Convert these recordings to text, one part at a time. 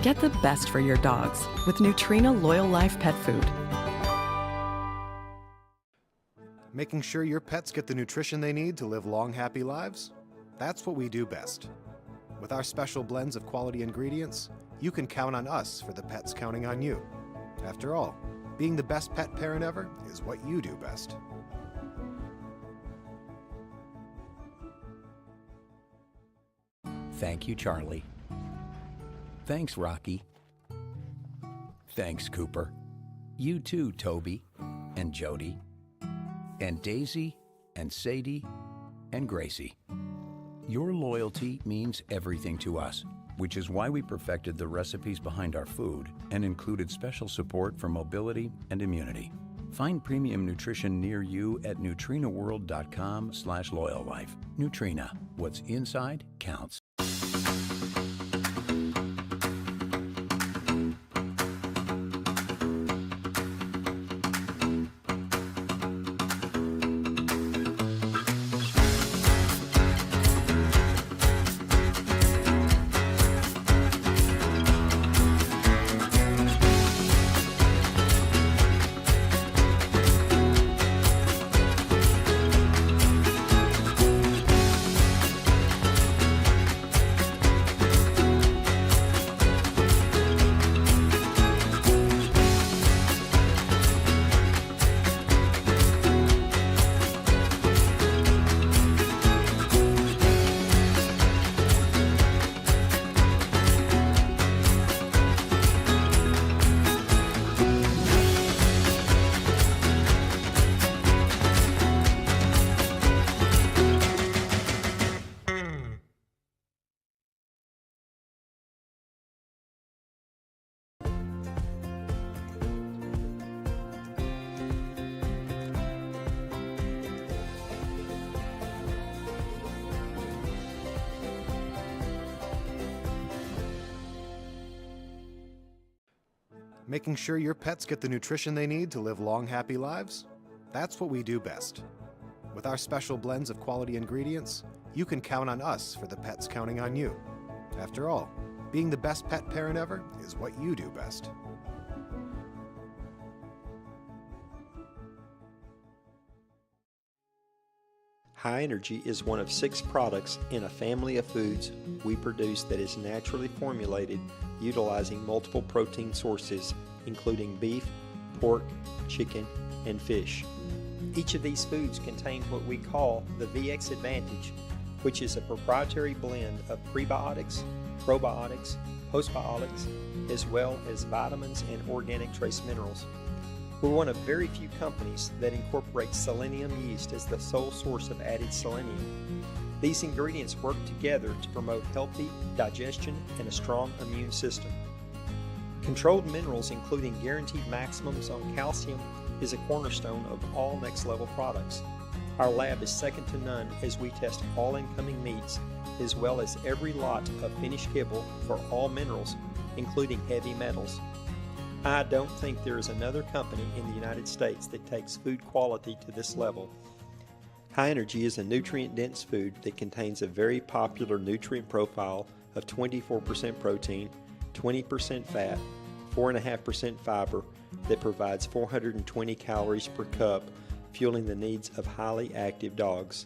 Get the best for your dogs with Nutrena Loyal Life Pet Food. Making sure your pets get the nutrition they need to live long, happy lives? That's what we do best. With our special blends of quality ingredients, you can count on us for the pets counting on you. After all, being the best pet parent ever is what you do best. Thank you, Charlie. Thanks, Rocky. Thanks, Cooper. You too, Toby and Jody and Daisy and Sadie and Gracie. Your loyalty means everything to us, which is why we perfected the recipes behind our food and included special support for mobility and immunity. Find premium nutrition near you at nutrinaworld.com/loyallife. Nutrena, what's inside counts. Making sure your pets get the nutrition they need to live long, happy lives? That's what we do best. With our special blends of quality ingredients, you can count on us for the pets counting on you. After all, being the best pet parent ever is what you do best. High Energy is one of 6 products in a family of foods we produce that is naturally formulated utilizing multiple protein sources, including beef, pork, chicken, and fish. Each of these foods contain what we call the VX Advantage, which is a proprietary blend of prebiotics, probiotics, postbiotics, as well as vitamins and organic trace minerals. We're one of very few companies that incorporate selenium yeast as the sole source of added selenium. These ingredients work together to promote healthy digestion and a strong immune system. Controlled minerals, including guaranteed maximums on calcium, is a cornerstone of all Next Level products. Our lab is second to none as we test all incoming meats, as well as every lot of finished kibble for all minerals, including heavy metals. I don't think there is another company in the United States that takes food quality to this level. High Energy is a nutrient-dense food that contains a very popular nutrient profile of 24% protein, 20% fat, 4.5% fiber that provides 420 calories per cup, fueling the needs of highly active dogs.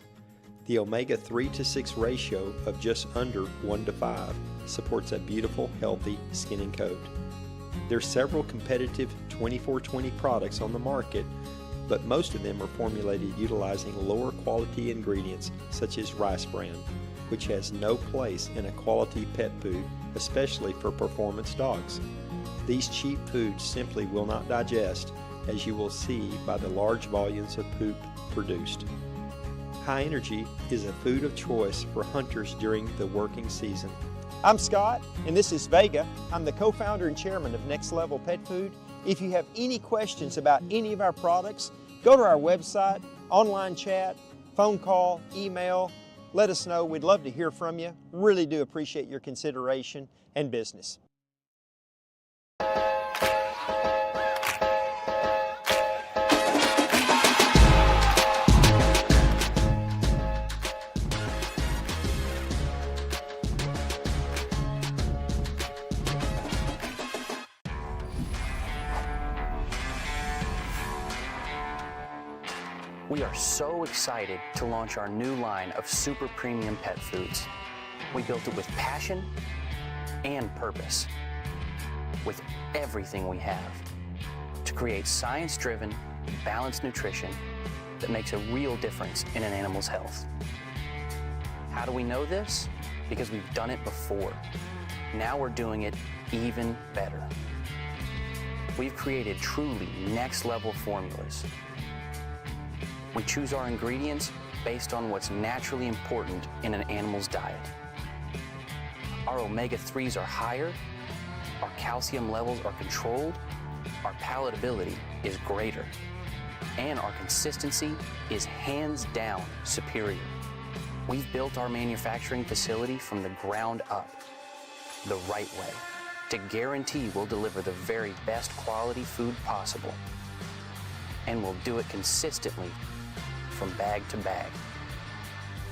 The omega-3 to 6 ratio of just under 1 to 5 supports a beautiful, healthy skin and coat. There are several competitive 24/20 products on the market, but most of them are formulated utilizing lower quality ingredients such as rice bran, which has no place in a quality pet food, especially for performance dogs. These cheap foods simply will not digest, as you will see by the large volumes of poop produced. High Energy is a food of choice for hunters during the working season. I'm Scott, and this is Vega. I'm the co-founder and chairman of Next Level Pet Food. If you have any questions about any of our products, go to our website, online chat, phone call, email. Let us know. We'd love to hear from you. Really do appreciate your consideration and business. We are so excited to launch our new line of super premium pet foods. We built it with passion and purpose, with everything we have, to create science-driven, balanced nutrition that makes a real difference in an animal's health. How do we know this? Because we've done it before. Now we're doing it even better. We've created truly next-level formulas. We choose our ingredients based on what's naturally important in an animal's diet. Our omega-3s are higher, our calcium levels are controlled, our palatability is greater, and our consistency is hands down superior. We've built our manufacturing facility from the ground up, the right way, to guarantee we'll deliver the very best quality food possible. And we'll do it consistently from bag to bag.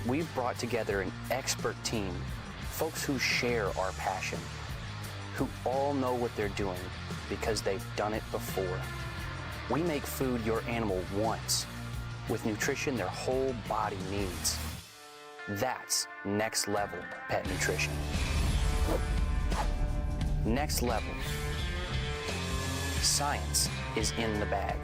We've brought together an expert team, folks who share our passion, who all know what they're doing because they've done it before. We make food your animal wants, with nutrition their whole body needs. That's next level pet nutrition. Next level. Science is in the bag.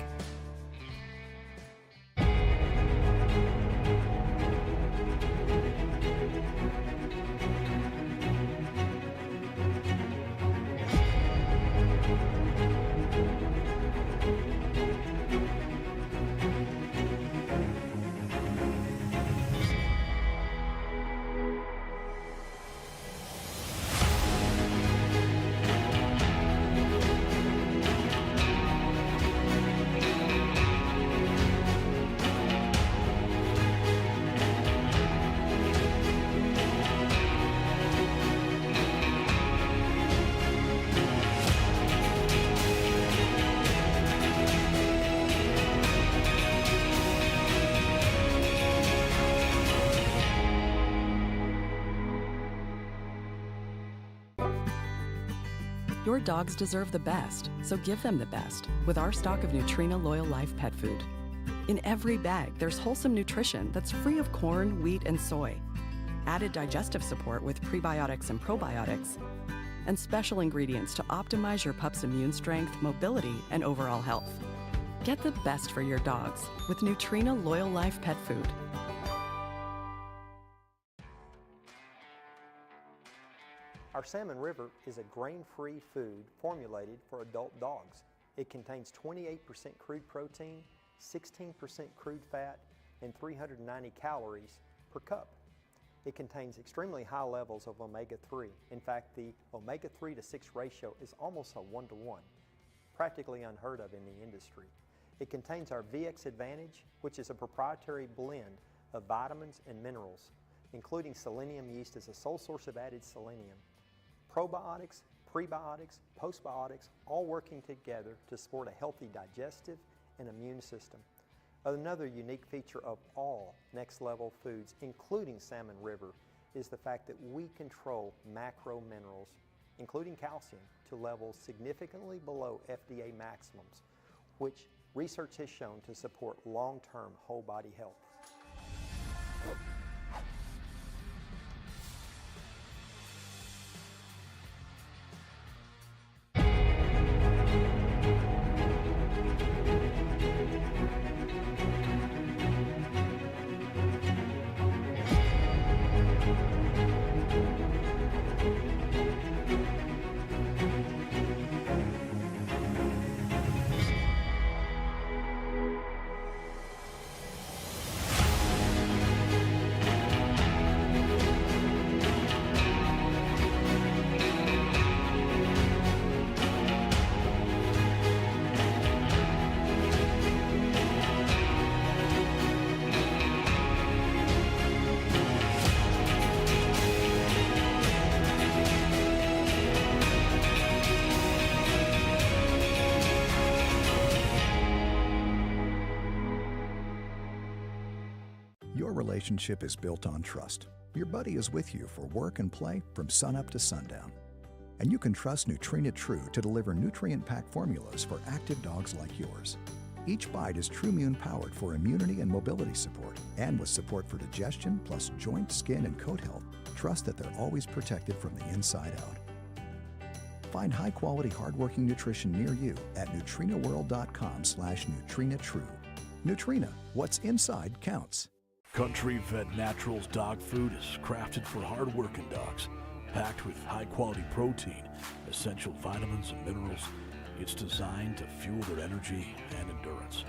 Your dogs deserve the best, so give them the best with our stock of Nutrena Loyall Life pet food. In every bag, there's wholesome nutrition that's free of corn, wheat, and soy, added digestive support with prebiotics and probiotics, and special ingredients to optimize your pup's immune strength, mobility, and overall health. Get the best for your dogs with Nutrena Loyall Life pet food. Our Salmon River is a grain-free food formulated for adult dogs. It contains 28% crude protein, 16% crude fat, and 390 calories per cup. It contains extremely high levels of omega-3. In fact, the omega-3 to 6 ratio is almost a 1-to-1, practically unheard of in the industry. It contains our VX Advantage, which is a proprietary blend of vitamins and minerals, including selenium yeast as a sole source of added selenium. Probiotics, prebiotics, postbiotics, all working together to support a healthy digestive and immune system. Another unique feature of all next level foods, including Salmon River, is the fact that we control macro minerals, including calcium, to levels significantly below FDA maximums, which research has shown to support long-term whole body health. Your relationship is built on trust. Your buddy is with you for work and play from sunup to sundown. And you can trust Nutrena True to deliver nutrient-packed formulas for active dogs like yours. Each bite is TruMune powered for immunity and mobility support, and with support for digestion plus joint, skin, and coat health, trust that they're always protected from the inside out. Find high-quality, hardworking nutrition near you at nutrinaworld.com/NutrinaTrue. Nutrena, what's inside counts. Country Vet Naturals dog food is crafted for hard-working dogs, packed with high-quality protein, essential vitamins and minerals. It's designed to fuel their energy and endurance.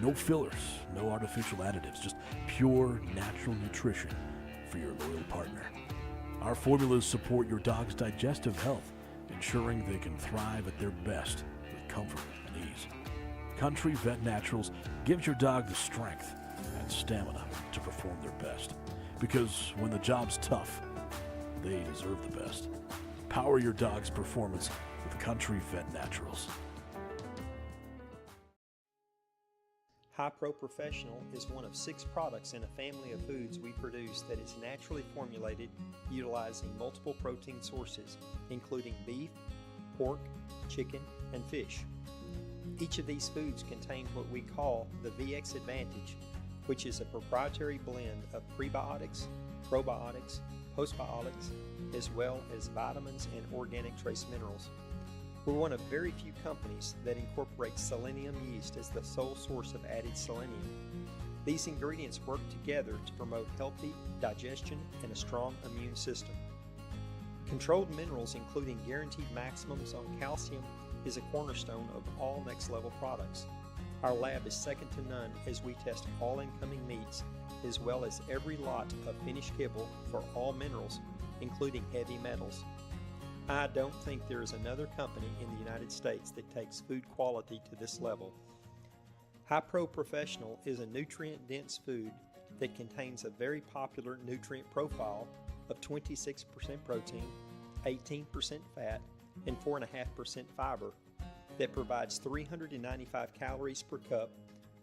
No fillers, no artificial additives, just pure natural nutrition for your loyal partner. Our formulas support your dog's digestive health, ensuring they can thrive at their best with comfort and ease. Country Vet Naturals gives your dog the strength and stamina to perform their best. Because when the job's tough, they deserve the best. Power your dog's performance with Country Vet Naturals. High Pro Professional is one of 6 products in a family of foods we produce that is naturally formulated utilizing multiple protein sources, including beef, pork, chicken, and fish. Each of these foods contain what we call the VX Advantage, which is a proprietary blend of prebiotics, probiotics, postbiotics, as well as vitamins and organic trace minerals. We're one of very few companies that incorporates selenium yeast as the sole source of added selenium. These ingredients work together to promote healthy digestion and a strong immune system. Controlled minerals, including guaranteed maximums on calcium, is a cornerstone of all Next Level products. Our lab is second to none as we test all incoming meats, as well as every lot of finished kibble for all minerals, including heavy metals. I don't think there is another company in the United States that takes food quality to this level. High Pro Professional is a nutrient-dense food that contains a very popular nutrient profile of 26% protein, 18% fat, and 4.5% fiber that provides 395 calories per cup,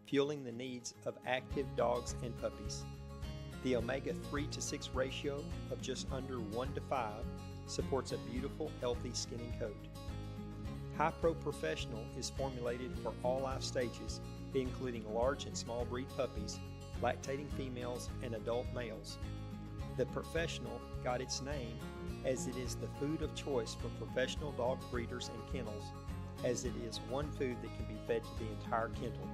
fueling the needs of active dogs and puppies. The omega-3 to 6 ratio of just under 1 to 5 supports a beautiful, healthy skin and coat. High Pro Professional is formulated for all life stages, including large and small breed puppies, lactating females, and adult males. The Professional got its name as it is the food of choice for professional dog breeders and kennels, as it is one food that can be fed to the entire kennel.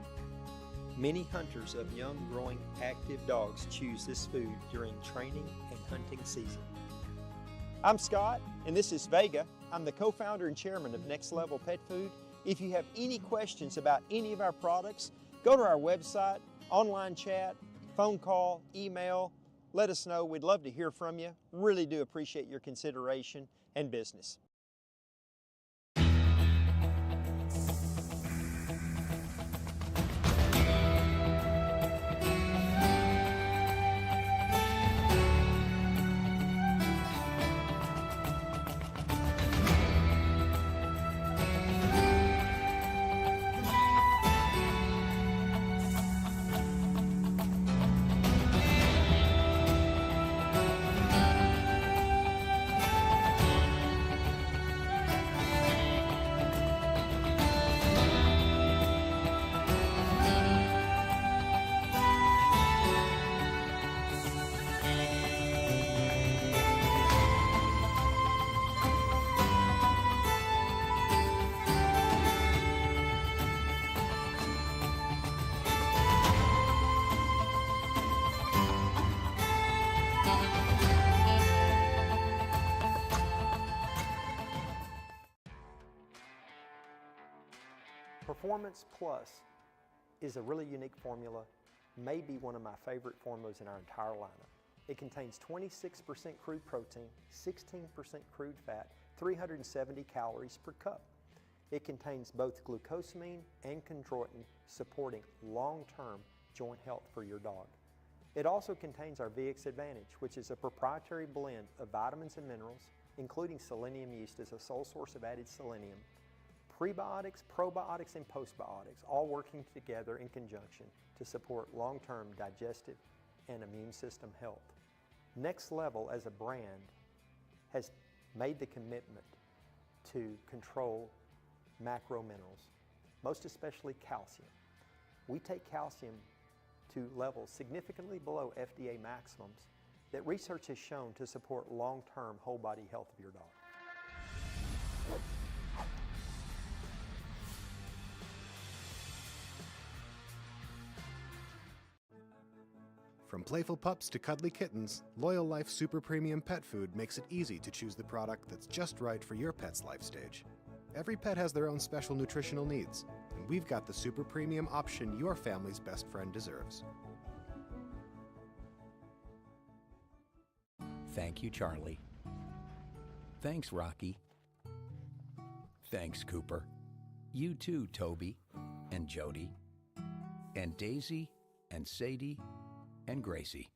Many hunters of young, growing, active dogs choose this food during training and hunting season. I'm Scott, and this is Vega. I'm the co-founder and chairman of Next Level Pet Food. If you have any questions about any of our products, go to our website, online chat, phone call, email. Let us know. We'd love to hear from you. Really do appreciate your consideration and business. Performance Plus is a really unique formula, maybe one of my favorite formulas in our entire lineup. It contains 26% crude protein, 16% crude fat, 370 calories per cup. It contains both glucosamine and chondroitin, supporting long-term joint health for your dog. It also contains our VX Advantage, which is a proprietary blend of vitamins and minerals, including selenium yeast as a sole source of added selenium, prebiotics, probiotics, and postbiotics, all working together in conjunction to support long-term digestive and immune system health. Next Level as a brand has made the commitment to control macro minerals, most especially calcium. we take calcium to levels significantly below FDA maximums that research has shown to support long-term whole body health of your dog. From playful pups to cuddly kittens, Loyal Life Super Premium Pet Food makes it easy to choose the product that's just right for your pet's life stage. Every pet has their own special nutritional needs, and we've got the super premium option your family's best friend deserves. Thank you, Charlie. Thanks, Rocky. Thanks, Cooper. You too, Toby and Jody and Daisy and Sadie and Gracie.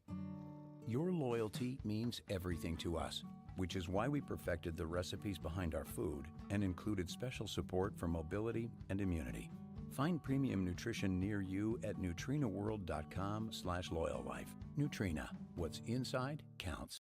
Your loyalty means everything to us, which is why we perfected the recipes behind our food and included special support for mobility and immunity. Find premium nutrition near you at nutrinaworld.com/loyallife. Nutrena, what's inside counts.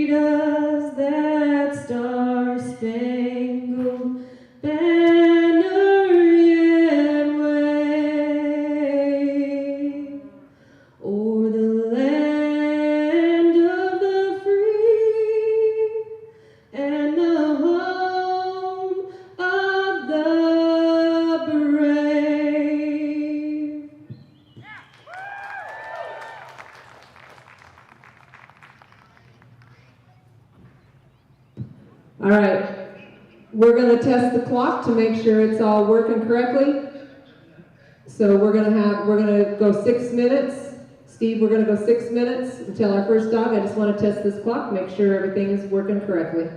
Does that star-spangled banner yet wave o'er the land of the free and the home of the brave? All right, we're going to test the clock to make sure it's all working correctly. So we're going to go 6 minutes. Steve, we're going to go 6 minutes until our first dog. I just want to test this clock, make sure everything is working correctly.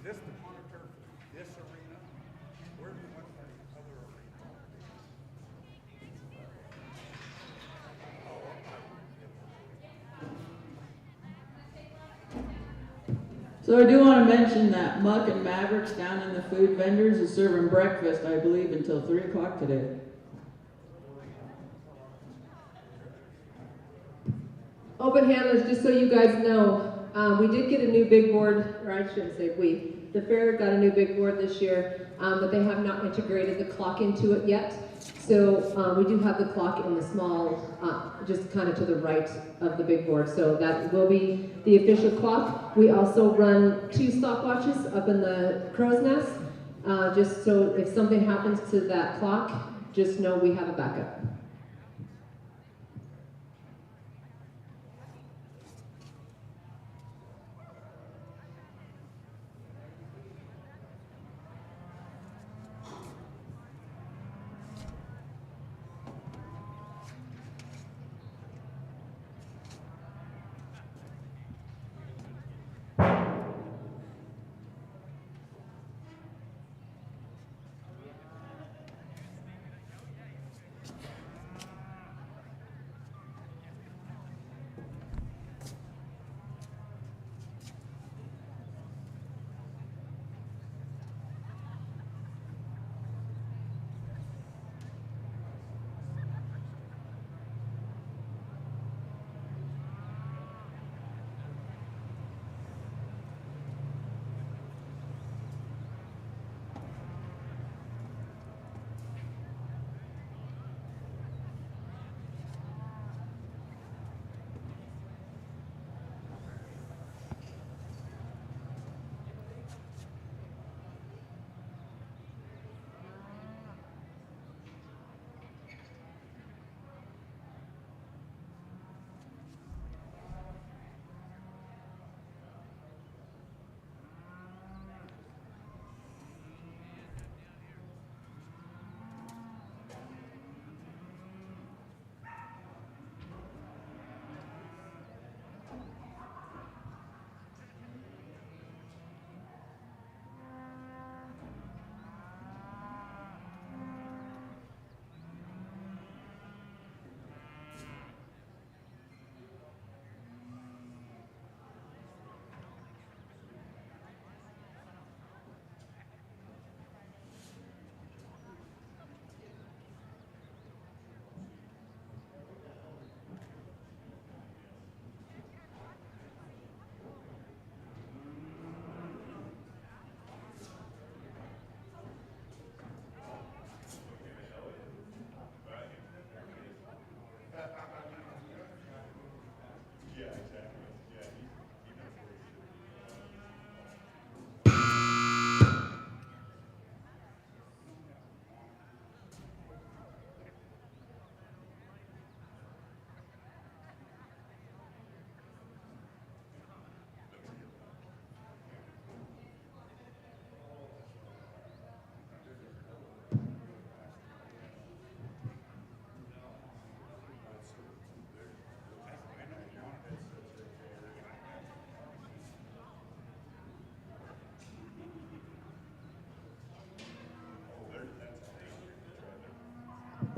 Is this the monitor for this arena? Where's the one for the other arena? So I do want to mention that Muck and Mavericks down in the food vendors is serving breakfast, I believe, until 3 o'clock today. Open handlers, just so you guys know, we did get a new big board, or I shouldn't say we. The fair got a new big board this year, but they have not integrated the clock into it yet. So we do have the clock in the small, just kind of to the right of the big board. So that will be the official clock. We also run 2 stopwatches up in the crow's nest, just so if something happens to that clock, just know we have a backup.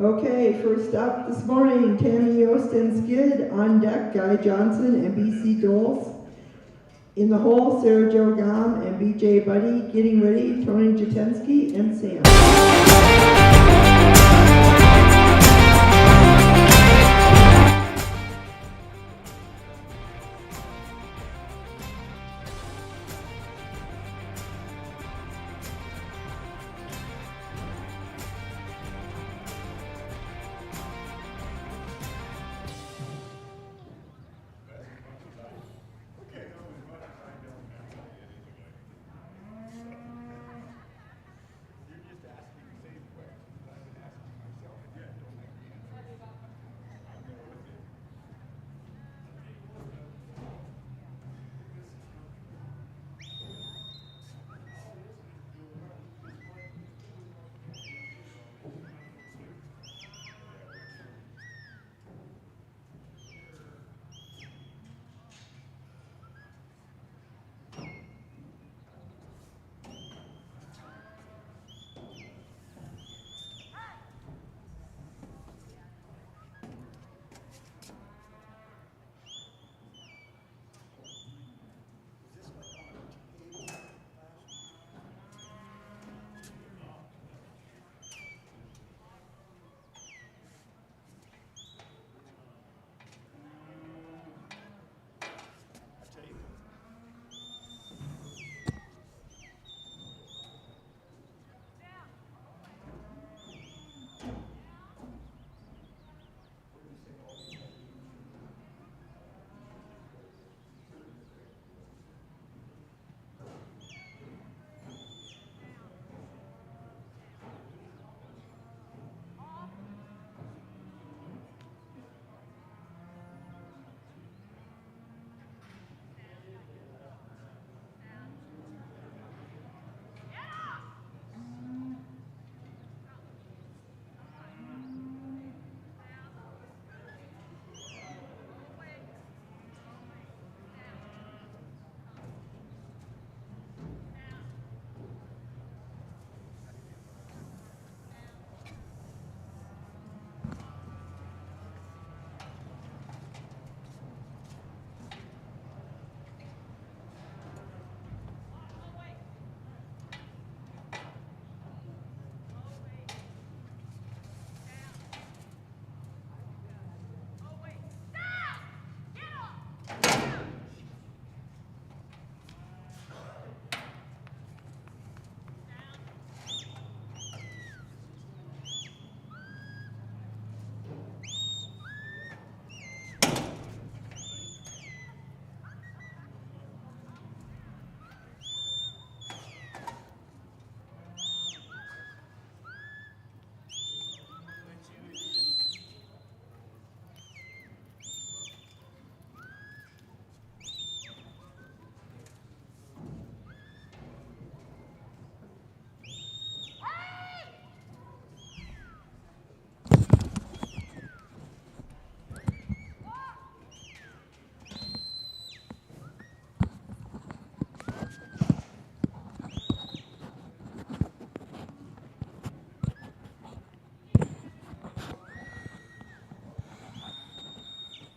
Okay, first up this morning, Tammy Yost and Skid. On deck, Guy Johnson and BC Doles. In the hole, Sarah Jo Gom and BJ Buddy. Getting ready, Tony Jatensky and Sam.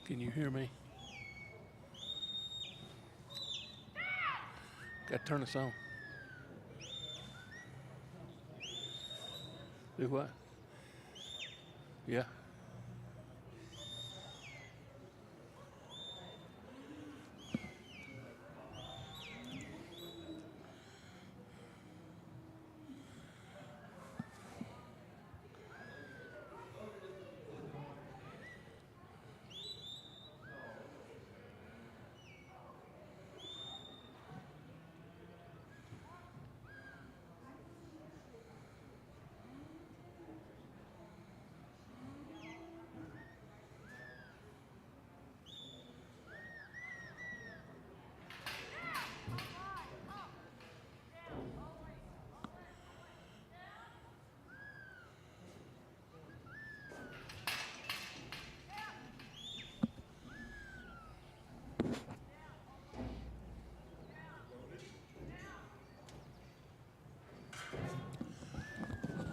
Can you hear me? Got to turn this on. Do what? Yeah.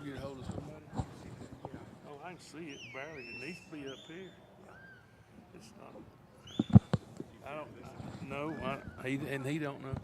You get a hold of somebody? Oh, I can see it barely. It needs to be up here. It's not. I don't know. He don't know.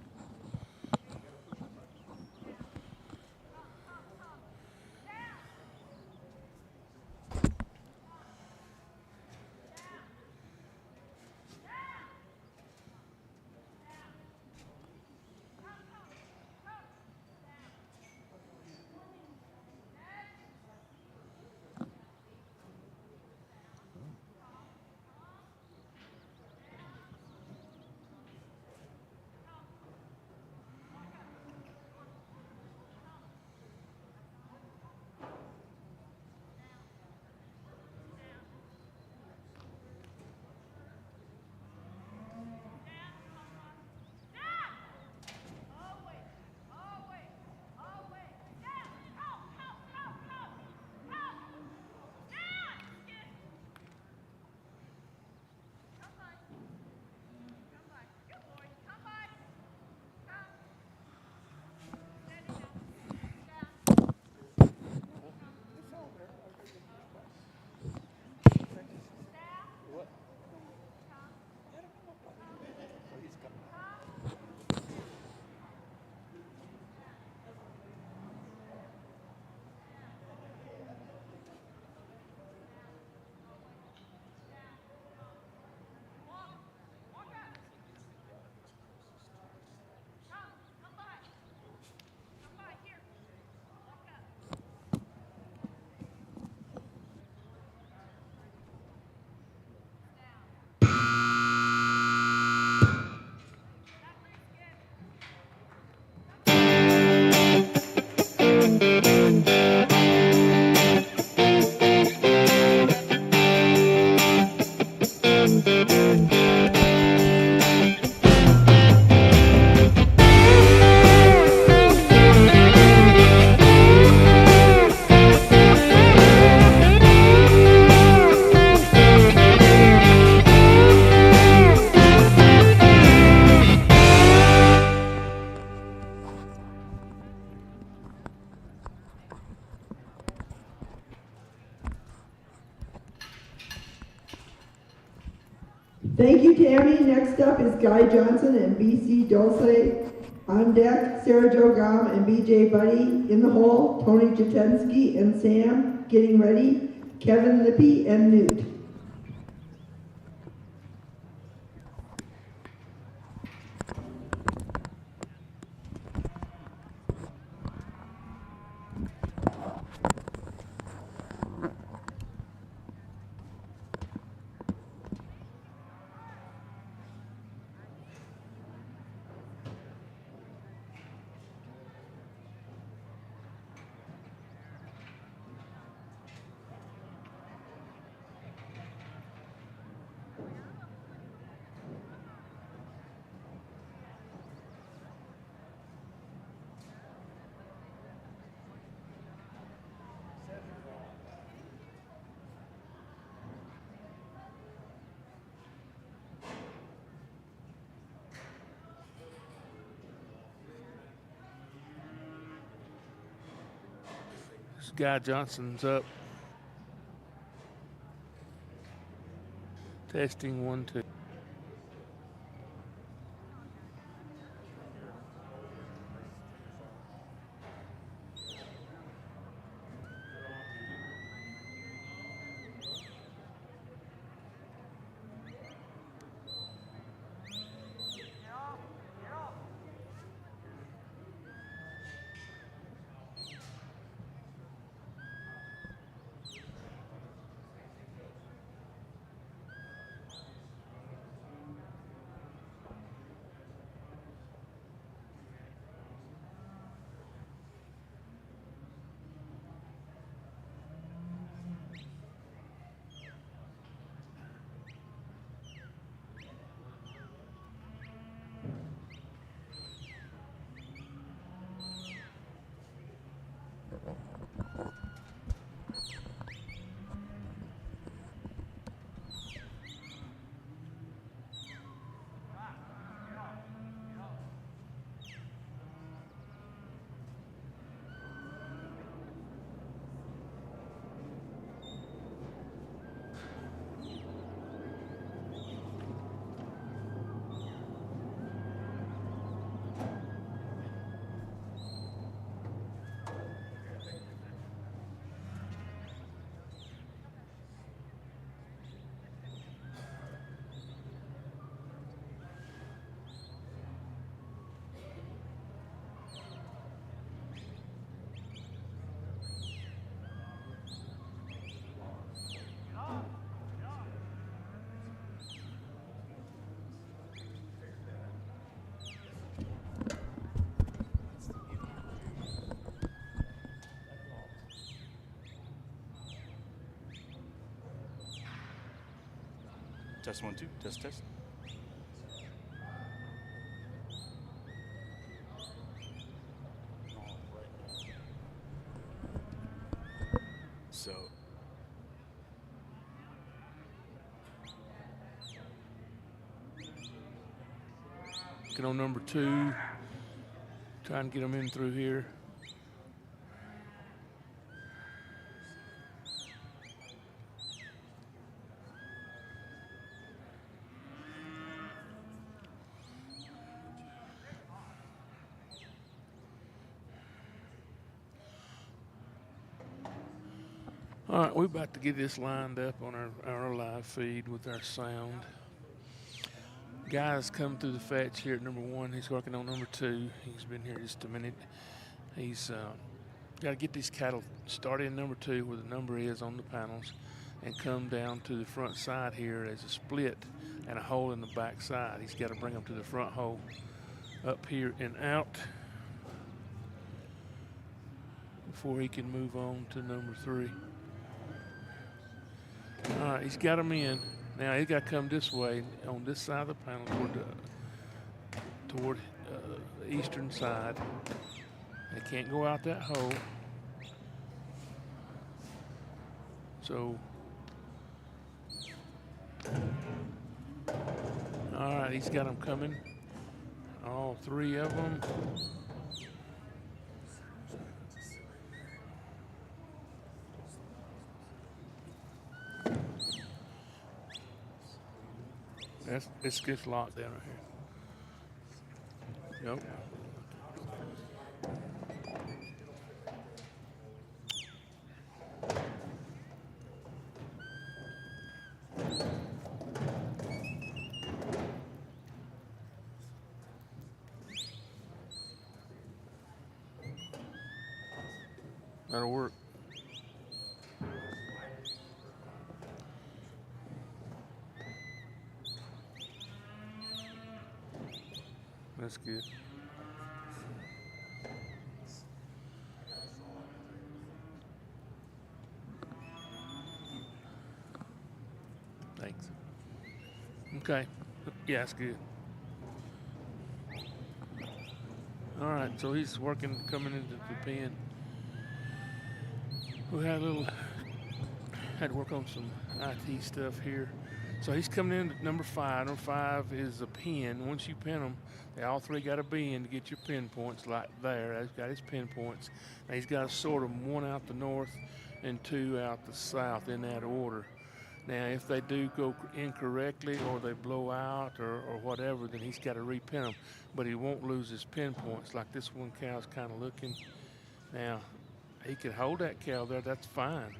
Thank you, Tammy. Next up is Guy Johnson and BC Dulce. On deck, Sarah Jo Gom and BJ Buddy. In the hole, Tony Jatensky and Sam. Getting ready, Kevin Lippy and Newt. This Guy Johnson's up. Testing 1, 2. Test 1, 2. Test, test. All right. So. Get on number 2. Try and get them in through here. All right, we're about to get this lined up on our live feed with our sound. Guy's come through the fetch here at number 1. He's working on number 2. He's been here just a minute. He's got to get these cattle started in number 2 where the number is on the panels and come down to the front side here as a split and a hole in the back side. He's got to bring them to the front hole up here and out before he can move on to number 3. All right, he's got them in. Now he's got to come this way on this side of the panel toward the eastern side. They can't go out that hole. So, all right, he's got them coming. All 3 of them. It's just locked down right here. Nope. That'll work. That's good. Thanks. Okay. Yeah, that's good. All right, so he's working, coming into the pen. We had to work on some IT stuff here. So he's coming in at number 5. Number 5 is a pin. Once you pin them, they all 3 got to be in to get your pin points like there. He's got his pin points. Now he's got to sort them 1 out the north and 2 out the south in that order. Now if they do go incorrectly or they blow out or whatever, then he's got to repin them. But he won't lose his pin points. Like this one cow's kind of looking. Now he could hold that cow there, that's fine.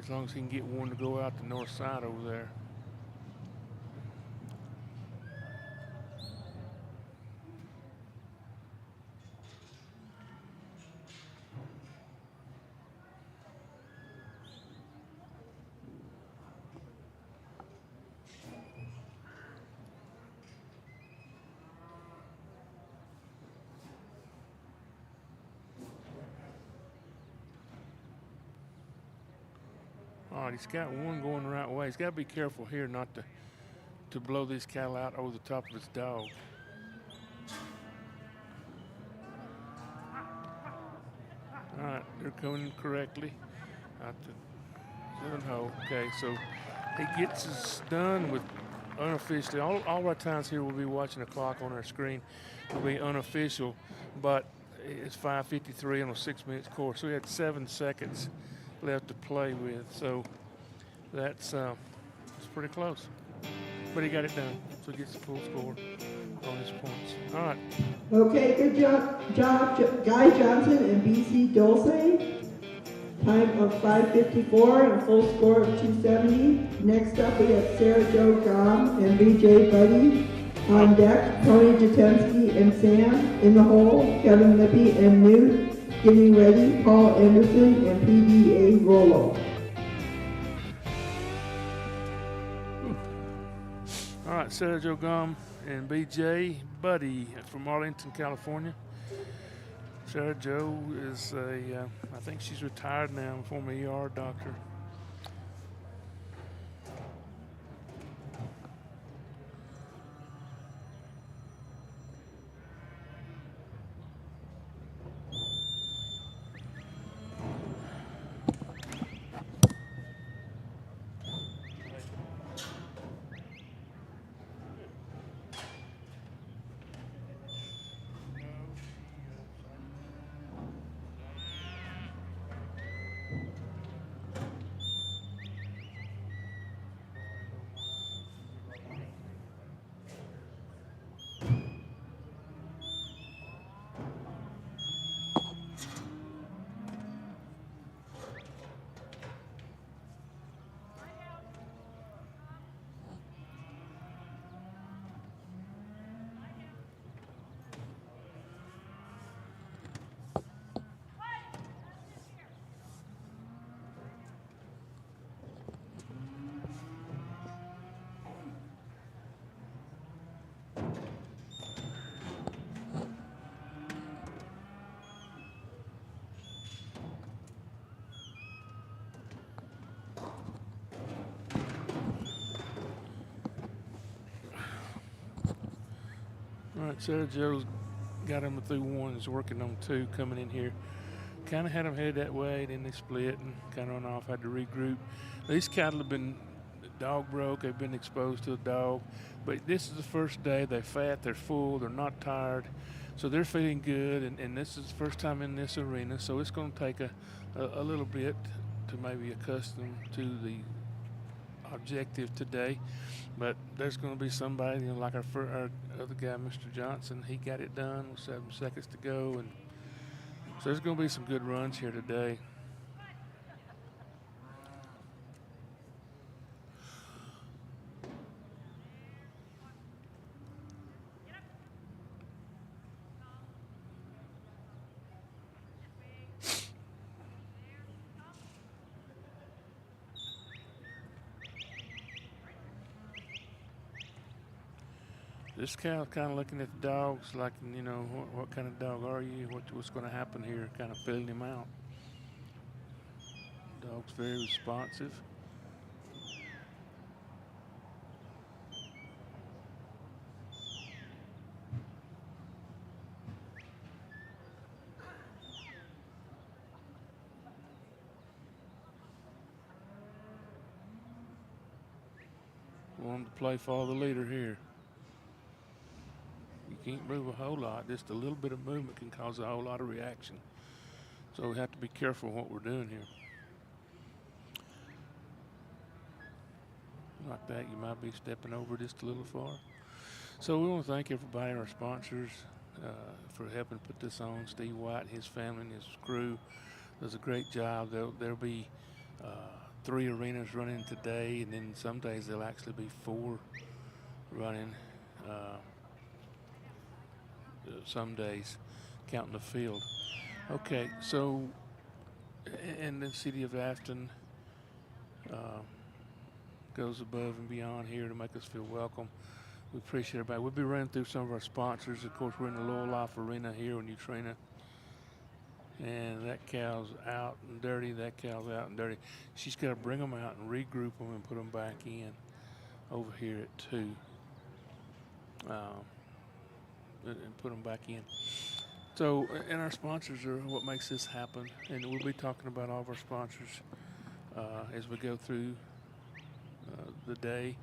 As long as he can get one to go out the north side over there. All right, he's got one going the right way. He's got to be careful here not to blow these cattle out over the top of his dog. All right, they're coming correctly out the 7 hole. Okay, so he gets his done with unofficially. All our times here we'll be watching the clock on our screen. Will be unofficial, but it's 5:53 on a 6-minute course. So we had 7 seconds left to play with, so that's it's pretty close. But he got it done, so he gets the full score on his points. All right. Okay, good job, Guy Johnson and BC Dulce. Time of 5:54 and full score of 270. Next up, we have Sarah Jo Gom and BJ Buddy. On deck, Tony Jatensky and Sam. In the hole, Kevin Lippy and Newt. Getting ready, Paul Anderson and PDA Rollo. All right, Sarah Jo Gum and BJ Buddy from Arlington, California. Sarah Jo is I think she's retired now, former ER doctor. All right, Sarah Joe's got them through one, is working on two coming in here. Kind of had them headed that way, then they split and kind of run off, had to regroup. These cattle have been dog broke, they've been exposed to a dog, but this is the first day. They're fat, they're full, they're not tired, so they're feeling good, and this is the first time in this arena, so it's going to take a little bit to maybe accustom to the objective today. But there's going to be somebody, like our other guy, Mr. Johnson. He got it done with 7 seconds to go, and so there's going to be some good runs here today. This cow kind of looking at the dogs like, what kind of dog are you? What's going to happen here? Kind of filling him out. Dog's very responsive. Want to play follow the leader here. You can't move a whole lot. Just a little bit of movement can cause a whole lot of reaction. So we have to be careful what we're doing here. Like that, you might be stepping over just a little far. So we want to thank everybody, our sponsors, for helping put this on. Steve White, his family, and his crew does a great job. There'll be 3 arenas running today, and then some days there'll actually be 4 running. Some days, counting the field. Okay, so, and the city of Afton goes above and beyond here to make us feel welcome. We appreciate everybody. We'll be running through some of our sponsors. Of course, we're in the Loyall Life Arena here in Nutrena. And that cow's out and dirty. That cow's out and dirty. She's got to bring them out and regroup them and put them back in over here at 2. And put them back in. So, and our sponsors are what makes this happen. And we'll be talking about all of our sponsors as we go through the day.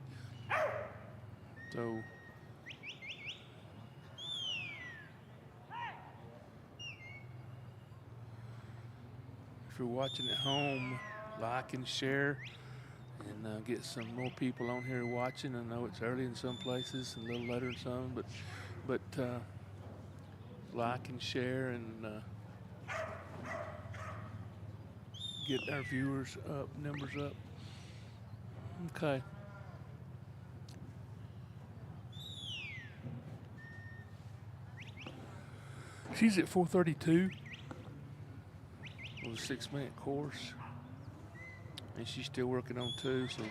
So, if you're watching at home, like and share, and get some more people on here watching. I know it's early in some places, and a little later in some, but like and share and get our viewers up, numbers up. Okay. She's at 4:32 with a 6-minute course, and she's still working on 2. So,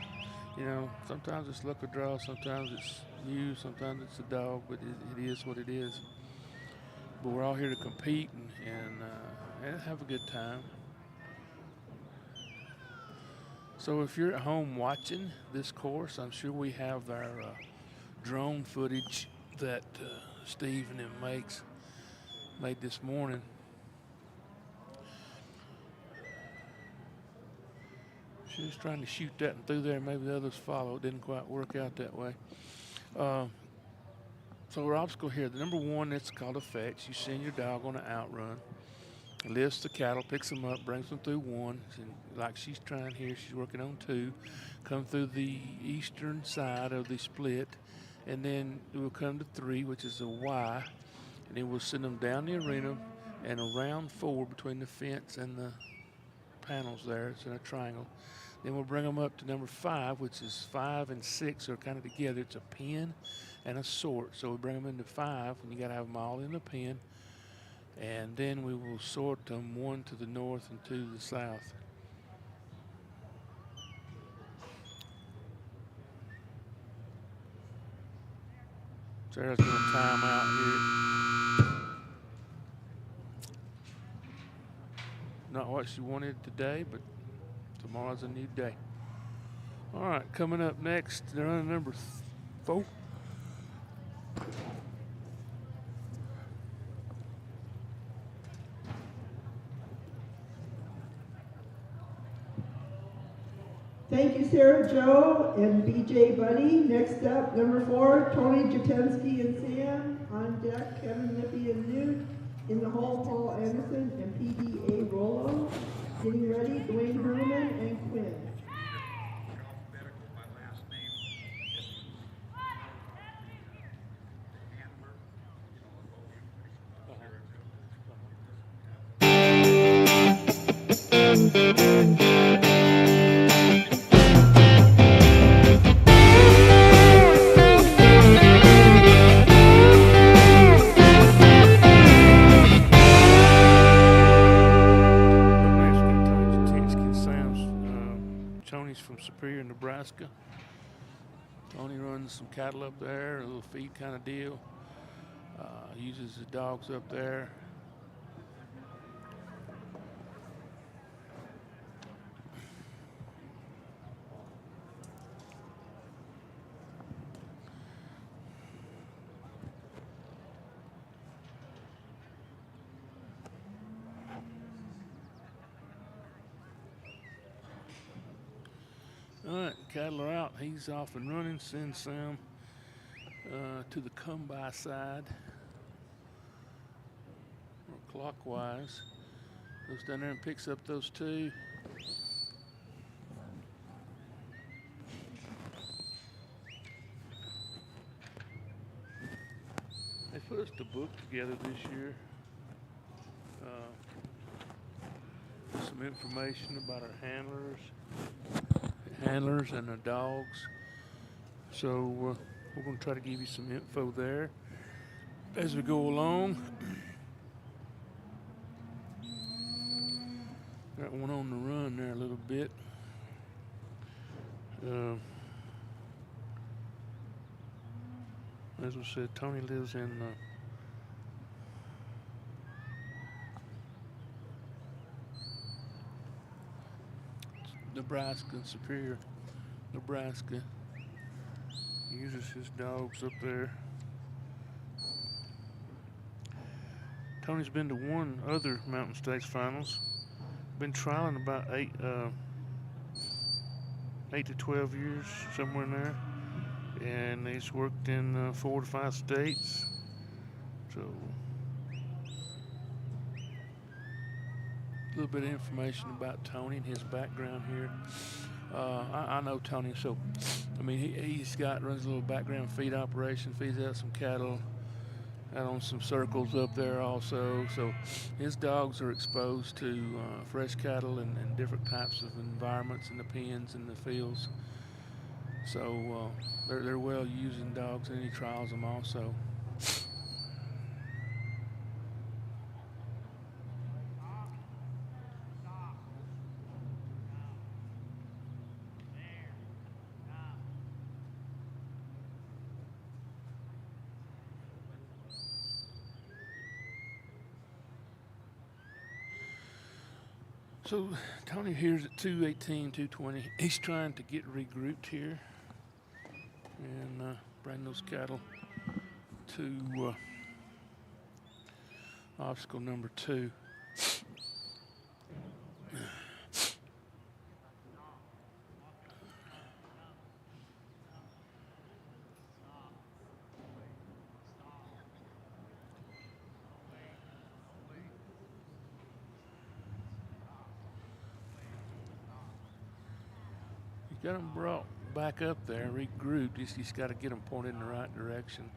sometimes it's luck of draw, sometimes it's you, sometimes it's a dog, but it is what it is. But we're all here to compete and have a good time. So if you're at home watching this course, I'm sure we have our drone footage that Steve and him made this morning. She was trying to shoot that and through there. Maybe the others followed. Didn't quite work out that way. So our obstacle here, the number 1, it's called a fetch. You send your dog on an outrun. Lifts the cattle, picks them up, brings them through 1. And like she's trying here, she's working on 2. Come through the eastern side of the split. And then we'll come to 3, which is a Y. And then we'll send them down the arena and around 4 between the fence and the panels there. It's in a triangle. Then we'll bring them up to number 5, which is 5 and 6 are kind of together. It's a pin and a sort. So we bring them into 5, and you got to have them all in the pen. And then we will sort them 1 to the north and 2 to the south. Sarah's going to tie him out here. Not what she wanted today, but tomorrow's a new day. All right, coming up next, they're on number 4. Thank you, Sarah Joe and BJ Buddy. Next up, number 4, Tony Jatensky and Sam. On deck, Kevin Lippy and Newt. In the hole, Paul Anderson and PDA Rollo. Getting ready, Dwayne Herman and Quinn. From Superior, Nebraska. Tony runs some cattle up there, a little feed kind of deal. Uses the dogs up there. All right, cattle are out. He's off and running. Sends Sam to the come-by side, or clockwise. Goes down there and picks up those 2. They put us the book together this year. Some information about our handlers and the dogs. So we're going to try to give you some info there as we go along. Got one on the run there a little bit. As we said, Tony lives in Nebraska, Superior, Nebraska. He uses his dogs up there. Tony's been to 1 other Mountain States finals. Been trialing about 8 to 12 years, somewhere in there. And he's worked in 4 to 5 states. So a little bit of information about Tony and his background here. I know Tony, so I mean he's runs a little background feed operation, feeds out some cattle out on some circles up there also. So his dogs are exposed to fresh cattle and different types of environments in the pens and the fields. So they're well using dogs, and he trials them also. So Tony here's at 218, 220. He's trying to get regrouped here and bring those cattle to obstacle number 2. Got them brought back up there, regrouped. He's got to get them pointed in the right direction.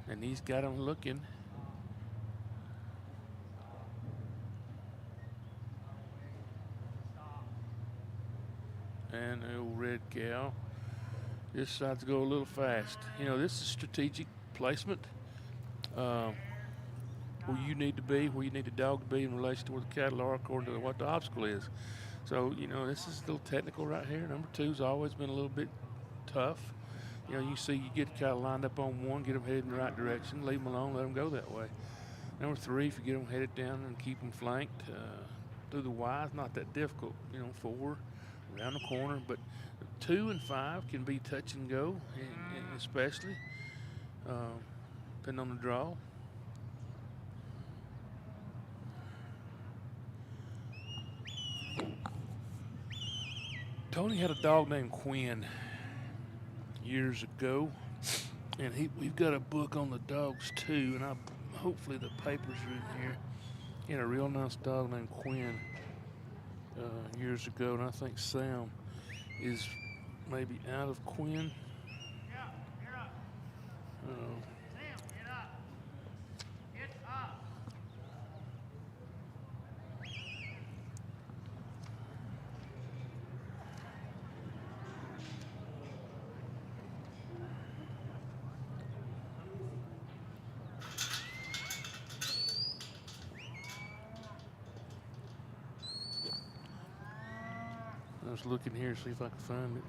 And he's got them looking. And the old red cow. This decides to go a little fast. You know, this is strategic placement. Where you need to be, where you need the dog to be in relation to where the cattle are according to what the obstacle is. So, you know, this is a little technical right here. Number 2's always been a little bit tough. You know, you see you get kind of lined up on one, get them headed in the right direction, leave them alone, let them go that way. Number 3, if you get them headed down and keep them flanked through the Y, it's not that difficult. You know, 4, around the corner, but 2 and 5 can be touch and go, and especially depending on the draw. Tony had a dog named Quinn years ago, and we've got a book on the dogs too, and hopefully the papers are in here. He had a real nice dog named Quinn years ago, and I think Sam is maybe out of Quinn. I was looking here to see if I could find it.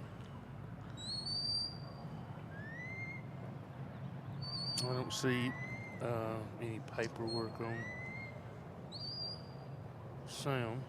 I don't see any paperwork on Sam.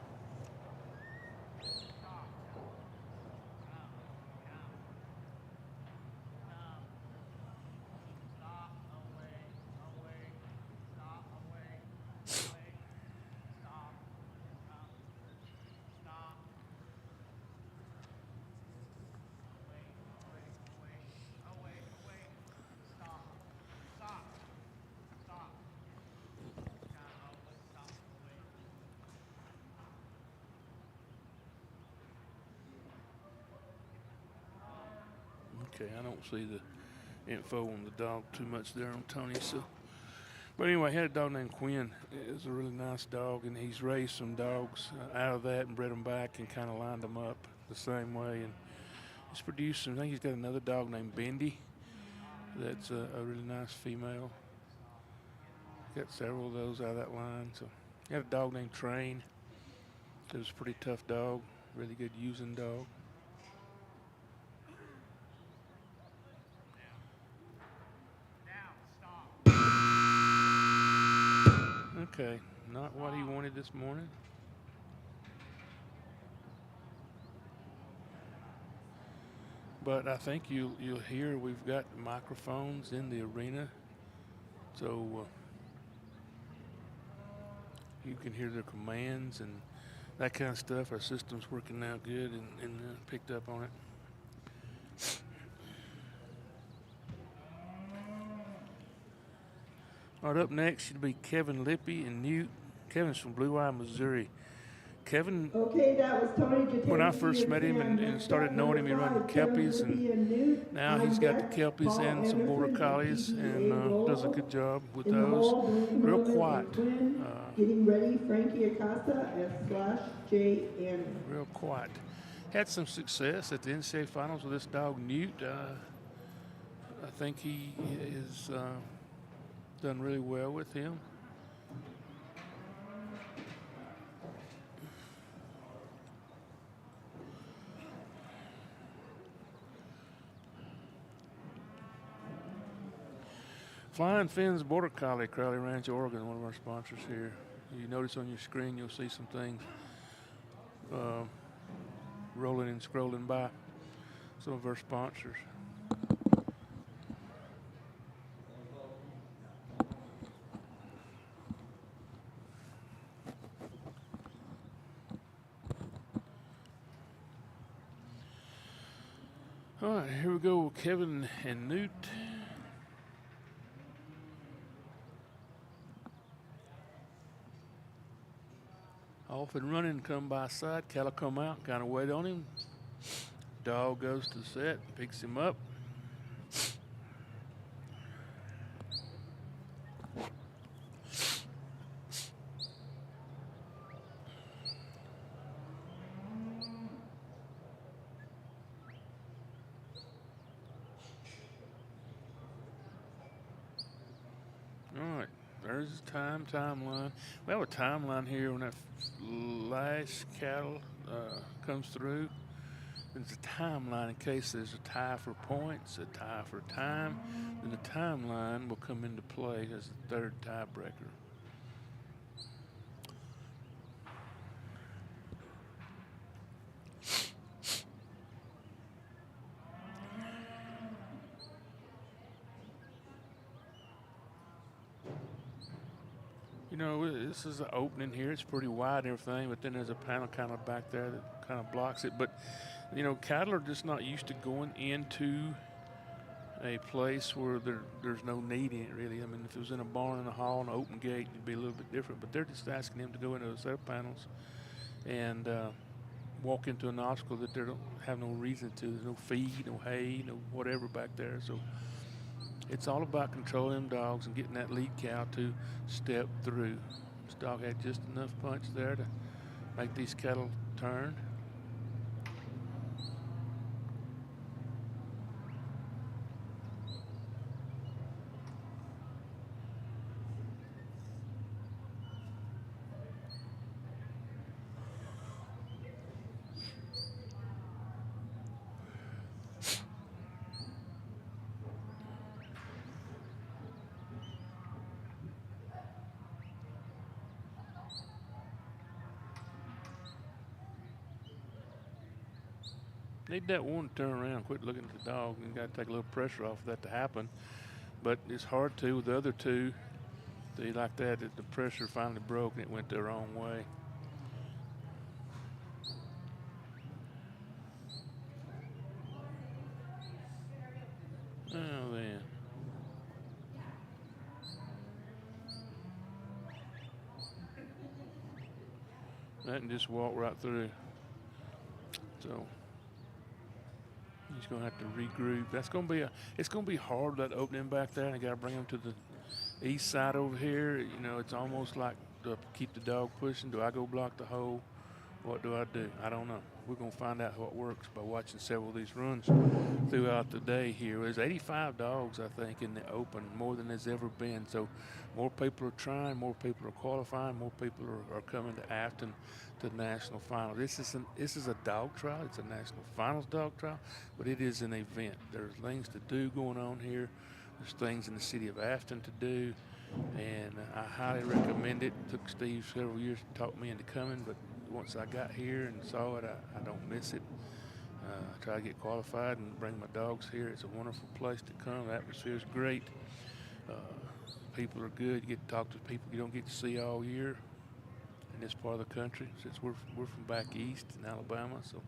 Okay, I don't see the info on the dog too much there on Tony. So, but anyway, I had a dog named Quinn. It was a really nice dog, and he's raised some dogs out of that and bred them back and kind of lined them up the same way. And he's produced some. I think he's got another dog named Bendy. That's a really nice female. Got several of those out of that line. So, he had a dog named Train. It was a pretty tough dog, really good using dog. Okay, not what he wanted this morning. But I think you'll hear we've got microphones in the arena, so you can hear their commands and that kind of stuff. Our system's working out good and picked up on it. All right, up next should be Kevin Lippy and Newt. Kevin's from Blue Eye, Missouri. Kevin, okay, that was Tony when I first met him and started knowing him, he ran the Kelpies, and now he's got the Kelpies and some Border Collies, and does a good job with those. Real quiet. Getting ready, Frankie Acosta / JN. Real quiet. Had some success at the NCAA finals with this dog, Newt. I think he is done really well with him. Flying Fins Border Collie, Crowley Ranch, Oregon, one of our sponsors here. You notice on your screen, you'll see some things rolling and scrolling by. Some of our sponsors. All right, here we go, Kevin and Newt. Off and running, come by side. Cattle come out, kind of wait on him. Dog goes to the set, picks him up. All right, there's the timeline. We have a timeline here when that last cattle comes through. There's a timeline in case there's a tie for points, a tie for time. Then the timeline will come into play as the third tiebreaker. You know, this is an opening here. It's pretty wide and everything, but then there's a panel kind of back there that kind of blocks it. But, you know, cattle are just not used to going into a place where there's no need in it, really. I mean, if it was in a barn and a hall and an open gate, it'd be a little bit different. But they're just asking them to go into a set of panels and walk into an obstacle that they don't have no reason to. There's no feed, no hay, no whatever back there. So it's all about controlling them dogs and getting that lead cow to step through. This dog had just enough punch there to make these cattle turn. Need that one to turn around, quit looking at the dog, and got to take a little pressure off for that to happen. But it's hard to with the other two. They like that, the pressure finally broke and it went the wrong way. Oh, then. That can just walk right through. So he's going to have to regroup. That's going to be it's going to be hard, that opening back there. And I got to bring him to the east side over here. You know, it's almost like to keep the dog pushing. Do I go block the hole? What do I do? I don't know. We're going to find out what works by watching several of these runs throughout the day here. There's 85 dogs, I think, in the open, more than there's ever been. So more people are trying, more people are qualifying, more people are coming to Afton to the national final. This is a dog trial. It's a national finals dog trial, but it is an event. There's things to do going on here. There's things in the city of Afton to do, and I highly recommend it. It took Steve several years to talk me into coming, but once I got here and saw it, I don't miss it. I try to get qualified and bring my dogs here. It's a wonderful place to come. The atmosphere is great. People are good. You get to talk to people you don't get to see all year in this part of the country, since we're from back east in Alabama. So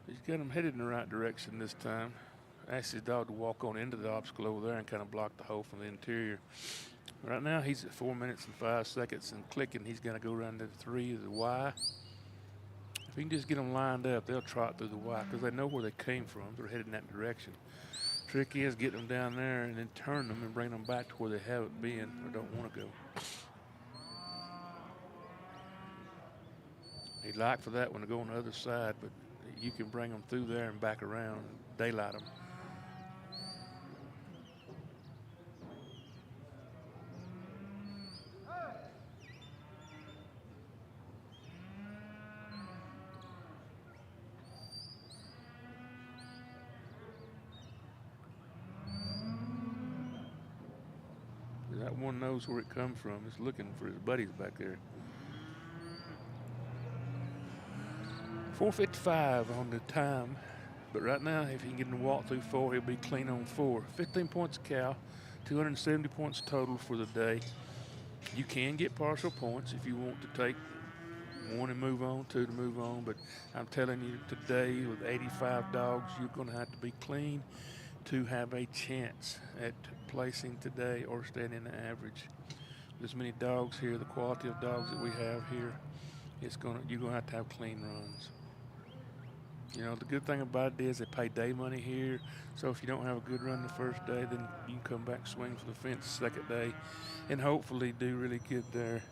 he's got him headed in the right direction this time. Asked his dog to walk on into the obstacle over there and kind of block the hole from the interior. Right now he's at 4 minutes and 5 seconds and clicking. He's going to go around to the 3 of the Y. If he can just get them lined up, they'll trot through the Y because they know where they came from. They're headed in that direction. Trick is getting them down there and then turn them and bring them back to where they haven't been or don't want to go. He'd like for that one to go on the other side, but you can bring them through there and back around and daylight them. That one knows where it comes from. It's looking for his buddies back there. 4:55 on the time, but right now, if he can get him to walk through 4, he'll be clean on 4. 15 points a cow, 270 points total for the day. You can get partial points if you want to take 1 and move on, 2 to move on, but I'm telling you today, with 85 dogs, you're going to have to be clean to have a chance at placing today or staying in the average. There's many dogs here, the quality of dogs that we have here, you're going to have clean runs. You know, the good thing about it is they pay day money here. So if you don't have a good run the first day, then you can come back, swing for the fence the second day, and hopefully do really good there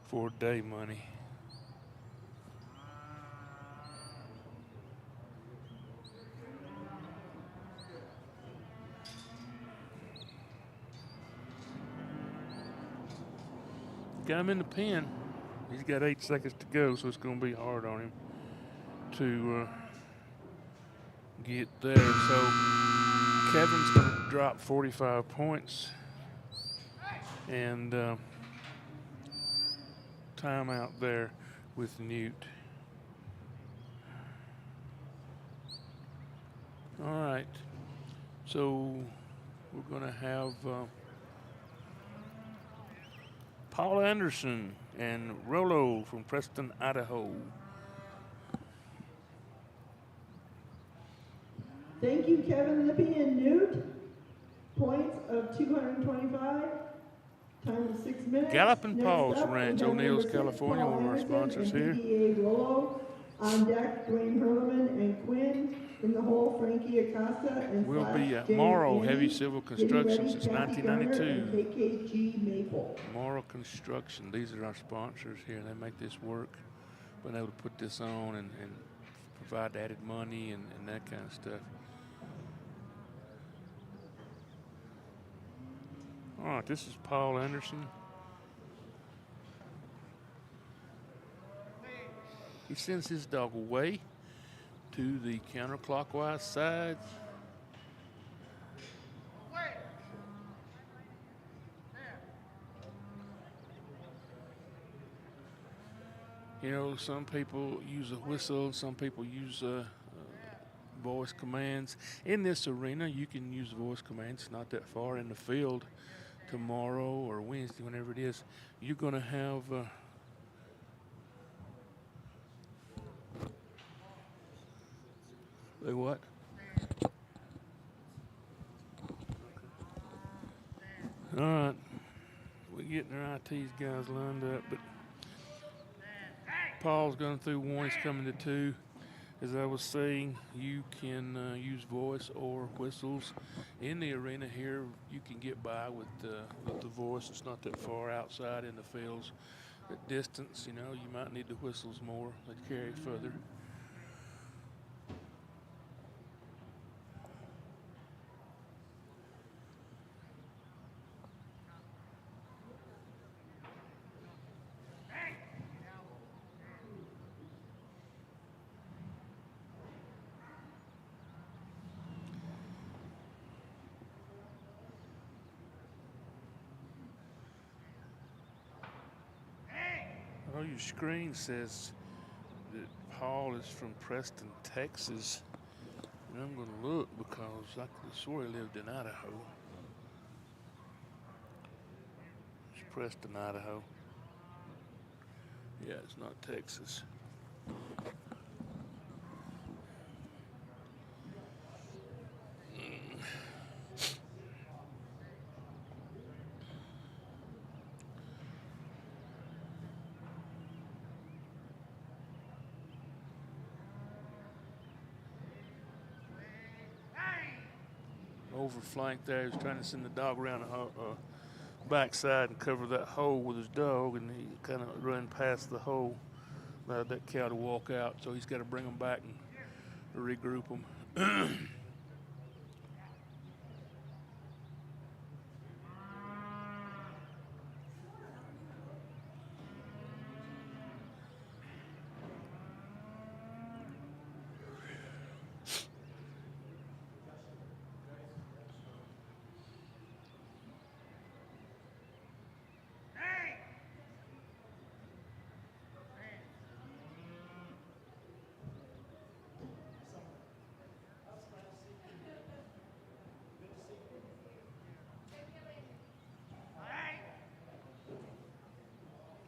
for day money. Got him in the pen. He's got 8 seconds to go, so it's going to be hard on him to get there. So Kevin's going to drop 45 points. And timeout there with Newt. All right. So we're going to have Paul Anderson and Rollo from Preston, Idaho. Thank you, Kevin Lippy and Newt. Points of 225. Time of 6 minutes. Galloping Paul's Next up, Ranch, we have O'Neill's, number 6, California, Paul one of our Anderson sponsors and here. PDA Rollo. On deck, Dwayne Herleman and Quinn. In the hole, Frankie Acosta and We'll be at James Morrow Andy. Heavy Civil Getting Construction ready, since Kathy Garner 1992. and KKG Maple. Morrow Construction, these are our sponsors here. They make this work. Been able to put this on and provide added money and that kind of stuff. All right, this is Paul Anderson. He sends his dog away to the counterclockwise side. You know, some people use a whistle, some people use voice commands. In this arena, you can use voice commands not that far in the field. Tomorrow or Wednesday, whenever it is, you're going to have what? All right, we're getting our IT's guys lined up, but Paul's going through 1, he's coming to 2. As I was saying, you can use voice or whistles. In the arena here, you can get by with the voice. It's not that far outside in the fields. At distance, you know, you might need the whistles more. They carry further. Oh, your screen says that Paul is from Preston, Texas. And I'm going to look because I could have swore he lived in Idaho. It's Preston, Idaho. Yeah, it's not Texas. Overflank there. He was trying to send the dog around the backside and cover that hole with his dog, and he kind of ran past the hole. Allowed that cow to walk out, so he's got to bring them back and regroup them.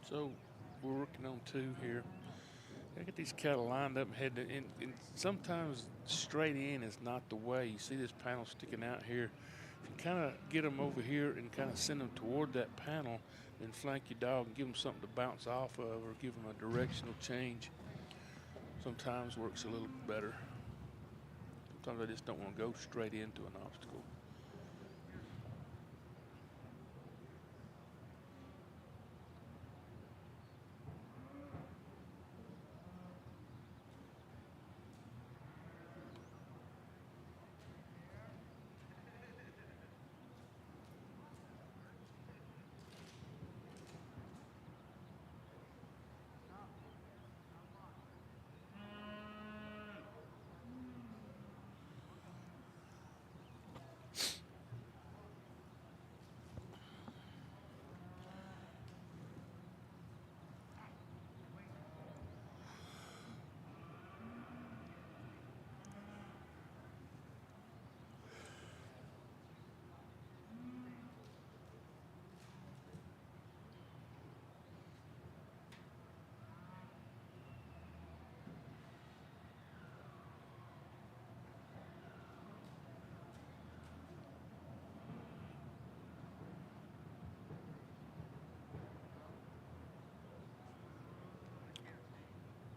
So we're working on 2 here. I get these cattle lined up and headed in, and sometimes straight in is not the way. You see this panel sticking out here. If you kind of get them over here and kind of send them toward that panel, then flank your dog and give them something to bounce off of or give them a directional change. Sometimes works a little better. sometimes I just don't want to go straight into an obstacle.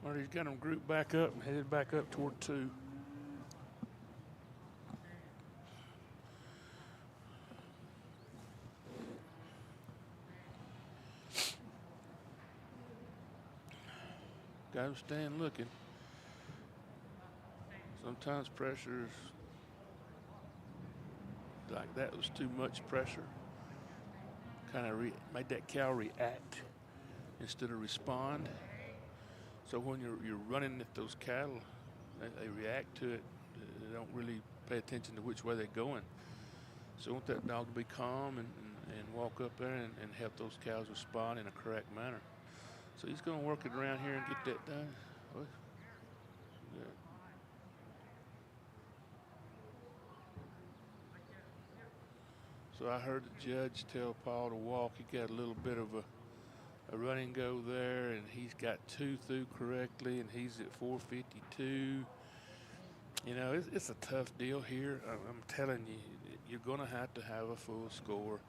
Well, he's got them grouped back up and headed back up toward 2. Got to stand looking. Sometimes pressure like that was too much pressure. Kind of made that cow react instead of respond. So when you're running at those cattle, they react to it. They don't really pay attention to which way they're going. So I want that dog to be calm and walk up there and help those cows respond in a correct manner. So he's going to work it around here and get that done. Oh, good. So I heard the judge tell Paul to walk. He got a little bit of a run and go there, and he's got 2 through correctly, and he's at 452. You know, it's a tough deal here. I'm telling you, you're going to have a full score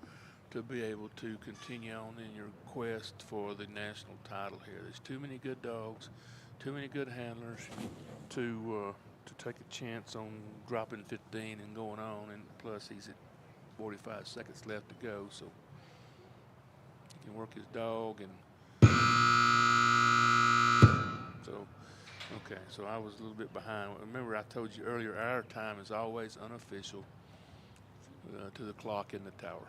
to be able to continue on in your quest for the national title here. There's too many good dogs, too many good handlers to take a chance on dropping 15 and going on, and plus he's at 45 seconds left to go, so he can work his dog. And so, okay, so I was a little bit behind. Remember, I told you earlier, our time is always unofficial to the clock in the tower.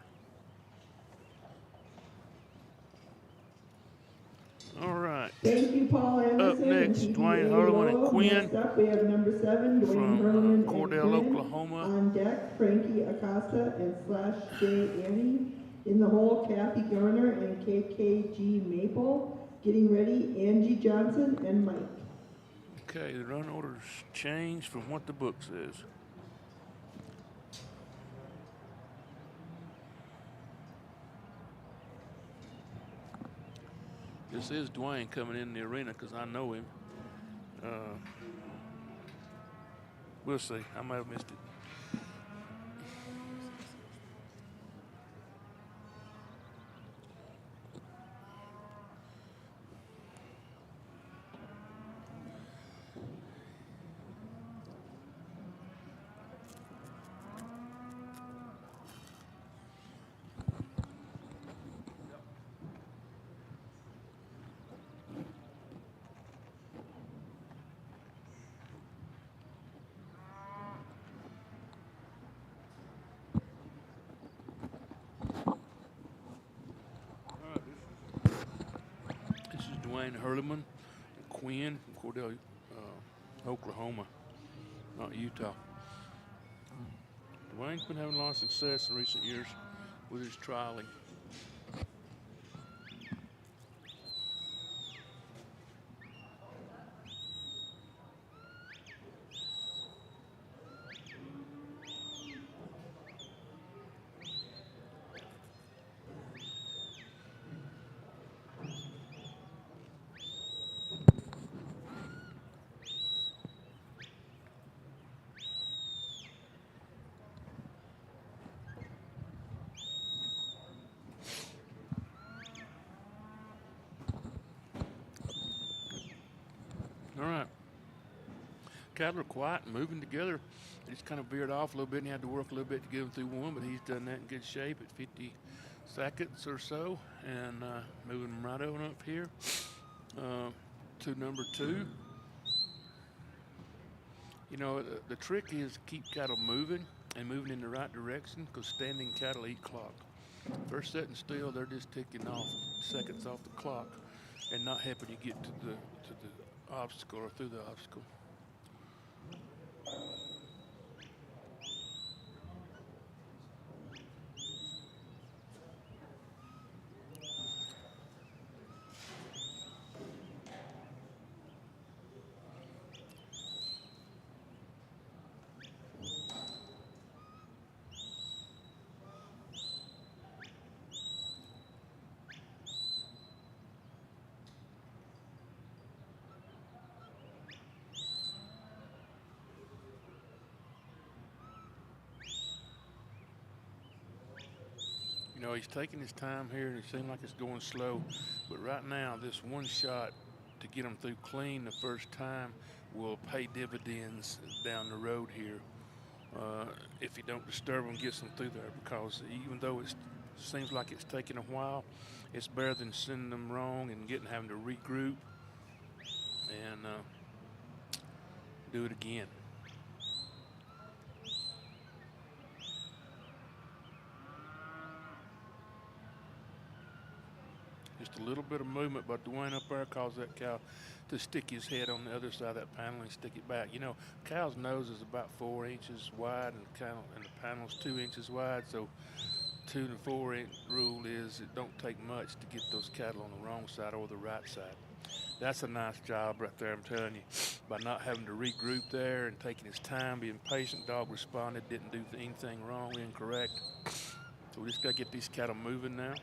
All right. Thank you, Paul Anderson. Up next, Dwayne Hurlman and Quinn. Next up, we have number 7, Dwayne from Hurlman and Cordell, Quinn. Oklahoma. On deck, Frankie Acosta and /J Annie. In the hole, Kathy Garner and KKG Maple. Getting ready, Angie Johnson and Mike. Okay, the run order's changed from what the book says. This is Dwayne coming in the arena because I know him. We'll see. I might have missed it. Dwayne Hurlman and Quinn from Cordell, Oklahoma, not Utah. Dwayne's been having a lot of success in recent years with his trialing. Cattle are quiet and moving together. They just kind of veered off a little bit and had to work a little bit to get them through one, but he's done that in good shape at 50 seconds or so, and moving them right on up here to number 2. You know, the trick is to keep cattle moving and moving in the right direction, because standing cattle eat clock. First sitting still, they're just ticking off seconds off the clock and not helping you get to the obstacle or through the obstacle. You know, he's taking his time here, and it seems like it's going slow. But right now, this one shot to get him through clean the first time will pay dividends down the road here. If you don't disturb him, gets them through there, because even though it seems like it's taking a while, it's better than sending them wrong and having to regroup and do it again. Just a little bit of movement by Dwayne up there caused that cow to stick his head on the other side of that panel and stick it back. You know, cow's nose is about 4 inches wide, and the panel's 2 inches wide. So 2 to 4 inch rule is it don't take much to get those cattle on the wrong side or the right side. That's a nice job right there, I'm telling you. By not having to regroup there and taking his time, being patient, dog responded, didn't do anything wrong, incorrect. So we just got to get these cattle moving now.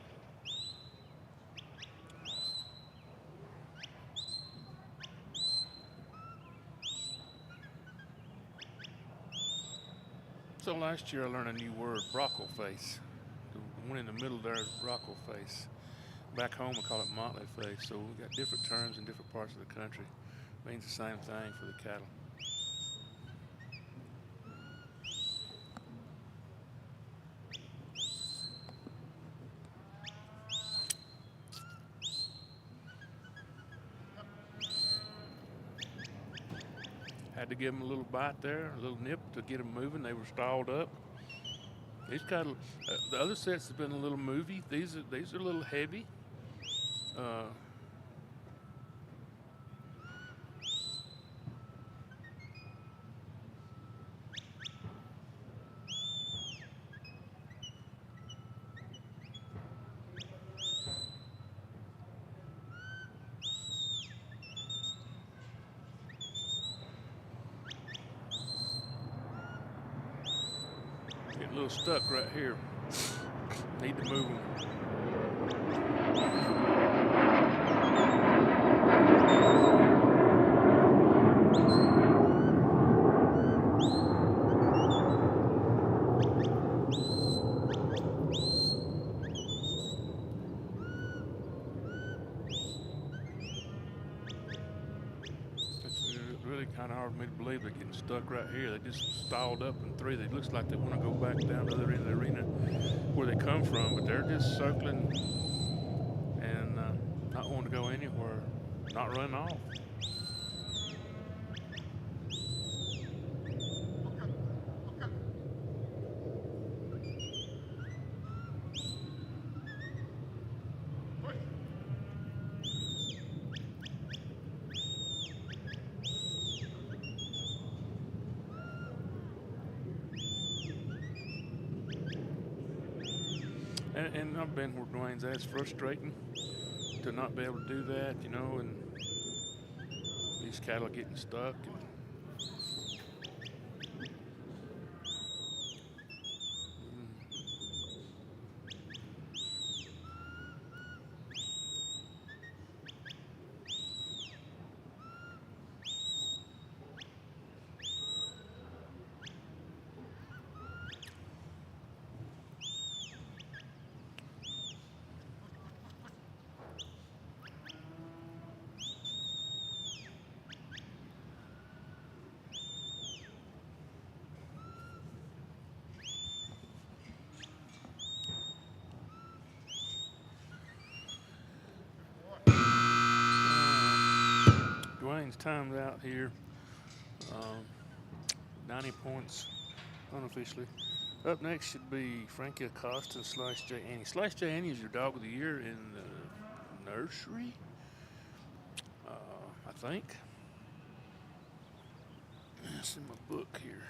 So last year I learned a new word, brockle face. The one in the middle there is brockle face. Back home we call it motley face. So we've got different terms in different parts of the country. It means the same thing for the cattle. Had to give them a little bite there, a little nip to get them moving. They were stalled up. These cattle, the other sets have been a little movie. These are a little heavy. Getting a little stuck right here. Need to move them. Kind of hard for me to believe they're getting stuck right here. They just stalled up in 3. It looks like they want to go back down to the other end of the arena where they come from, but they're just circling and not wanting to go anywhere, not running off. And I've been where Dwayne's at. It's frustrating to not be able to do that, you know, and these cattle are getting stuck. Dwayne's timed out here. 90 points unofficially. Up next should be Frankie Acosta and Slice J. Annie. Slice J. Annie is your dog of the year in the nursery, I think. It's in my book here.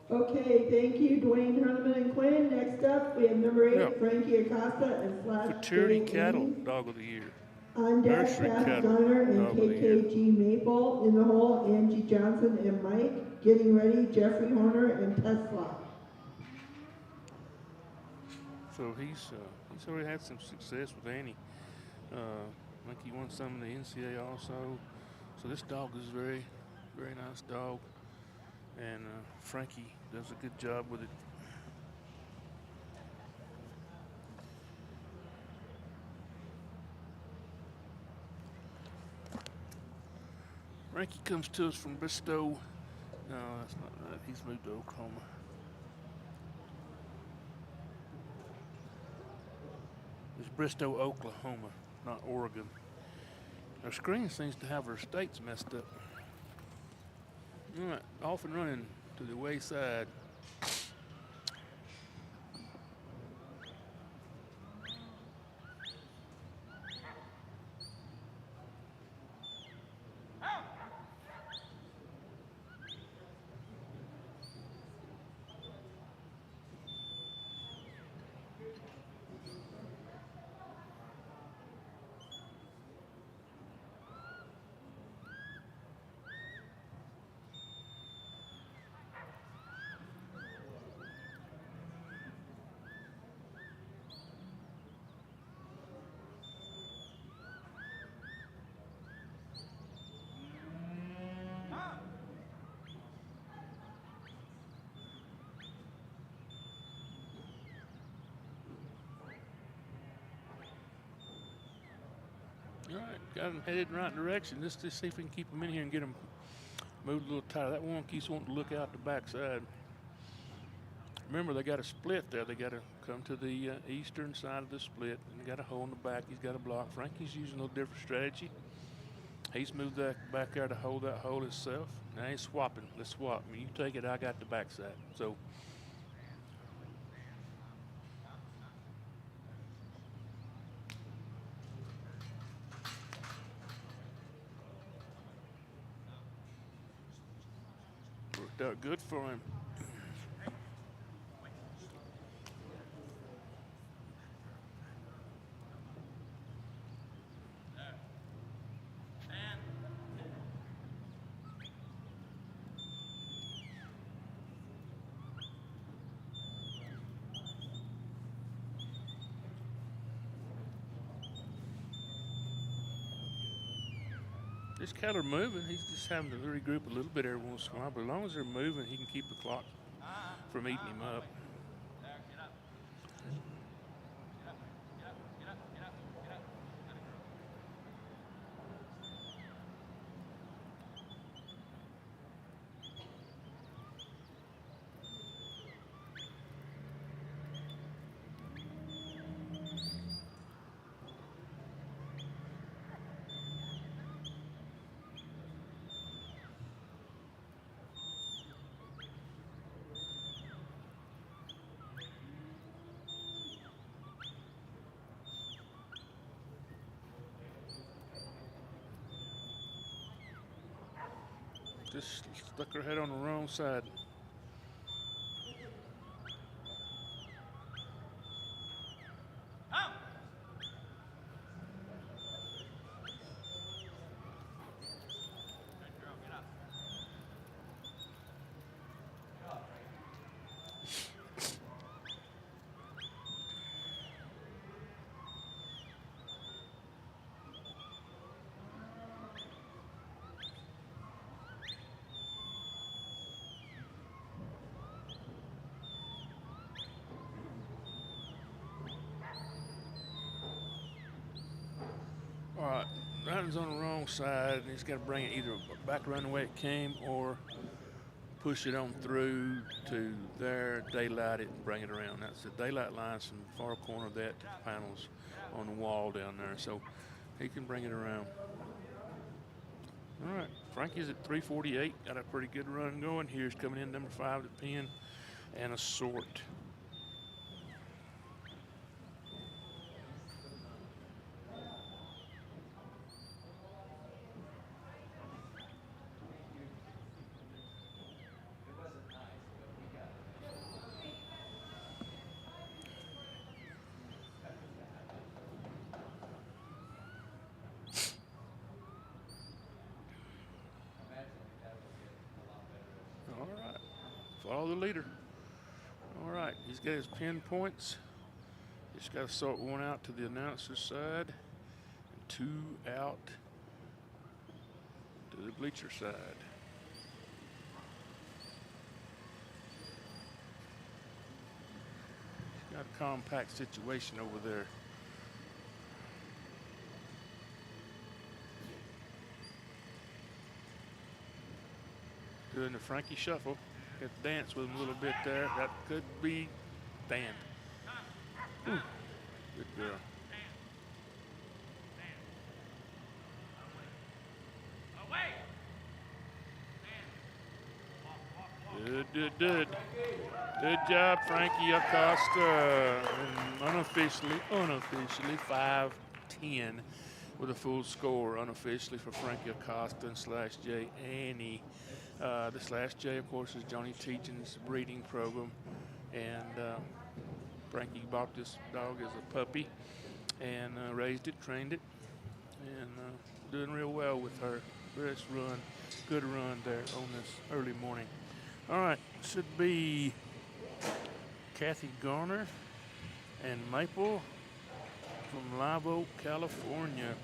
Okay, thank you, Dwayne, Herman, and Quinn. Next up, we have number 8, Yep. Frankie Acosta and Slash Futurity J. Cattle Annie. Dog of the Year. On deck, Nursery Pat Cattle Gunner and Dog of the Year. KKG Maple. In the hole, Angie Johnson and Mike. Getting ready, Jeffrey Horner and Tesla. So he's already had some success with Annie. I think he won some in the NCAA also. So this dog is very, very nice dog. And Frankie does a good job with it. Frankie comes to us from Bristow. No, that's not right. He's moved to Oklahoma. It's Bristow, Oklahoma, not Oregon. Our screen seems to have our states messed up. All right, off and running to the wayside. All right, got him headed in the right direction. Let's just see if we can keep him in here and get him moved a little tighter. That one keeps wanting to look out the backside. Remember, they got a split there. They got to come to the eastern side of the split, and they got a hole in the back. He's got a block. Frankie's using a little different strategy. He's moved that back there to hold that hole himself. Now he's swapping. Let's swap. I mean, you take it, I got the backside. So. Worked out good for him. This cattle are moving. He's just having to regroup a little bit every once in a while, but as long as they're moving, he can keep the clock from eating him up. Just stuck her head on the wrong side. All right, that one's on the wrong wrong side, and he's got to bring it either back around the way it came or push it on through to there, daylight it, and bring it around. That's the daylight lines from the far corner of that to the panels on the wall down there. So he can bring it around. All right, Frankie's at 348. Got a pretty good run going. Here's coming in number 5, the pin and a sort. Follow the leader. All right, he's got his pin points. He's got to sort one out to the announcer's side and 2 out to the bleacher side. He's got a compact situation over there. Doing the Frankie shuffle. Got to dance with him a little bit there. That could be Dan. Ooh, good girl. Good. Good job, Frankie Acosta. And unofficially 5-10 with a full score. Unofficially for Frankie Acosta and Slash J Annie. The Slash J, of course, is Johnny Teachin's breeding program. And Frankie bought this dog as a puppy and raised it, trained it, and doing real well with her. Best run, good run there on this early morning. All right, should be Kathy Garner and Maple from Live Oak, California.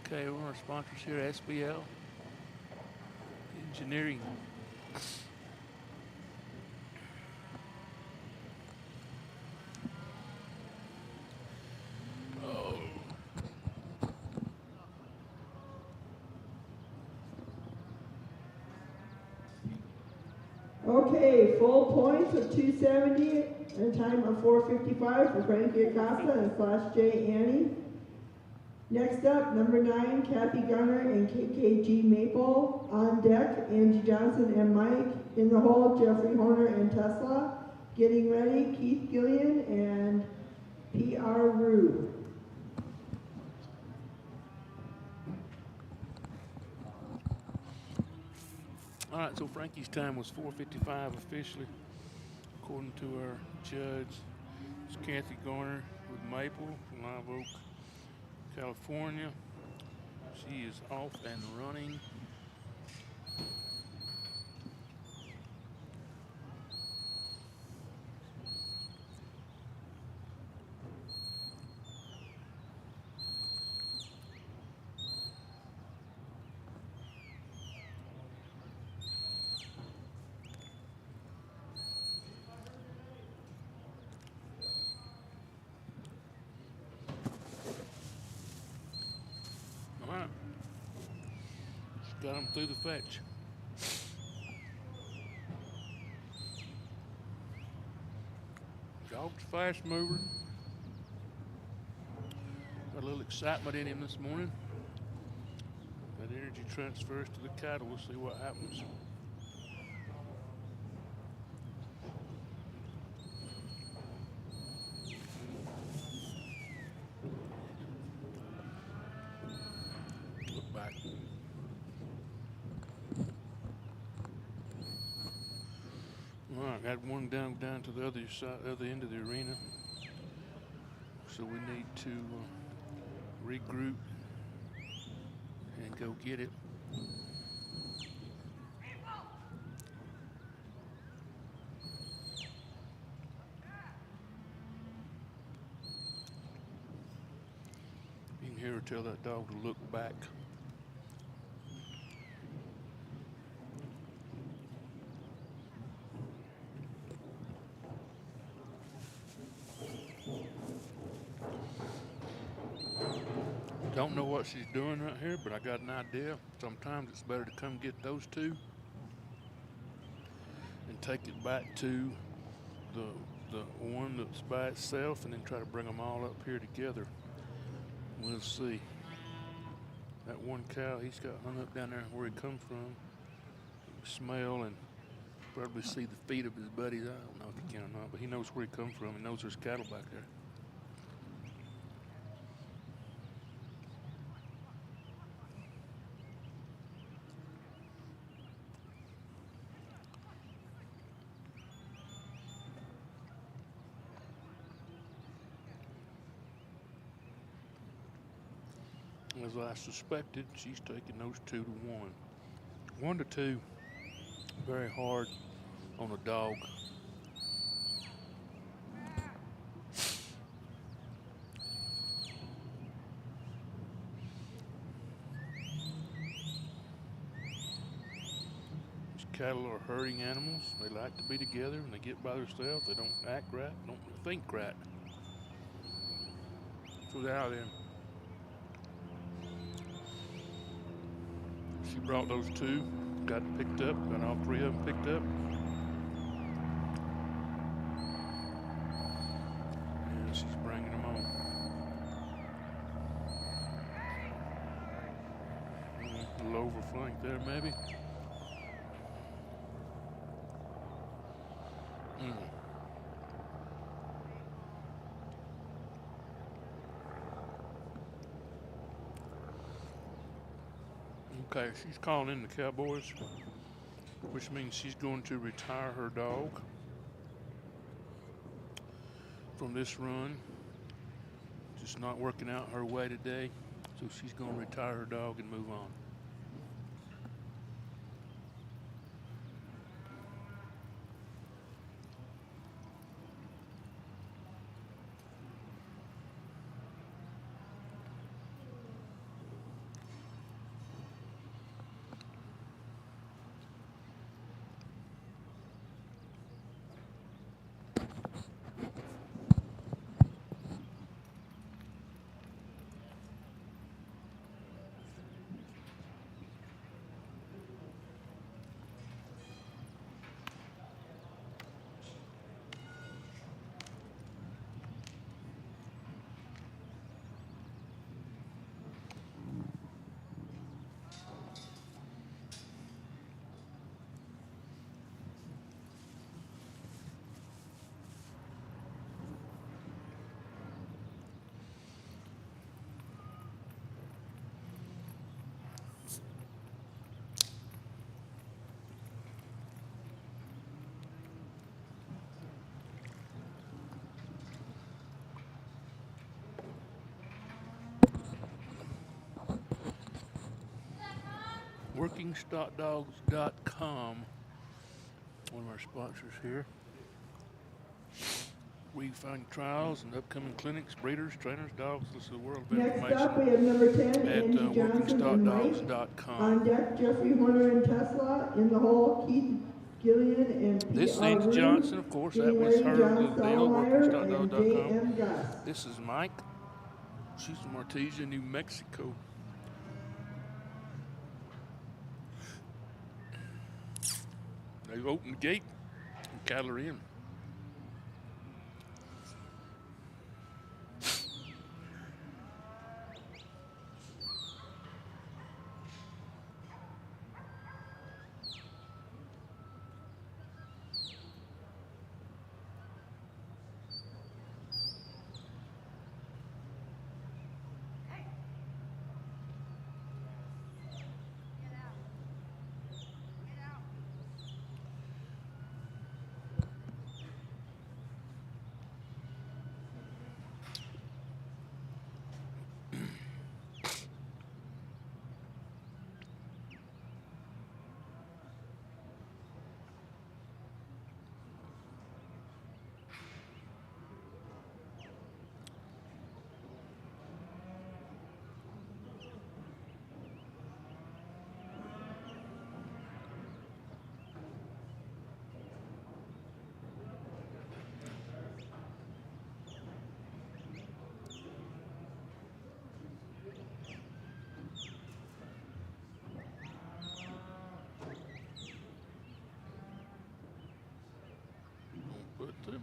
Okay, one of our sponsors here, SBL Engineering. Okay, full points of 270 and a time of 4:55 for Frankie Acosta and Slash J Annie. Next up, number 9, Kathy Gunner and KKG Maple. On deck, Angie Johnson and Mike. In the hole, Jeffrey Horner and Tesla. Getting ready, Keith Gillian and PR Rue. All right, so Frankie's time was 4:55 officially, according to our judge. It's Kathy Garner with Maple from Live Oak, California. She is off and running. Got him through the fetch. Dog's a fast mover. Got a little excitement in him this morning. That energy transfers to the cattle. We'll see what happens. Look back. All right, got one down to the other side, other end of the arena. So we need to regroup and go get it. You can hear her tell that dog to look back. Don't know what she's doing right here, but I got an idea. Sometimes it's better to come get those two and take it back to the one that's by itself and then try to bring them all up here together. We'll see. That one cow, he's got hung up down there where he comes from. You can smell and probably see the feet of his buddies. I don't know if he can or not, but he knows where he comes from. He knows there's cattle back there. As I suspected, she's taking those 2 to 1. 1 to 2, very hard on a dog. These cattle are herding animals. They like to be together. When they get by themselves, they don't act right, don't think right. So they're out there. She brought those 2, got picked up, got all 3 of them picked up. And she's bringing them on. A little over flank there, maybe. Okay, she's calling in the Cowboys, which means she's going to retire her dog from this run. Just not working out her way today, so she's going to retire her dog and move on. WorkingStockDogs.com, one of our sponsors here. We find trials and upcoming clinics, breeders, trainers, dogs. This is the world of information. Next up, we have number 10, at Angie Johnson and Mike. WorkingStockDogs.com. On deck, Jeffrey Horner and Tesla. In the hole, Keith Gillian and This P.R. is Johnson, of course. That was her, the deal, WorkingStockDogs.com. This is Mike. She's from Artesia, New Mexico. They've opened the gate and cattle are in.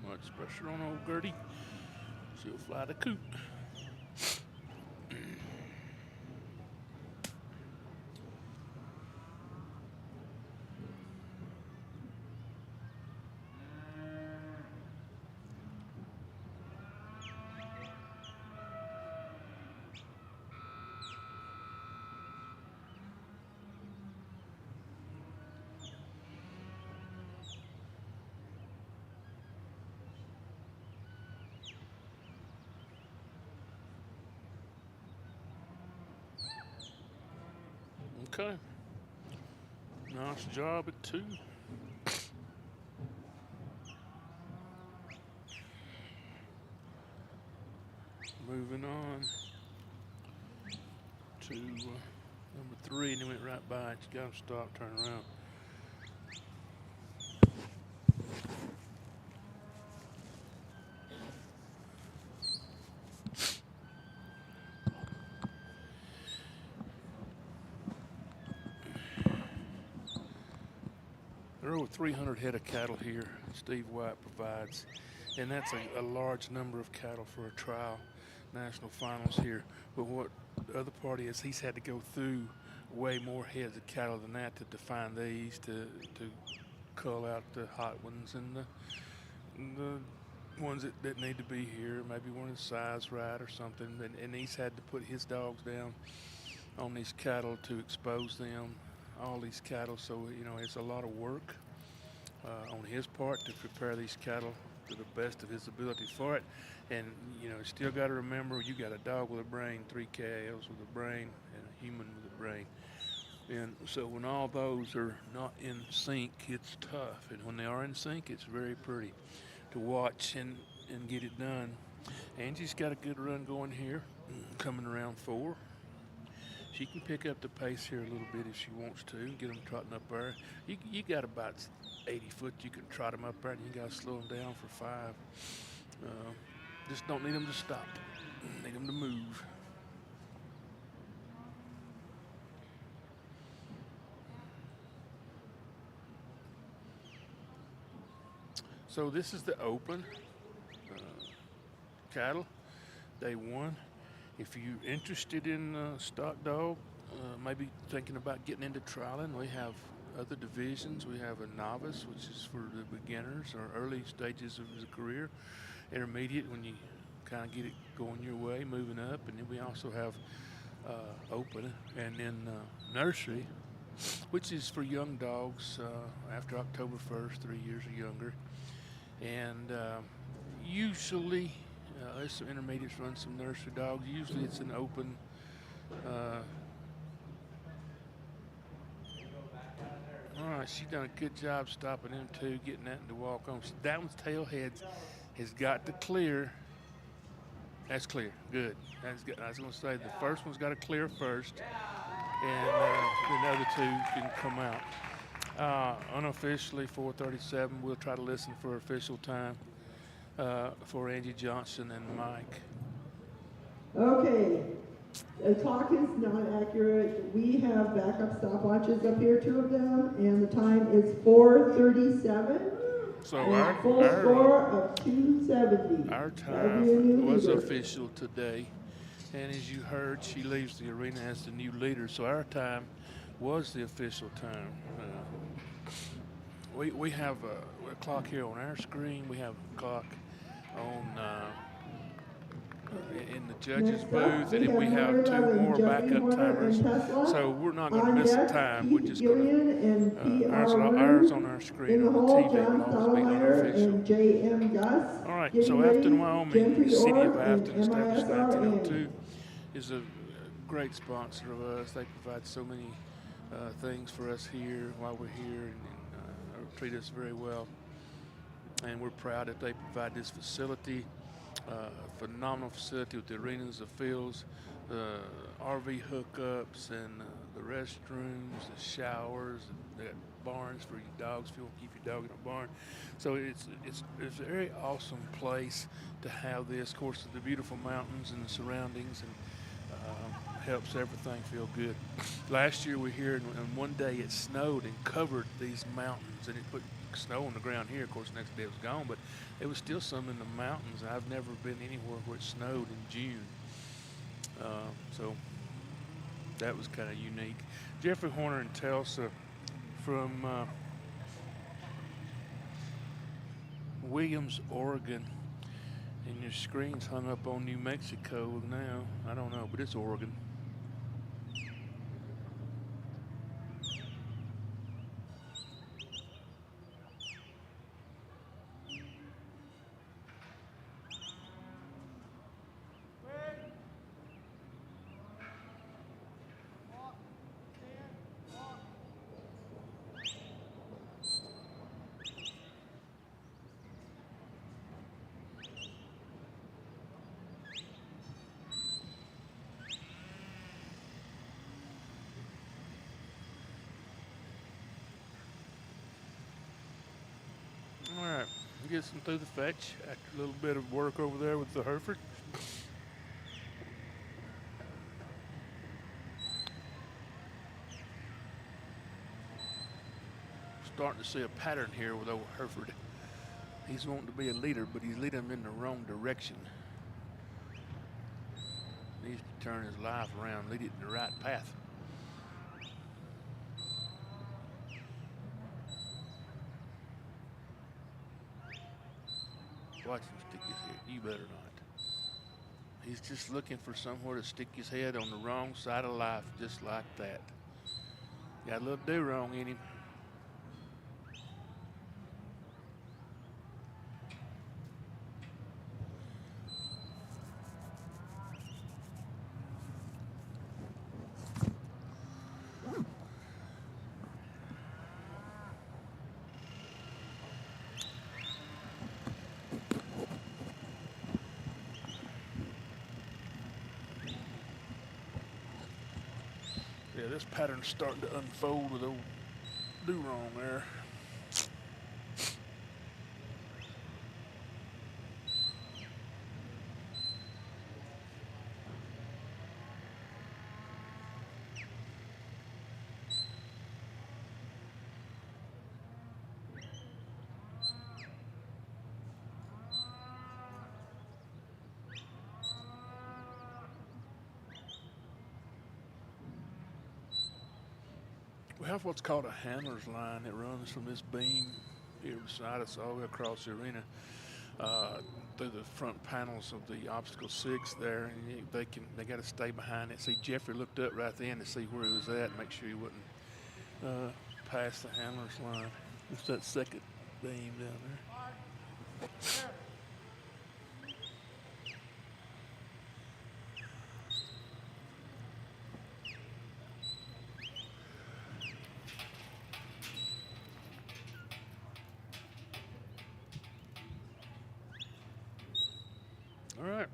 Much pressure on old Gertie. She'll fly the coop. Okay. Nice job at 2. Moving on to number 3, and he went right by it. You got him stop, turn around. There are over 300 head of cattle here Steve White provides, and that's a large number of cattle for a trial national finals here. But what the other part is, he's had to go through way more heads of cattle than that to define these, to cull out the hot ones and the ones that need to be here, maybe one is size right or something. And he's had to put his dogs down on these cattle to expose them, all these cattle. So, you know, it's a lot of work on his part to prepare these cattle to the best of his ability for it. And, you know, you still got to remember, you got a dog with a brain, 3 cows with a brain, and a human with a brain. And so when all those are not in sync, it's tough. And when they are in sync, it's very pretty to watch and get it done. Angie's got a good run going here, coming around 4. She can pick up the pace here a little bit if she wants to, get them trotting up there. You got about 80 foot you can trot them up there, and you got to slow them down for 5. Just don't need them to stop. Need them to move. So this is the open cattle, day 1. If you're interested in stock dog, maybe thinking about getting into trialing, we have other divisions. We have a novice, which is for the beginners or early stages of the career. Intermediate, when you kind of get it going your way, moving up. And then we also have open. And then nursery, which is for young dogs after October 1st, 3 years or younger. And usually, there's some intermediates run some nursery dogs. Usually it's an open. All right, she's done a good job stopping them too, getting that to walk on. That one's tail heads has got to clear. That's clear. Good. I was going to say the first one's got to clear first, and the other 2 can come out. Unofficially, 4:37. We'll try to listen for official time for Angie Johnson and Mike. Okay, the clock is not accurate. We have backup stopwatches up here, 2 of them, and the time is 4:37. So our full score of 270. Our time was official today, and as you heard, she leaves the arena as the new leader. So our time was the official time. We have a clock here on our screen. We have a clock on in the judges booth, and then we have 2 more backup timers. So we're not going to miss the time. We're just going to ours on our screen on the TV will always be unofficial. All right. So Afton, Wyoming, the city of Afton, established 1902, is a great sponsor of us. They provide so many things for us here while we're here, and treat us very well. And we're proud that they provide this facility. Phenomenal facility with the arenas, the fields, the RV hookups, and the restrooms, the showers. They got barns for your dogs if you want to keep your dog in a barn. So it's a very awesome place to have this. Of course, the beautiful mountains and the surroundings, and helps everything feel good. Last year we were here, and one day it snowed and covered these mountains, and it put snow on the ground here. Of course, the next day it was gone, but there was still some in the mountains. I've never been anywhere where it snowed in June. So that was kind of unique. Jeffrey Horner in Tulsa from Williams, Oregon. And your screen's hung up on New Mexico now. I don't know, but it's Oregon. All right, gets them through the fetch after a little bit of work over there with the Hereford. Starting to see a pattern here with old Hereford. He's wanting to be a leader, but he's leading them in the wrong direction. Needs to turn his life around, lead it in the right path. Watch him stick his head. You better not. He's just looking for somewhere to stick his head on the wrong side of life, just like that. Got a little do wrong in him. Yeah, this pattern's starting to unfold with old do-wrong there. We have what's called a handler's line that runs from this beam here beside us all the way across the arena through the front panels of the obstacle 6 there, and they got to stay behind it. See, Jeffrey looked up right then to see where he was at, make sure he wouldn't pass the handler's line. It's that second beam down there. All right.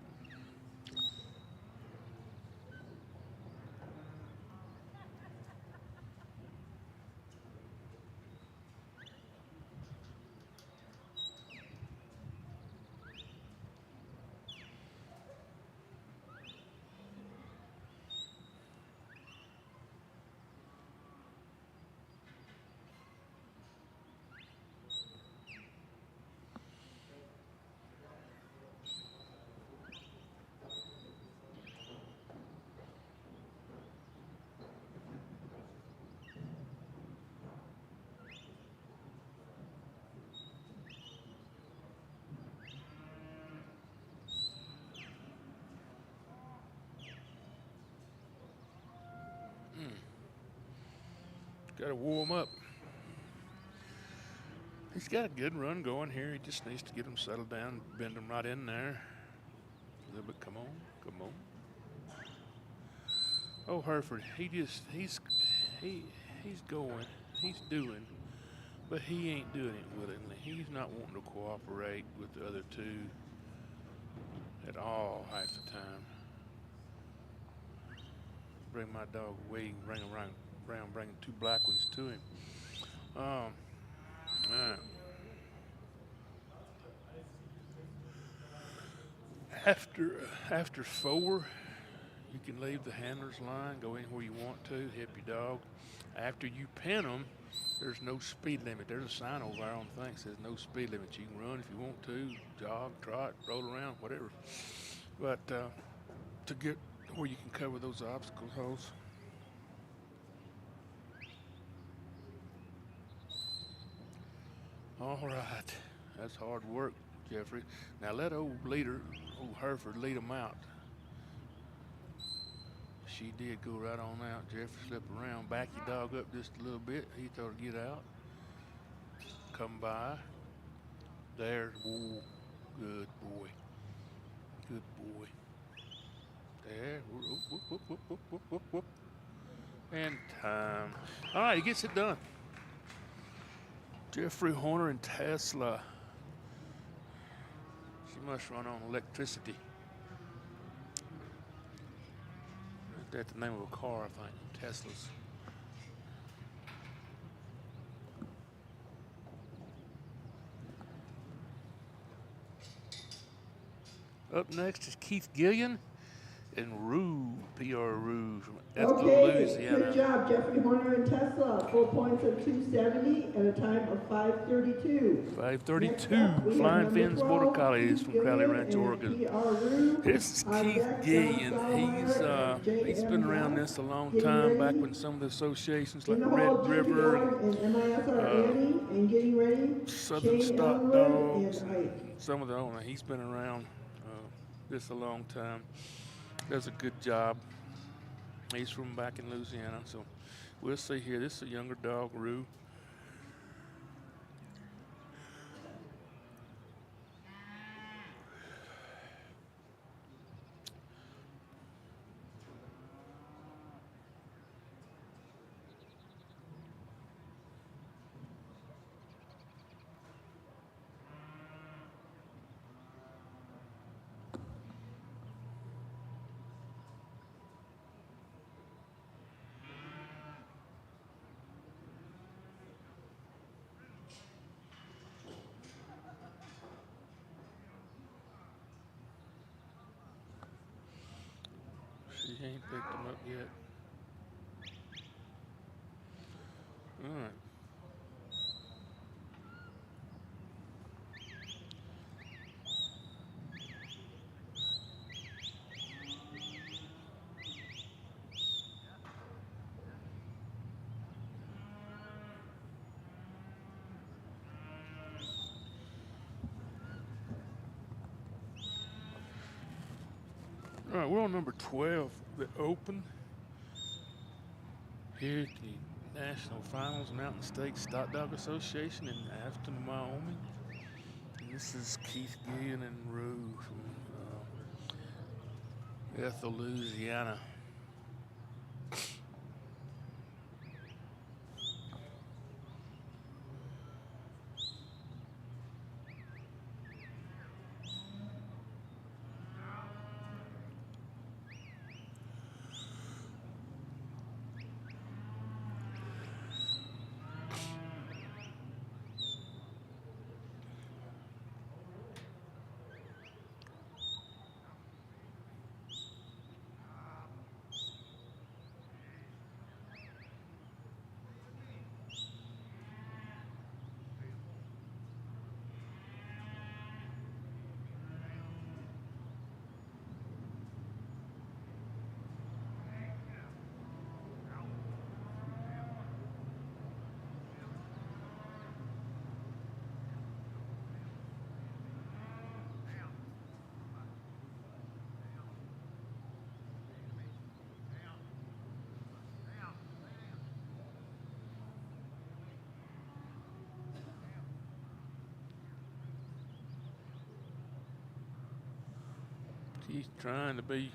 Got to warm up. He's got a good run going here. He just needs to get him settled down, bend him right in there. A little bit. Come on, come on. Oh, Hereford, he's going, he's doing, but he ain't doing it willingly. He's not wanting to cooperate with the other two at all half the time. Bring my dog away, bring him around, bringing two black ones to him. All right. After 4, you can leave the handler's line, go anywhere you want to, help your dog. After you pin them, there's no speed limit. There's a sign over there on the thing that says no speed limit. You can run if you want to, jog, trot, roll around, whatever. But to get where you can cover those obstacle holes. All right, that's hard work, Jeffrey. Now let old Hereford lead them out. She did go right on out. Jeffrey slipped around. Back your dog up just a little bit. He thought to get out. Come by. There. Whoa. Good boy. Good boy. There. Whoop, whoop, whoop, whoop, whoop, whoop, whoop, whoop. And time. All right, he gets it done. Jeffrey Horner and Tesla. She must run on electricity. That's the name of a car, I think. Tesla's. Up next is Keith Gillian and Rue, P.R. Rue from Okay, Louisiana. good job, Jeffrey Horner and Tesla. Full points of 270 and a time of 5:32. 5:32. Flying Fins Border Collies from Crowley Ranch, Oregon. This is Keith Gillian. He's been around this a long time, back when some of the associations like Red River and getting ready. Southern Stock Dogs, some of the owner. He's been around this a long time. Does a good job. He's from back in Louisiana, so we'll see here. This is a younger dog, Rue. She ain't picked them up yet. All right. All right, we're on number 12, the Open, here at the National Finals Mountain Stakes Stock Dog Association in Afton, Wyoming. And this is Keith Gillian and Rue from Ethel, Louisiana. He's trying to be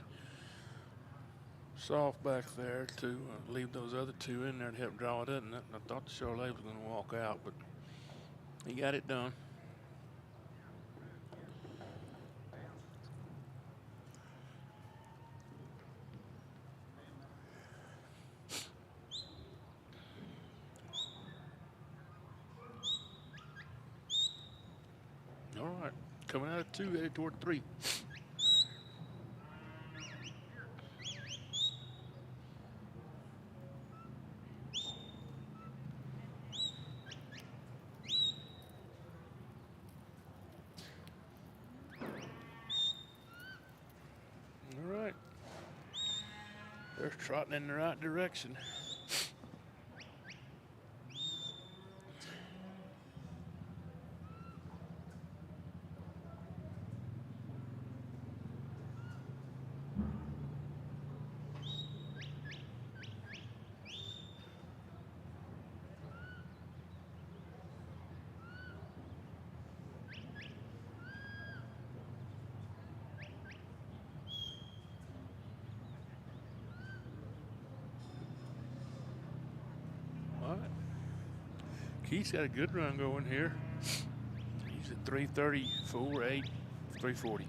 soft back there to leave those other two in there to help draw it in. I thought the Charolais was going to walk out, but he got it done. All right, coming out of 2, headed toward 3. They're trotting in the right direction. All right. Keith's got a good run going here. He's at 3:34, 8, 3:40.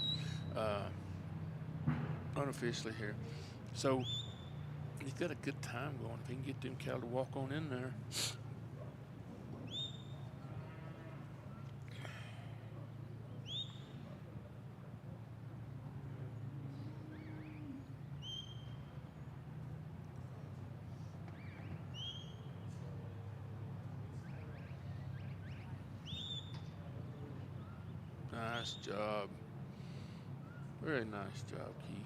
Unofficially here. So he's got a good time going. If he can get them cattle to walk on in there. Nice job. Very nice job, Keith.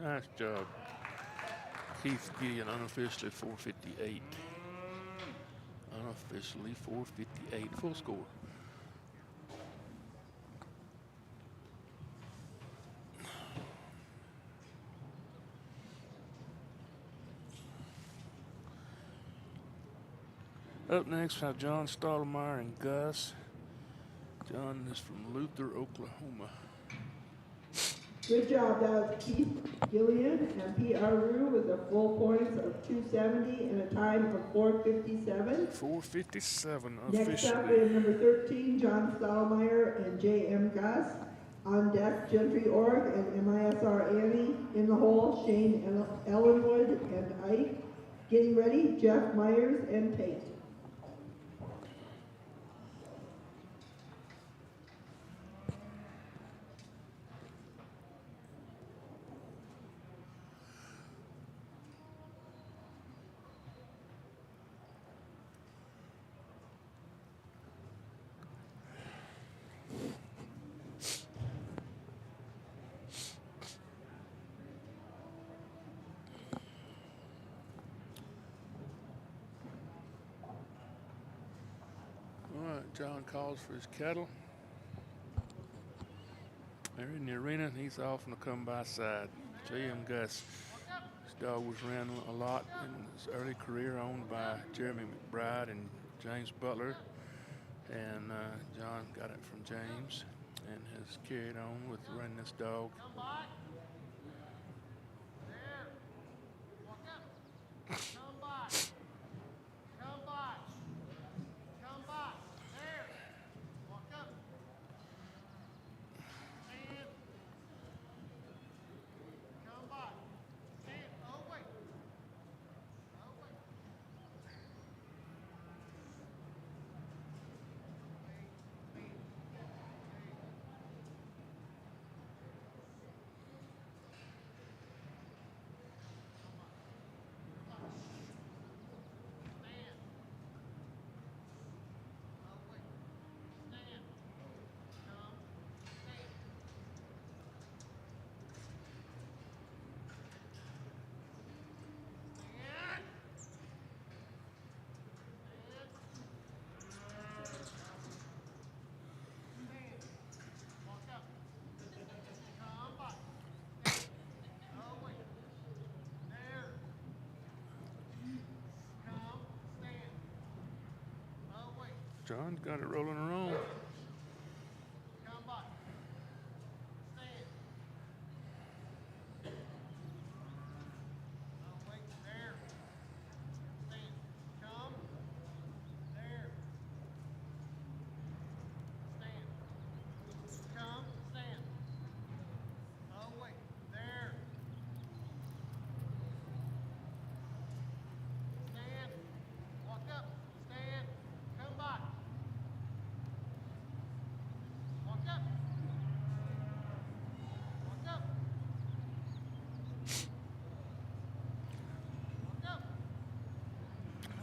Nice job. Keith Gideon, unofficially 458. Unofficially 458. Full score. Up next, we have John Stottlemyre and Gus. John is from Luther, Oklahoma. Good job, that was Keith Gillian and P. Aru with a full points of 270 and a time of 457. 457 Next up officially. is number 13, John Stottlemyre and J.M. Gus. On deck, Gentry Org and MISR Annie. In the hole, Shane Ellenwood and Ike. Getting ready, Jeff Myers and Tate. John calls for his cattle. They're in the arena, and he's off on the come-by side. J.M. Gus. This dog was ran a lot in his early career, owned by Jeremy McBride and James Butler. And John got it from James and has carried on with running this dog. John's got it rolling her own.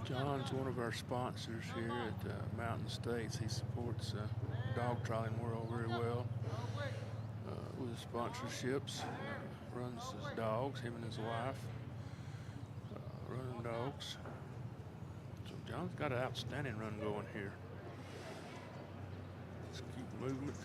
John's one of our sponsors here at Mountain States. He supports dog trotting world very well with his sponsorships. Runs his dogs, him and his wife, running dogs. So John's got an outstanding run going here. Let's keep movement.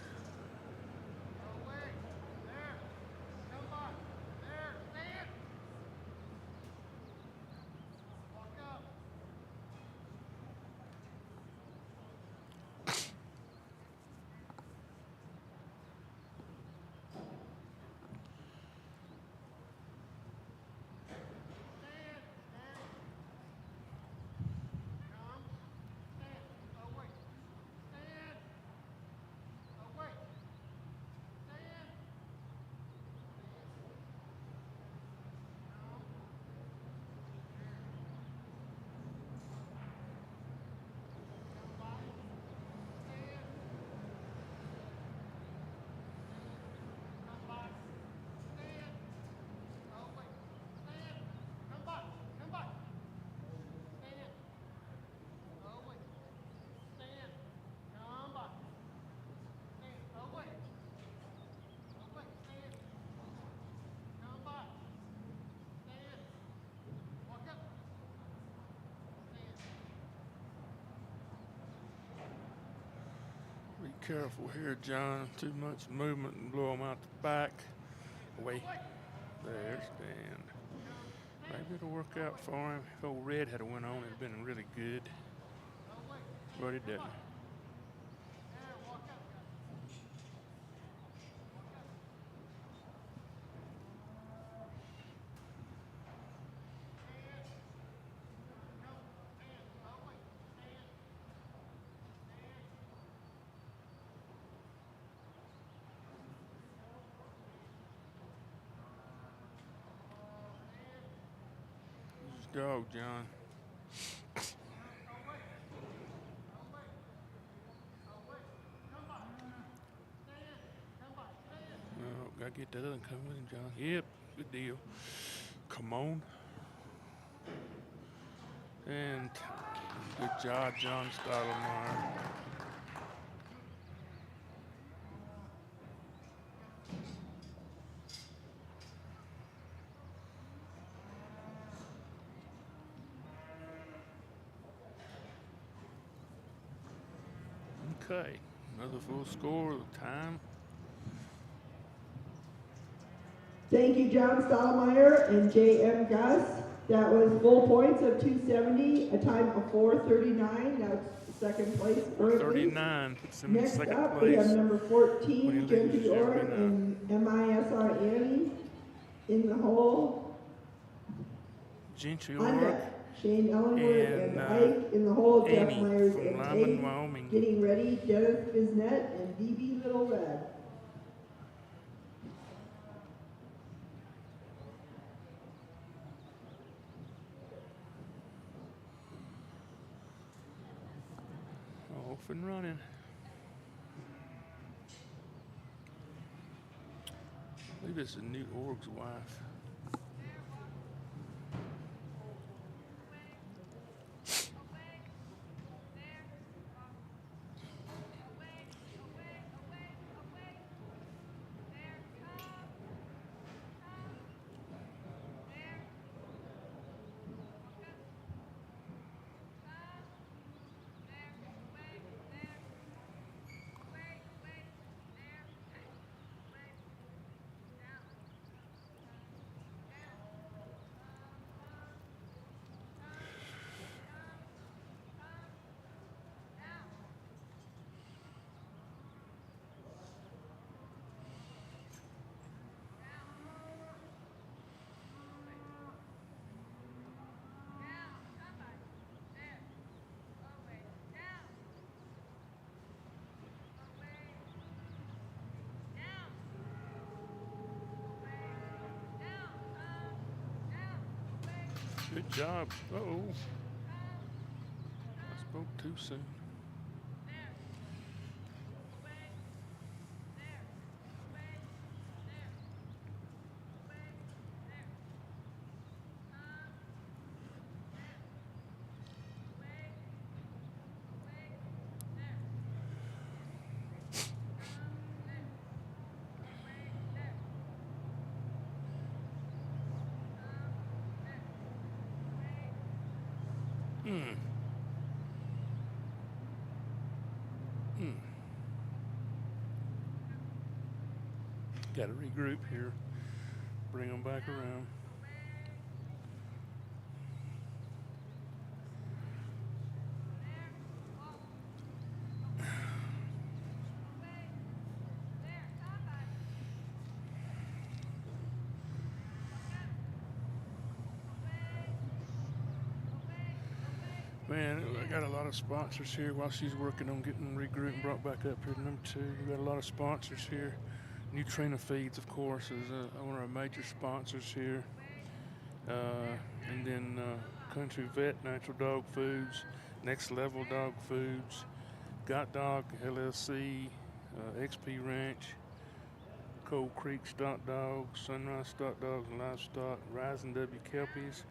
Be careful here, John. Too much movement and blow him out the back. Away. There, stand. Maybe it'll work out for him. If old Red had went on, it'd been really good. But it didn't. Dog, John. Oh, gotta get that other one coming with him, John. Yep, good deal. Come on. And good job, John Stottlemyre. Okay, another full score of time. Thank you, John Stottlemyre and J.M. Gus. That was full points of 270, a time of 4:39. That's second place currently. 39 puts him in Next second up, place. we have number 14, When he Gentry loses Orr every and MISR Annie in the hole. Gentry On Orr. deck, Shane Ellenwood and And, Ike in the hole, Jeff Annie Myers from and Lyman, Tate. Wyoming. Getting ready, Dennis Bisnet and DB Little Red. Off and running. I believe it's a new Org's wife. Good job. Uh-oh. I spoke too soon. Got to regroup here. Bring them back around. Man, I got a lot of sponsors here while she's working on getting regrouped and brought back up here to number 2. We got a lot of sponsors here. Nutrena Feeds, of course, is one of our major sponsors here. And then Country Vet Natural Dog Foods, Next Level Dog Foods, Got Dog LLC, XP Ranch, Cold Creek Stock Dogs, Sunrise Stock Dogs and Livestock, Rising W Kelpies,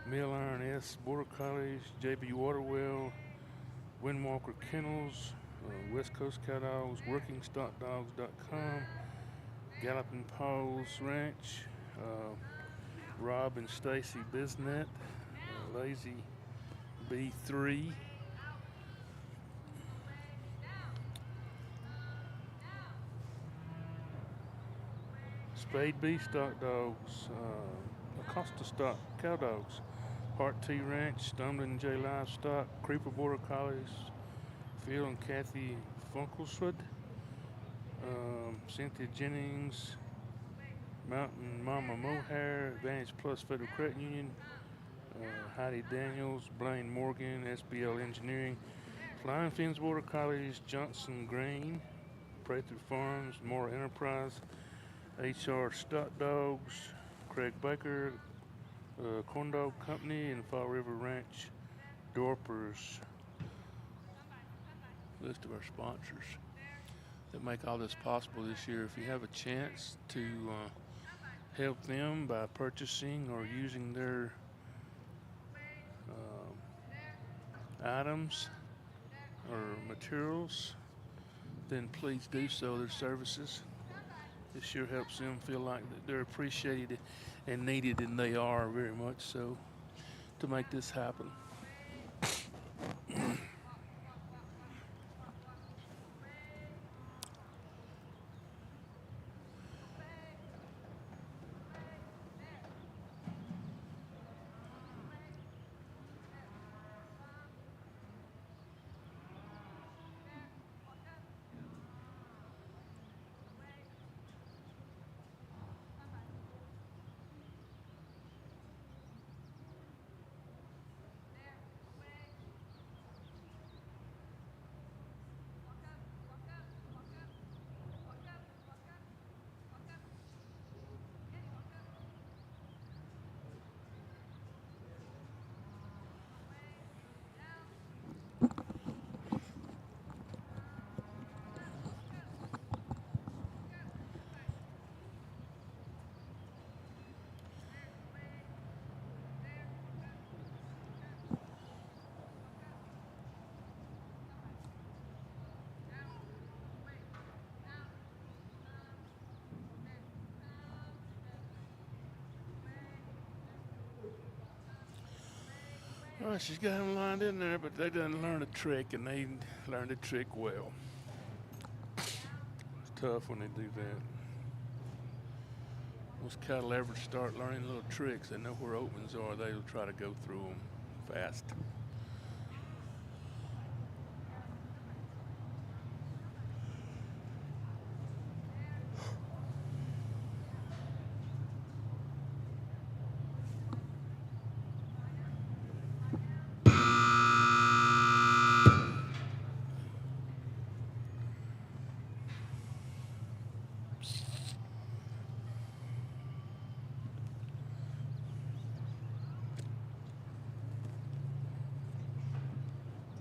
Mill Iron S Border Collies, JB Waterwell, Windwalker Kennels, West Coast Cow Dogs, WorkingStockDogs.com, Galloping Paws Ranch, Rob and Stacy Biznet, Lazy B3, Spade B Stock Dogs, Acosta Stock Cow Dogs, Hart T Ranch, Stumbling J Livestock, Creeper Border Collies, Phil and Kathy Funkelsford, Cynthia Jennings, Mountain Mama Mohair, Advantage Plus Federal Credit Union, Heidi Daniels, Blaine Morgan, SBL Engineering, Flying Fins Border Collies, Johnson Grain, Prather Farms, Moore Enterprise, HR Stock Dogs, Craig Baker, Corn Dog Company, and Fall River Ranch Dorpers. List of our sponsors that make all this possible this year. If you have a chance to help them by purchasing or using their items or materials, then please do so. Their services. It sure helps them feel like that they're appreciated and needed, and they are very much so, to make this happen. Well, she's got them lined in there, but they done learn a trick, and they learned the trick well. It's tough when they do that. Once cattle ever start learning little tricks, they know where openings are, they'll try to go through them fast.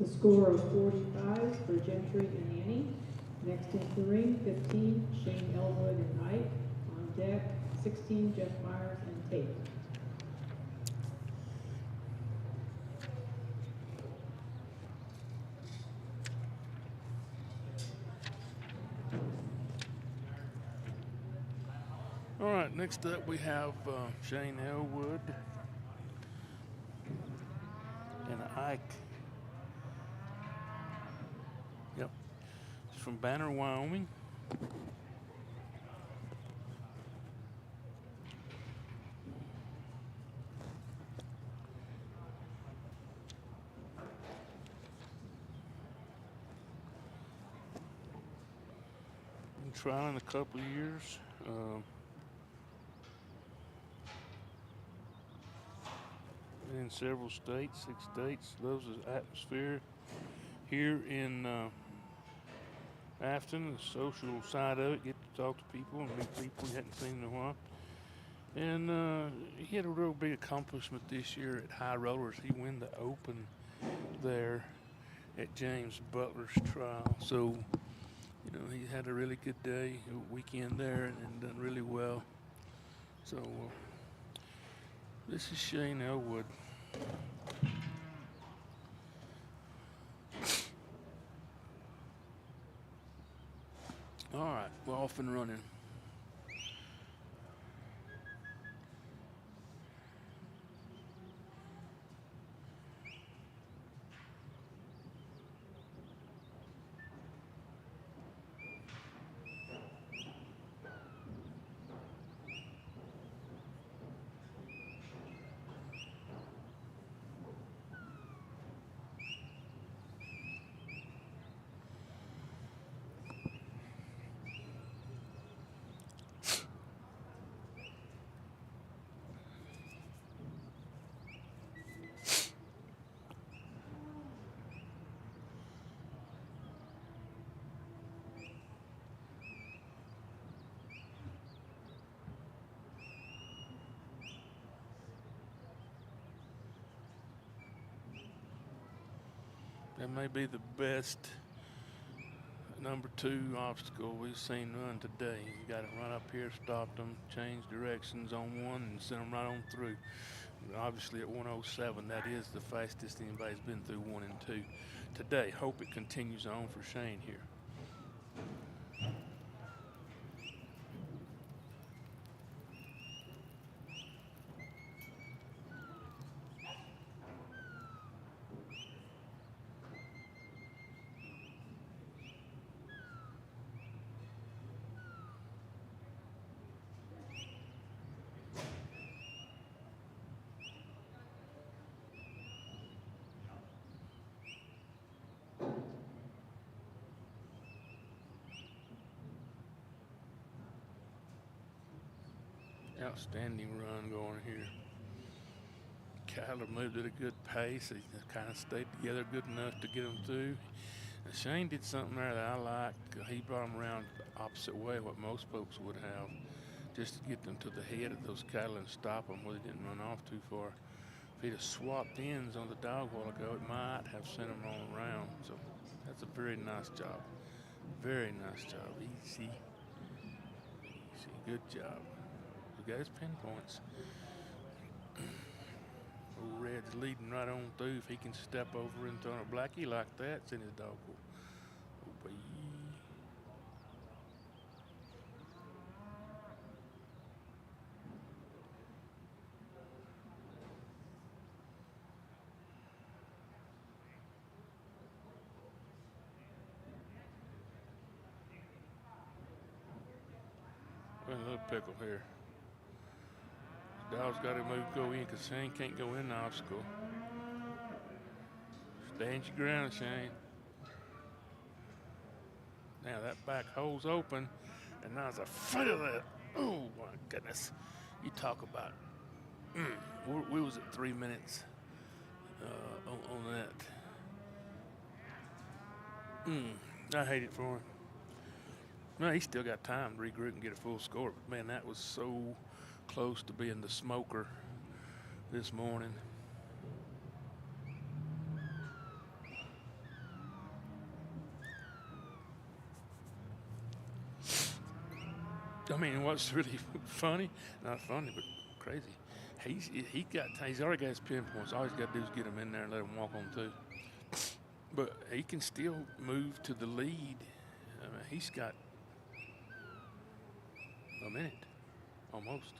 The score of 45 for Gentry and Annie. Next into the ring, 15, Shane Elwood and Ike. On deck, 16, Jeff Myers and Tate. All right, next up we have Shane Elwood and Ike. like. Yep. It's from Banner, Wyoming. Been trying a couple of years. Been in several states, 6 states. Loves the atmosphere here in Afton, the social side of it. Get to talk to people and meet people you hadn't seen in a while. And he had a real big accomplishment this year at High Rollers. He won the Open there at James Butler's trial. So, you know, he had a really good day, a weekend there, and done really well. So, this is Shane Elwood. All right, we're off and running. That may be the best number 2 obstacle we've seen run today. You got to run up here, stop them, change directions on one, and send them right on through. Obviously at 107, that is the fastest anybody's been through 1 and 2 today. Hope it continues on for Shane here. Outstanding run going here. Kyler moved at a good pace. He kind of stayed together good enough to get them through. And Shane did something there that I liked. He brought them around the opposite way what most folks would have, just to get them to the head of those cattle and stop them where they didn't run off too far. If he'd have swapped ends on the dog a while ago, it might have sent them all around. So that's a very nice job. Very nice job. Easy. Easy. Good job. He got his pinpoints. Old Red's leading right on through. If he can step over into a blackie like that, send his dog away. We're in a little pickle here. Dog's got to go in because Shane can't go in the obstacle. Stand your ground, Shane. Now that back hole's open, and now there's a foot of that. Oh my goodness! You talk about. We was at 3 minutes on that. I hate it for him. No, he still got time to regroup and get a full score. But man, that was so close to being the smoker this morning. I mean, what's really funny, not funny, but crazy, he's already got his pinpoints. All he's got to do is get him in there and let him walk on through. But he can still move to the lead. I mean, he's got a minute, almost.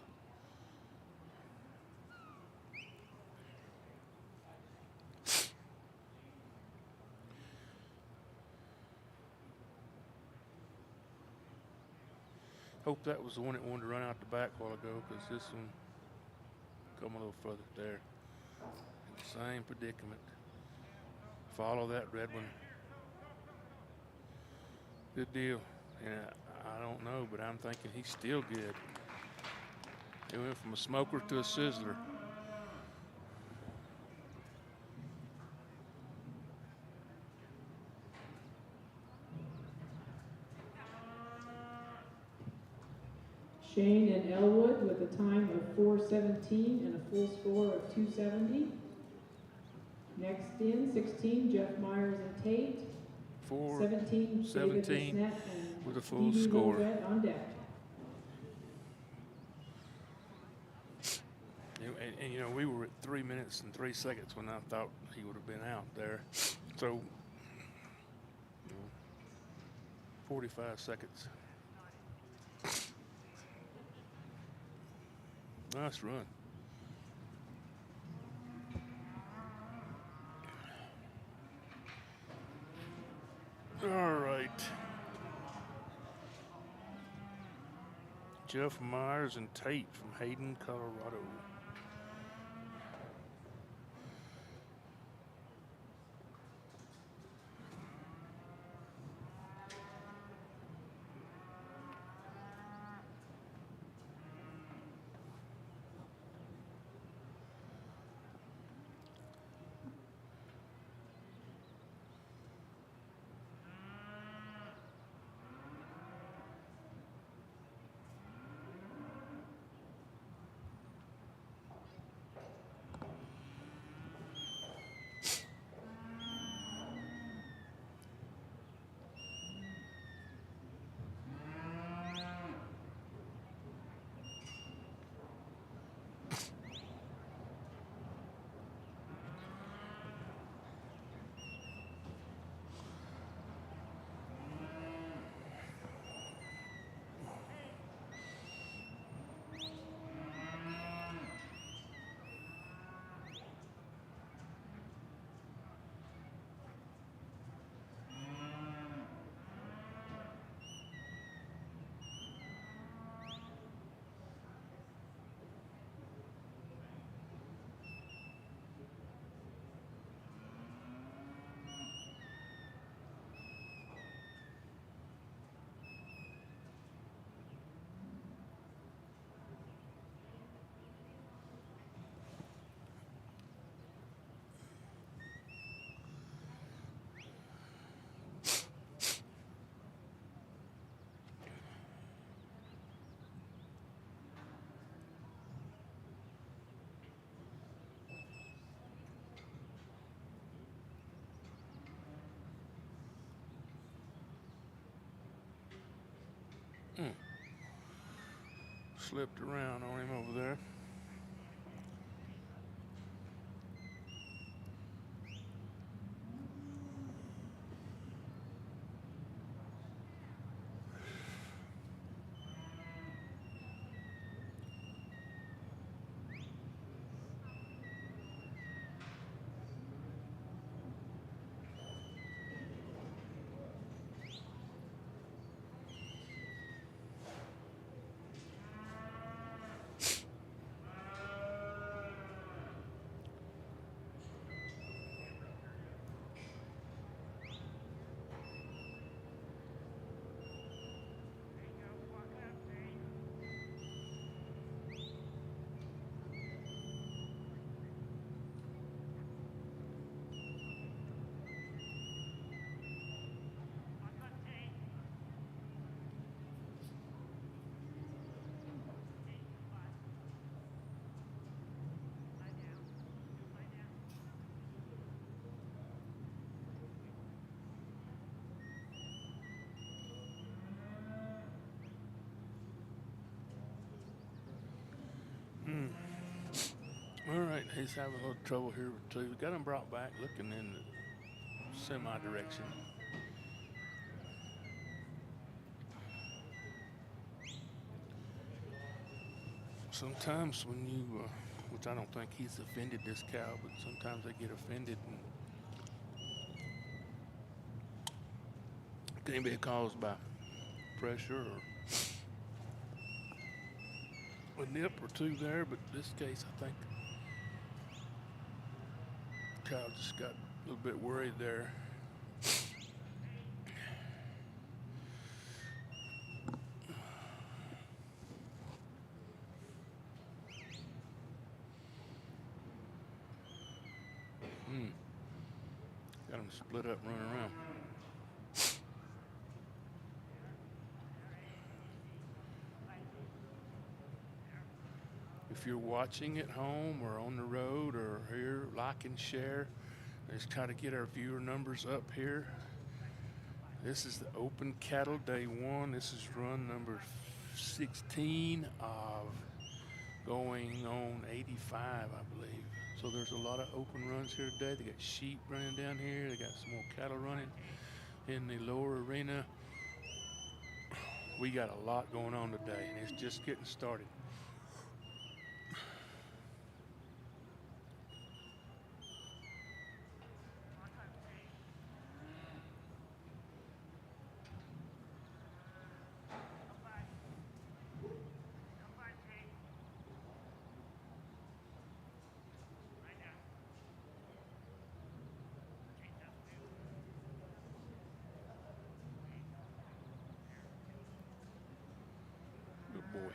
Hope that was the one that wanted to run out the back a while ago, because this one come a little further there. Same predicament. Follow that red one. Good deal. And I don't know, but I'm thinking he's still good. He went from a smoker to a sizzler. Shane and Elwood with a time of 4:17 and a full score of 270. Next in, 16, Jeff Myers and Tate. 17, David 17 Bisnet and with a full Stevie score. Lovett on deck. And, you know, we were at 3 minutes and 3 seconds when I thought he would have been out there. So, you know, 45 seconds. Nice run. All right. Jeff Myers and Tate from Hayden, Colorado. Slipped around on him over there. All right, he's having a little trouble here with two. We got him brought back looking in the semi-direction. Sometimes when you, which I don't think he's offended this cow, but sometimes they get offended and it can be caused by pressure or a nip or two there, but in this case, I think Kyle just got a little bit worried there. Got him split up, running around. If you're watching at home or on the road or here, like and share. Let's try to get our viewer numbers up here. This is the Open Cattle Day 1. This is run number 16 of going on 85, I believe. So there's a lot of open runs here today. They got sheep running down here. They got some more cattle running in the lower arena. We got a lot going on today, and it's just getting started. Good boy.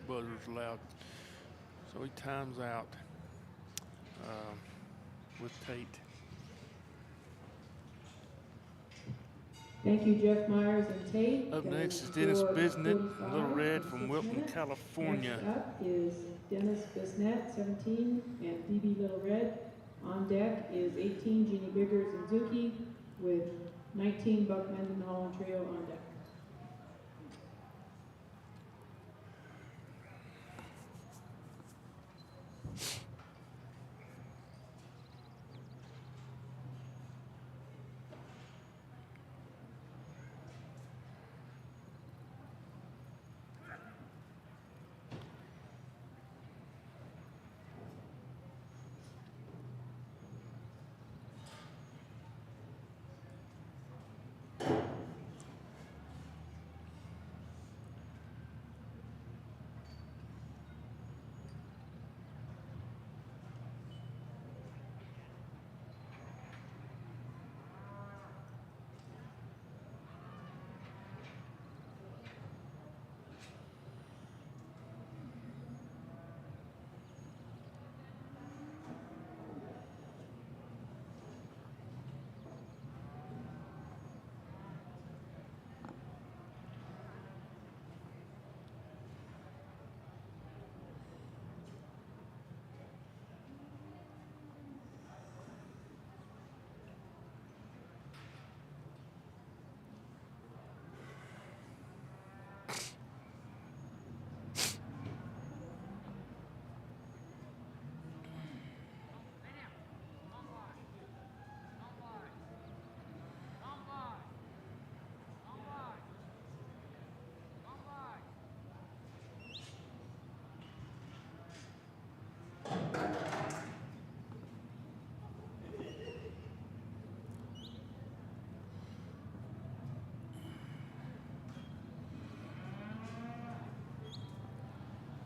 Buzzer's loud. So he times out with Tate. Thank you, Jeff Myers and Tate. Up next is Dennis Bisnett, Little Red from Wilton, California. Next up is Dennis Bisnett, 17, and DB Little Red. On deck is 18, Jeannie Biggers and Zuki, with 19, Buck Mendenhall and Trio on deck.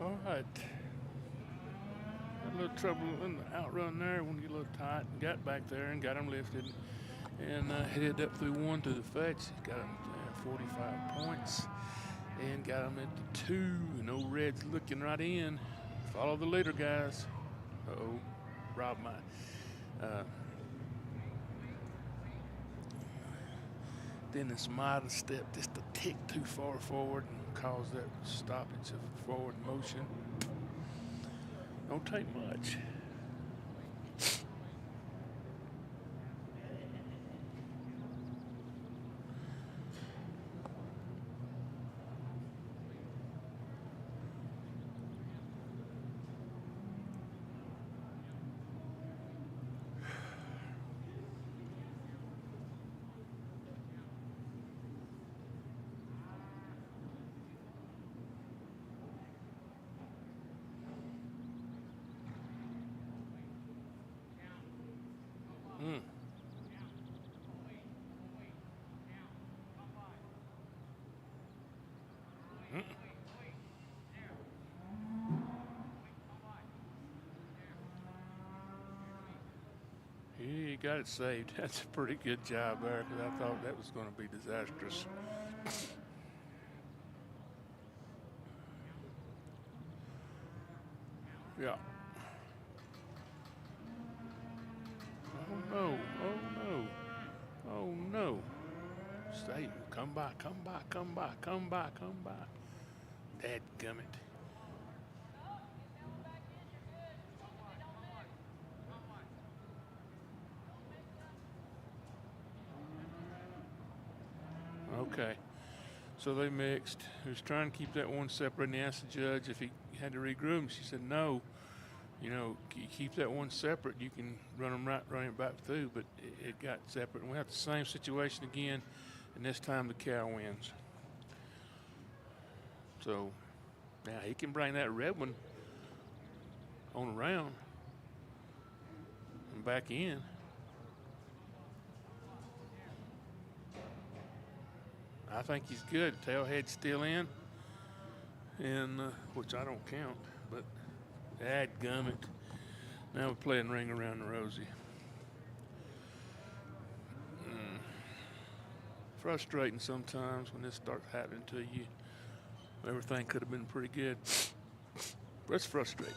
All right. Had a little trouble in the outrun there when you get a little tight. Got back there and got him lifted. And headed up through one to the fetch. Got him 45 points. And got him at the 2. No Red's looking right in. Follow the leader, guys. Uh-oh. Rob my. Dennis might have stepped just a tick too far forward and caused that stoppage of forward motion. Don't take much. He got it saved. That's a pretty good job there, because I thought that was going to be disastrous. Yeah. Oh no, oh no, oh no. Stay, come by, come by, come by, come by, come by. Dadgummit. Okay, so they mixed. He was trying to keep that one separate, and he asked the judge if he had to regroup. She said, no, you know, you keep that one separate, you can run it back through, but it got separate. And we have the same situation again, and this time the cow wins. So now he can bring that red one on around and back in. I think he's good. Tailhead's still in, and which I don't count, but dadgummit. Now we're playing Ring Around the Rosie. Frustrating sometimes when this starts happening to you. Everything could have been pretty good, but it's frustrating.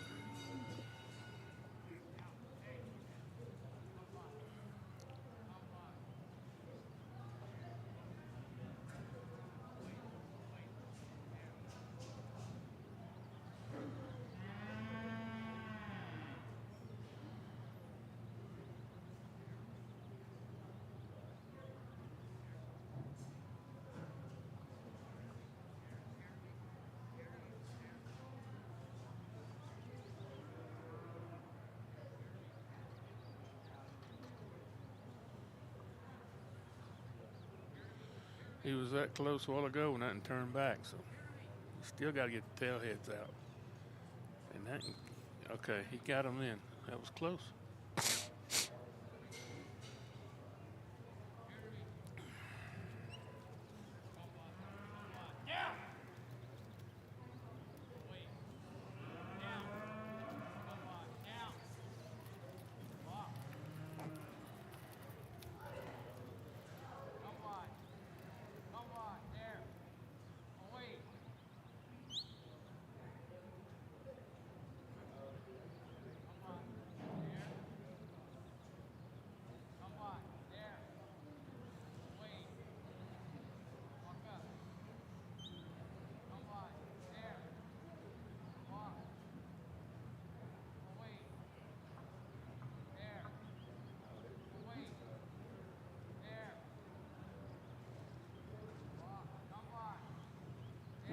He was that close a while ago and nothing turned back, so still got to get the tailheads out. And that, okay, he got them in. That was close.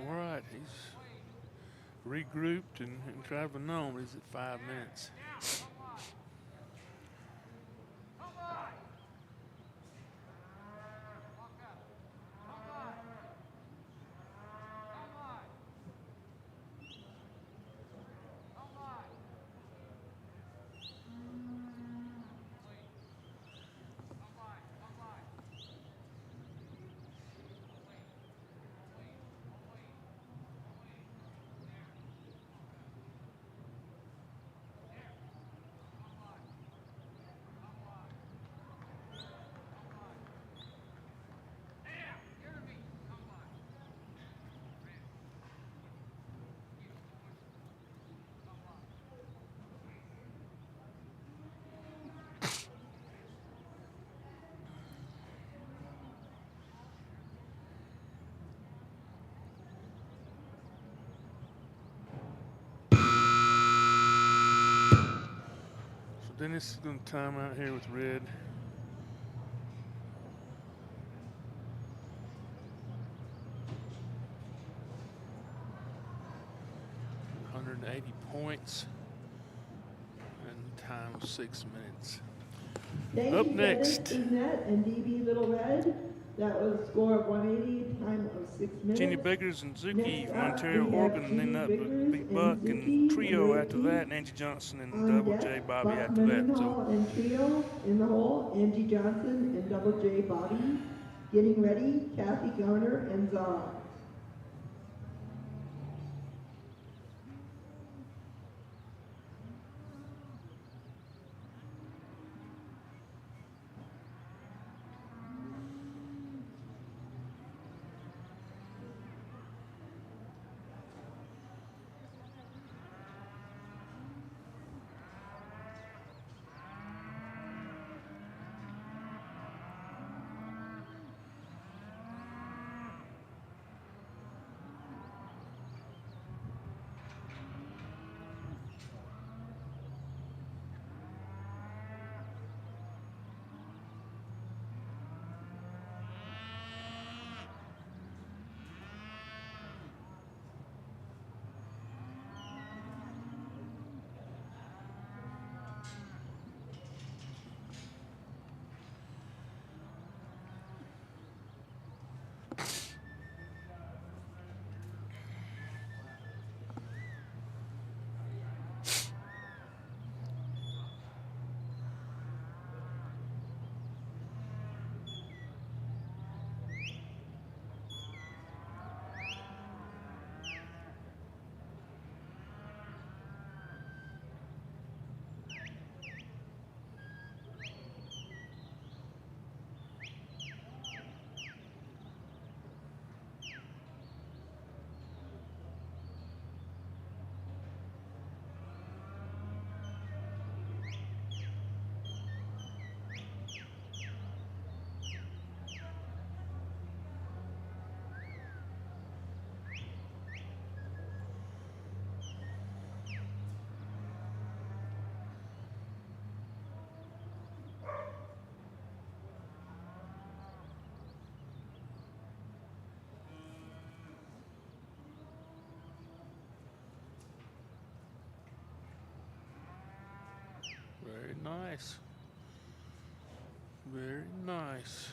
All right, he's regrouped and traveling on. He's at 5 minutes. Dennis is going to time out here with red. Points and time of 6 minutes. Thank Up you, next, Dennis Ignat and DB Little Red. That was a score of 180, time of 6 minutes. Jenny Biggers and Zuki Next from up, Ontario, we have Oregon, and then Jenny up Biggers Big Buck and and Zuki Trio and after Ray that, East. and Angie Johnson and On Double deck, J Bobby Buck after that. Mendenhall So and Trio in the hole, Angie Johnson and Double J Bobby. Getting ready, Kathy Garner and Zara. very nice. Very nice.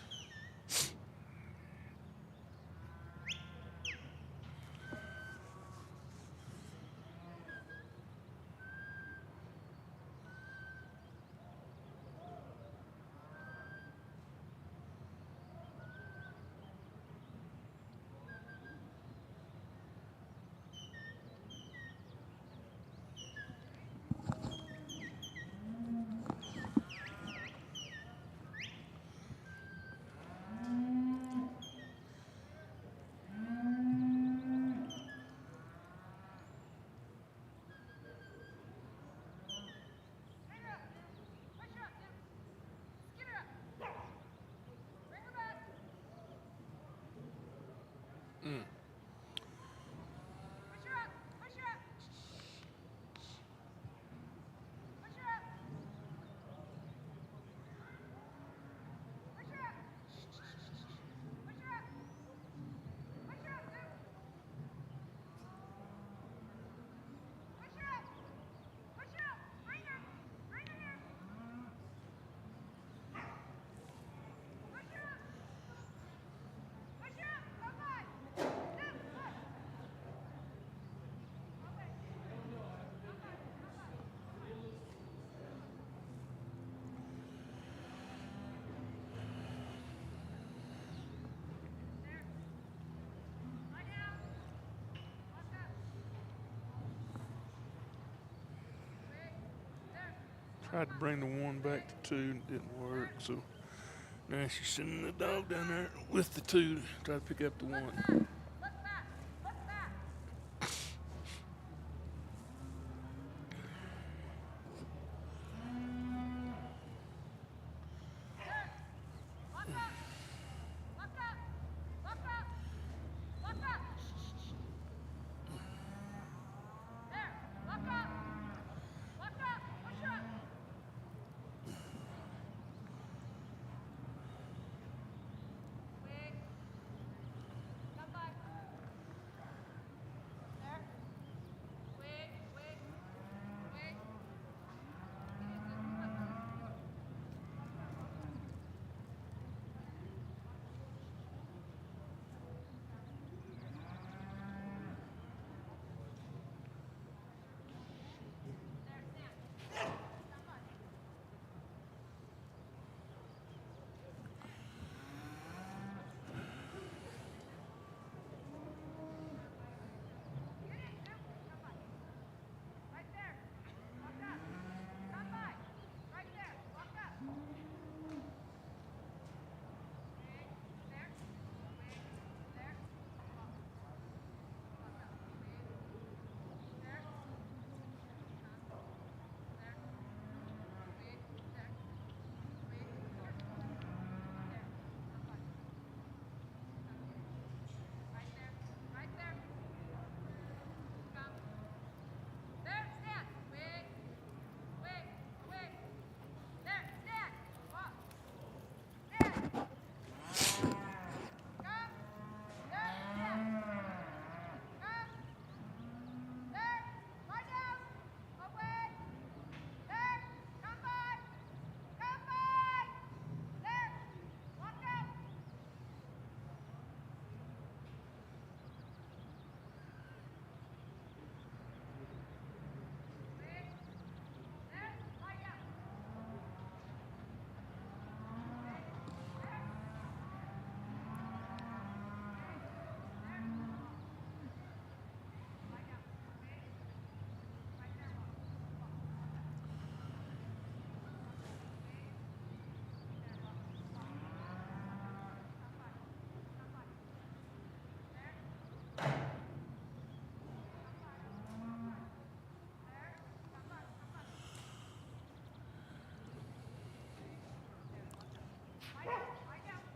Tried to bring the one back to 2 and it didn't work, so now she's sending the dog down there with the 2 to try to pick up the 1.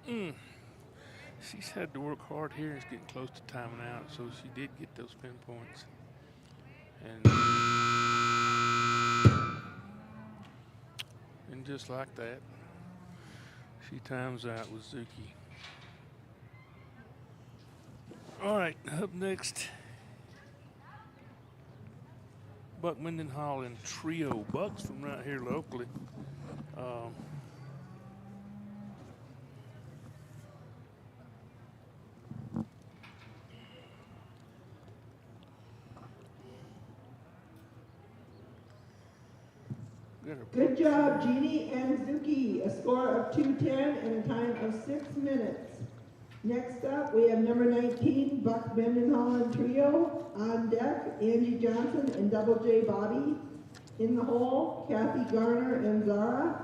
She's had to work hard here. It's getting close to timing out, so she did get those pinpoints. And just like that, she times out with Zuki. All right, up next, Buck Mendenhall and Trio. Buck's from right here locally. Good job, Jeannie and Zuki. A score of 210 and a time of 6 minutes. Next up, we have number 19, Buck Mendenhall and Trio. On deck, Angie Johnson and Double J Bobby. In the hole, Kathy Garner and Zara.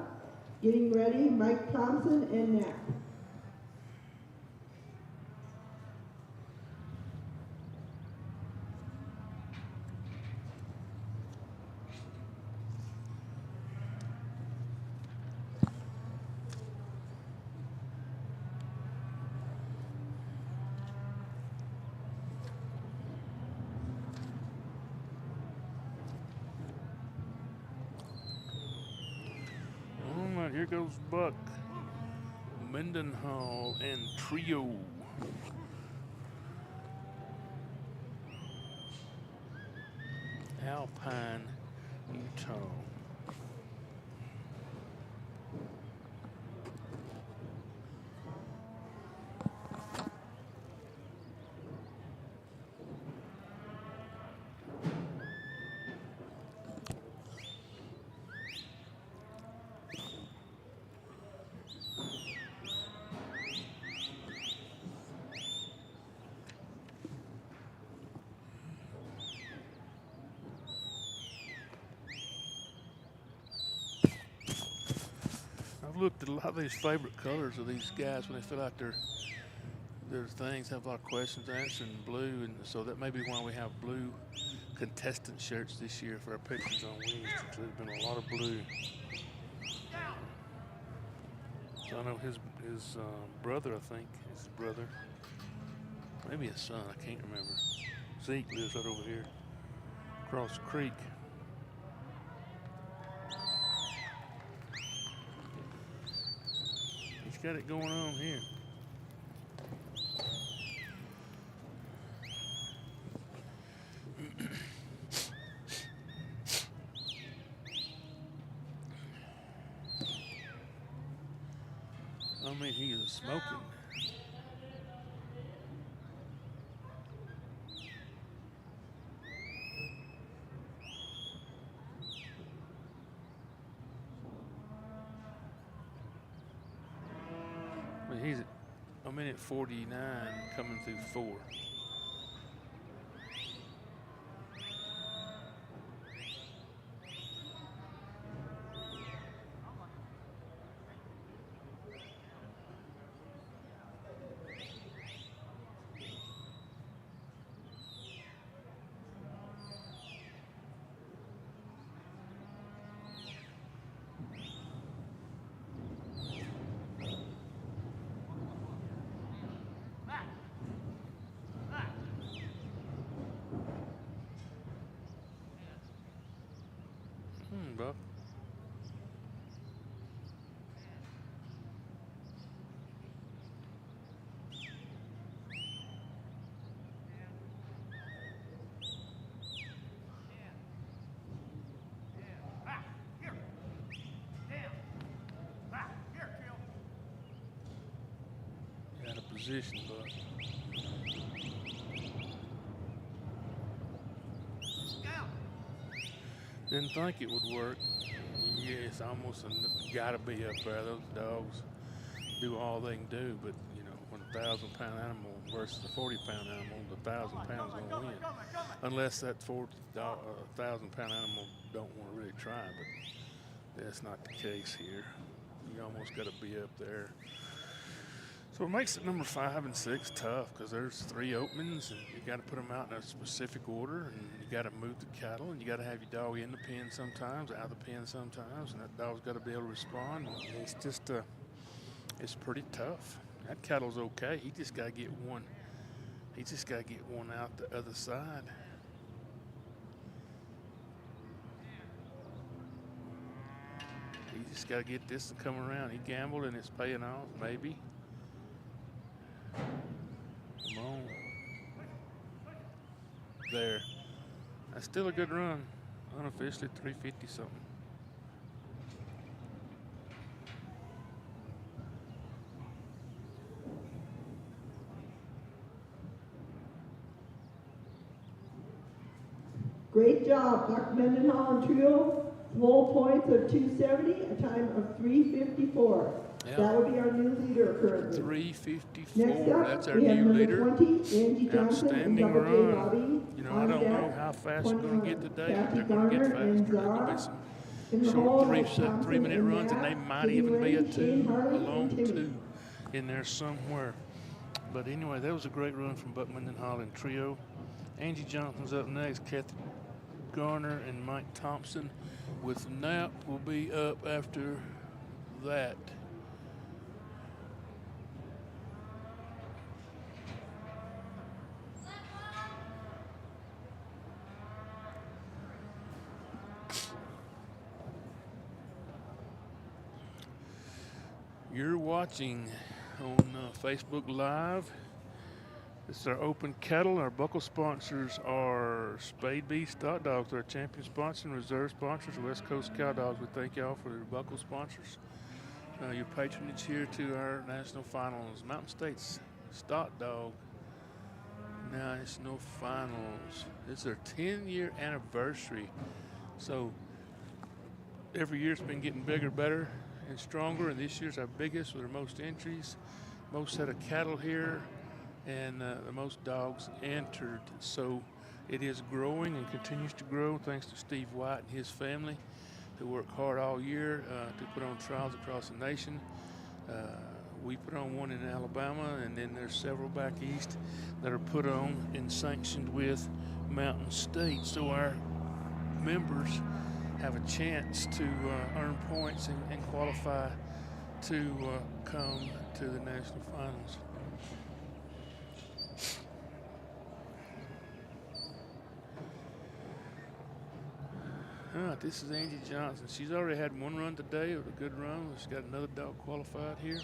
Getting ready, Mike Thompson and Knapp. Here goes Buck Mendenhall and Trio. Alpine, Utah. Looked at a lot of these favorite colors of these guys when they fill out their things, have a lot of questions answered in blue, and so that may be why we have blue contestant shirts this year for our pictures on wings. There's been a lot of blue. So I know his brother, I think, is his brother. Maybe his son, I can't remember. Zeke lives right over here, across the creek. Got it going on here. I mean, he is smoking. He's a minute 49 coming through 4. Buck. Out of position, Buck. Didn't think it would work. Yeah, it's almost gotta be up there. Those dogs do all they can do, but you know, when a 1,000-pound animal versus a 40-pound animal, the 1,000 pounds gonna win. Unless that 1,000-pound animal don't want to really try, but that's not the case here. You almost gotta be up there. So it makes it number 5 and 6 tough because there's 3 openings and you got to put them out in a specific order, and you got to move the cattle, and you got to have your dog in the pen sometimes, out of the pen sometimes, and that dog's got to be able to respond. And it's just, it's pretty tough. That cattle's okay. He just got to get one. He just got to get one out the other side. He just got to get this to come around. He gambled and it's paying off, maybe. Come on. There. That's still a good run. Unofficially 350 something. Great job, Buck Mendenhall and Trio. Full points of 270, a time of 354. Yep. That would be our new leader currently. 354. Next up, That's our we have new number leader. 20, Angie Johnson and Outstanding Double J run. Robbie. You know, I don't know how fast you're going to get today, but they're going to get faster. There's going to be some short 3-minute runs, and they might even be a long 2 in there somewhere. But anyway, that was a great run from Buck Mendenhall and Trio. Angie Johnson's up next. Kathy Garner and Mike Thompson with Knapp will be up after that. You're watching on Facebook Live. This is our open cattle. Our buckle sponsors are Spade Beef Stock Dogs, our champion sponsor, and reserve sponsors, West Coast Cow Dogs. We thank y'all for your buckle sponsors. Your patronage here to our national finals. Mountain States Stock Dog National Finals. It's their 10-year anniversary. So every year it's been getting bigger, better, and stronger, and this year's our biggest with our most entries, most set of cattle here, and the most dogs entered. So it is growing and continues to grow thanks to Steve White and his family who work hard all year to put on trials across the nation. We put on one in Alabama, and then there's several back east that are put on and sanctioned with Mountain State. So our members have a chance to earn points and qualify to come to the national finals. This is Angie Johnson. She's already had one run today. It was a good run. She's got another dog qualified here.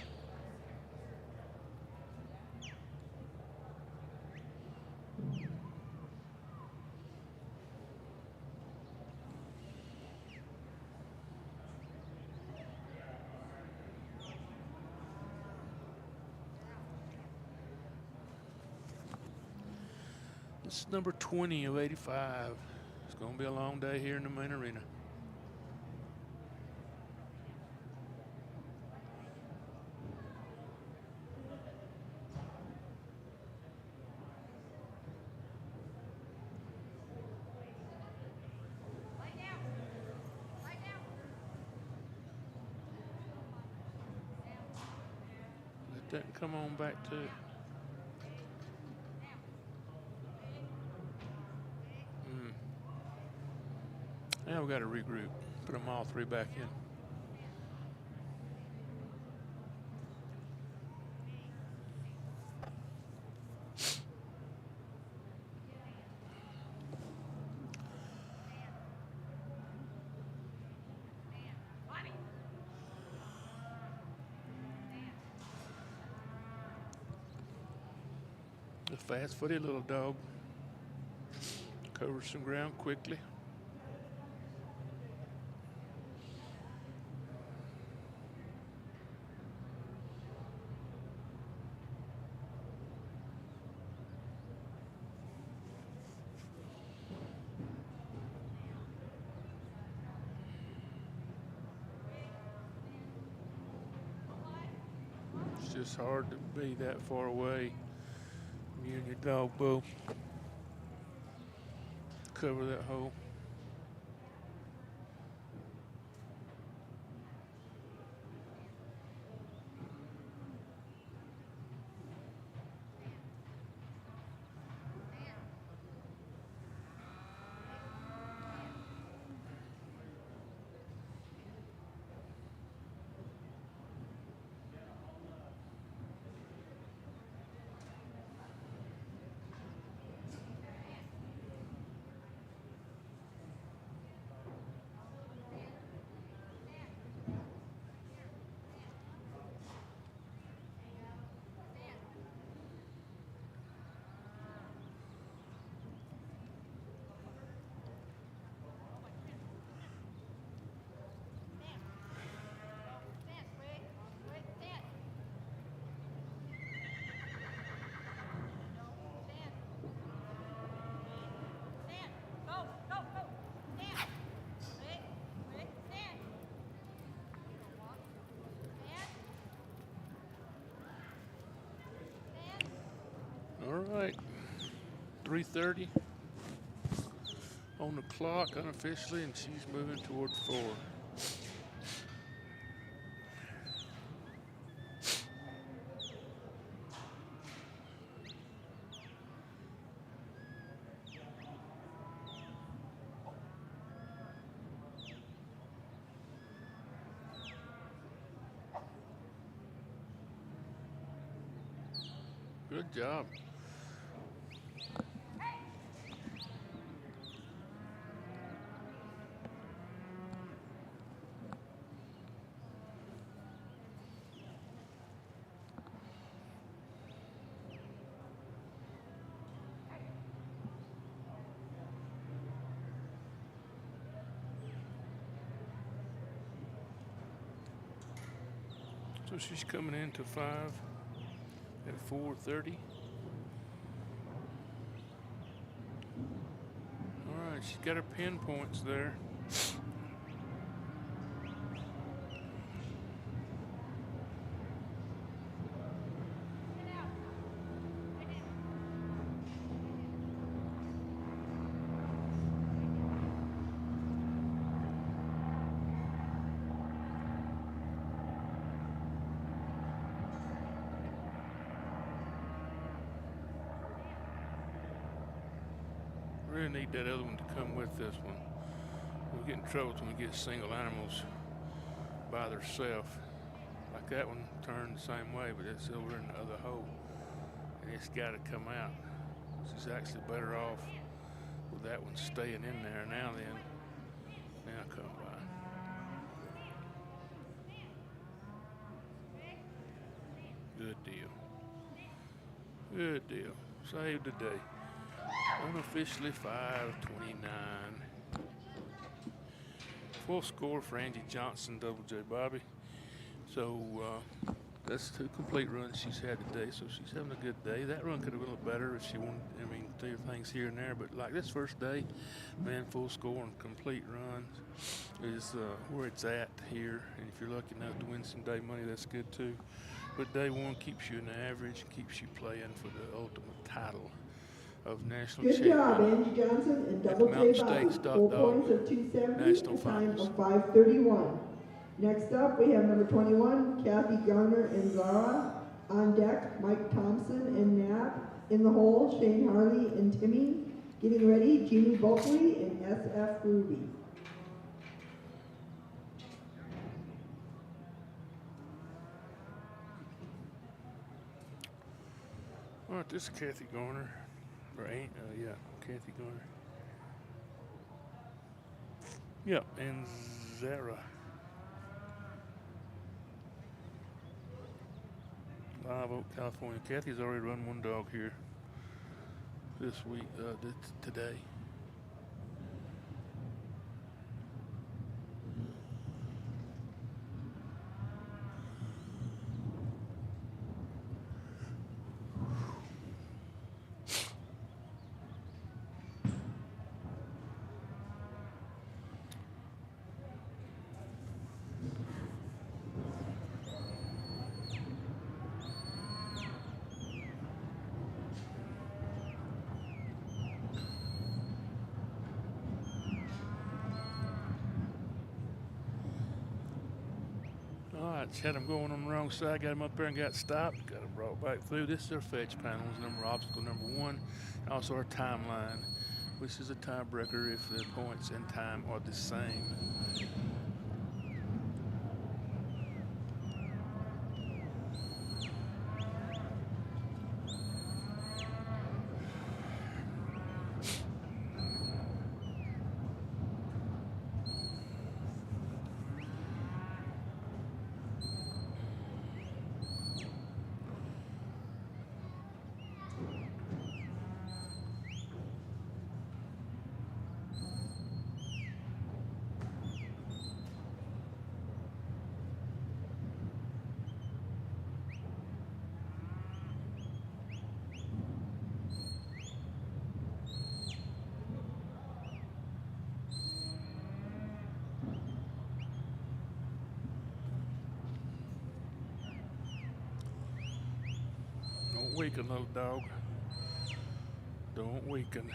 This is number 20 of 85. It's going to be a long day here in the main arena. Let that come on back too. Now we got to regroup, put them all three back in. A fast-footed little dog covers some ground quickly. It's just hard to be that far away. You and your dog both cover that hole. All right, 3:30 on the clock unofficially, and she's moving toward 4. Good job. So she's coming into 5 at 4:30. All right, she's got her pin points there. Really need that other one to come with this one. We get in trouble when we get single animals by themselves. Like that one turned the same way, but it's over in the other hole. And it's got to come out. She's actually better off with that one staying in there now come by. Good deal. Good deal. Saved the day. Unofficially 5:29. Full score for Angie Johnson, Double J Bobby. So that's 2 complete runs she's had today, so she's having a good day. That run could have been a little better if she wanted, do things here and there, but like this first day, man, full score and complete runs is where it's at here. And if you're lucky enough to win some day money, that's good too. But day 1 keeps you in the average and keeps you playing for the ultimate title of national Good champion. job, Angie Johnson and Double J Bobby. Full points of 270, National a time finals. of 5:31. Next up, we have number 21, Kathy Garner and Zara. On deck, Mike Thompson and Nat. In the hole, Shane Harley and Timmy. Getting ready, Jeannie Bulkley and SF Ruby. All right, this is Kathy Garner. Right? Yeah, Kathy Garner. Yeah, and Zara. Live Oak, California. Kathy's already run 1 dog here this week, today. Had them going on the wrong side, got them up there and got stopped, got them brought back through. This is our fetch panels, obstacle number 1, and also our timeline, which is a tiebreaker if the points and time are the same. Don't weaken, little dog. Don't weaken.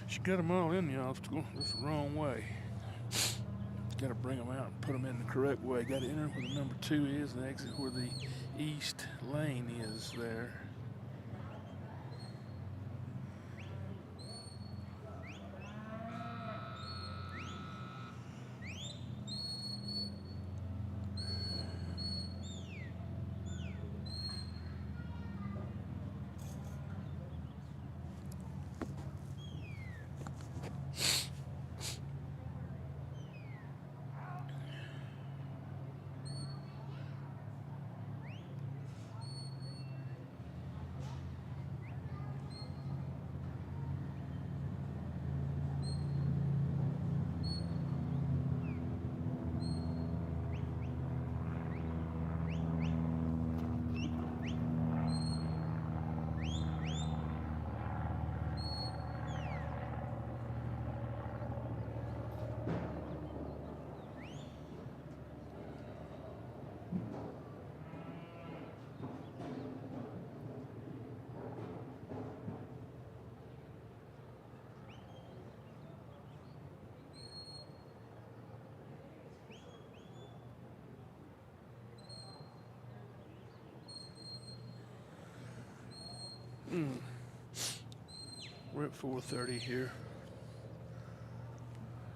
She got them all in the obstacle. That's the wrong way. Got to bring them out and put them in the correct way. Got to enter where the number 2 is and exit where the east lane is there. We're at 4:30 here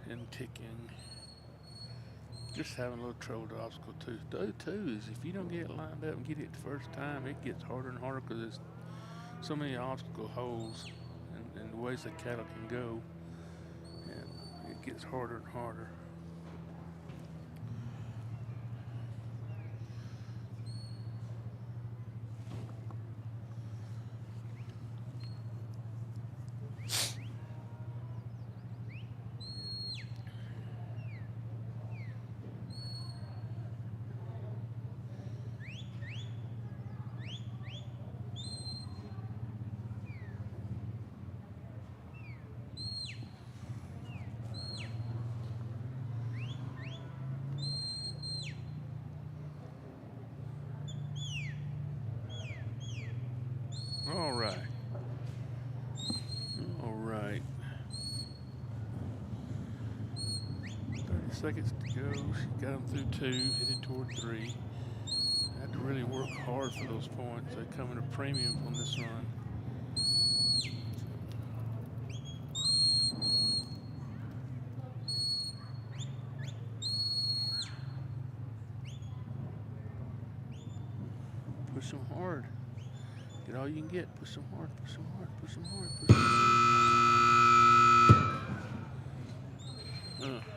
and ticking. Just having a little trouble with the obstacle too. The other two is if you don't get it lined up and get it the first time, it gets harder and harder because there's so many obstacle holes and the ways that cattle can go, and it gets harder and harder. All right. 30 seconds to go. She got them through 2, headed toward 3. Had to really work hard for those points. They come in a premium on this run. Push them hard. Get all you can get. Push them hard, push them hard, push them hard, push them hard.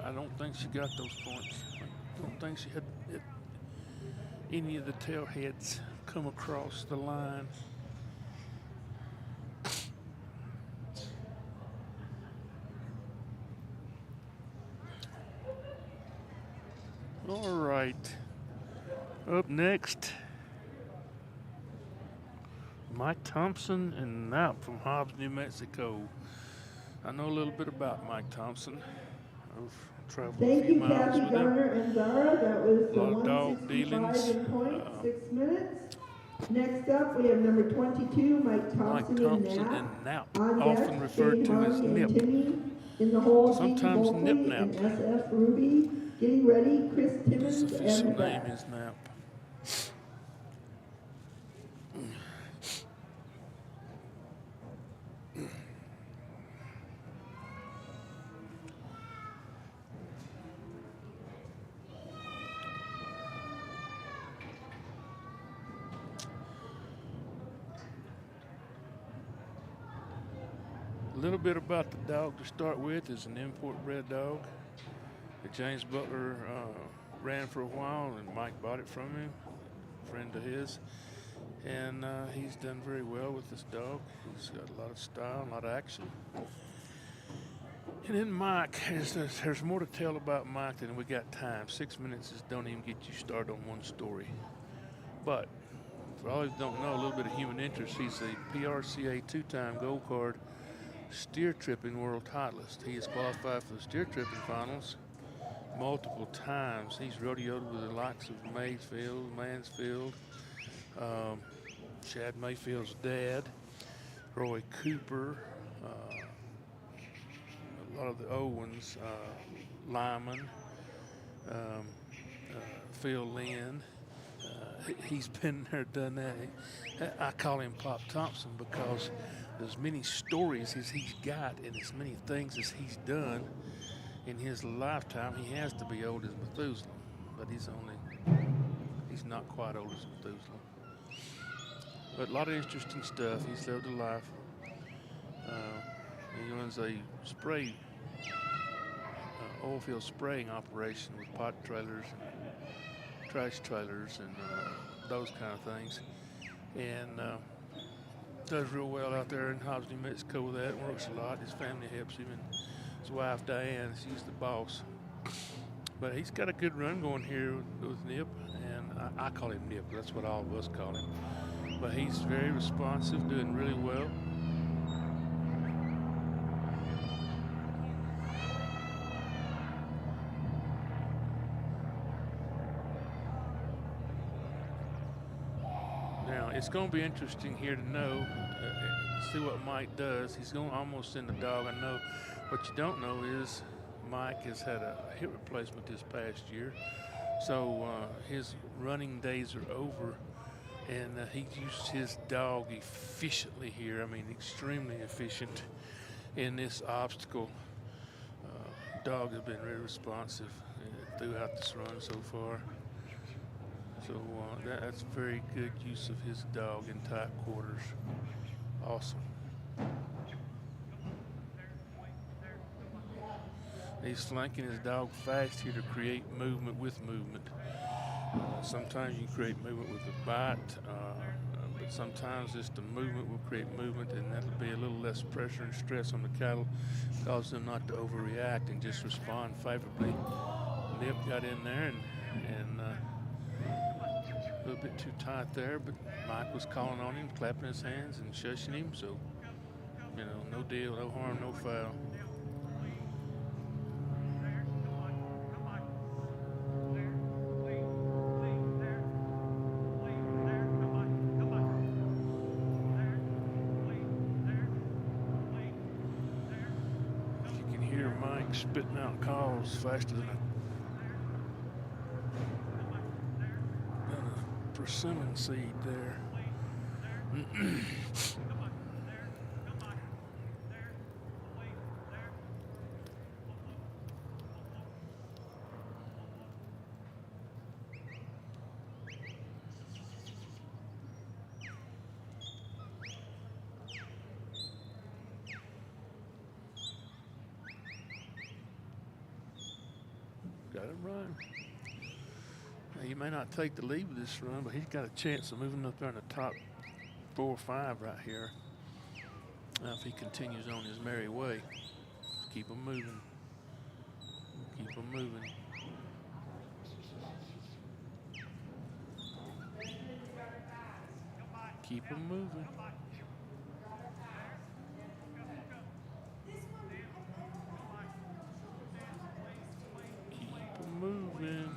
I don't think she got those points. I don't think she had any of the tail heads come across the line. All right. Up next, Mike Thompson and Knapp from Hobbs, New Mexico. I know a little bit about Mike Thompson. I've traveled a Thank few you, miles Kathy with him. Garner and Zara. That was A the lot of dog 165 dealings. in point, 6 minutes. Next up, we have number 22, Mike Thompson and Knapp, On often deck, referred Shane to as Harvey and Nip. Timmy. In the hole, Gene Sometimes Nip Bulkley Nap. and SF Ruby. Getting ready, Chris His Timmons official and name Beth. is Knapp. A little bit about the dog to start with. Is an import bred dog that James Butler ran for a while, and Mike bought it from him, a friend of his. And he's done very well with this dog. He's got a lot of style, a lot of action. And then Mike, there's more to tell about Mike than we got time. 6 minutes don't even get you started on one story. But for all you don't know, a little bit of human interest, he's a PRCA two-time gold card steer tripping world titleist. He is qualified for the steer tripping finals multiple times. He's rodeoed with the likes of Mayfield, Mansfield, Chad Mayfield's dad, Roy Cooper, a lot of the old ones, Lyman, Phil Lynn. He's been there, done that. I call him Pop Thompson because as many stories as he's got and as many things as he's done in his lifetime, he has to be old as Methuselah, but he's not quite old as Methuselah. But a lot of interesting stuff. He's lived a life. He runs a oil field spraying operation with pot trailers and trash trailers and those kind of things. And does real well out there in Hobbs, New Mexico with that. Works a lot. His family helps him, and his wife Diane, she's the boss. But he's got a good run going here with Nip, and I call him Nip. That's what all of us call him. But he's very responsive, doing really well. Now, it's going to be interesting here to know, see what Mike does. He's going to almost send the dog. I know. What you don't know is Mike has had a hip replacement this past year. So his running days are over. And he used his dog efficiently here. I mean, extremely efficient in this obstacle. Dog has been very responsive throughout this run so far. So that's very good use of his dog in tight quarters. Awesome. He's flanking his dog fast here to create movement with movement. Sometimes you can create movement with a bite, but sometimes just the movement will create movement, and that'll be a little less pressure and stress on the cattle, cause them not to overreact and just respond favorably. Nip got in there and a little bit too tight there, but Mike was calling on him, clapping his hands and shushing him, so, you know, no deal, no harm, no foul. Spitting out calls faster than a persimmon seed there. Got it run. Now, he may not take the lead with this run, but he's got a chance of moving up there in the top 4 or 5 right here. If he continues on his merry way. Keep him moving. Keep him moving. Keep them moving. Keep them moving.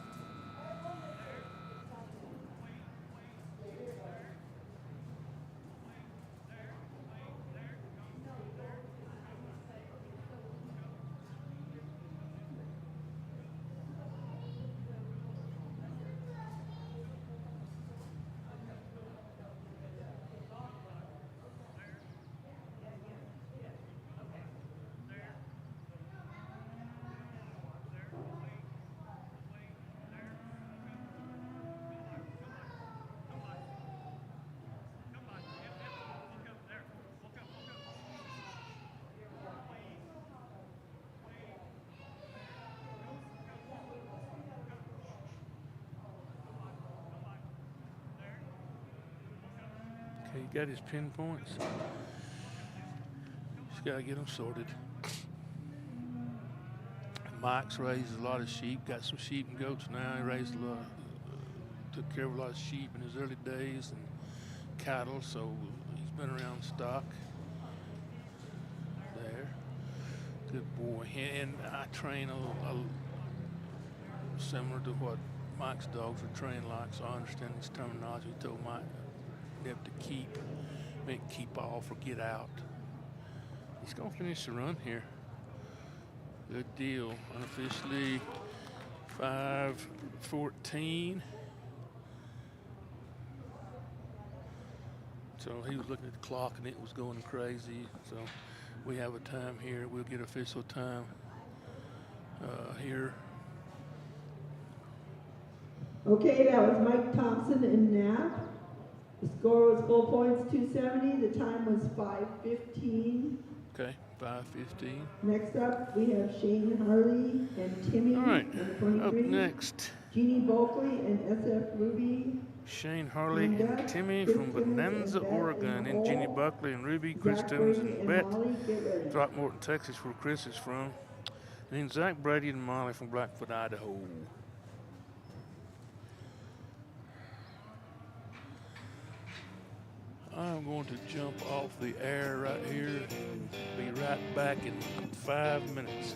Okay, he got his pinpoints. Just got to get them sorted. Mike's raised a lot of sheep, got some sheep and goats now. He raised a lot, took care of a lot of sheep in his early days and cattle, so he's been around stock there. Good boy. And I train similar to what Mike's dogs are trained like, so I understand his terminology. He told Mike never to keep off or get out. He's going to finish the run here. Good deal. Unofficially 5:14. So he was looking at the clock and it was going crazy. So we have a time here. We'll get official time here. Okay, that was Mike Thompson and Knapp. The score was full points 270. The time was 5:15. Okay, 5:15. Next up, we have Shane Harley and Timmy. All right, in 23. up next, Jeannie Bulkley and SF Ruby. Shane Harley and Timmy from Bonanza, Oregon, and Jeannie Buckley and Ruby, Chris Timmons and Beth, Throckmorton, Texas, where Chris is from, and then Zach Brady and Molly from Blackfoot, Idaho. I'm going to jump off the air right here and be right back in 5 minutes.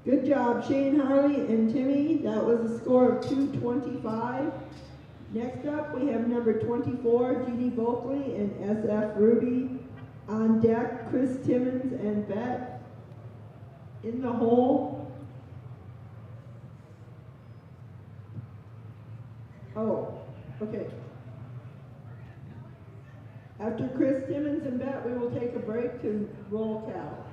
Good job, Shane, Harley, and Timmy. That was a score of 225. Next up, we have number 24, Jeannie Bulkley and SF Ruby. On deck, Chris Timmons and Bet. In the hole. Oh, okay. After Chris Timmons and Bet, we will take a break to roll cow.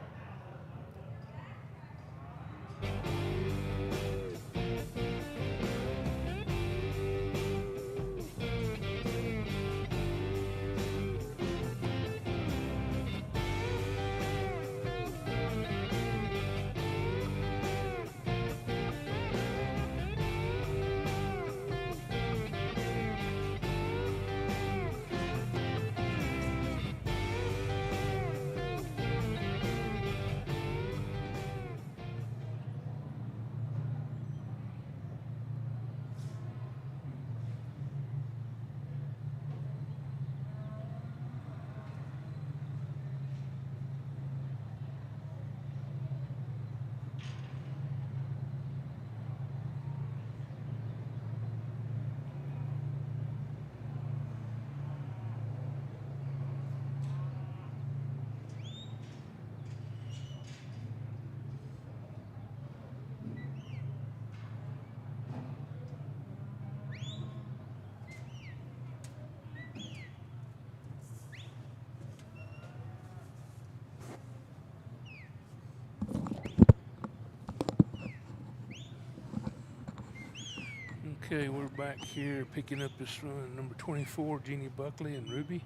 Okay, we're back here picking up this run. Number 24, Jeannie Buckley and Ruby.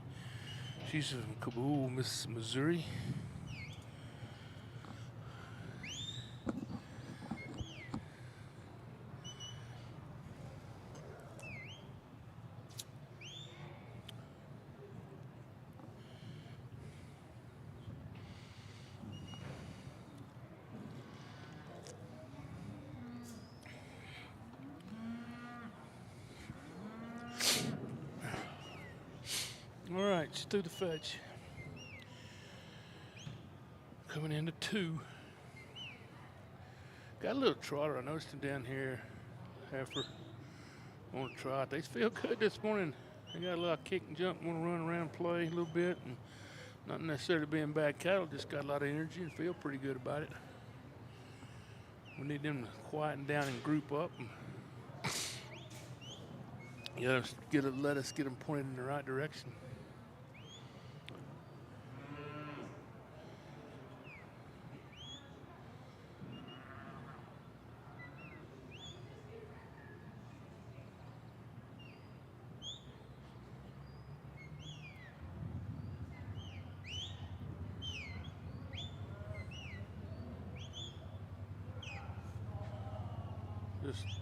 She's from Kabul, Missouri. All right, she's through the fetch. Coming into 2. Got a little trotter. I noticed them down here. Heifer on a trot. They feel good this morning. They got a lot of kick and jump, want to run around, play a little bit, and not necessarily being bad cattle. Just got a lot of energy and feel pretty good about it. We need them to quieten down and group up. And let us get them pointed in the right direction.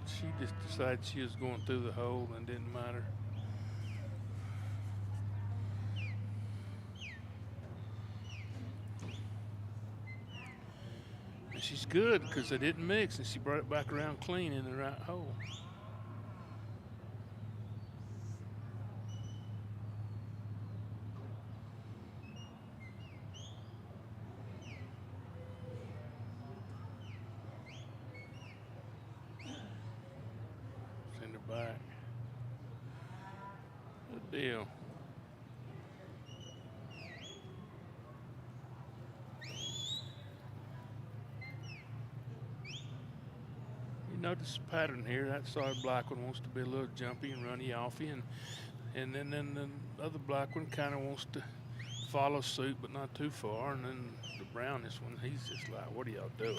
She just decided she was going through the hole and didn't matter. And she's good because they didn't mix and she brought it back around clean in the right hole. Back. Good deal. You notice a pattern here. That solid black one wants to be a little jumpy and runny offy, and then the other black one kind of wants to follow suit, but not too far. And then the brownish one, he's just like, "What are y'all doing?"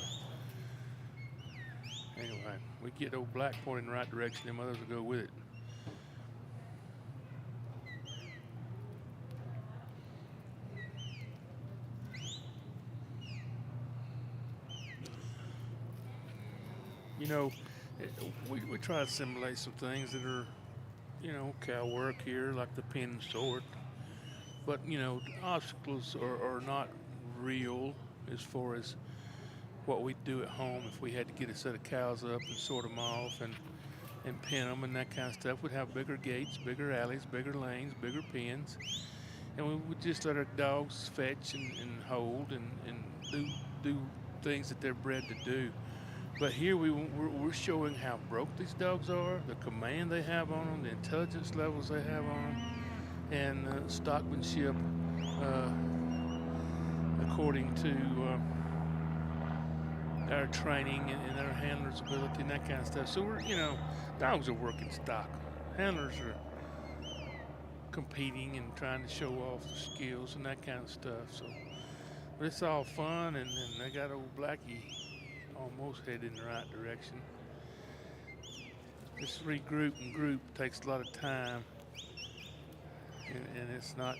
Anyway, we get old black pointing in the right direction, them others will go with it. You know, we try to simulate some things that are, cow work here, like the pin and sort. But, obstacles are not real as far as what we'd do at home if we had to get a set of cows up and sort them off and pin them and that kind of stuff. We'd have bigger gates, bigger alleys, bigger lanes, bigger pens. And we would just let our dogs fetch and hold and do things that they're bred to do. But here we're showing how broke these dogs are, the command they have on them, the intelligence levels they have on them, and stockmanship according to our training and our handlers' ability and that kind of stuff. So we're, dogs are working stock. Handlers are competing and trying to show off the skills and that kind of stuff. So but it's all fun, and they got old Blackie almost headed in the right direction. This regroup and group takes a lot of time, and it's not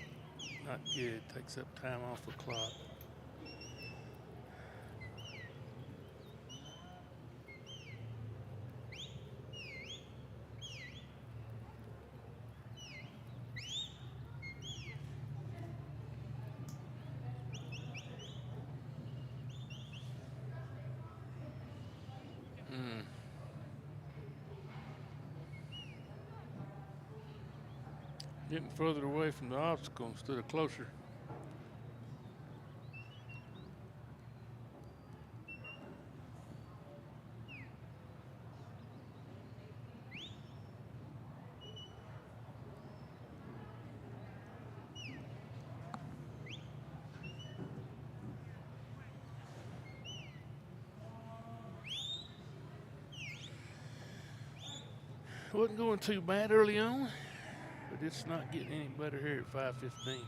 good. It takes up time off the clock. Getting further away from the obstacle instead of closer. Wasn't going too bad early on, but it's not getting any better here at 5:15.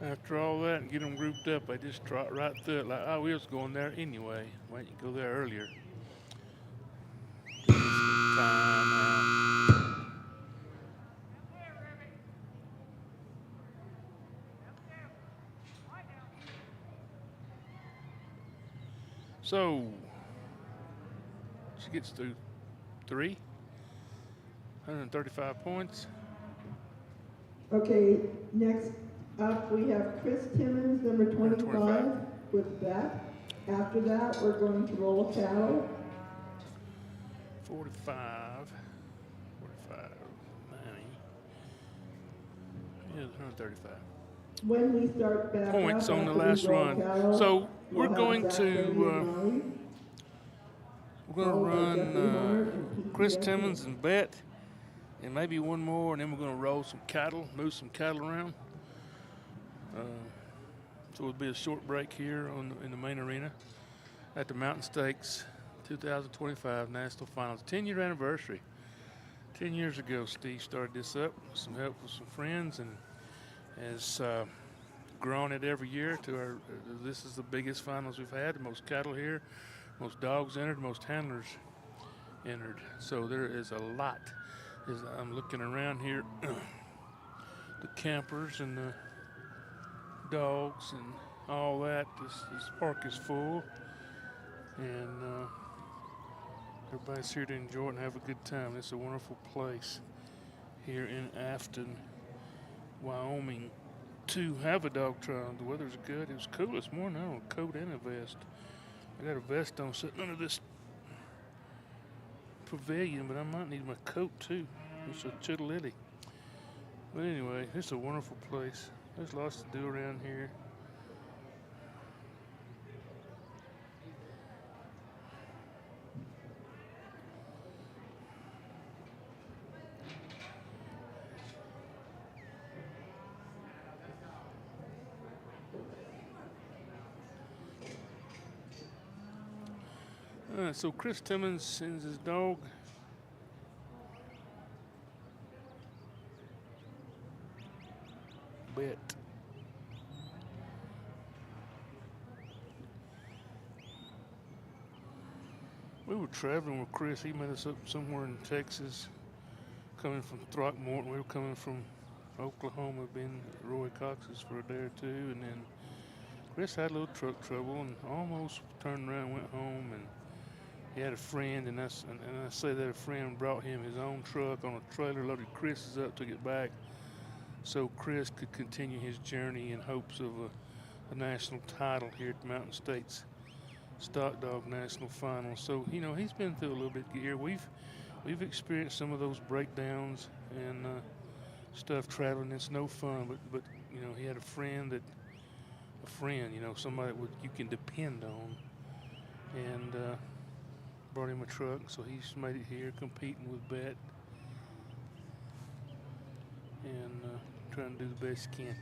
After all that and get them grouped up, I just trot right through it like, oh, we was going there anyway. Why didn't you go there earlier? Time out. So, she gets through 135 points. Okay, next up we have Chris Timmons, number 25, with Beth. After that, we're going to roll cattle. 45, 90. Yeah, 135. When we start back points up on the after we last roll run. cattle, So we'll we're going have Zach Brady and Molly, to followed by Jeffrey Hart run and Chris PTSD. Timmons and Bet, and maybe one more, and then we're going to roll some cattle, move some cattle around. So it'll be a short break here in the main arena at the Mountain Stakes 2025 National Finals 10-year anniversary. 10 years ago, Steve started this up with some help with some friends, and has grown it every year to our. This is the biggest finals we've had. The most cattle here, most dogs entered, most handlers entered. So there is a lot. As I'm looking around here, the campers and the dogs and all that. This park is full, and everybody's here to enjoy it and have a good time. It's a wonderful place here in Afton, Wyoming, to have a dog trial. The weather's good. It was cool this morning. I don't know, a coat and a vest. I got a vest on sitting under this pavilion, but I might need my coat too. It's a chitty-litty. But anyway, it's a wonderful place. There's lots to do around here. So Chris Timmons sends his dog. Bet. We were traveling with Chris. He met us up somewhere in Texas, coming from Throckmorton. We were coming from Oklahoma, been at Roy Cox's for a day or two, and then Chris had a little truck trouble and almost turned around and went home. And he had a friend, and I say that a friend brought him his own truck on a trailer, loaded Chris's up, took it back, so Chris could continue his journey in hopes of a national title here at Mountain States Stock Dog National Finals. So, you know, he's been through a little bit here. We've experienced some of those breakdowns and stuff traveling. It's no fun, but you know, he had a friend, you know, somebody that you can depend on, and brought him a truck, so he's made it here competing with Bet and trying to do the best he can.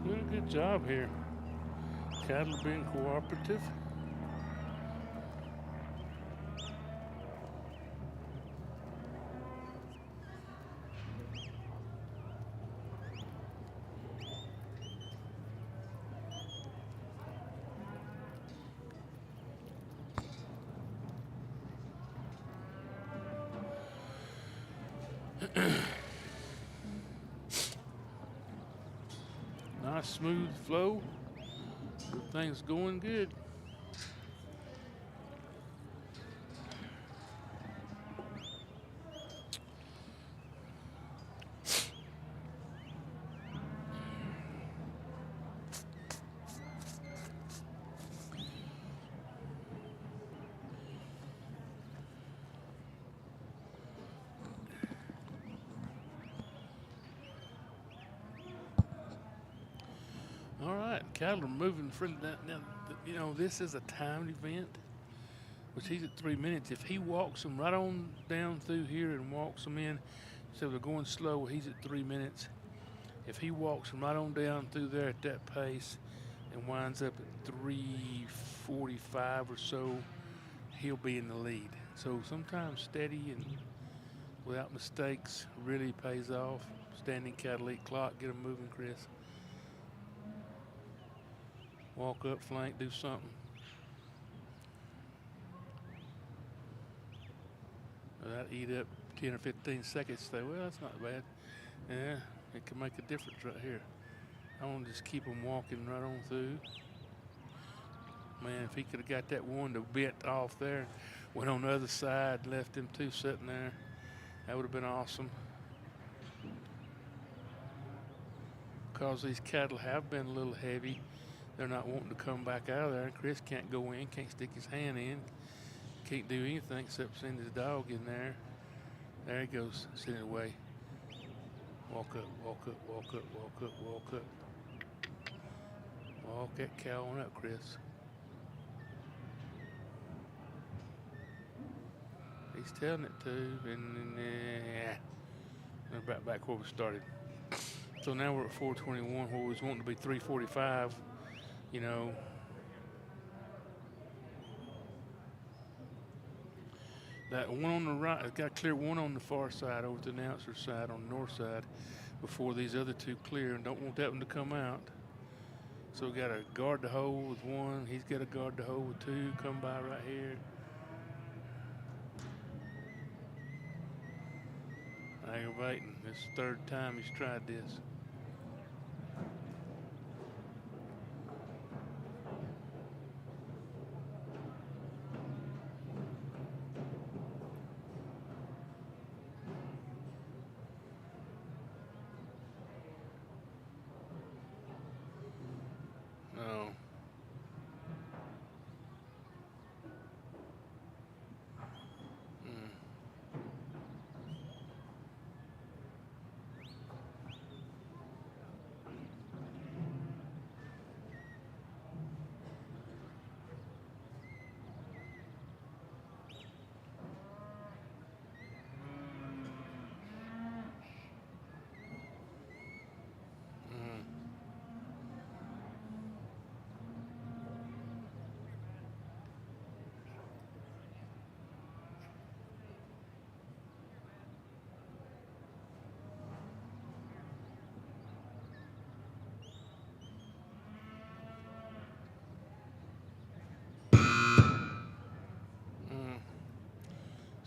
Doing a good job here. Cattle are being cooperative. Nice smooth flow. Everything's going good. All right, cattle are moving freely. Now, you know, this is a timed event, which he's at 3 minutes. If he walks them right on down through here and walks them in, so they're going slow, he's at 3 minutes. If he walks them right on down through there at that pace and winds up at 3:45 or so, he'll be in the lead. So sometimes steady and without mistakes really pays off. Standing cattle eat clock, get them moving, Chris. Walk up, flank, do something. That eat up 10 or 15 seconds. Say, well, that's not bad. Yeah, it can make a difference right here. I want to just keep them walking right on through. Man, if he could have got that one to bent off there, went on the other side, left them two sitting there, that would have been awesome. Because these cattle have been a little heavy, they're not wanting to come back out of there. Chris can't go in, can't stick his hand in, can't do anything except send his dog in there. There he goes, sending away. Walk up, walk up, walk up, walk up, walk up. Walk that cow on up, Chris. He's telling it to, and back where we started. So now we're at 4:21, where we was wanting to be 3:45. You know, that one on the right, it's got to clear one on the far side over to the announcer's side on the north side before these other two clear, and don't want that one to come out. So we got to guard the hole with one. He's got to guard the hole with two. Come by right here. Aggravating. This is the third time he's tried this.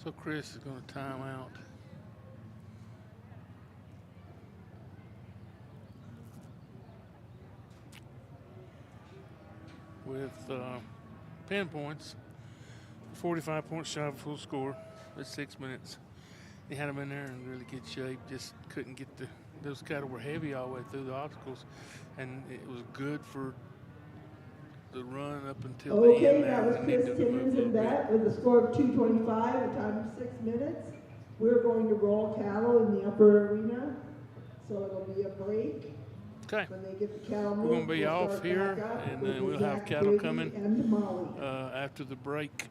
So Chris is going to time out. With pinpoints, 45 points shy of a full score with 6 minutes. He had them in there in really good shape, just couldn't get those cattle were heavy all the way through the obstacles, and it was good for the run up until the Okay, end there. that was when they Chris took a move a Timmons little in bit. that with a score of 225, a time of 6 minutes. We're going to roll cattle in the upper arena, so it'll be a break. Okay. When they get the cattle We're going to be we'll off start here, back up and with then we'll Zach have cattle Brady coming and Molly. after the break.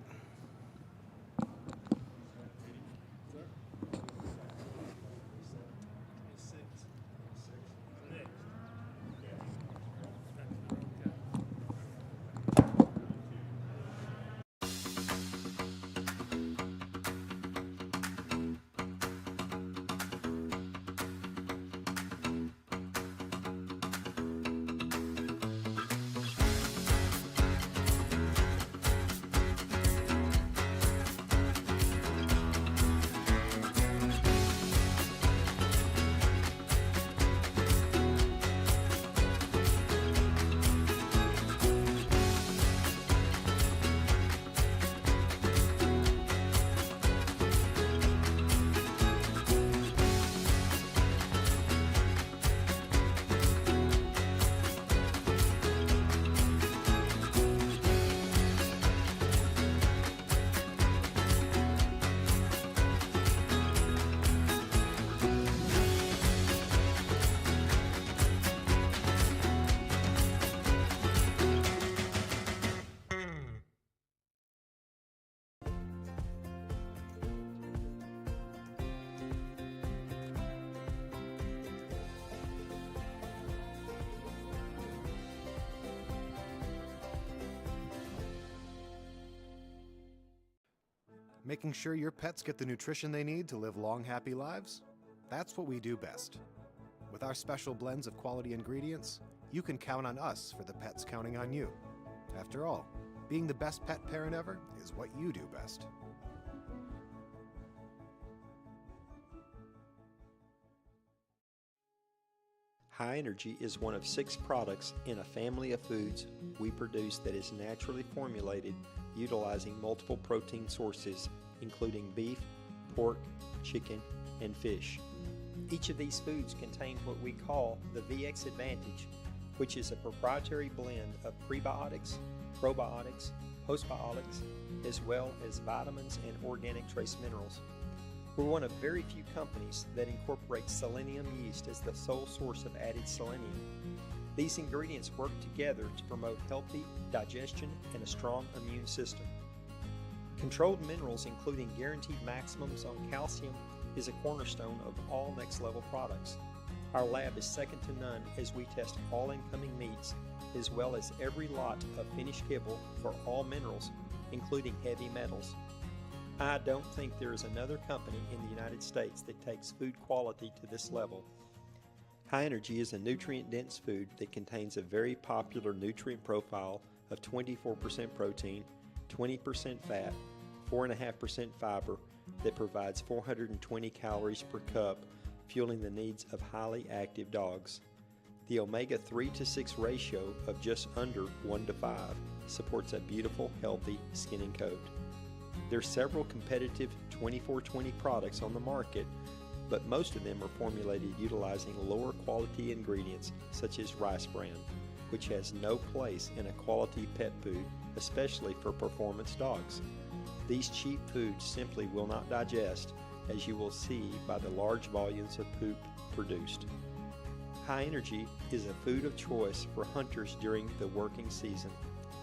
Making sure your pets get the nutrition they need to live long, happy lives? That's what we do best. With our special blends of quality ingredients, you can count on us for the pets counting on you. After all, being the best pet parent ever is what you do best. High Energy is one of 6 products in a family of foods we produce that is naturally formulated utilizing multiple protein sources, including beef, pork, chicken, and fish. Each of these foods contain what we call the VX Advantage, which is a proprietary blend of prebiotics, probiotics, postbiotics, as well as vitamins and organic trace minerals. We're one of very few companies that incorporates selenium yeast as the sole source of added selenium. These ingredients work together to promote healthy digestion and a strong immune system. Controlled minerals, including guaranteed maximums on calcium, is a cornerstone of all Next Level products. Our lab is second to none as we test all incoming meats, as well as every lot of finished kibble for all minerals, including heavy metals. I don't think there is another company in the United States that takes food quality to this level. High Energy is a nutrient-dense food that contains a very popular nutrient profile of 24% protein, 20% fat, 4.5% fiber that provides 420 calories per cup, fueling the needs of highly active dogs. The omega-3 to 6 ratio of just under 1 to 5 supports a beautiful, healthy skin and coat. There are several competitive 24/20 products on the market, but most of them are formulated utilizing lower quality ingredients such as rice bran, which has no place in a quality pet food, especially for performance dogs. These cheap foods simply will not digest, as you will see by the large volumes of poop produced. High Energy is a food of choice for hunters during the working season.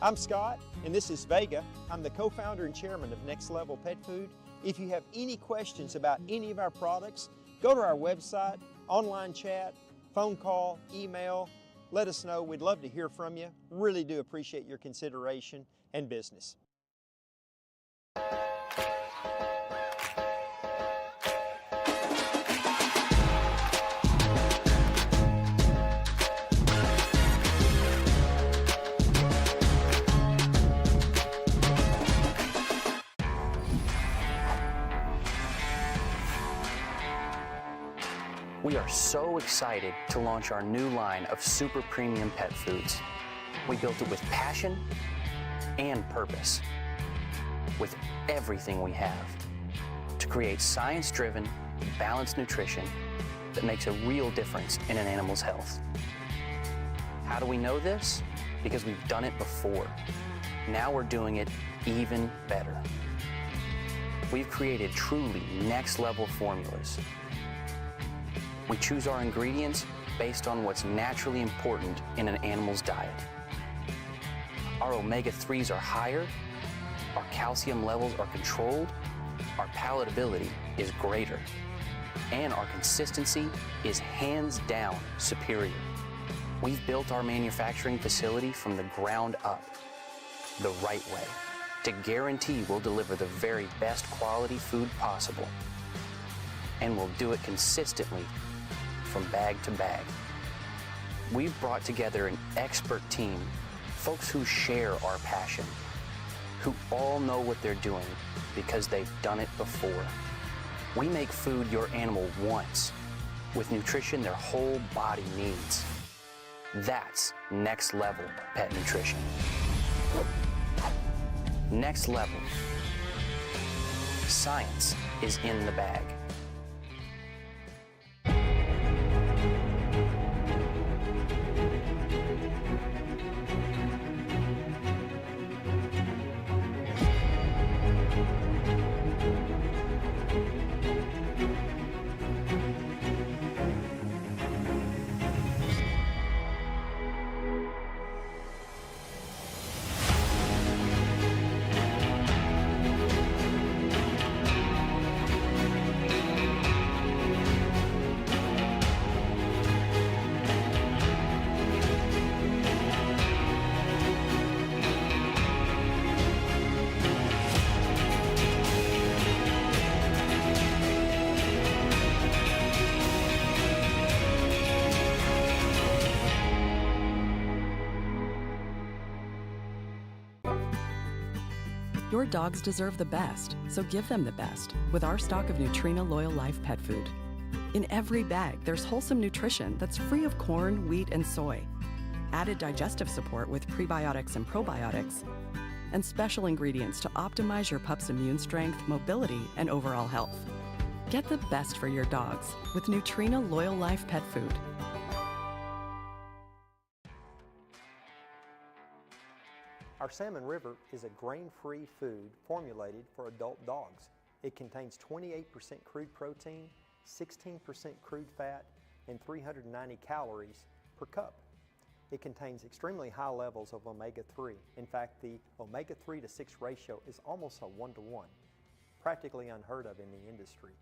I'm Scott, and this is Vega. I'm the co-founder and chairman of Next Level Pet Food. If you have any questions about any of our products, go to our website, online chat, phone call, email. Let us know. We'd love to hear from you. Really do appreciate your consideration and business. We are so excited to launch our new line of super premium pet foods. We built it with passion and purpose, with everything we have, to create science-driven, balanced nutrition that makes a real difference in an animal's health. How do we know this? Because we've done it before. Now we're doing it even better. We've created truly next-level formulas. We choose our ingredients based on what's naturally important in an animal's diet. Our omega-3s are higher, our calcium levels are controlled, our palatability is greater, and our consistency is hands down superior. We've built our manufacturing facility from the ground up, the right way, to guarantee we'll deliver the very best quality food possible. And we'll do it consistently from bag to bag. We've brought together an expert team, folks who share our passion, who all know what they're doing because they've done it before. We make food your animal wants, with nutrition their whole body needs. That's next level pet nutrition. Next level. Science is in the bag. Your dogs deserve the best, so give them the best with our stock of Nutrena Loyall Life pet food. In every bag, there's wholesome nutrition that's free of corn, wheat, and soy, added digestive support with prebiotics and probiotics, and special ingredients to optimize your pup's immune strength, mobility, and overall health. Get the best for your dogs with Nutrena Loyall Life pet food. Our Salmon River is a grain-free food formulated for adult dogs. It contains 28% crude protein, 16% crude fat, and 390 calories per cup. It contains extremely high levels of omega-3. In fact, the omega-3 to 6 ratio is almost a 1-to-1, practically unheard of in the industry.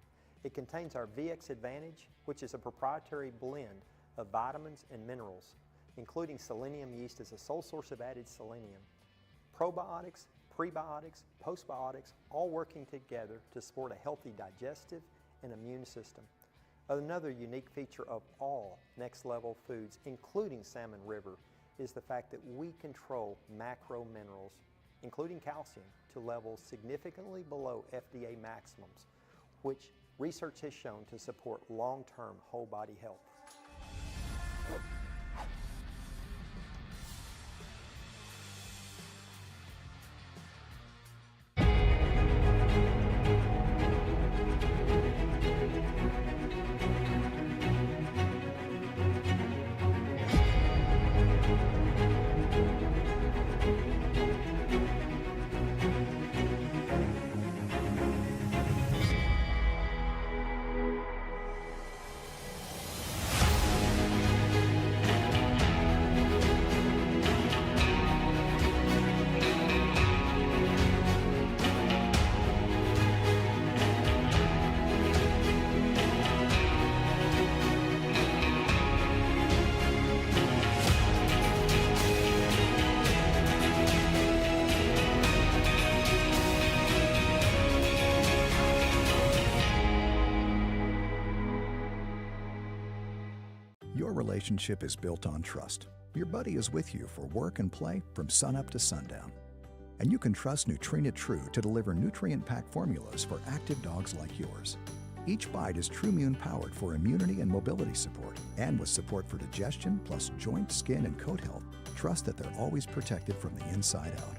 It contains our VX Advantage, which is a proprietary blend of vitamins and minerals, including selenium yeast as a sole source of added selenium. Probiotics, prebiotics, postbiotics, all working together to support a healthy digestive and immune system. Another unique feature of all Next Level foods, including Salmon River, is the fact that we control macro minerals, including calcium, to levels significantly below FDA maximums, which research has shown to support long-term whole body health. Your relationship is built on trust. Your buddy is with you for work and play from sunup to sundown. And you can trust Nutrena True to deliver nutrient-packed formulas for active dogs like yours. Each bite is TruMune powered for immunity and mobility support, and with support for digestion plus joint, skin, and coat health, trust that they're always protected from the inside out.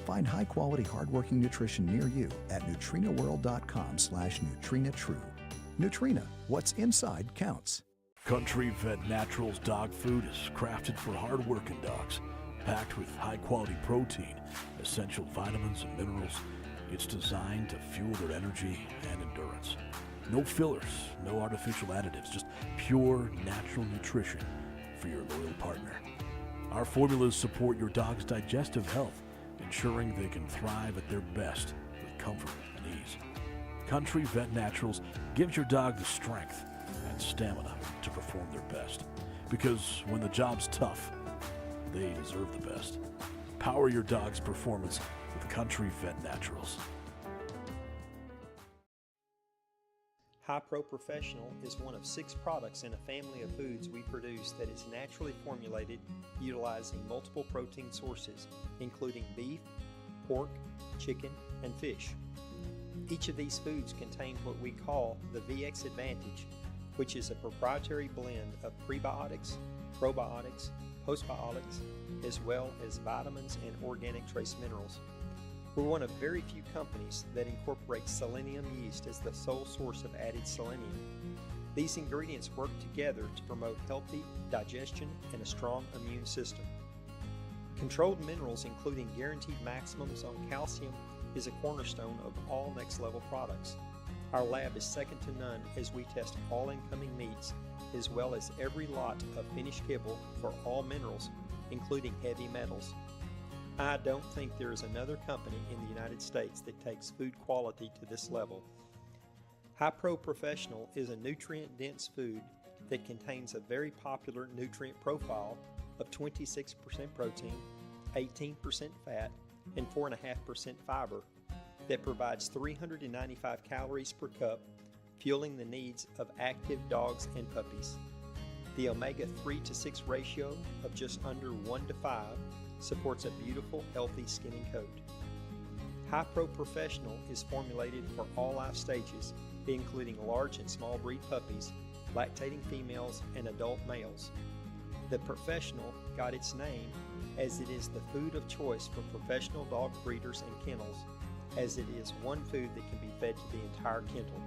Find high-quality, hardworking nutrition near you at nutrinaworld.com/NutrinaTrue. Nutrena, what's inside counts. Country Vet Naturals dog food is crafted for hard-working dogs, packed with high-quality protein, essential vitamins and minerals. It's designed to fuel their energy and endurance. No fillers, no artificial additives, just pure natural nutrition for your loyal partner. Our formulas support your dog's digestive health, ensuring they can thrive at their best with comfort and ease. Country Vet Naturals gives your dog the strength and stamina to perform their best. Because when the job's tough, they deserve the best. Power your dog's performance with Country Vet Naturals. High Pro Professional is one of 6 products in a family of foods we produce that is naturally formulated utilizing multiple protein sources, including beef, pork, chicken, and fish. Each of these foods contain what we call the VX Advantage, which is a proprietary blend of prebiotics, probiotics, postbiotics, as well as vitamins and organic trace minerals. We're one of very few companies that incorporates selenium yeast as the sole source of added selenium. These ingredients work together to promote healthy digestion and a strong immune system. Controlled minerals, including guaranteed maximums on calcium, is a cornerstone of all Next Level products. Our lab is second to none as we test all incoming meats, as well as every lot of finished kibble for all minerals, including heavy metals. I don't think there is another company in the United States that takes food quality to this level. High Pro Professional is a nutrient-dense food that contains a very popular nutrient profile of 26% protein, 18% fat, and 4.5% fiber that provides 395 calories per cup, fueling the needs of active dogs and puppies. The omega-3 to 6 ratio of just under 1 to 5 supports a beautiful, healthy skin and coat. High Pro Professional is formulated for all life stages, including large and small breed puppies, lactating females, and adult males. The Professional got its name as it is the food of choice for professional dog breeders and kennels, as it is one food that can be fed to the entire kennel.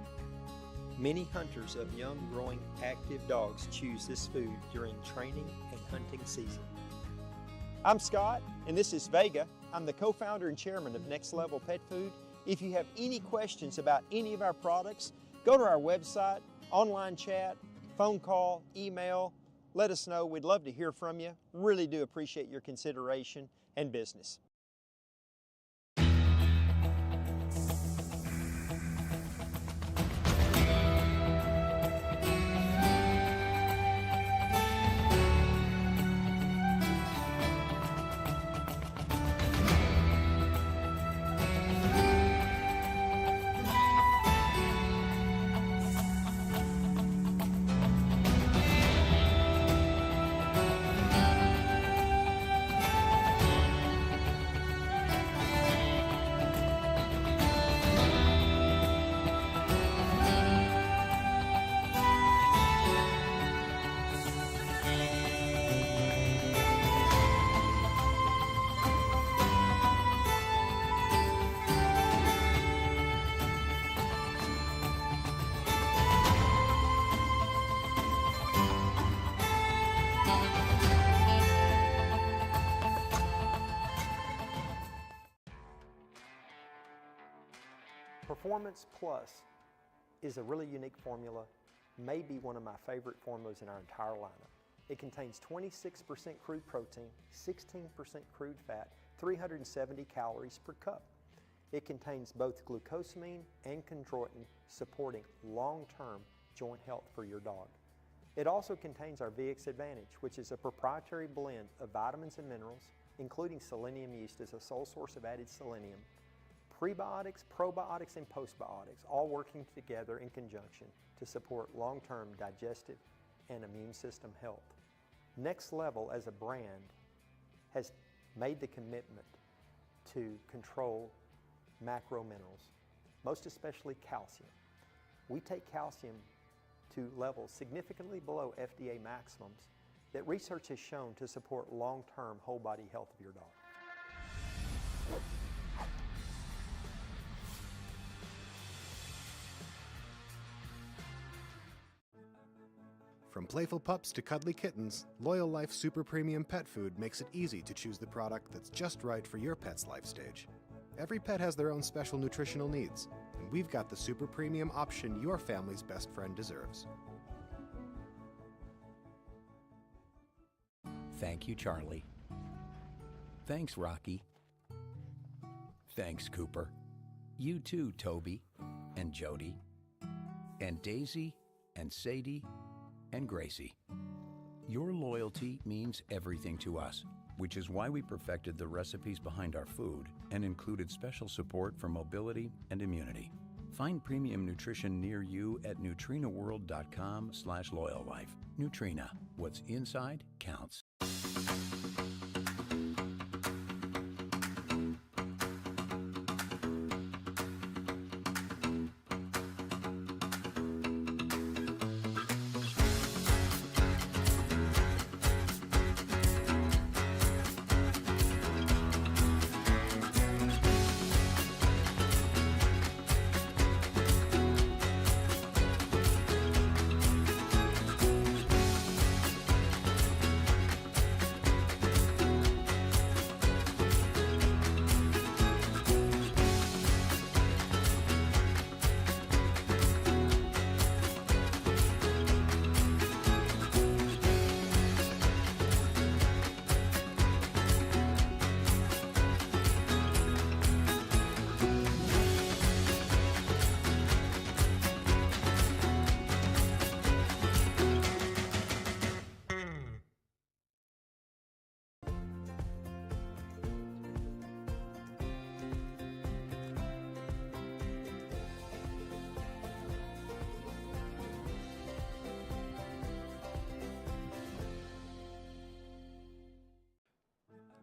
Many hunters of young, growing, active dogs choose this food during training and hunting season. I'm Scott, and this is Vega. I'm the co-founder and chairman of Next Level Pet Food. If you have any questions about any of our products, go to our website, online chat, phone call, email. Let us know. We'd love to hear from you. Really do appreciate your consideration and business. Performance Plus is a really unique formula, maybe one of my favorite formulas in our entire lineup. It contains 26% crude protein, 16% crude fat, 370 calories per cup. It contains both glucosamine and chondroitin, supporting long-term joint health for your dog. It also contains our VX Advantage, which is a proprietary blend of vitamins and minerals, including selenium yeast as a sole source of added selenium, prebiotics, probiotics, and postbiotics, all working together in conjunction to support long-term digestive and immune system health. Next Level as a brand has made the commitment to control macro minerals, most especially calcium. we take calcium to levels significantly below FDA maximums that research has shown to support long-term whole body health of your dog. From playful pups to cuddly kittens, Loyal Life Super Premium Pet Food makes it easy to choose the product that's just right for your pet's life stage. Every pet has their own special nutritional needs, and we've got the super premium option your family's best friend deserves. Thank you, Charlie. Thanks, Rocky. Thanks, Cooper. You too, Toby and Jody and Daisy and Sadie and Gracie. Your loyalty means everything to us, which is why we perfected the recipes behind our food and included special support for mobility and immunity. Find premium nutrition near you at nutrinaworld.com/loyallife. Nutrena, what's inside counts.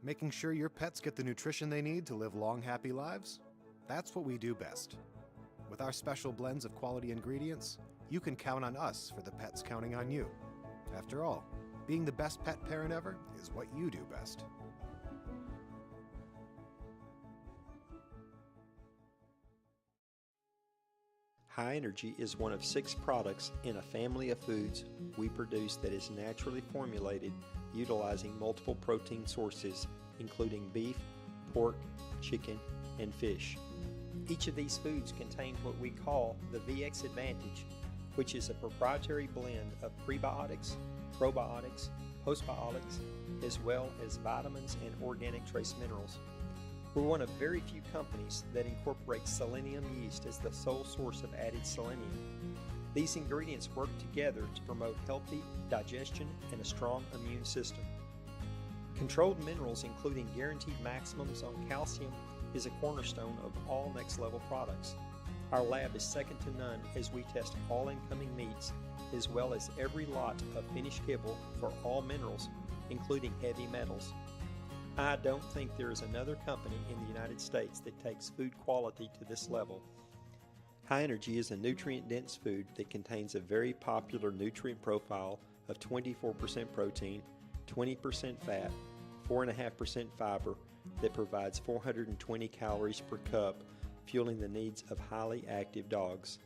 Making sure your pets get the nutrition they need to live long, happy lives? That's what we do best. With our special blends of quality ingredients, you can count on us for the pets counting on you. After all, being the best pet parent ever is what you do best. High Energy is one of 6 products in a family of foods we produce that is naturally formulated utilizing multiple protein sources, including beef, pork, chicken, and fish. Each of these foods contain what we call the VX Advantage, which is a proprietary blend of prebiotics, probiotics, postbiotics, as well as vitamins and organic trace minerals. We're one of very few companies that incorporates selenium yeast as the sole source of added selenium. These ingredients work together to promote healthy digestion and a strong immune system. Controlled minerals, including guaranteed maximums on calcium, is a cornerstone of all Next Level products. Our lab is second to none as we test all incoming meats as well as every lot of finished kibble for all minerals, including heavy metals. I don't think there is another company in the United States that takes food quality to this level. High Energy is a nutrient-dense food that contains a very popular nutrient profile of 24% protein, 20% fat, 4.5% fiber that provides 420 calories per cup, fueling the needs of highly active dogs.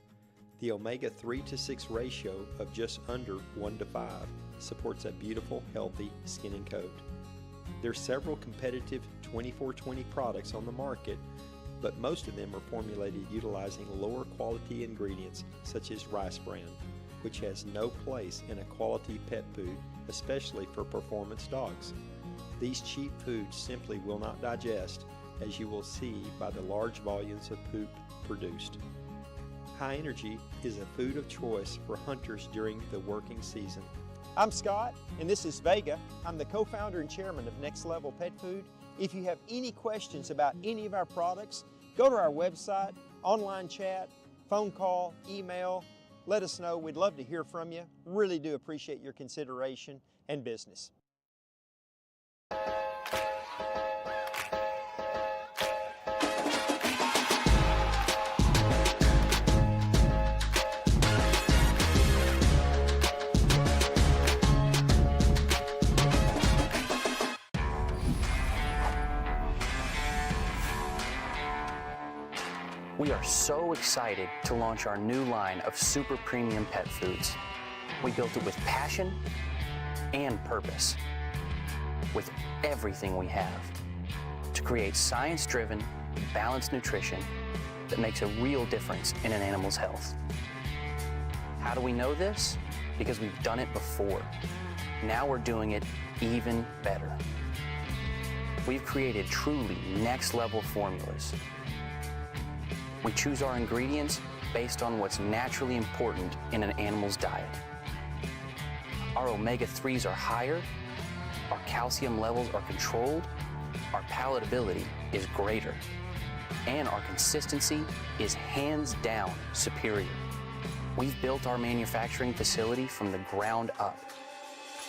The omega-3 to 6 ratio of just under 1 to 5 supports a beautiful, healthy skin and coat. There are several competitive 24/20 products on the market, but most of them are formulated utilizing lower quality ingredients such as rice bran, which has no place in a quality pet food, especially for performance dogs. These cheap foods simply will not digest, as you will see by the large volumes of poop produced. High Energy is a food of choice for hunters during the working season. I'm Scott, and this is Vega. I'm the co-founder and chairman of Next Level Pet Food. If you have any questions about any of our products, go to our website, online chat, phone call, email. Let us know. We'd love to hear from you. Really do appreciate your consideration and business. so excited to launch our new line of super premium pet foods. We built it with passion and purpose, with everything we have, to create science-driven, balanced nutrition that makes a real difference in an animal's health. How do we know this? Because we've done it before. Now we're doing it even better. We've created truly next-level formulas. We choose our ingredients based on what's naturally important in an animal's diet. Our omega-3s are higher, our calcium levels are controlled, our palatability is greater, and our consistency is hands down superior. We've built our manufacturing facility from the ground up,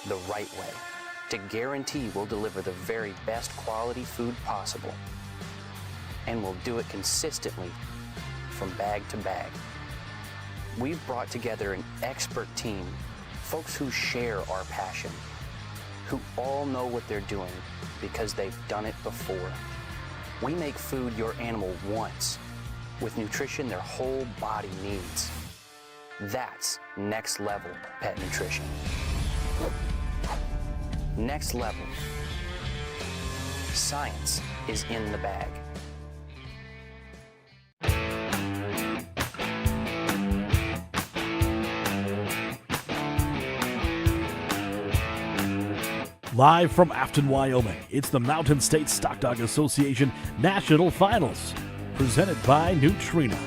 the right way, to guarantee we'll deliver the very best quality food possible. And we'll do it consistently from bag to bag. We've brought together an expert team, folks who share our passion, who all know what they're doing because they've done it before. We make food your animal wants, with nutrition their whole body needs. That's next level pet nutrition. Next level. Science is in the bag. Live from Afton, Wyoming, it's the Mountain States Stock Dog Association National Finals, presented by Nutrena.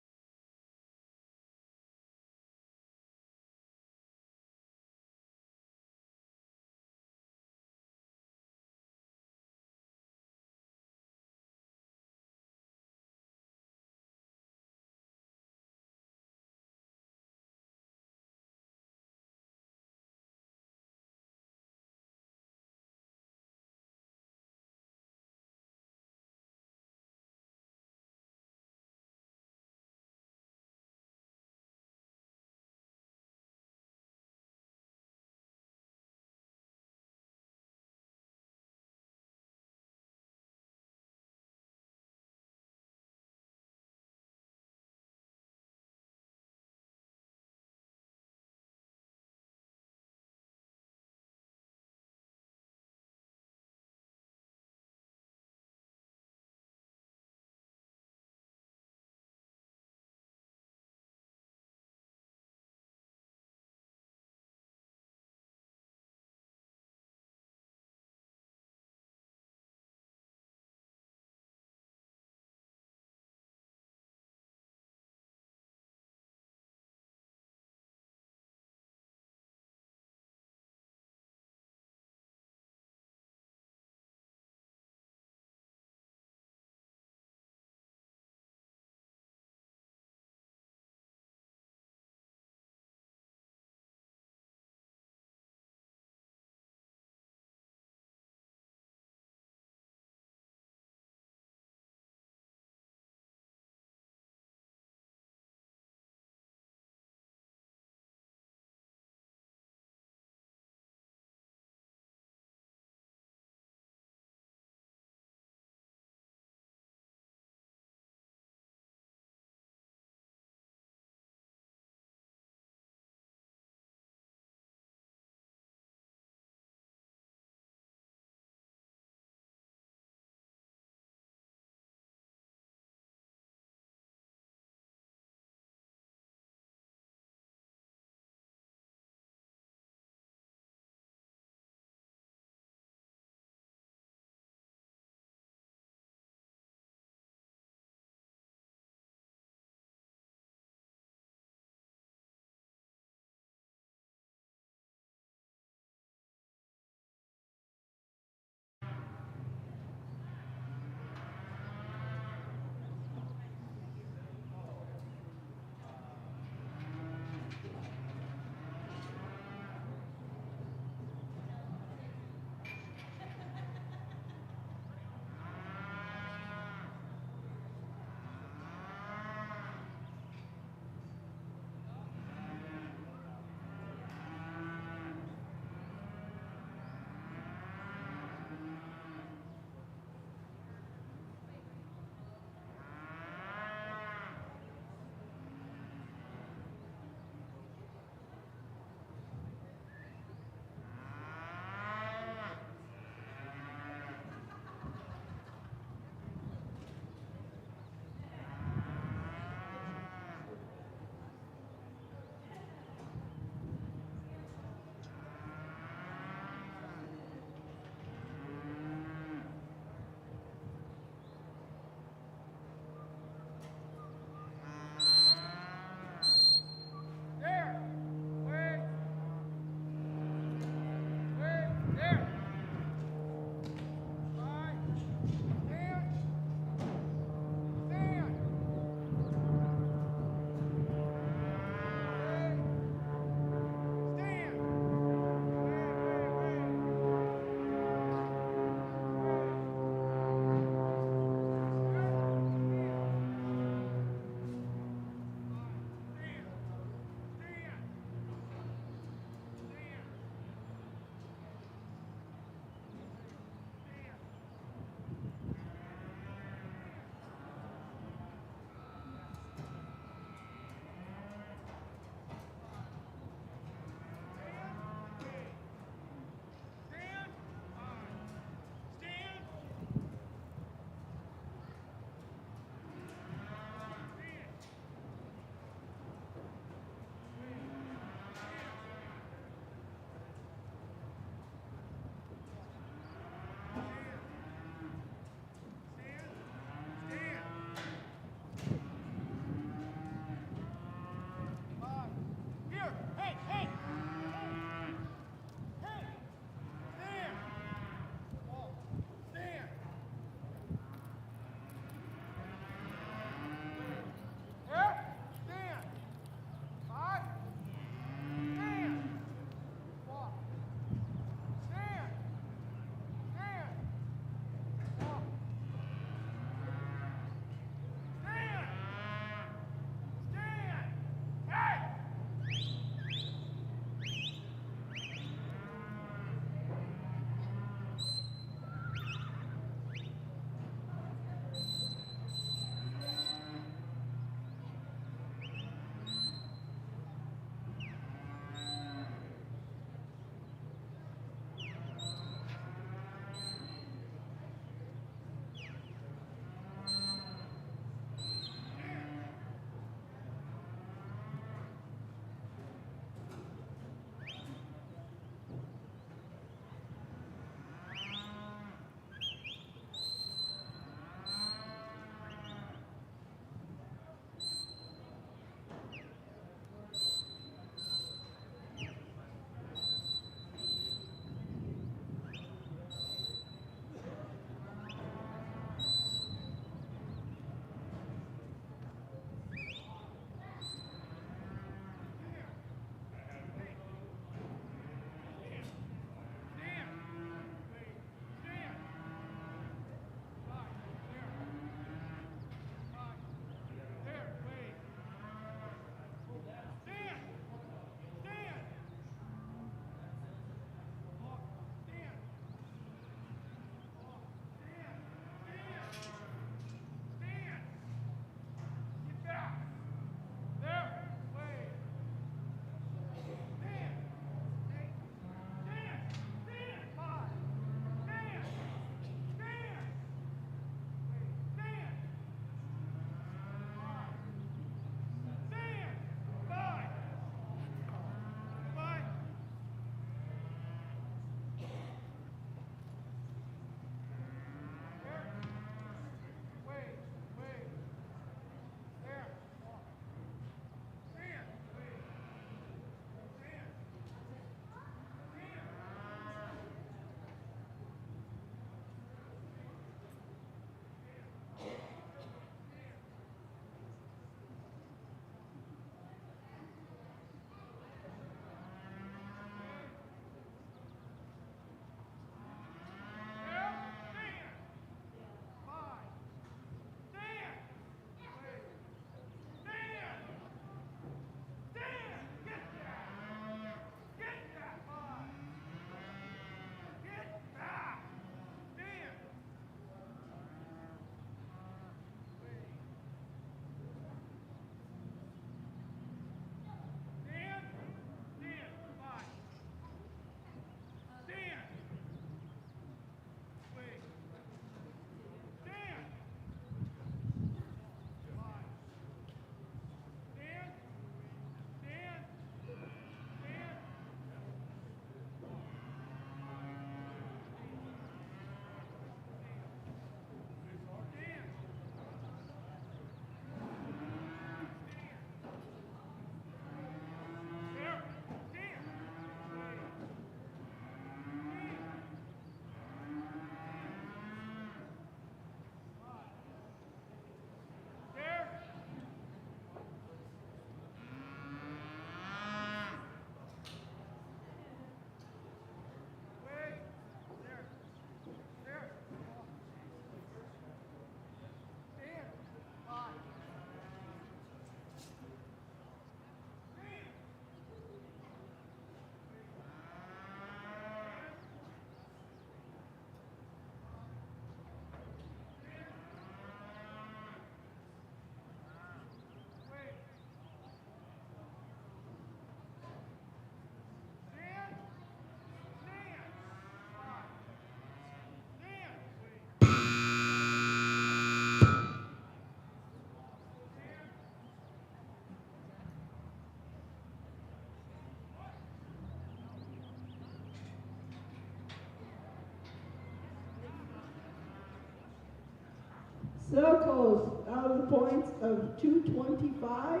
So close, out of the points of 2:25,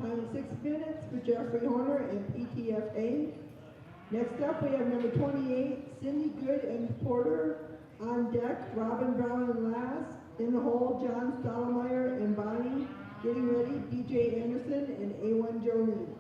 time of 6 minutes for Jeffrey Horner and PTFA. Next up, we have number 28, Cindy Good and Porter. On deck, Robin Brown and last. In the hole, John Stottlemyre and Bonnie. Getting ready, DJ Anderson and A1 Jolene.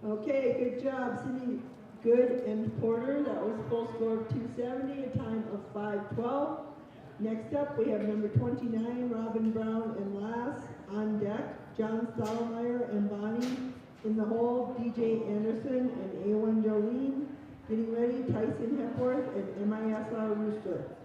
Okay, good job, Cindy Good and Porter. That was full score of 270, a time of 5:12. Next up, we have number 29, Robin Brown and Lass. On deck, John Stottlemyre and Bonnie. In the hole, DJ Anderson and A1 Jolene. Getting ready, Tyson Hepworth and MISR Rooster.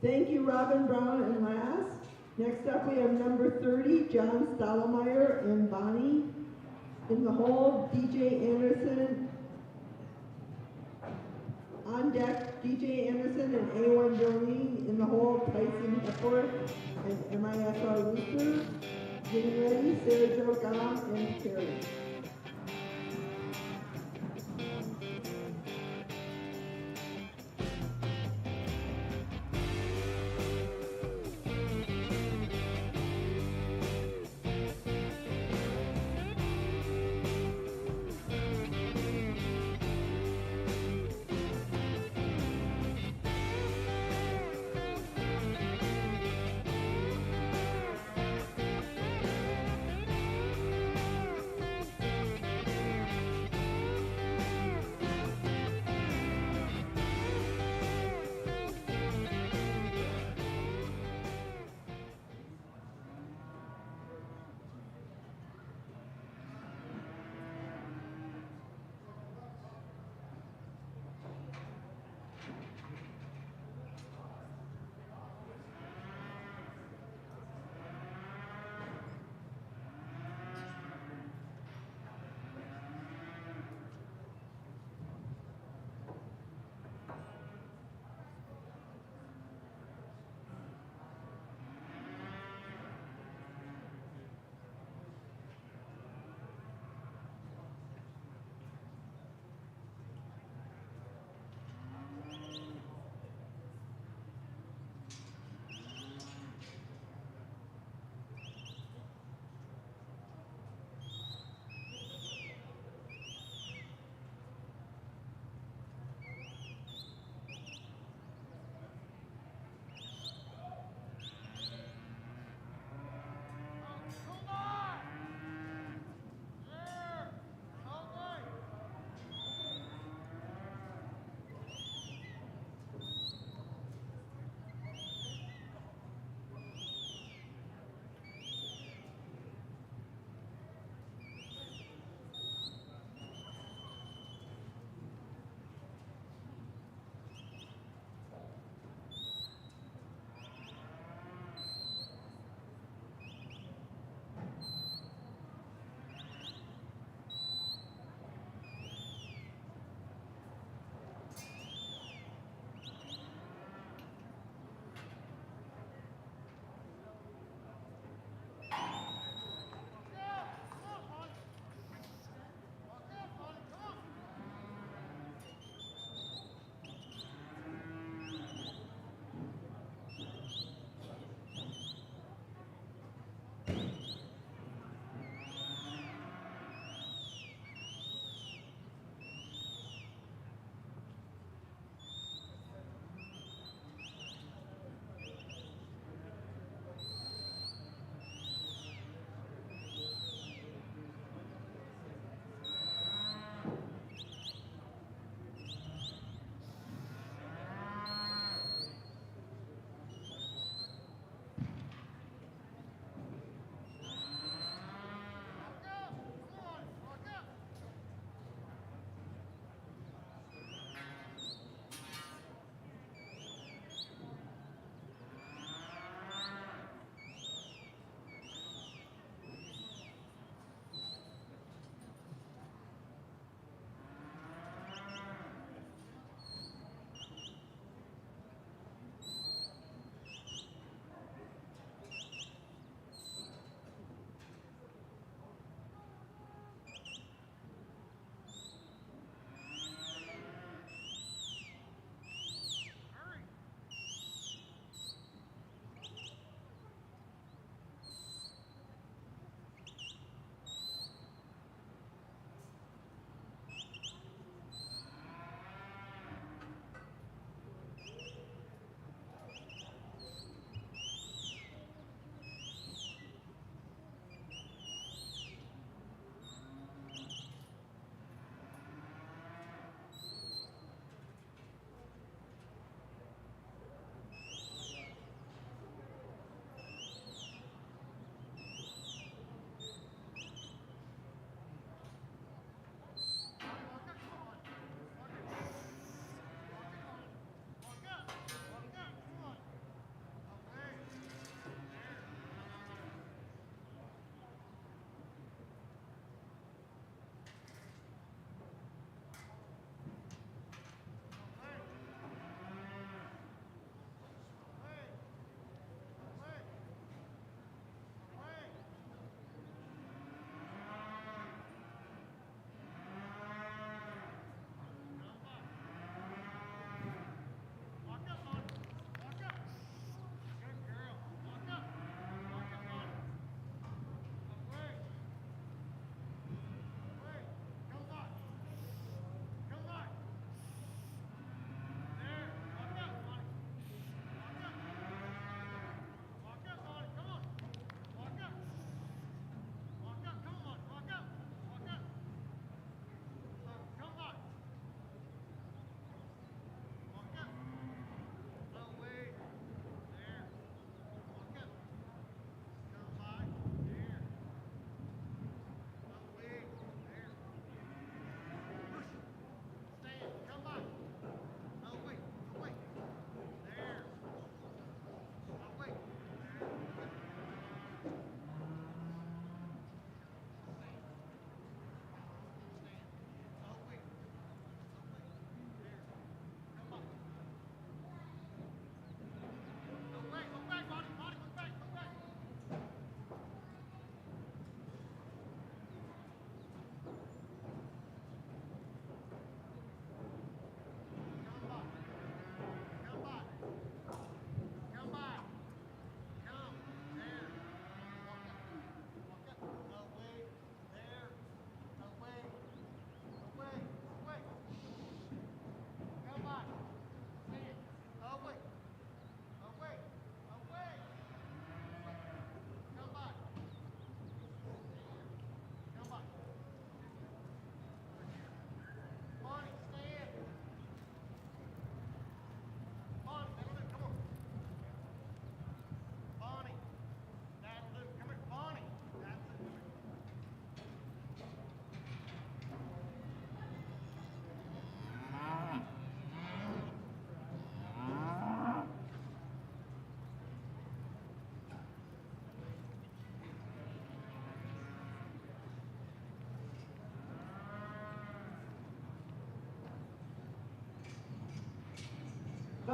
Thank you, Robin Brown and Lass. Next up, we have number 30, John Stottlemyre and Bonnie. In the hole, DJ Anderson. On deck, DJ Anderson and A1 Jolene. In the hole, Tyson Hepworth and MISR Rooster. Getting ready, Sarah Jo Gom and Carrie.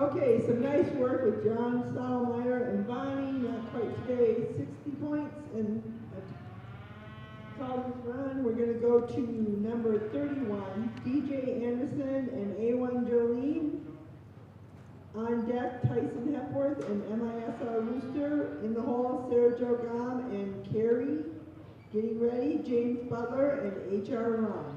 Okay, some nice work with John Stottlemyre and Bonnie, not quite today, 60 points, and Calder's run. We're going to go to number 31, DJ Anderson and A1 Jolene. On deck, Tyson Hepworth and MISR Rooster. In the hall, Sarah Jo Gom and Carrie. Getting ready, James Butler and HR Ron.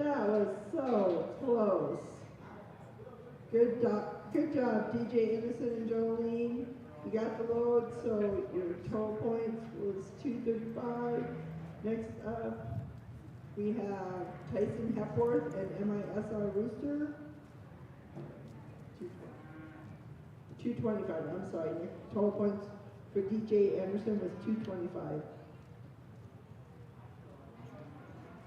That was so close. Good job, DJ Anderson and Jolene. You got the load, so your total points was 235. Next up, we have Tyson Hepworth and MISR Rooster. 225, I'm sorry. Total points for DJ Anderson was 225.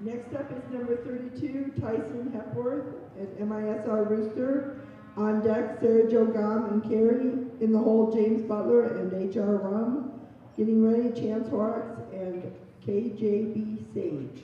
Next up is number 32, Tyson Hepworth and MISR Rooster. On deck, Sarah Jo Gom and Carrie. In the hole, James Butler and HR Rum. Getting ready, Chance Horrocks and KJB Sage.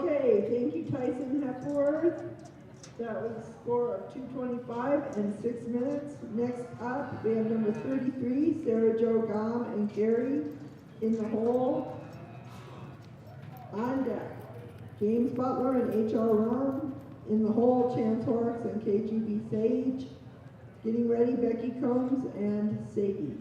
Okay, thank you, Tyson Hepworth. That was a score of 225 and 6 minutes. Next up, we have number 33, Sarah Jo Gom and Gary in the hole. On deck, James Butler and H.R. Rum. In the hole, Chance Horrocks and KGB Sage. Getting ready, Becky Combs and Sadie.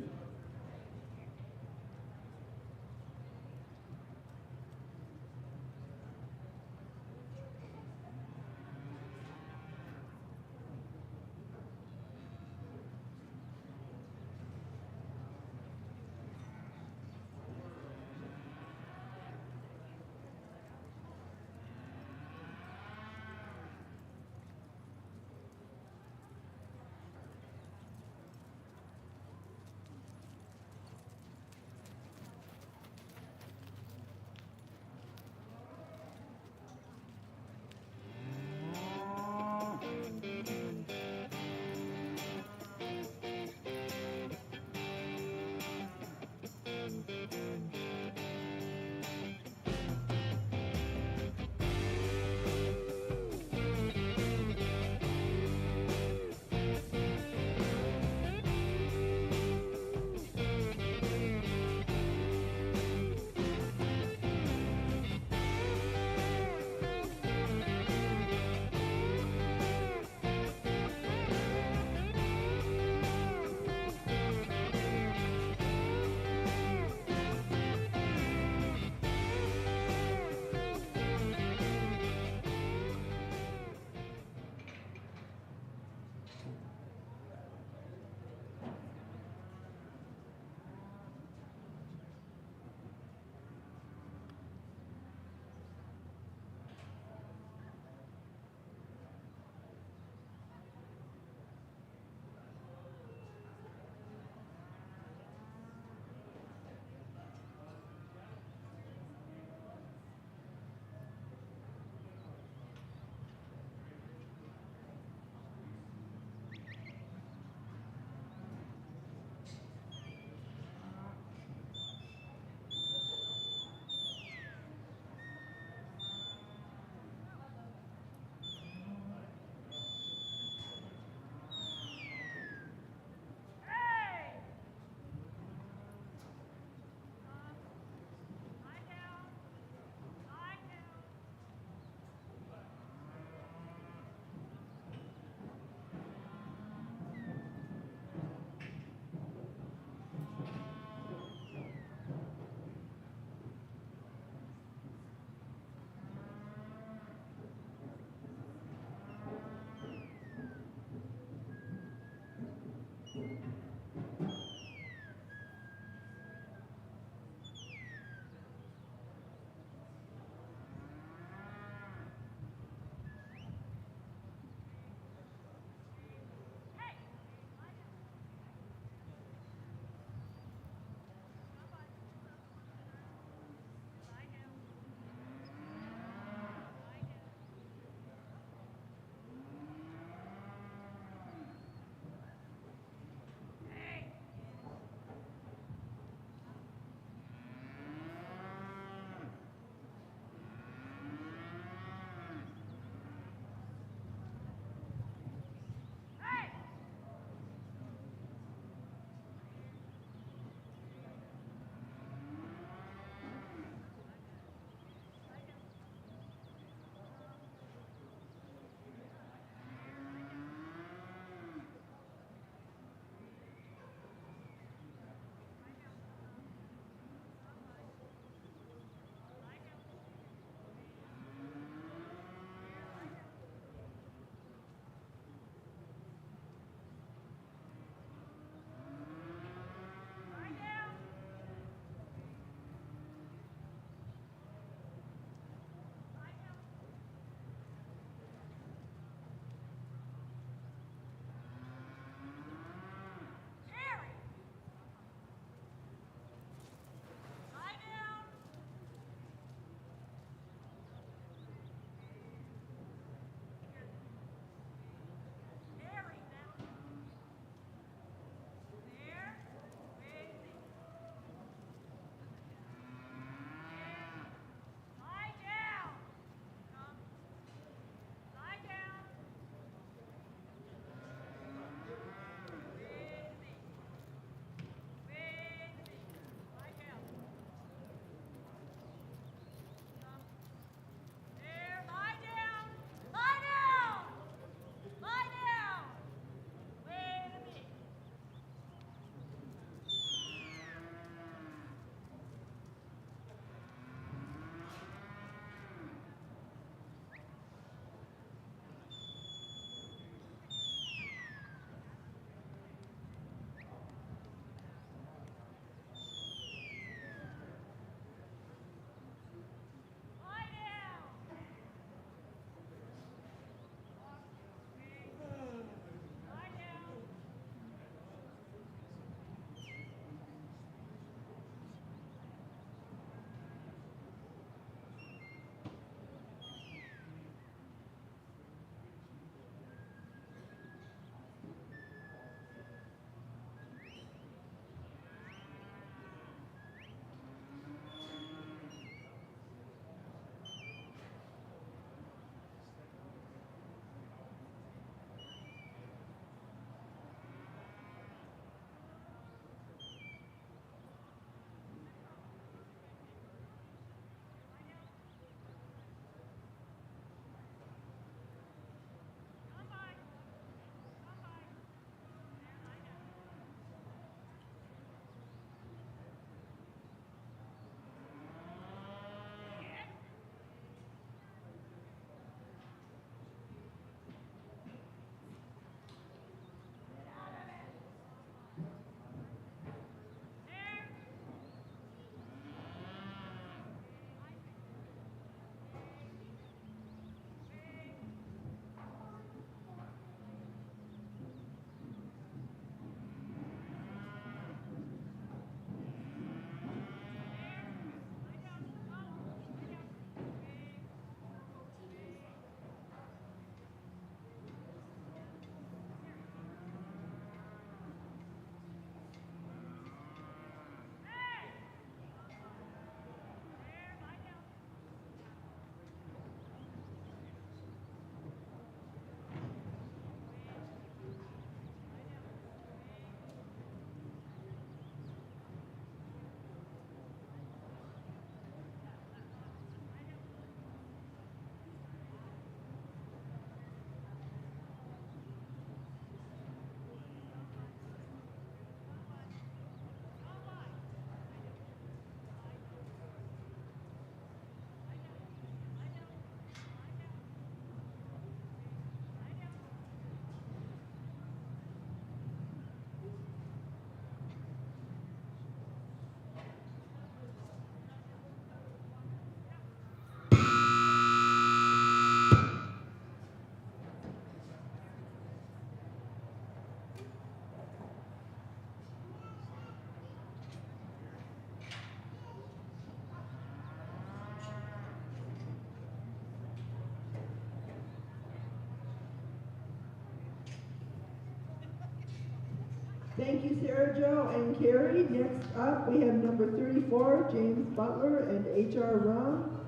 Thank you, Sarah Jo and Carrie. Next up, we have number 34, James Butler and H.R. Rum.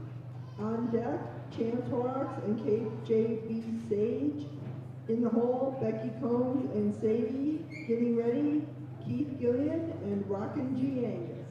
On deck, Chance Horrocks and KJB Sage. In the hole, Becky Combs and Sadie. Getting ready, Keith Gillian and Rockin' G. Angus.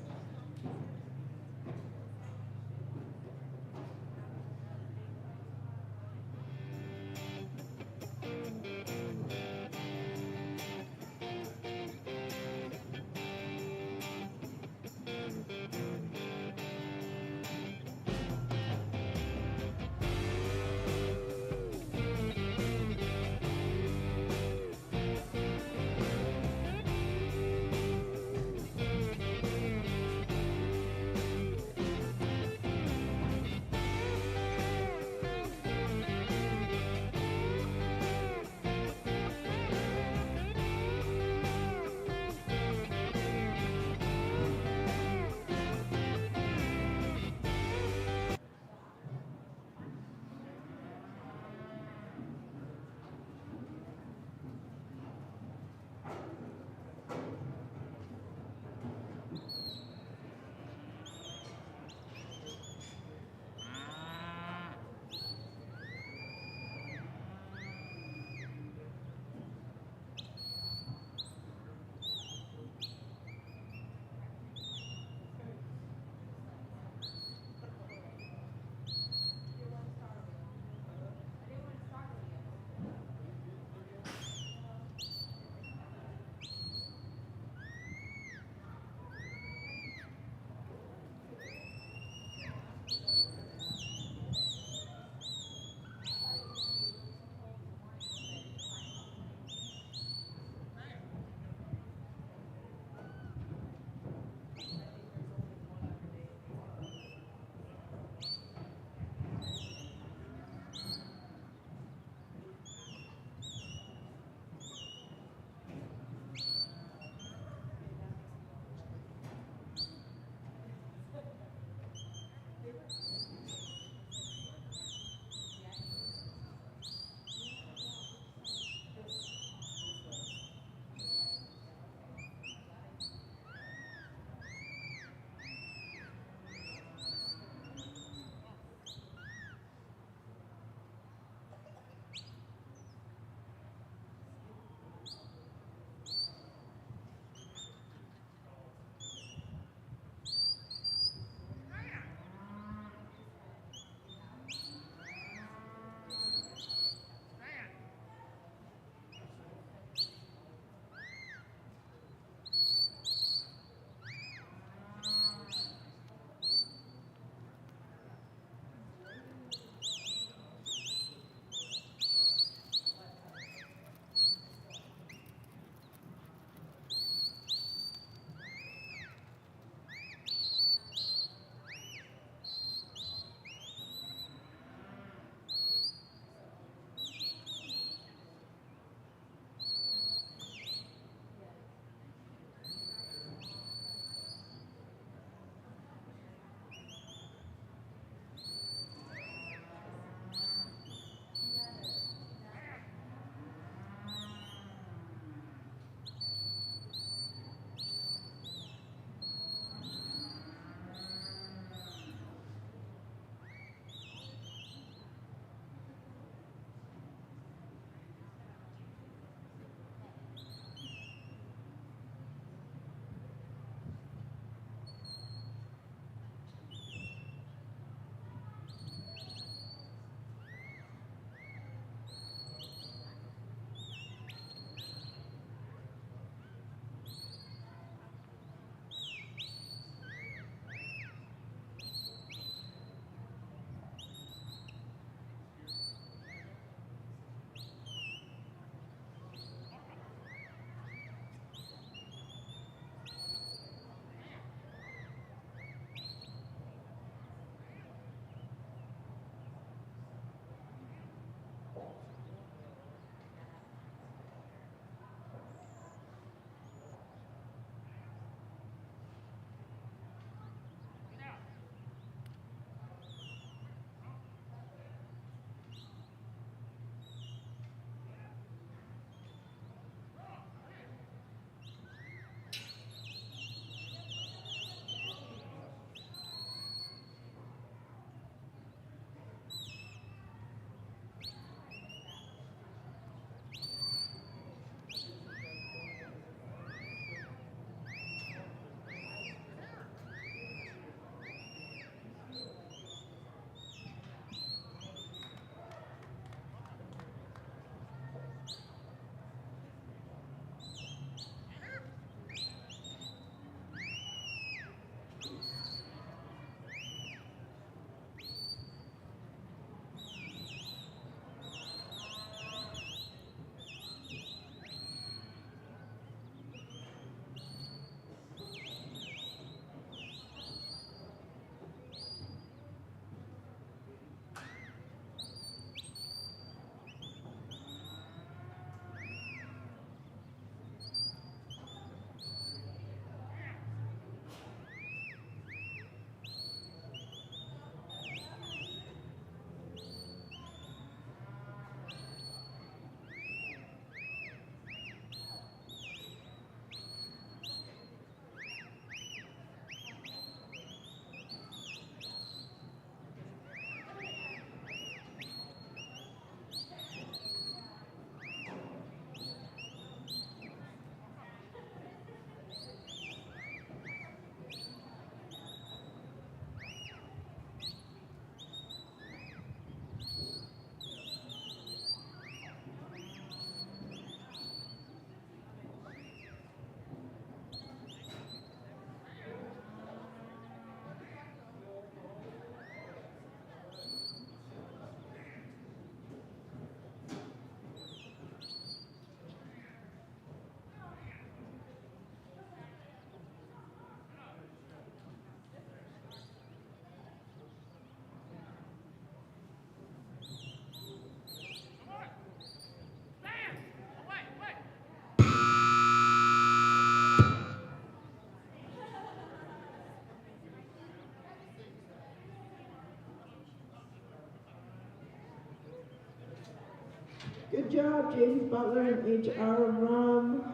Good job, James Butler and HR Rum.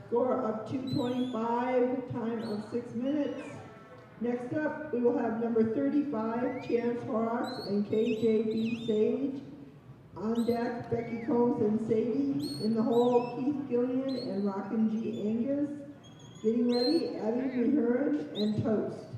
Score of 225, time of 6 minutes. Next up, we will have number 35, Chance Horrocks and KJB Sage. On deck, Becky Combs and Sadie. In the hole, Keith Gillian and Rockin' G. Angus. Getting ready, Abby Rehearn and Toast.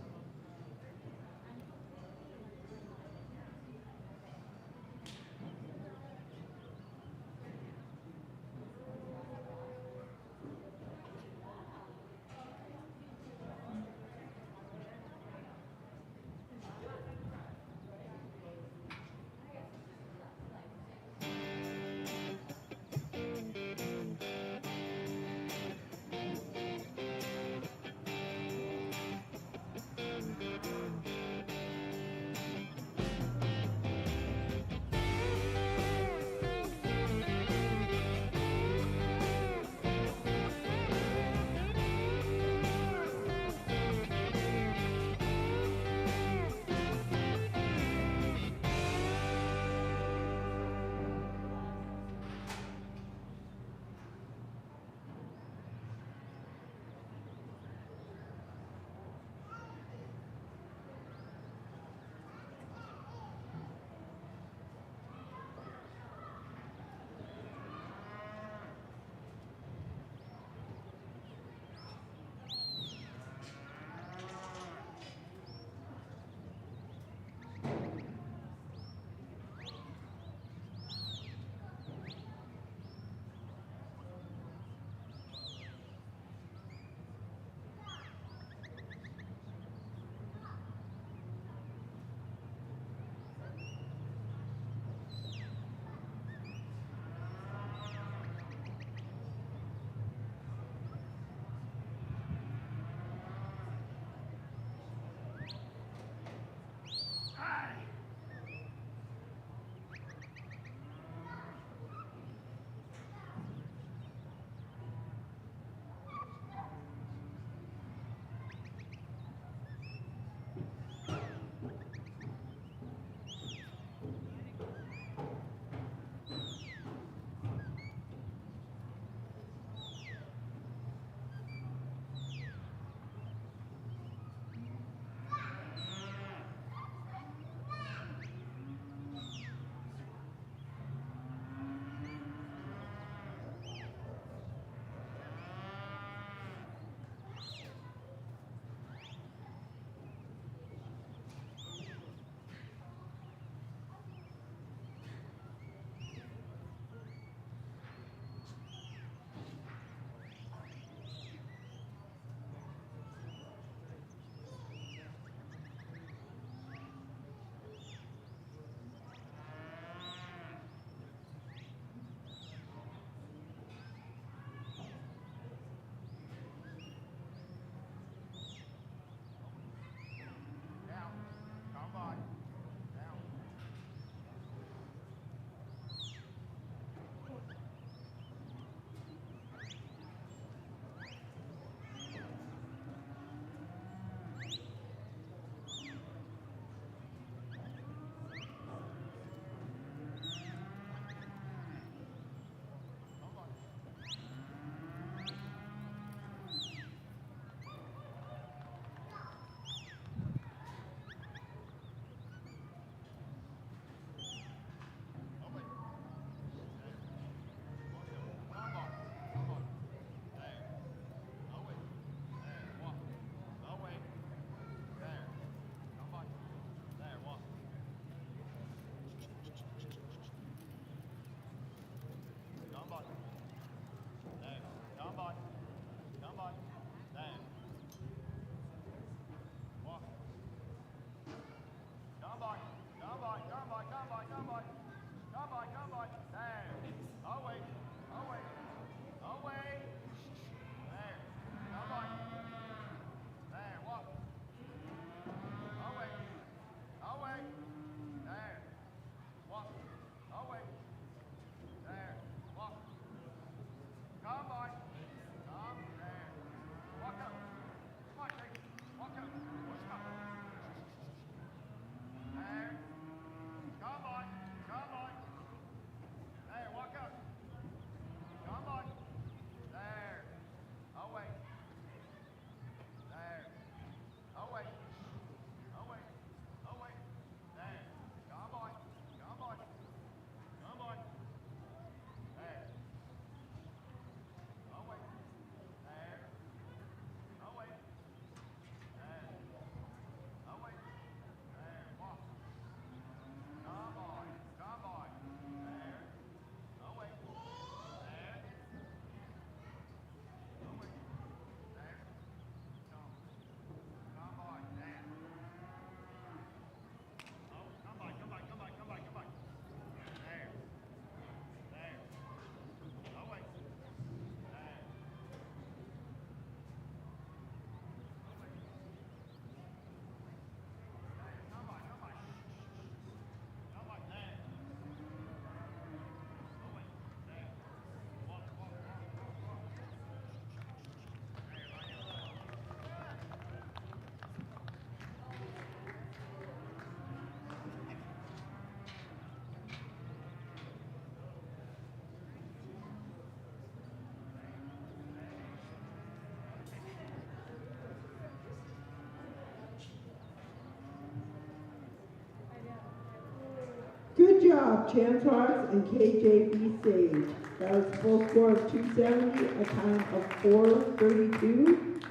job, Chance Hawks and KJB Sage. That was a full score of 270, a time of 432.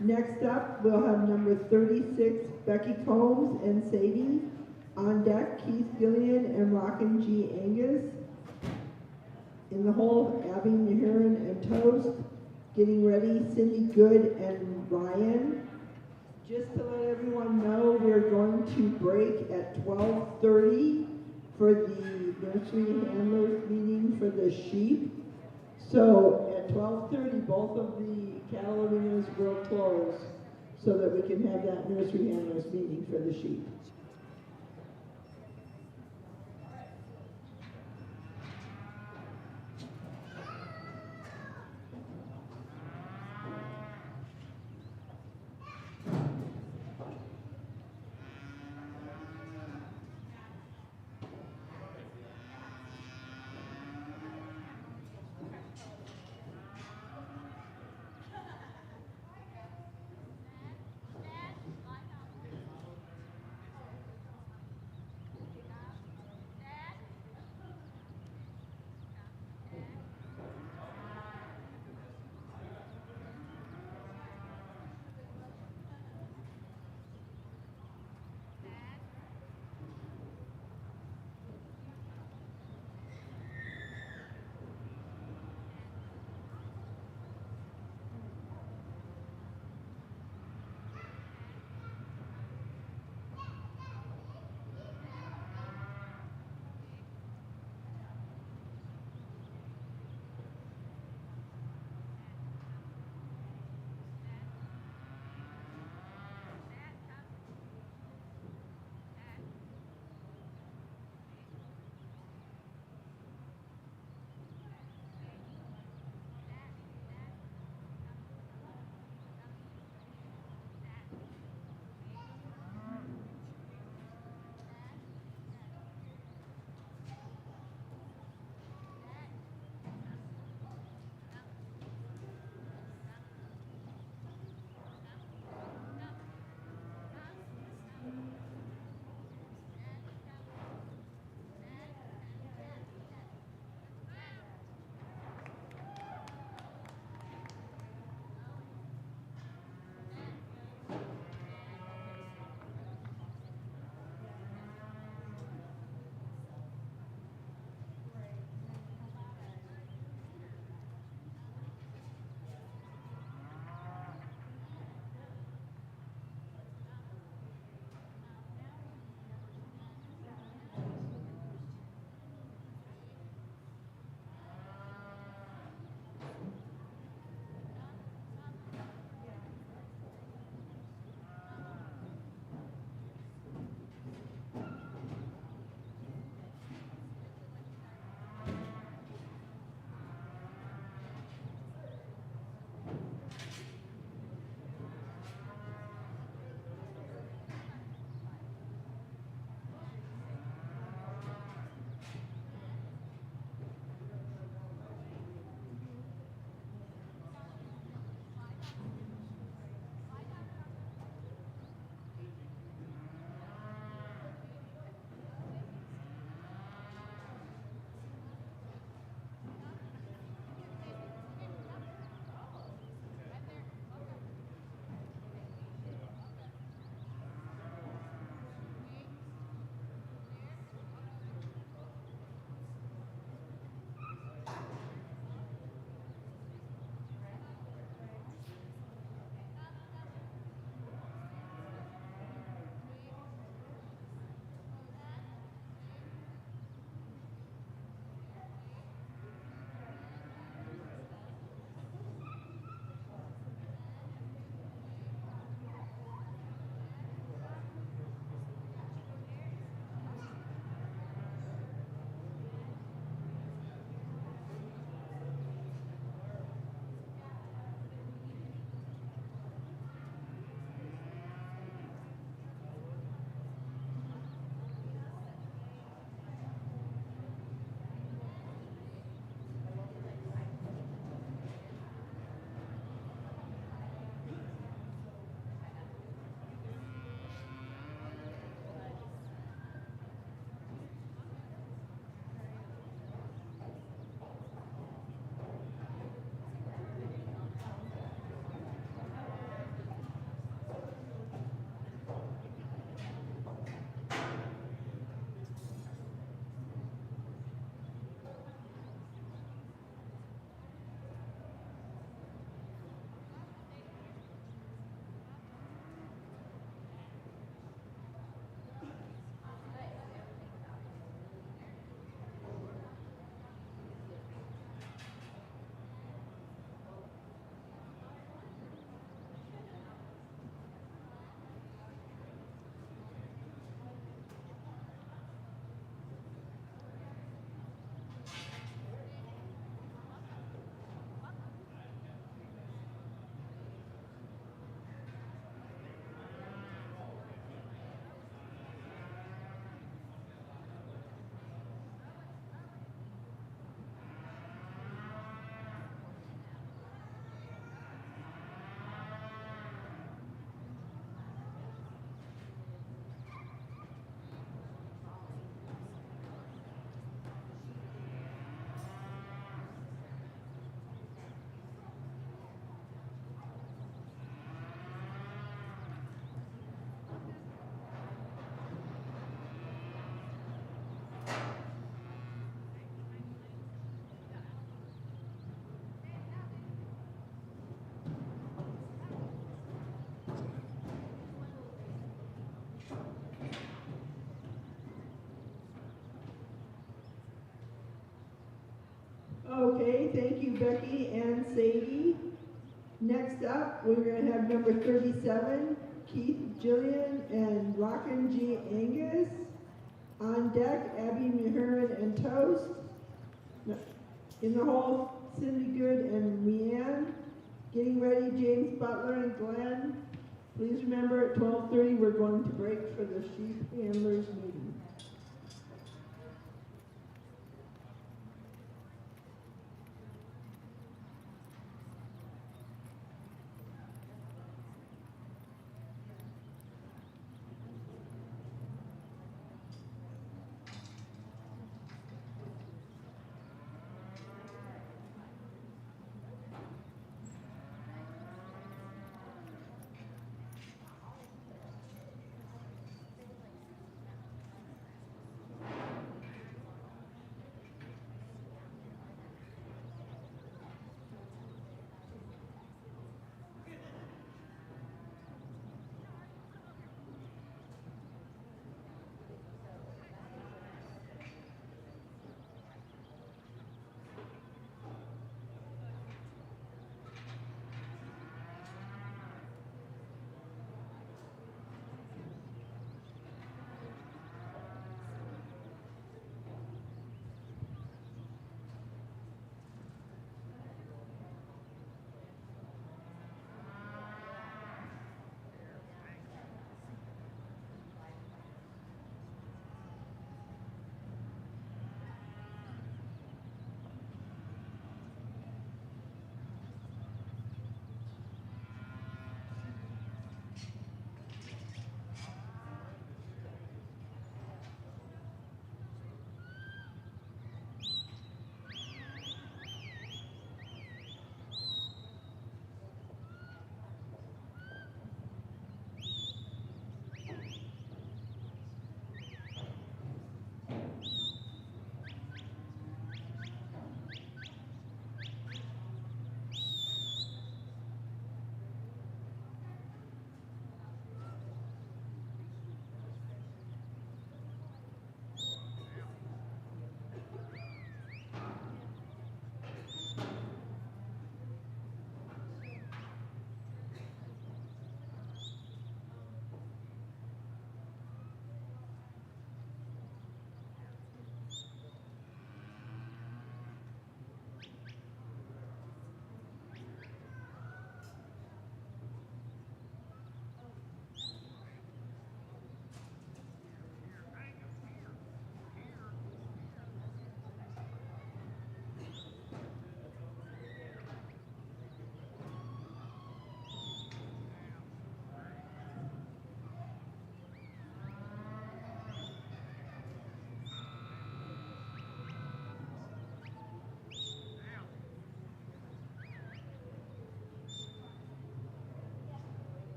Next up, we'll have number 36, Becky Combs and Sadie. On deck, Keith Gillian and Rockin' G. Angus. In the hole, Abby Nahiran and Toast. Getting ready, Cindy Good and Ryan. Just to let everyone know, we're going to break at 12:30 for the nursery handlers meeting for the sheep. So at 12:30, both of the cattle arenas will close so that we can have that nursery handlers meeting for the sheep. Becky, and Sadie. Next up, we're going to have number 37, Keith Jillian and Rockin' G. Angus. On deck, Abby Muhammad and Toast. In the hole, Cindy Good and Leanne. Getting ready, James Butler and Glenn. Please remember at 12:30 we're going to break for the sheep handlers meeting.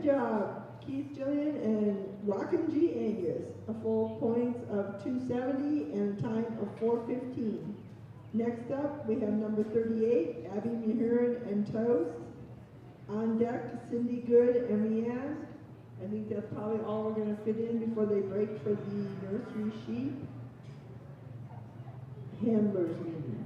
job, Keith Jillian and Rockin' G. Angus. A full points of 270 and a time of 4:15. Next up, we have number 38, Abby Mahurin and Toast. On deck, Cindy Good and Leanne. I think that's probably all we're going to fit in before they break for the nursery sheep handlers meeting.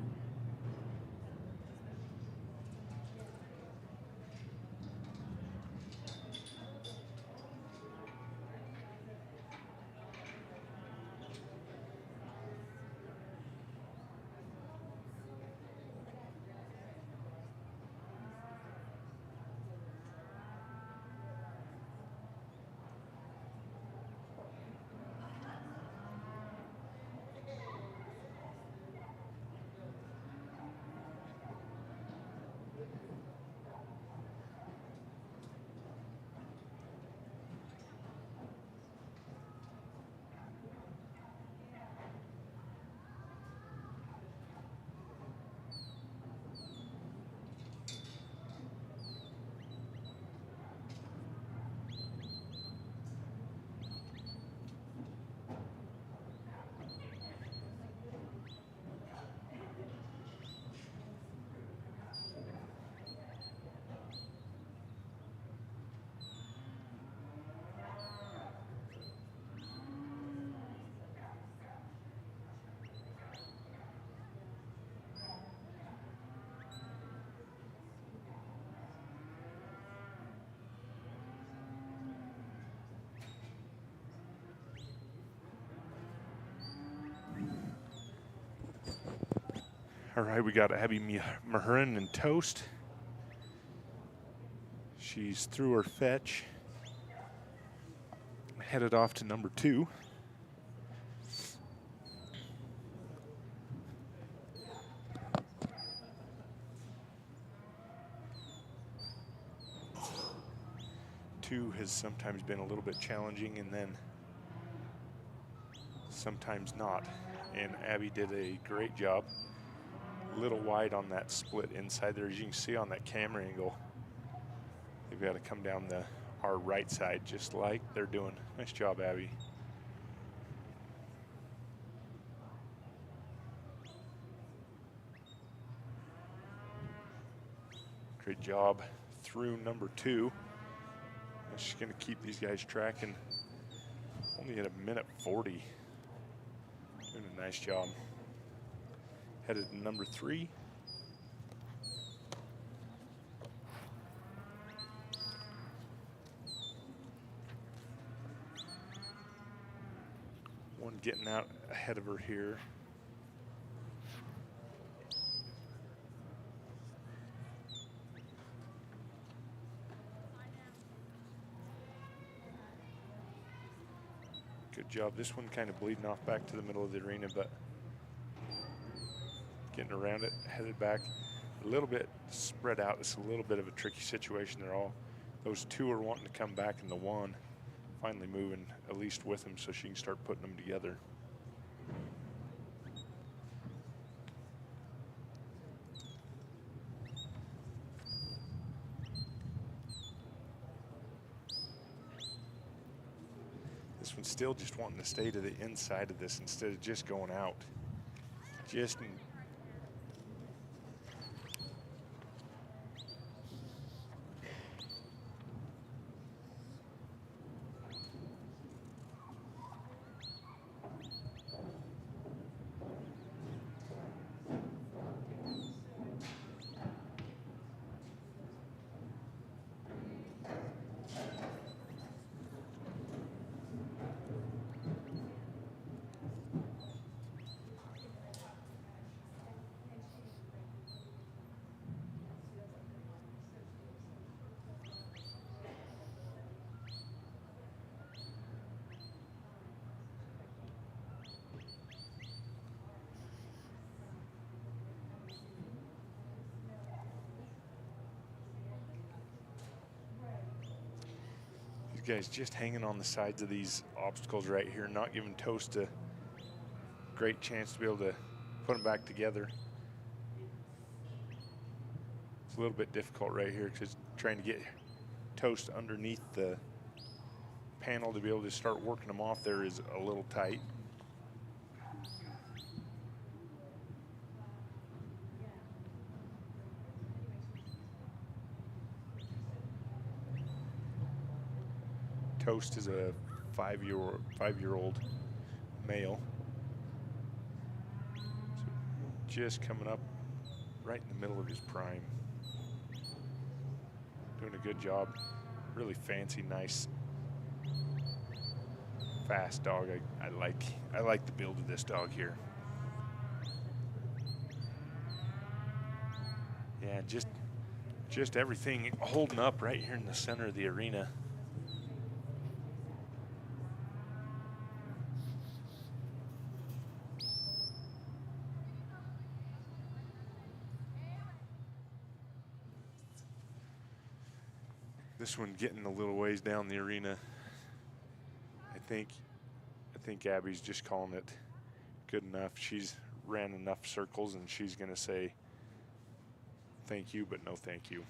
All right, we got Abby Mahurin and Toast. She's through her fetch. Headed off to number 2. Two has sometimes been a little bit challenging and then sometimes not. And Abby did a great job. A little wide on that split inside there. As you can see on that camera angle, they've got to come down our right side just like they're doing. Nice job, Abby. Great job through number 2. And she's going to keep these guys tracking. Only at a minute 40. Doing a nice job. Headed to number 3. One getting out ahead of her here. Good job. This one kind of bleeding off back to the middle of the arena, but getting around it, headed back a little bit spread out. It's a little bit of a tricky situation. Those 2 are wanting to come back, and the 1 finally moving at least with them so she can start putting them together. This one's still just wanting to stay to the inside of this instead of just going out. Guys just hanging on the sides of these obstacles right here, not giving Toast a great chance to be able to put them back together. It's a little bit difficult right here because trying to get Toast underneath the panel to be able to start working them off there is a little tight. Toast is a five-year-old male. So just coming up right in the middle of his prime. Doing a good job. Really fancy, nice, fast dog. I like the build of this dog here. Yeah, just everything holding up right here in the center of the arena. This one getting a little ways down the arena. I think Abby's just calling it good enough. She's ran enough circles and she's gonna say thank you, but no thank you.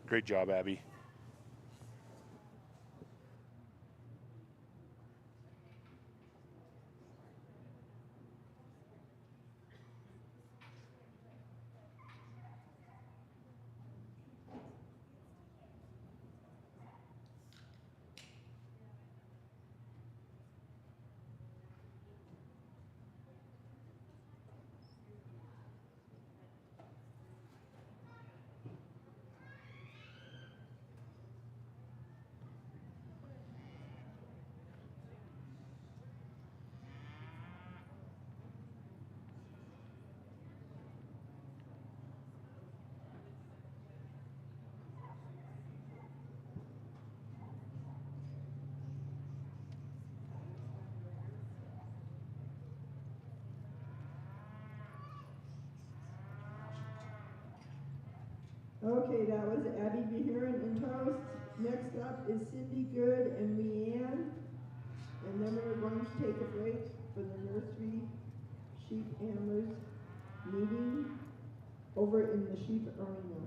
Great job, Abby. Okay, that was Abby Beheron and Toast. Next up is Cindy Good and Leanne. And then we're going to take a break for the nursery sheep handlers meeting over in the sheep arena.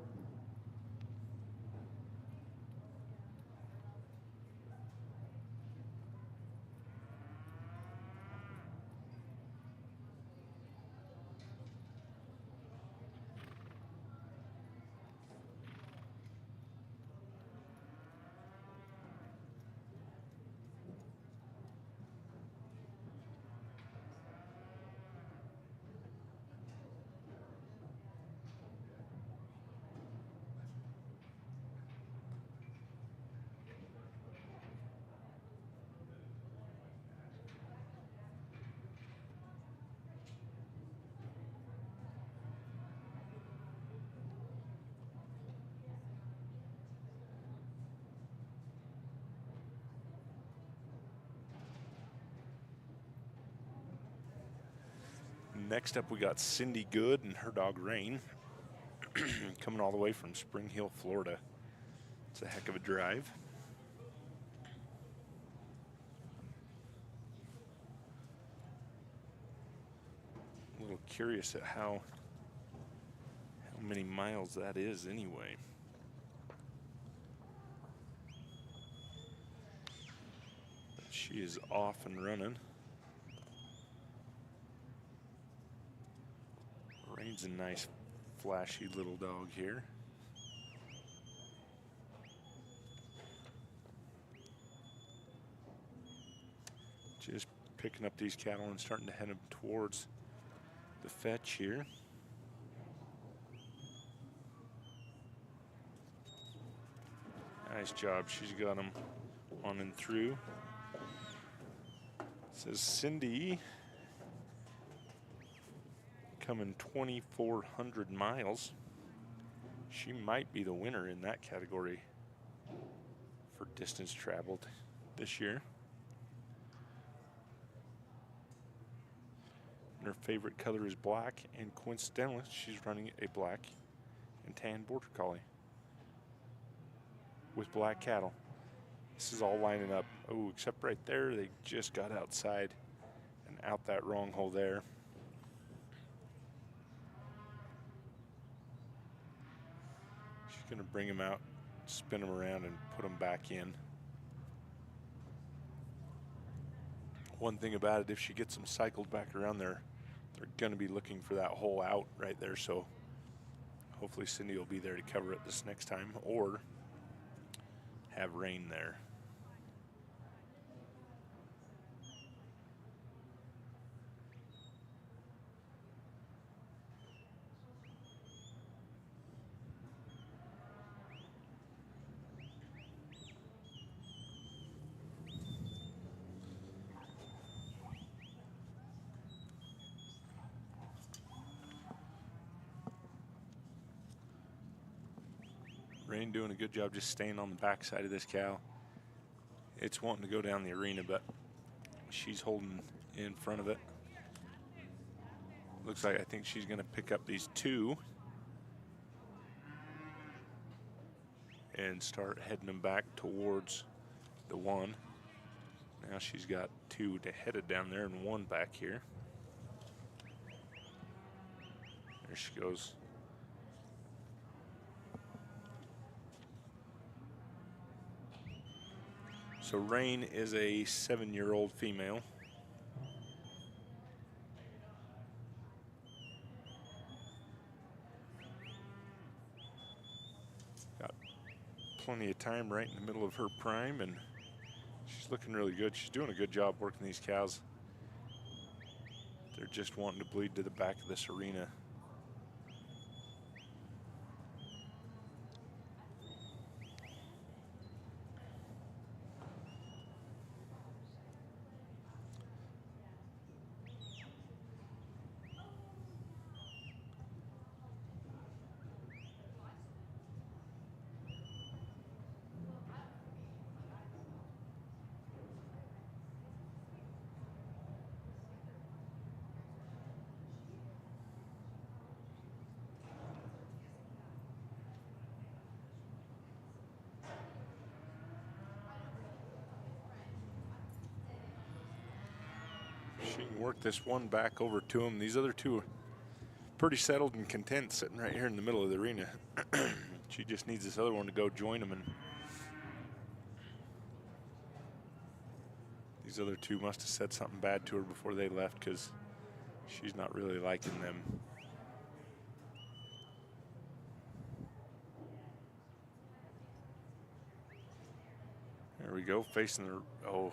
Next up, we got Cindy Good and her dog Rain coming all the way from Spring Hill, Florida. It's a heck of a drive. A little curious at how many miles that is anyway. But she is off and running. Rain's a nice, flashy little dog here. Just picking up these cattle and starting to head them towards the fetch here. Nice job. She's got them on and through. Says Cindy coming 2,400 miles. She might be the winner in that category for distance traveled this year. And her favorite color is black, and coincidentally, she's running a black and tan border collie with black cattle. This is all lining up. Oh, except right there, they just got outside and out that wrong hole there. She's gonna bring him out spin them around and put them back in. One thing about it, if she gets them cycled back around there, they're going to be looking for that hole out right there. So hopefully Cindy will be there to cover it this next time, or have Rain there. Rain doing a good job just staying on the back side of this cow. It's wanting to go down the arena, but she's holding in front of it. Looks like I think she's going to pick up these two and start heading them back towards the one. Now she's got two headed down there and one back here. There she goes. So Rain is a 7-year-old female. Got plenty of time right in the middle of her prime, and she's looking really good. She's doing a good job working these cows. They're just wanting to bleed to the back of this arena. She can work this one back over to him. These other two are pretty settled and content sitting right here in the middle of the arena. She just needs this other one to go join them, and these other two must have said something bad to her before they left, because she's not really liking them. There we go, facing the, oh.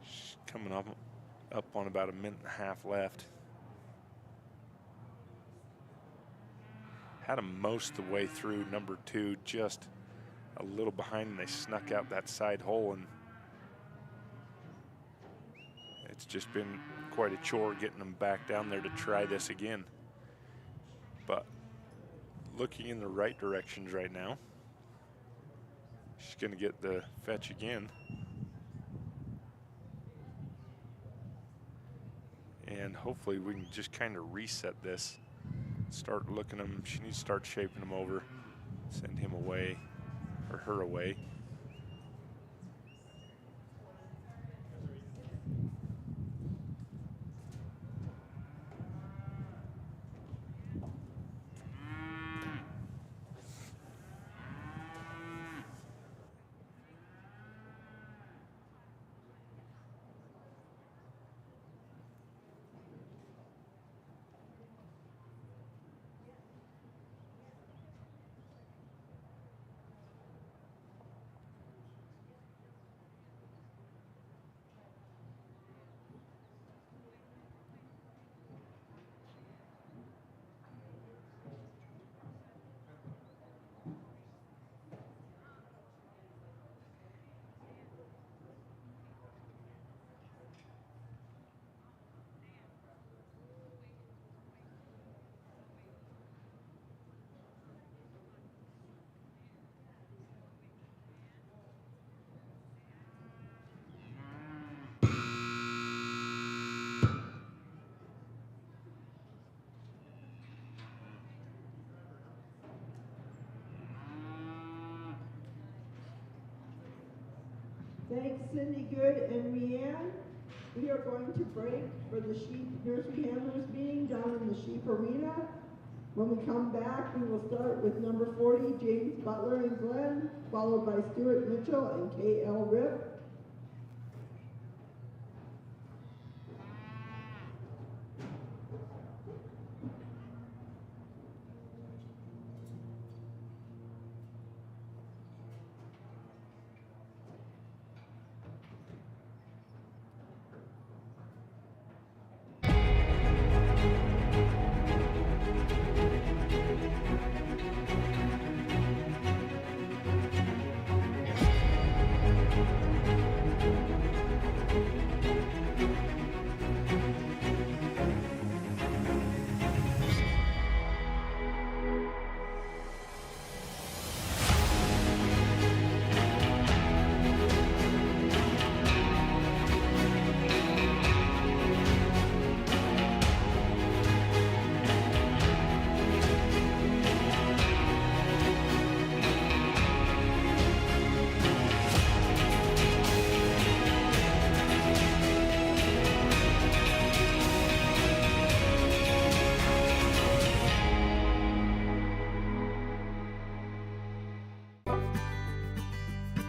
She's coming up on about 1.5 minutes left. Had them most of the way through number 2, just a little behind, and they snuck out that side hole, and it's just been quite a chore getting them back down there to try this again. But looking in the right directions right now. She's going to get the fetch again. And hopefully we can just kind of reset this. Start looking them. She needs to start shaping them over. Send him away, or her away. Thanks, Cindy Good and Rianne. We are going to break for the sheep nursery handlers meeting down in the sheep arena. When we come back, we will start with number 40, James Butler and Glenn, followed by Stuart Mitchell and K.L. Rip.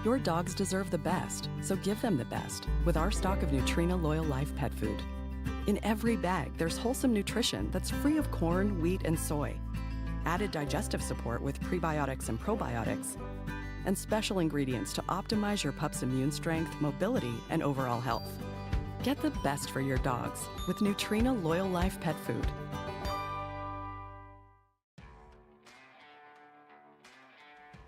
Your dogs deserve the best, so give them the best with our stock of Nutrena Loyall Life pet food. In every bag, there's wholesome nutrition that's free of corn, wheat, and soy, added digestive support with prebiotics and probiotics, and special ingredients to optimize your pup's immune strength, mobility, and overall health. Get the best for your dogs with Nutrena Loyall Life pet food.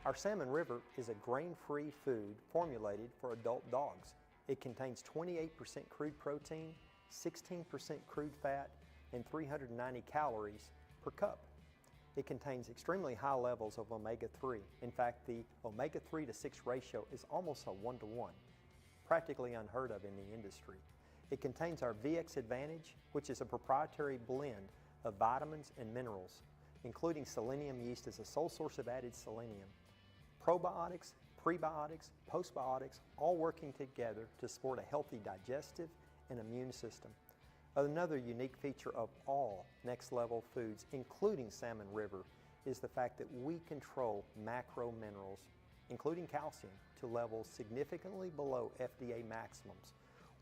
Our Salmon River is a grain-free food formulated for adult dogs. It contains 28% crude protein, 16% crude fat, and 390 calories per cup. It contains extremely high levels of omega-3. In fact, the omega-3 to 6 ratio is almost a 1-to-1, practically unheard of in the industry. It contains our VX Advantage, which is a proprietary blend of vitamins and minerals, including selenium yeast as a sole source of added selenium. Probiotics, prebiotics, postbiotics, all working together to support a healthy digestive and immune system. Another unique feature of all Next Level foods, including Salmon River, is the fact that we control macro minerals, including calcium, to levels significantly below FDA maximums,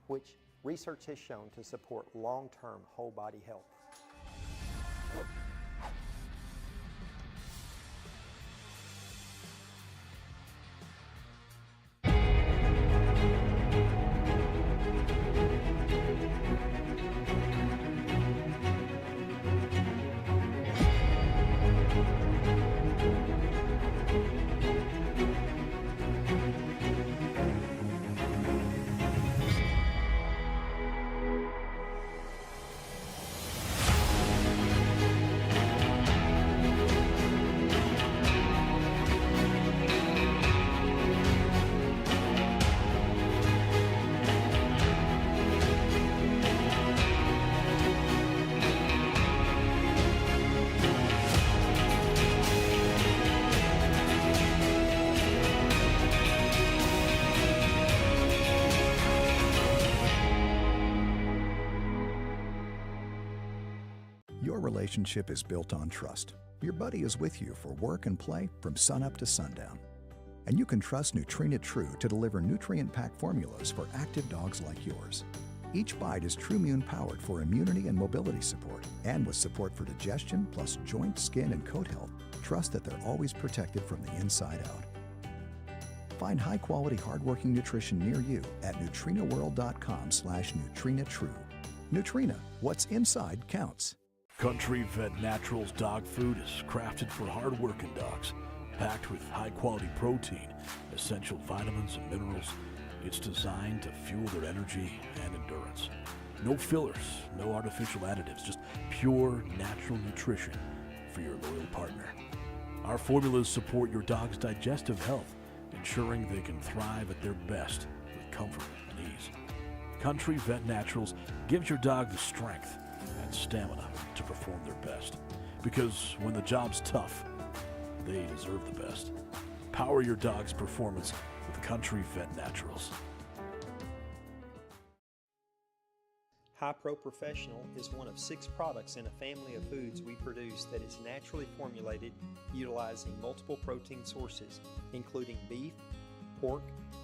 which research has shown to support long-term whole body health. Your relationship is built on trust. Your buddy is with you for work and play from sunup to sundown. And you can trust Nutrena True to deliver nutrient-packed formulas for active dogs like yours. Each bite is TrueMune powered for immunity and mobility support, and with support for digestion plus joint, skin, and coat health. Trust that they're always protected from the inside out. Find high-quality, hardworking nutrition near you at NutrenaWorld.com/NutrenaTrue. Nutrena, what's inside counts. Country Vet Naturals dog food is crafted for hard-working dogs, packed with high-quality protein, essential vitamins and minerals. It's designed to fuel their energy and endurance. No fillers, no artificial additives, just pure natural nutrition for your loyal partner. Our formulas support your dog's digestive health, ensuring they can thrive at their best with comfort and ease. Country Vet Naturals gives your dog the strength and stamina to perform their best. Because when the job's tough, they deserve the best. Power your dog's performance with Country Vet Naturals. High Pro Professional is one of 6 products in a family of foods we produce that is naturally formulated utilizing multiple protein sources, including beef, pork,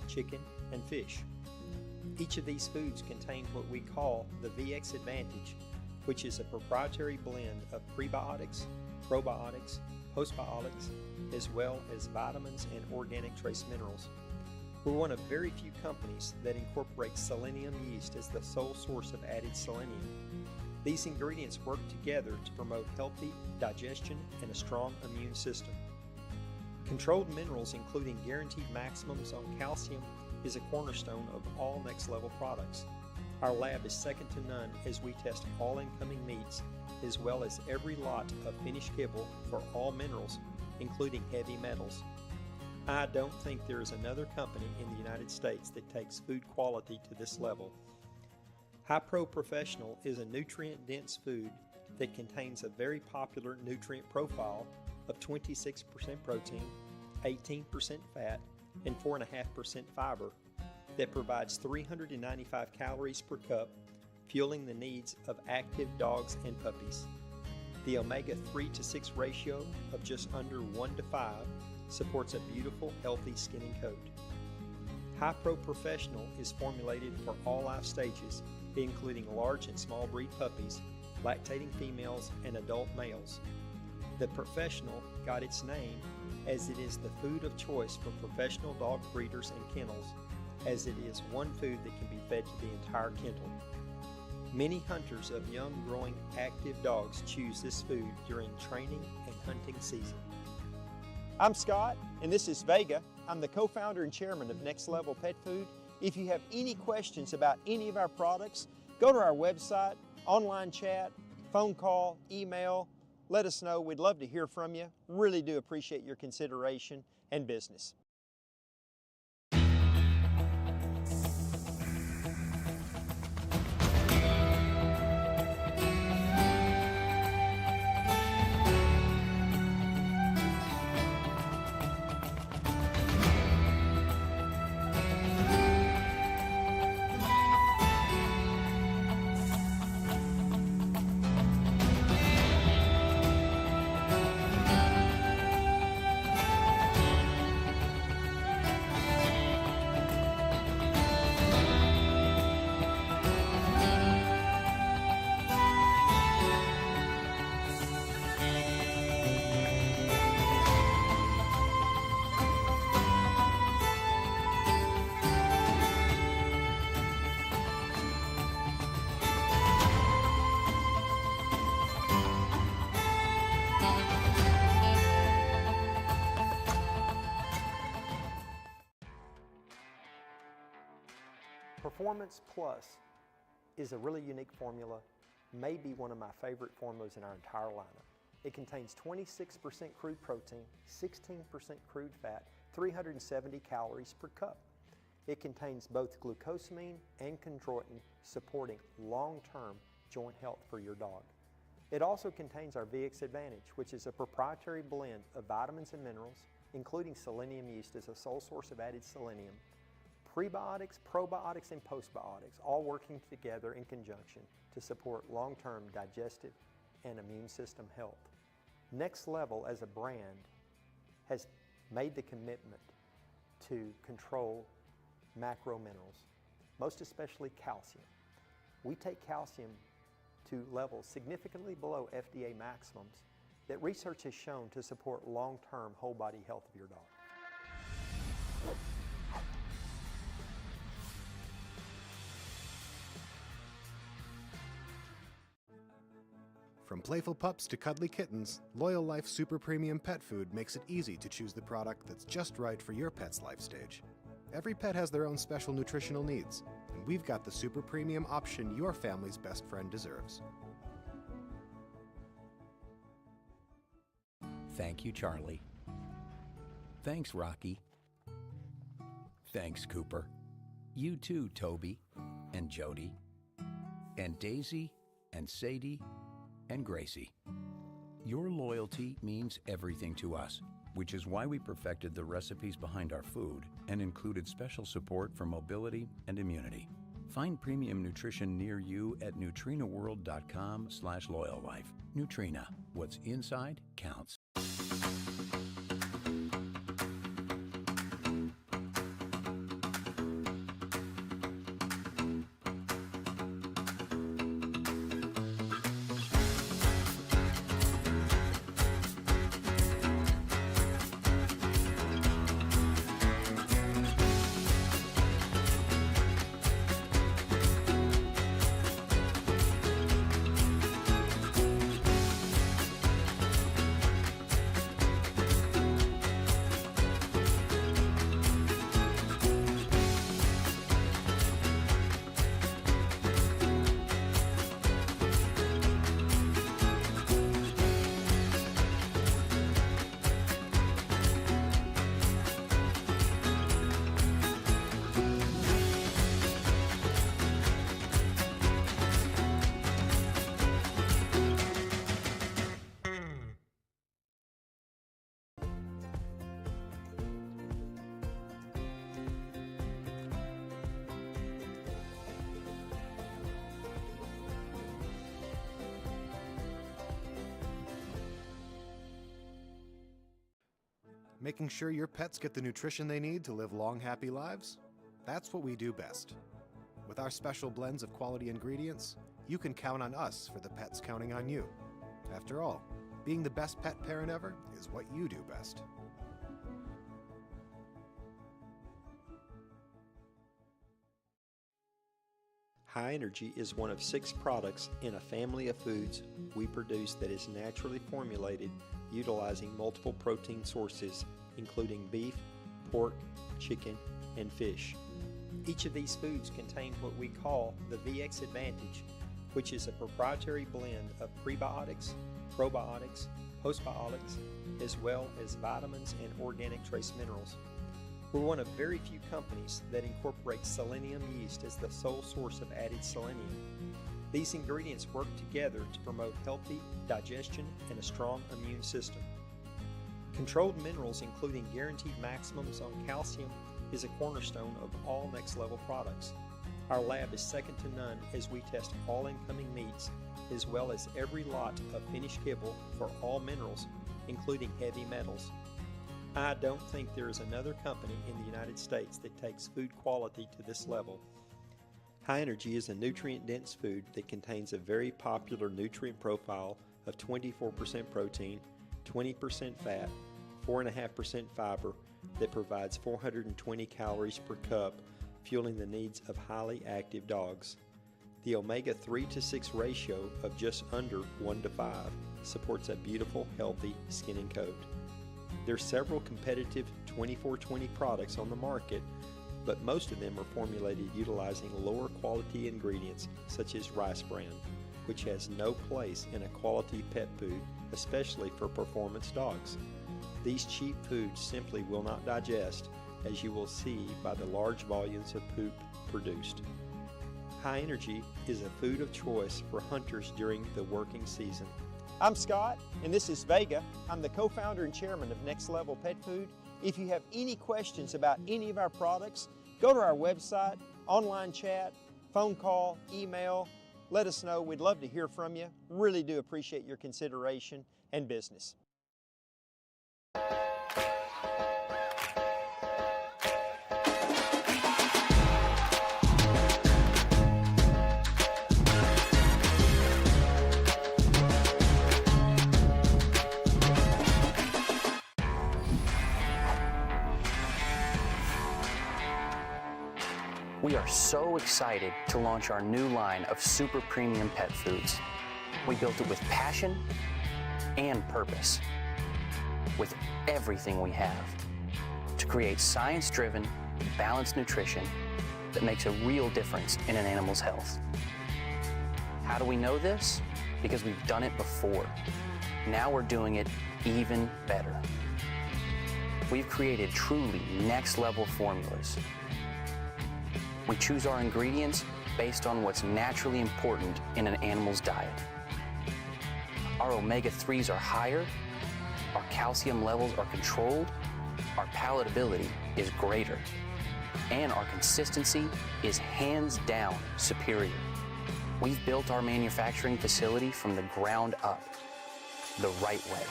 chicken, and fish. Each of these foods contain what we call the VX Advantage, which is a proprietary blend of prebiotics, probiotics, postbiotics, as well as vitamins and organic trace minerals. We're one of very few companies that incorporates selenium yeast as the sole source of added selenium. These ingredients work together to promote healthy digestion and a strong immune system. Controlled minerals, including guaranteed maximums on calcium, is a cornerstone of all Next Level products. Our lab is second to none as we test all incoming meats, as well as every lot of finished kibble for all minerals, including heavy metals. I don't think there is another company in the United States that takes food quality to this level. High Pro Professional is a nutrient-dense food that contains a very popular nutrient profile of 26% protein, 18% fat, and 4.5% fiber that provides 395 calories per cup, fueling the needs of active dogs and puppies. The omega-3 to 6 ratio of just under 1 to 5 supports a beautiful, healthy skin and coat. High Pro Professional is formulated for all life stages, including large and small breed puppies, lactating females, and adult males. The Professional got its name as it is the food of choice for professional dog breeders and kennels, as it is one food that can be fed to the entire kennel. Many hunters of young, growing, active dogs choose this food during training and hunting season. I'm Scott, and this is Vega. I'm the co-founder and chairman of Next Level Pet Food. If you have any questions about any of our products, go to our website, online chat, phone call, email. Let us know. We'd love to hear from you. Really do appreciate your consideration and business. Performance Plus is a really unique formula, maybe one of my favorite formulas in our entire lineup. It contains 26% crude protein, 16% crude fat, 370 calories per cup. It contains both glucosamine and chondroitin, supporting long-term joint health for your dog. It also contains our VX Advantage, which is a proprietary blend of vitamins and minerals, including selenium yeast as a sole source of added selenium, prebiotics, probiotics, and postbiotics, all working together in conjunction to support long-term digestive and immune system health. Next Level as a brand has made the commitment to control macro minerals, most especially calcium. We take calcium to levels significantly below FDA maximums that research has shown to support long-term whole body health of your dog. From playful pups to cuddly kittens, Loyal Life Super Premium Pet Food makes it easy to choose the product that's just right for your pet's life stage. Every pet has their own special nutritional needs, and we've got the super premium option your family's best friend deserves. Thank you, Charlie. Thanks, Rocky. Thanks, Cooper. You too, Toby and Jody and Daisy and Sadie and Gracie. Your loyalty means everything to us, which is why we perfected the recipes behind our food and included special support for mobility and immunity. Find premium nutrition near you at nutrinaworld.com/loyallife. Nutrena, what's inside counts. Making sure your pets get the nutrition they need to live long, happy lives? That's what we do best. With our special blends of quality ingredients, you can count on us for the pets counting on you. After all, being the best pet parent ever is what you do best. High Energy is one of 6 products in a family of foods we produce that is naturally formulated utilizing multiple protein sources, including beef, pork, chicken, and fish. Each of these foods contain what we call the VX Advantage, which is a proprietary blend of prebiotics, probiotics, postbiotics, as well as vitamins and organic trace minerals. We're one of very few companies that incorporates selenium yeast as the sole source of added selenium. These ingredients work together to promote healthy digestion and a strong immune system. Controlled minerals, including guaranteed maximums on calcium, is a cornerstone of all Next Level products. Our lab is second to none as we test all incoming meats, as well as every lot of finished kibble for all minerals, including heavy metals. I don't think there is another company in the United States that takes food quality to this level. High Energy is a nutrient-dense food that contains a very popular nutrient profile of 24% protein, 20% fat, 4.5% fiber that provides 420 calories per cup, fueling the needs of highly active dogs. The omega-3 to 6 ratio of just under 1 to 5 supports a beautiful, healthy skin and coat. There are several competitive 24/20 products on the market, but most of them are formulated utilizing lower quality ingredients such as rice bran, which has no place in a quality pet food, especially for performance dogs. These cheap foods simply will not digest, as you will see by the large volumes of poop produced. High Energy is a food of choice for hunters during the working season. I'm Scott, and this is Vega. I'm the co-founder and chairman of Next Level Pet Food. If you have any questions about any of our products, go to our website, online chat, phone call, email. Let us know. We'd love to hear from you. Really do appreciate your consideration and business. We are so excited to launch our new line of super premium pet foods. We built it with passion and purpose, with everything we have, to create science-driven, balanced nutrition that makes a real difference in an animal's health. How do we know this? Because we've done it before. Now we're doing it even better. We've created truly next-level formulas. We choose our ingredients based on what's naturally important in an animal's diet. Our omega-3s are higher, our calcium levels are controlled, our palatability is greater. and our consistency is hands down superior. We've built our manufacturing facility from the ground up, the right way,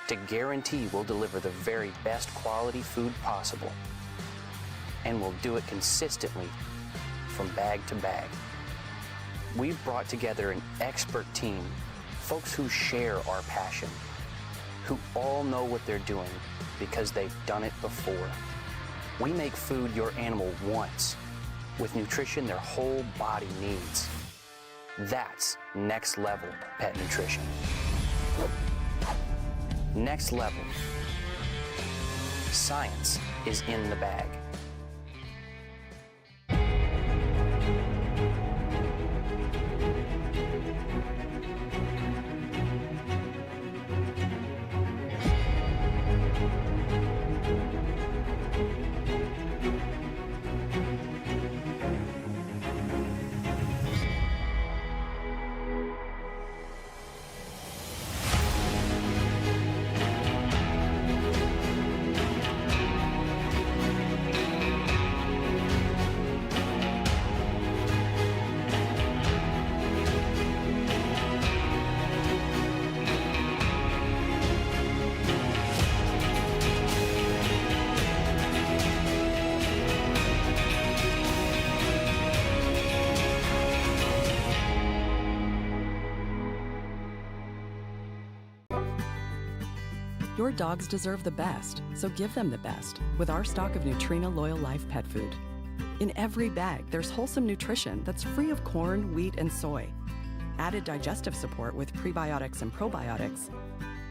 to guarantee we'll deliver the very best quality food possible. And we'll do it consistently from bag to bag. We've brought together an expert team, folks who share our passion, who all know what they're doing because they've done it before. We make food your animal wants, with nutrition their whole body needs. That's next level pet nutrition. Next level. Science is in the bag. Your dogs deserve the best, so give them the best with our stock of Nutrena Loyall Life pet food. In every bag, there's wholesome nutrition that's free of corn, wheat, and soy, added digestive support with prebiotics and probiotics,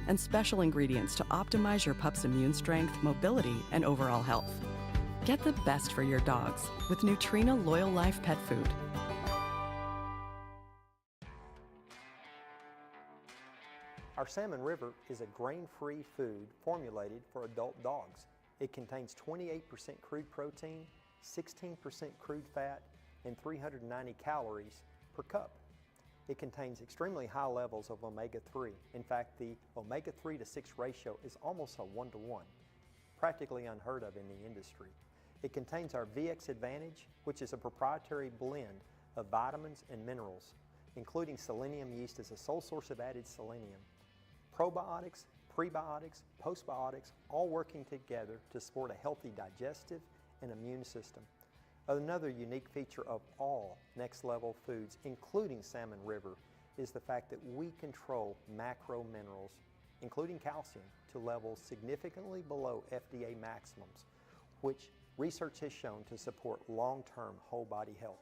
and special ingredients to optimize your pup's immune strength, mobility, and overall health. Get the best for your dogs with Nutrena Loyall Life pet food. Our Salmon River is a grain-free food formulated for adult dogs. It contains 28% crude protein, 16% crude fat, and 390 calories per cup. It contains extremely high levels of omega-3. In fact, the omega-3 to 6 ratio is almost a 1-to-1, practically unheard of in the industry. It contains our VX Advantage, which is a proprietary blend of vitamins and minerals, including selenium yeast as a sole source of added selenium. Probiotics, prebiotics, postbiotics, all working together to support a healthy digestive and immune system. Another unique feature of all Next Level foods, including Salmon River, is the fact that we control macro minerals, including calcium, to levels significantly below FDA maximums, which research has shown to support long-term whole body health.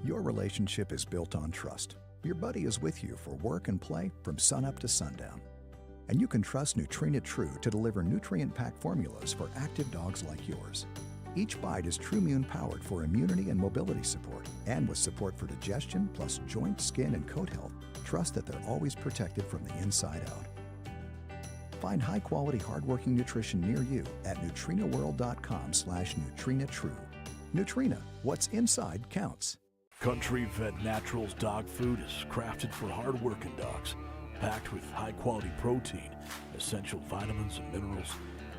Your relationship is built on trust. Your buddy is with you for work and play from sunup to sundown. And you can trust Nutrena True to deliver nutrient-packed formulas for active dogs like yours. Each bite is TrueMune powered for immunity and mobility support, and with support for digestion plus joint, skin, and coat health, trust that they're always protected from the inside out. Find high-quality, hardworking nutrition near you at NutrenaWorld.com/NutrenaTrue. Nutrena, what's inside counts. Country Vet Naturals dog food is crafted for hard-working dogs, packed with high-quality protein, essential vitamins and minerals.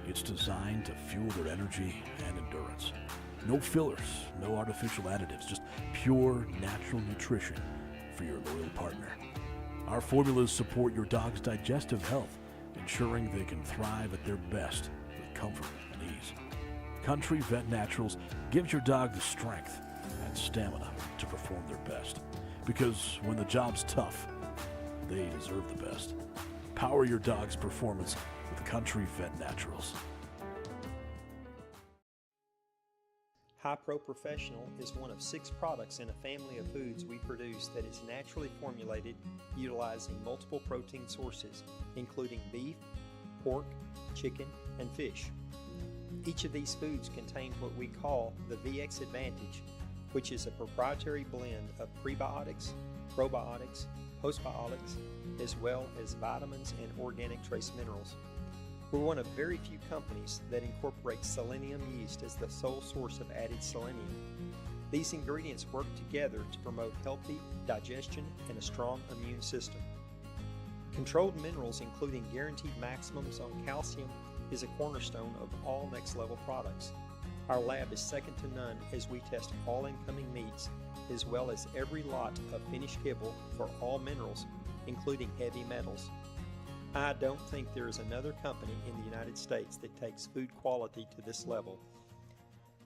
It's designed to fuel their energy and endurance. No fillers, no artificial additives, just pure natural nutrition for your loyal partner. Our formulas support your dog's digestive health, ensuring they can thrive at their best with comfort and ease. Country Vet Naturals gives your dog the strength and stamina to perform their best. Because when the job's tough, they deserve the best. Power your dog's performance with Country Vet Naturals. High Pro Professional is one of 6 products in a family of foods we produce that is naturally formulated utilizing multiple protein sources, including beef, pork, chicken, and fish. Each of these foods contain what we call the VX Advantage, which is a proprietary blend of prebiotics, probiotics, postbiotics, as well as vitamins and organic trace minerals. We're one of very few companies that incorporate selenium yeast as the sole source of added selenium. These ingredients work together to promote healthy digestion and a strong immune system. Controlled minerals, including guaranteed maximums on calcium, is a cornerstone of all Next Level products. Our lab is second to none as we test all incoming meats, as well as every lot of finished kibble for all minerals, including heavy metals. I don't think there is another company in the United States that takes food quality to this level.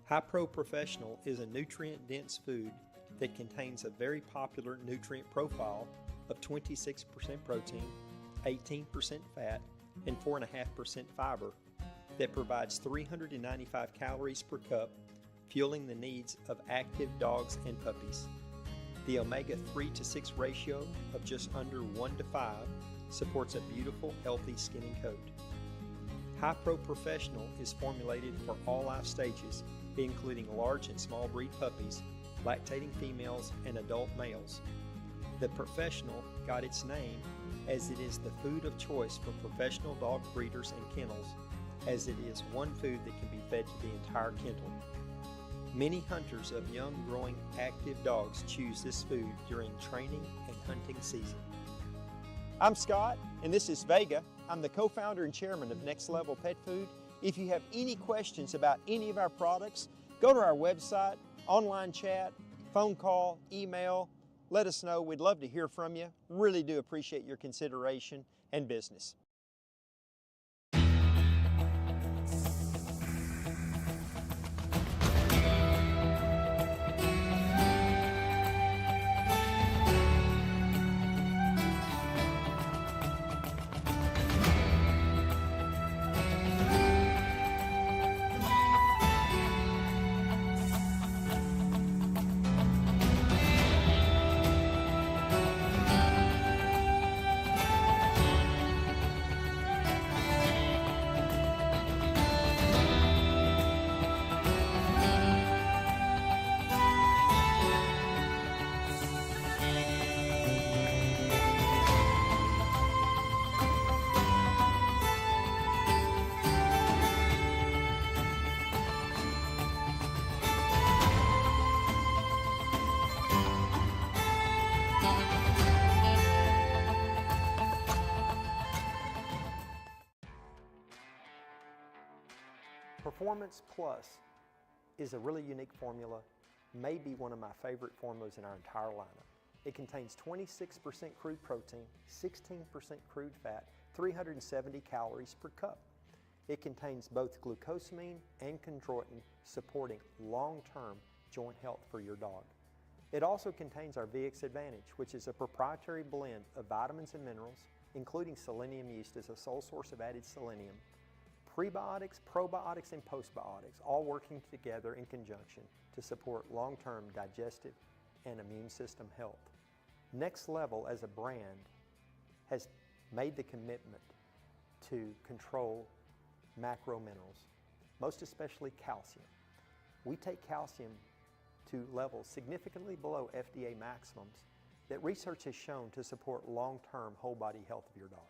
High Pro Professional is a nutrient-dense food that contains a very popular nutrient profile of 26% protein, 18% fat, and 4.5% fiber that provides 395 calories per cup, fueling the needs of active dogs and puppies. The omega-3 to 6 ratio of just under 1 to 5 supports a beautiful, healthy skin and coat. High Pro Professional is formulated for all life stages, including large and small breed puppies, lactating females, and adult males. The Professional got its name as it is the food of choice for professional dog breeders and kennels, as it is one food that can be fed to the entire kennel. Many hunters of young, growing, active dogs choose this food during training and hunting season. I'm Scott, and this is Vega. I'm the co-founder and chairman of Next Level Pet Food. If you have any questions about any of our products, go to our website, online chat, phone call, email. Let us know. We'd love to hear from you. Really do appreciate your consideration and business. Performance Plus is a really unique formula, maybe one of my favorite formulas in our entire lineup. It contains 26% crude protein, 16% crude fat, 370 calories per cup. It contains both glucosamine and chondroitin, supporting long-term joint health for your dog. It also contains our VX Advantage, which is a proprietary blend of vitamins and minerals, including selenium yeast as a sole source of added selenium, prebiotics, probiotics, and postbiotics, all working together in conjunction to support long-term digestive and immune system health. Next Level as a brand has made the commitment to control macro minerals, most especially calcium. We take calcium to levels significantly below FDA maximums that research has shown to support long-term whole body health of your dog.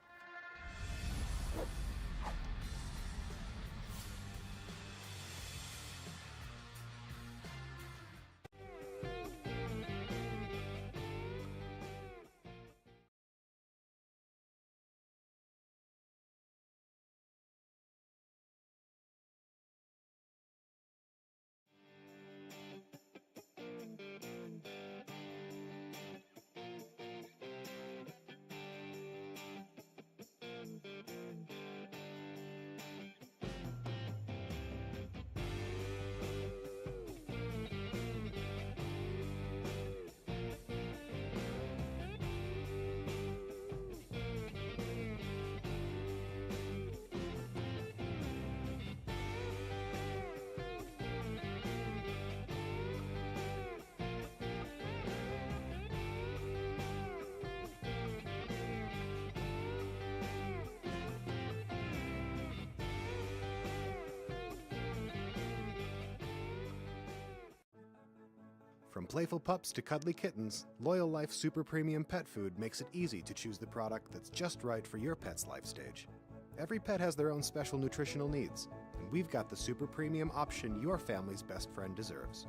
From playful pups to cuddly kittens, Loyall Life Super Premium Pet Food makes it easy to choose the product that's just right for your pet's life stage. Every pet has their own special nutritional needs, and we've got the super premium option your family's best friend deserves.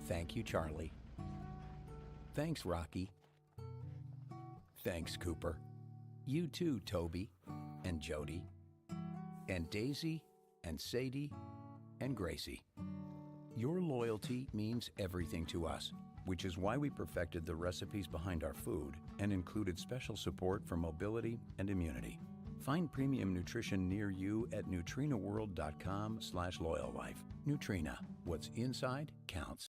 Thank you, Charlie. Thanks, Rocky. Thanks, Cooper. You too, Toby and Jody and Daisy and Sadie and Gracie. Your loyalty means everything to us, which is why we perfected the recipes behind our food and included special support for mobility and immunity. Find premium nutrition near you at nutrinaworld.com/loyallife. Nutrena, what's inside counts.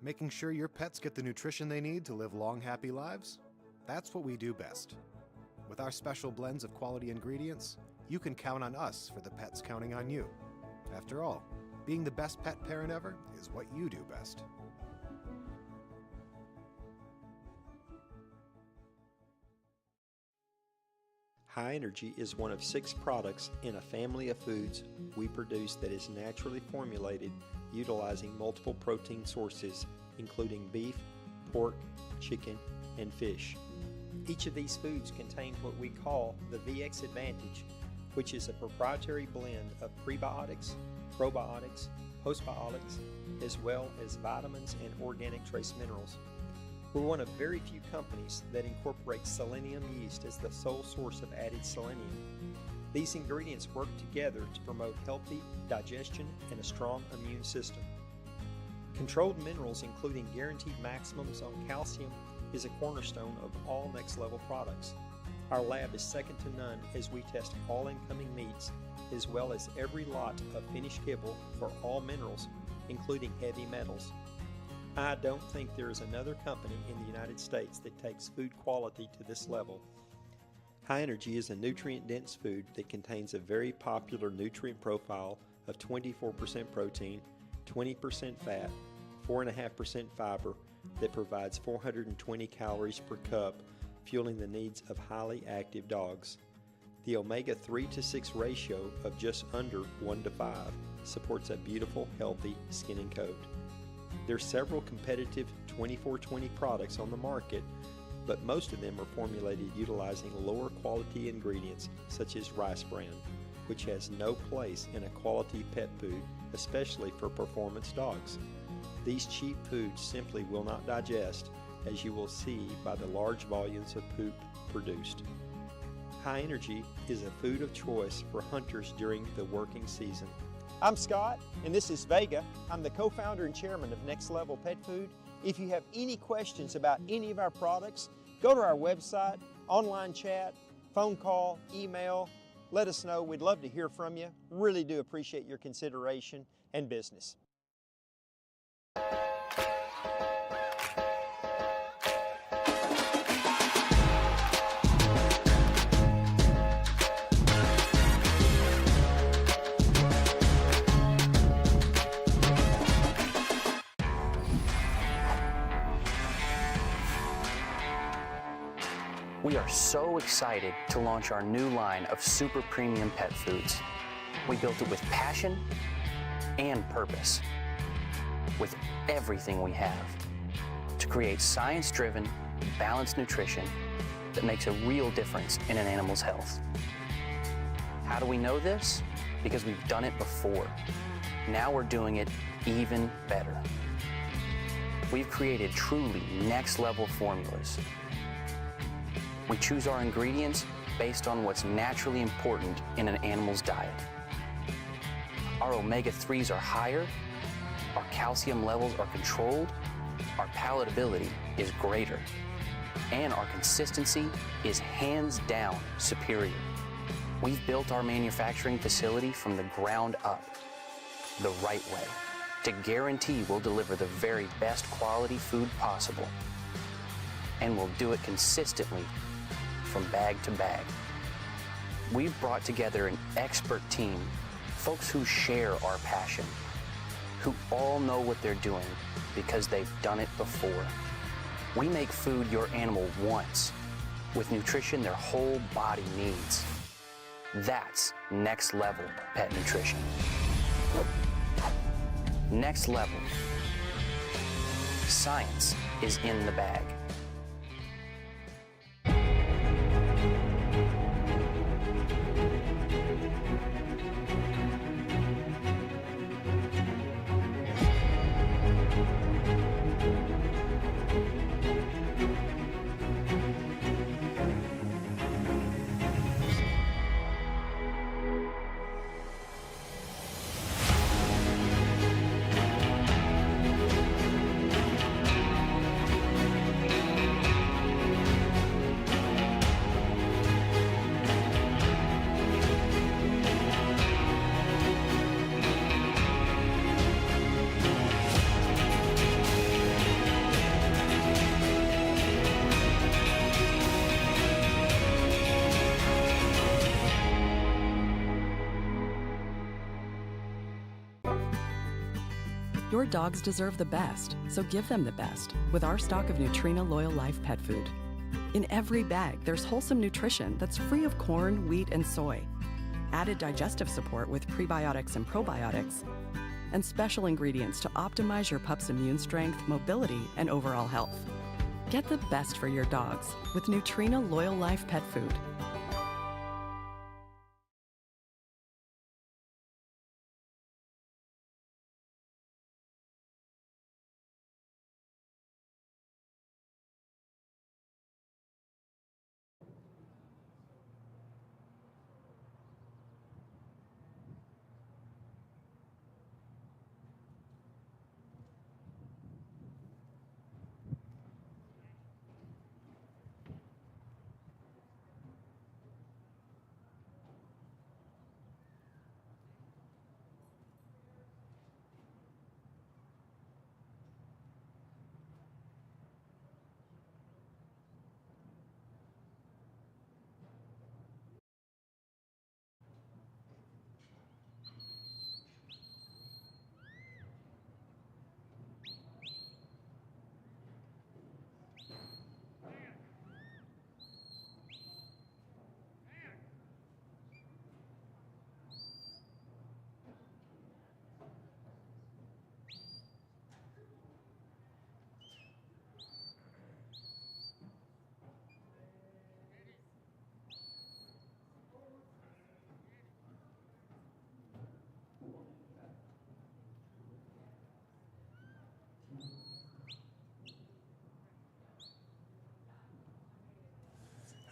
Making sure your pets get the nutrition they need to live long, happy lives? That's what we do best. With our special blends of quality ingredients, you can count on us for the pets counting on you. After all, being the best pet parent ever is what you do best. High Energy is one of 6 products in a family of foods we produce that is naturally formulated utilizing multiple protein sources, including beef, pork, chicken, and fish. Each of these foods contain what we call the VX Advantage, which is a proprietary blend of prebiotics, probiotics, postbiotics, as well as vitamins and organic trace minerals. We're one of very few companies that incorporates selenium yeast as the sole source of added selenium. These ingredients work together to promote healthy digestion and a strong immune system. Controlled minerals, including guaranteed maximums on calcium, is a cornerstone of all Next Level products. Our lab is second to none as we test all incoming meats, as well as every lot of finished kibble for all minerals, including heavy metals. I don't think there is another company in the United States that takes food quality to this level. High Energy is a nutrient-dense food that contains a very popular nutrient profile of 24% protein, 20% fat, 4.5% fiber that provides 420 calories per cup, fueling the needs of highly active dogs. The omega-3 to 6 ratio of just under 1 to 5 supports a beautiful, healthy skin and coat. There are several competitive 24/20 products on the market, but most of them are formulated utilizing lower quality ingredients such as rice bran, which has no place in a quality pet food, especially for performance dogs. These cheap foods simply will not digest, as you will see by the large volumes of poop produced. High Energy is a food of choice for hunters during the working season. I'm Scott, and this is Vega. I'm the co-founder and chairman of Next Level Pet Food. If you have any questions about any of our products, go to our website, online chat, phone call, email. Let us know. We'd love to hear from you. Really do appreciate your consideration and business. We are so excited to launch our new line of super premium pet foods. We built it with passion and purpose, with everything we have, to create science-driven, balanced nutrition that makes a real difference in an animal's health. How do we know this? Because we've done it before. Now we're doing it even better. We've created truly next-level formulas. We choose our ingredients based on what's naturally important in an animal's diet. Our omega-3s are higher, our calcium levels are controlled, our palatability is greater, and our consistency is hands down superior. We've built our manufacturing facility from the ground up, the right way, to guarantee we'll deliver the very best quality food possible. And we'll do it consistently from bag to bag. We've brought together an expert team, folks who share our passion, who all know what they're doing because they've done it before. We make food your animal wants, with nutrition their whole body needs. That's next level pet nutrition. Next level. Science is in the bag. Your dogs deserve the best, so give them the best with our stock of Nutrena Loyall Life pet food. In every bag, there's wholesome nutrition that's free of corn, wheat, and soy, added digestive support with prebiotics and probiotics, and special ingredients to optimize your pup's immune strength, mobility, and overall health. Get the best for your dogs with Nutrena Loyall Life pet food.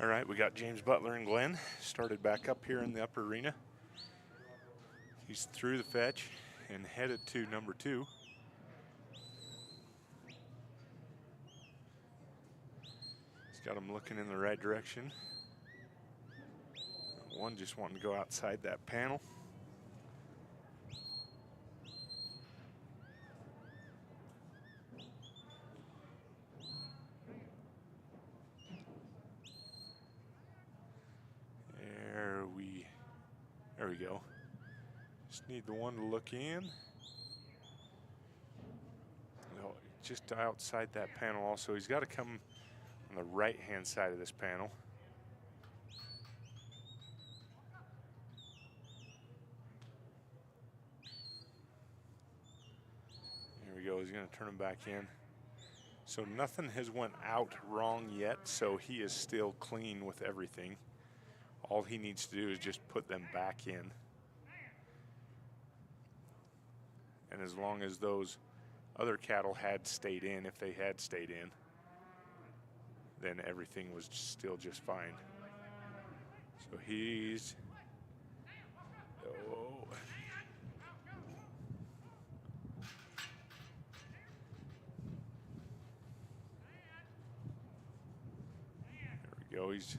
All right, we got James Butler and Glenn started back up here in the upper arena. He's through the fetch and headed to number 2. He's got him looking in the right direction. One just wanting to go outside that panel. There we go. Just need the one to look in. No, just outside that panel also. He's got to come on the right-hand side of this panel. he's going to turn him back in. So nothing has went out wrong yet, so he is still clean with everything. All he needs to do is just put them back in. And as long as those other cattle had stayed in, if they had stayed in, then everything was still just fine. So he's, oh. There we go, he's,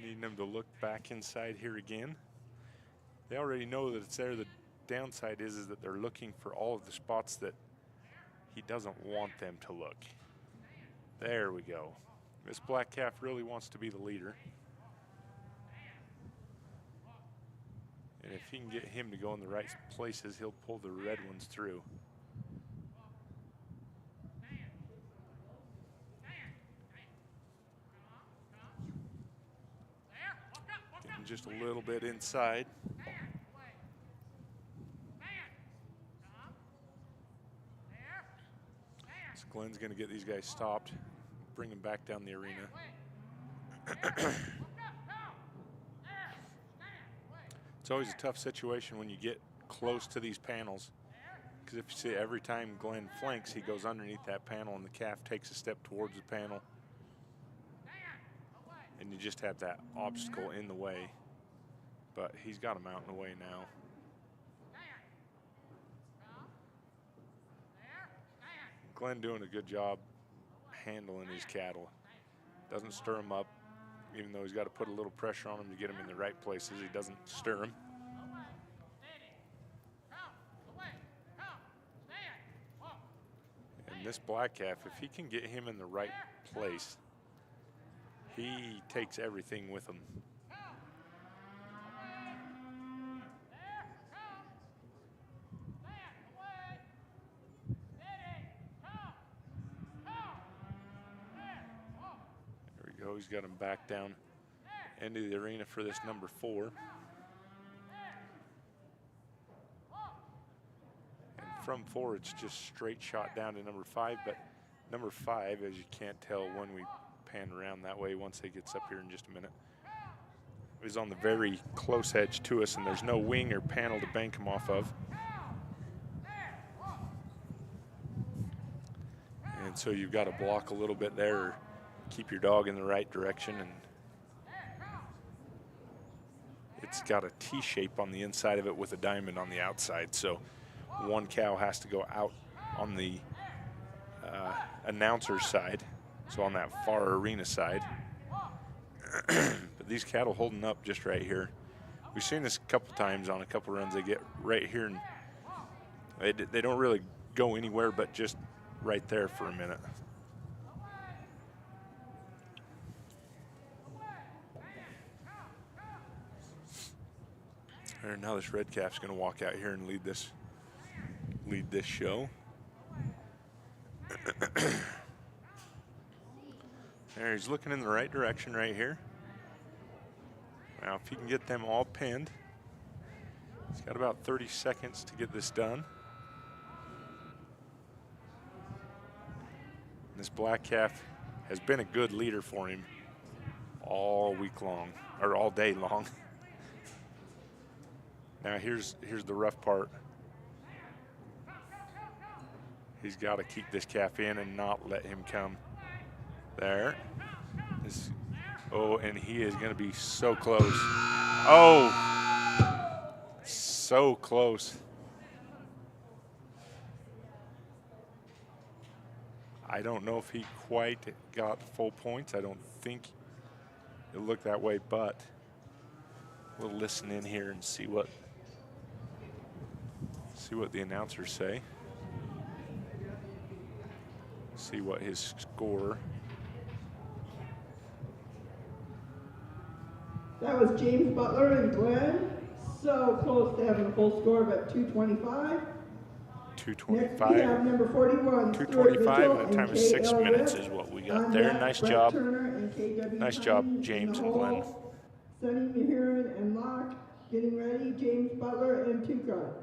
needing them to look back inside here again. They already know that it's there. The downside is that they're looking for all of the spots that he doesn't want them to look. There we go. This black calf really wants to be the leader. And if he can get him to go in the right places, he'll pull the red ones through. Getting just a little bit inside. So Glenn's going to get these guys stopped, bring them back down the arena. It's always a tough situation when you get close to these panels, because if you see every time Glenn flanks, he goes underneath that panel and the calf takes a step towards the panel, and you just have that obstacle in the way. But he's got him out in the way now. Glenn doing a good job handling his cattle. Doesn't stir them up, even though he's got to put a little pressure on them to get them in the right places. He doesn't stir them. And this black calf, if he can get him in the right place, he takes everything with him. He's got him back down into the arena for this number 4. And from 4, it's just straight shot down to number 5. But number 5, as you can't tell when we pan around that way once he gets up here in just a minute, is on the very close edge to us, and there's no wing or panel to bank him off of. And so you've got to block a little bit there, or keep your dog in the right direction. And it's got a T shape on the inside of it with a diamond on the outside, so one cow has to go out on the announcer's side, so on that far arena side. But these cattle holding up just right here. We've seen this a couple times on a couple runs. They get right here and they don't really go anywhere but just right there for a minute. And now this red calf's going to walk out here and lead this show. There, he's looking in the right direction right here. Now, if he can get them all pinned, he's got about 30 seconds to get this done. This black calf has been a good leader for him all week long, or all day long. Now here's the rough part. He's got to keep this calf in and not let him come. There. Oh, and he is going to be so close. Oh, so close. I don't know if he quite got full points. I don't think it looked that way, but we'll listen in here and see what the announcers say. See what his score. That was James Butler and Glenn. So close to having a full score of at 225. 225. Next we have number 41, 225, Stuart and the time Mitchell is 6 and minutes K.L. is what we Rip. got On there. deck, Nice Brett job. Turner and K.W. Nice job, Pine in James the and Glenn. hole. Sonny Mahiran and Locke getting ready. James Butler and Tuca.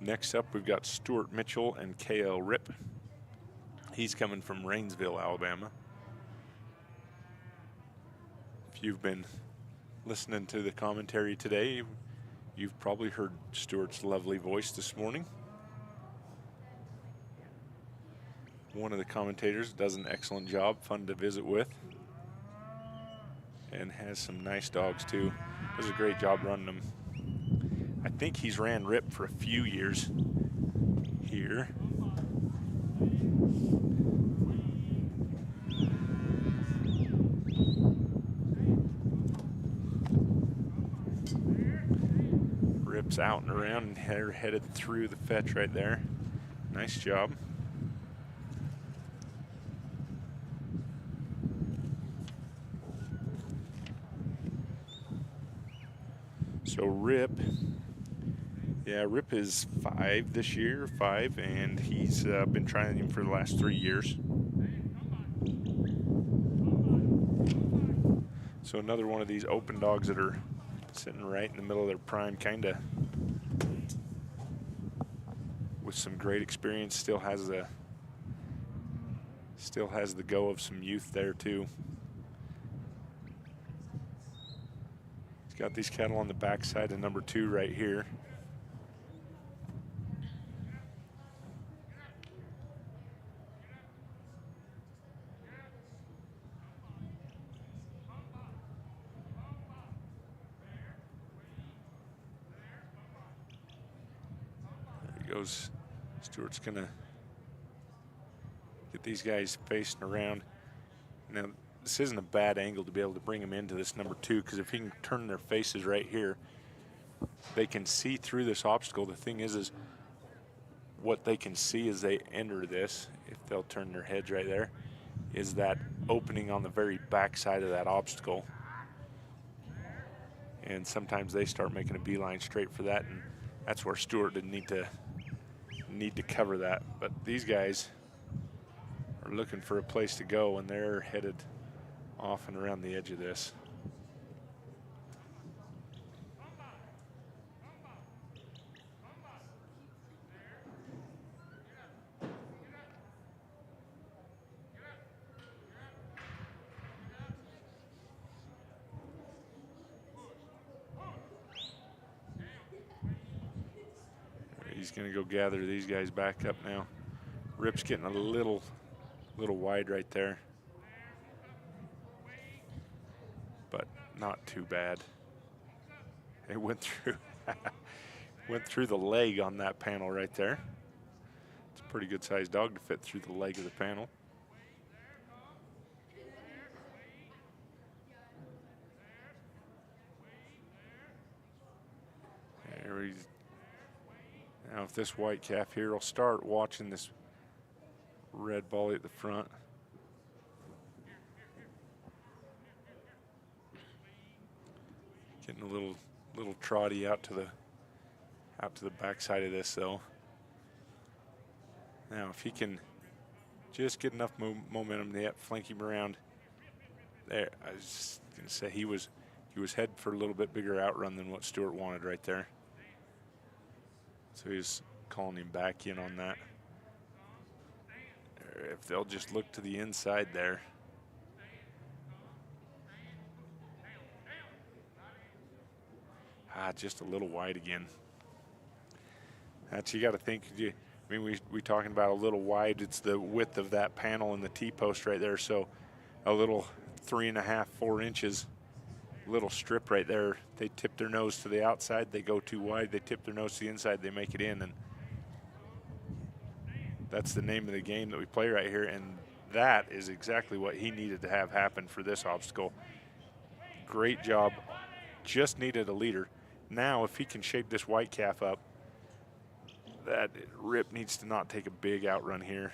Next up, we've got Stuart Mitchell and K.L. Rip. He's coming from Rainsville, Alabama. If you've been listening to the commentary today, you've probably heard Stuart's lovely voice this morning. One of the commentators does an excellent job, fun to visit with, and has some nice dogs too. Does a great job running them. I think he's ran Rip for a few years here. Rip's out and around and headed through the fetch right there. Nice job. So Rip, yeah, Rip is 5 this year, 5, and he's been trying him for the last 3 years. So another one of these open dogs that are sitting right in the middle of their prime, kind of with some great experience, still has the go of some youth there too. He's got these cattle on the backside of number 2 right here. There he goes. Stuart's gonna get these guys facing around. Now, this isn't a bad angle to be able to bring them into this number 2, because if he can turn their faces right here, they can see through this obstacle. The thing is what they can see as they enter this, if they'll turn their heads right there, is that opening on the very back side of that obstacle. And sometimes they start making a beeline straight for that, and that's where Stuart didn't need to cover that. But these guys are looking for a place to go, and they're headed off and around the edge of this. He's going to go gather these guys back up now. Rip's getting a little wide right there, but not too bad. It went through went through the leg on that panel right there. It's a pretty good sized dog to fit through the leg of the panel. There he's. Now if this white calf here will start watching this red ball at the front. Getting a little trotty out to the back side of this though. Now if he can Just get enough momentum to flank him around. There, I was just going to say he was heading for a little bit bigger outrun than what Stewart wanted right there. So he's calling him back in on that. If they'll just look to the inside there. Just a little wide again. That's, you got to think, I mean, we talking about a little wide. It's the width of that panel and the T-post right there. So a little 3.5, 4 inches, little strip right there. They tip their nose to the outside. They go too wide. They tip their nose to the inside. They make it in. And that's the name of the game that we play right here. And that is exactly what he needed to have happen for this obstacle. Great job. Just needed a leader. Now, if he can shape this white calf up, that Rip needs to not take a big outrun here.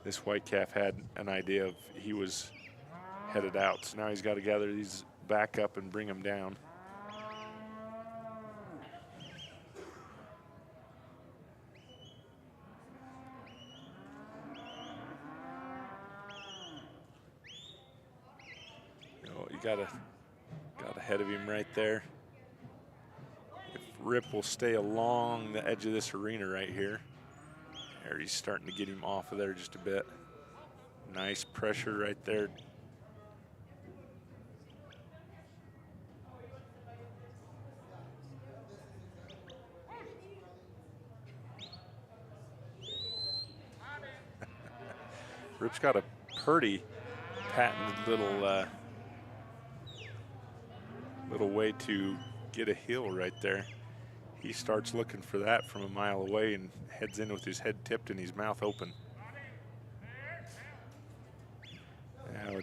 This white calf had an idea of he was headed out. So now he's got to gather these back up and bring them down. You got ahead of him right there. If Rip will stay along the edge of this arena right here. There, he's starting to get him off of there just a bit. Nice pressure right there. Rip's got a pretty patented little little way to get a hill right there. He starts looking for that from a mile away and heads in with his head tipped and his mouth open. Now,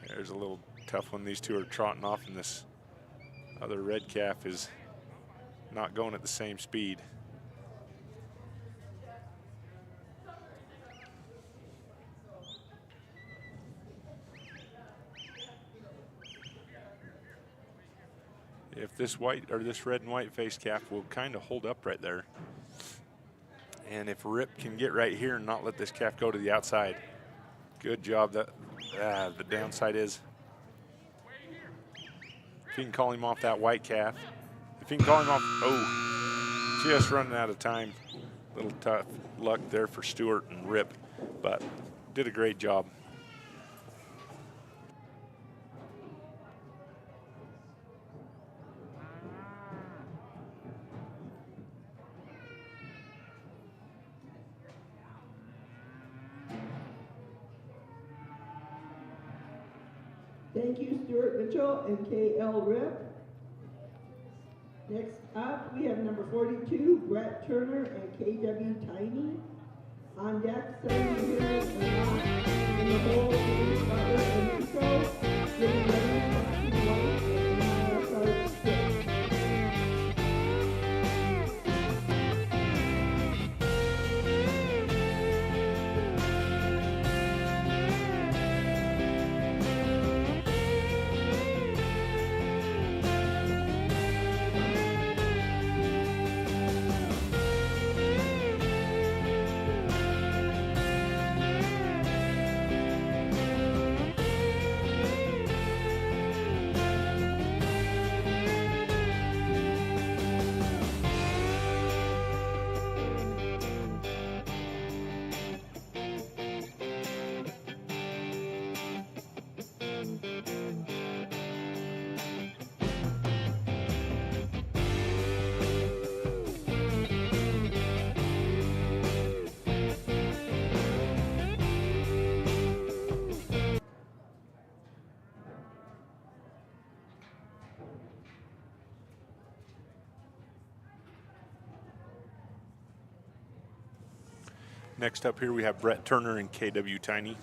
there's a little tough one. These two are trotting off, and this other red calf is not going at the same speed. If this white or this red and white face calf will kind of hold up right there. And if Rip can get right here and not let this calf go to the outside. Good job. That the downside is if he can call him off that white calf. If he can call him off, oh, just running out of time. Little tough luck there for Stewart and Rip, but did a great job. Thank you, Stuart Mitchell and K.L. Rip. Next up, we have number 42, Brett Turner and K.W. Tiny. On deck, 7 years in the hole, Butler and Nico, getting ready to white and start six. Next up here we have Brett Turner and KW Tiny.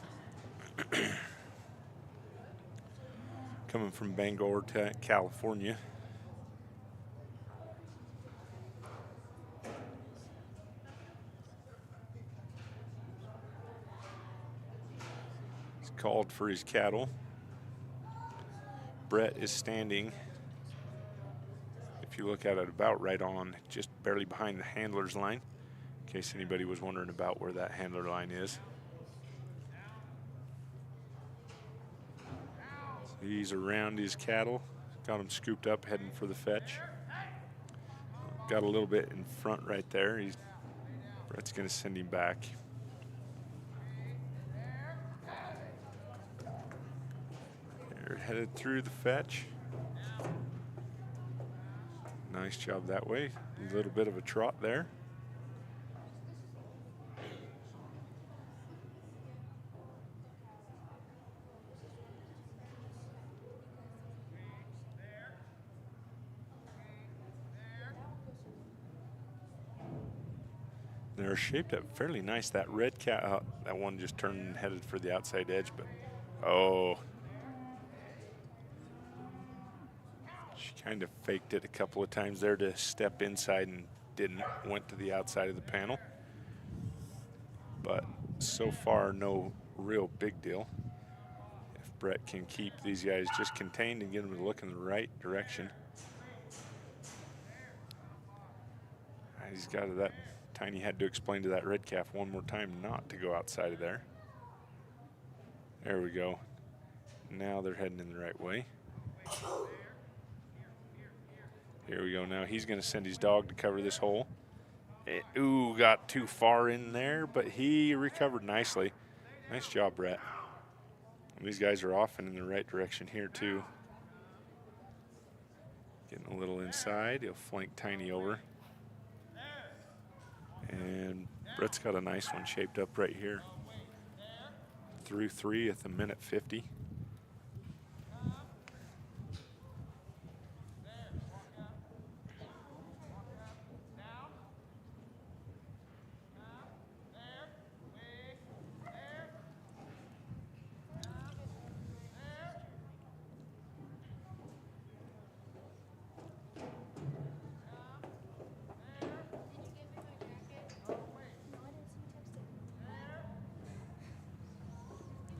Coming from Bangor to California. He's called for his cattle. Brett is standing. If If you look at it, about right on, just barely behind the handler's line, in case anybody was wondering about where that handler line is. So he's around his cattle, got him scooped up, heading for the fetch. Got a little bit in front right there. Brett's going to send him back. They're headed through the fetch. Nice job that way. A little bit of a trot there. They're shaped up fairly nice. That red cat, that one just turned and headed for the outside edge, but oh. She kind of faked it a couple of times there to step inside and didn't, went to the outside of the panel. But so far, no real big deal. If Brett can keep these guys just contained and get them to look in the right direction. He's got to that. Tiny had to explain to that red calf one more time not to go outside of there. There we go. Now they're heading in the right way. Here we go. Now he's going to send his dog to cover this hole. Ooh, got too far in there, but he recovered nicely. Nice job, Brett. And these guys are off and in the right direction here, too. Getting a little inside. He'll flank Tiny over. And Brett's got a nice one shaped up right here. Through 3 at the minute 50.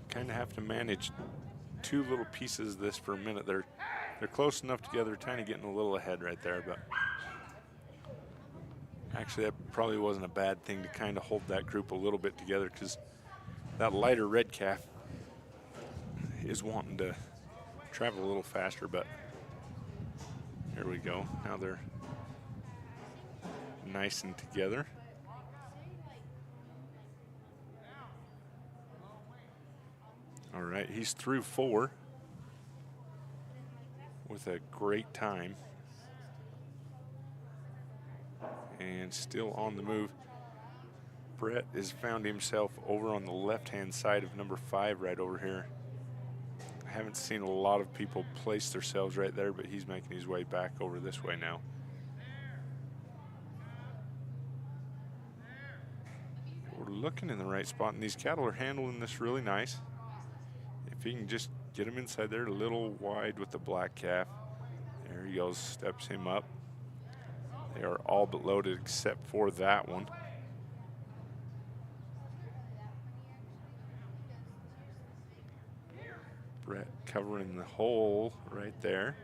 Kind of have to manage 2 little pieces of this for a minute. They're close enough together, Tiny getting a little ahead right there, but actually that probably wasn't a bad thing to kind of hold that group a little bit together, because that lighter red calf is wanting to travel a little faster. But here we go. Now they're nice and together. All right, he's through 4 with a great time. And still on the move. Brett has found himself over on the left-hand side of number 5 right over here. I haven't seen a lot of people place themselves right there, but he's making his way back over this way now. We're looking in the right spot, and these cattle are handling this really nice. If he can just get him inside there, a little wide with the black calf. There he goes, steps him up. They are all but loaded except for that one. Brett covering the hole right there.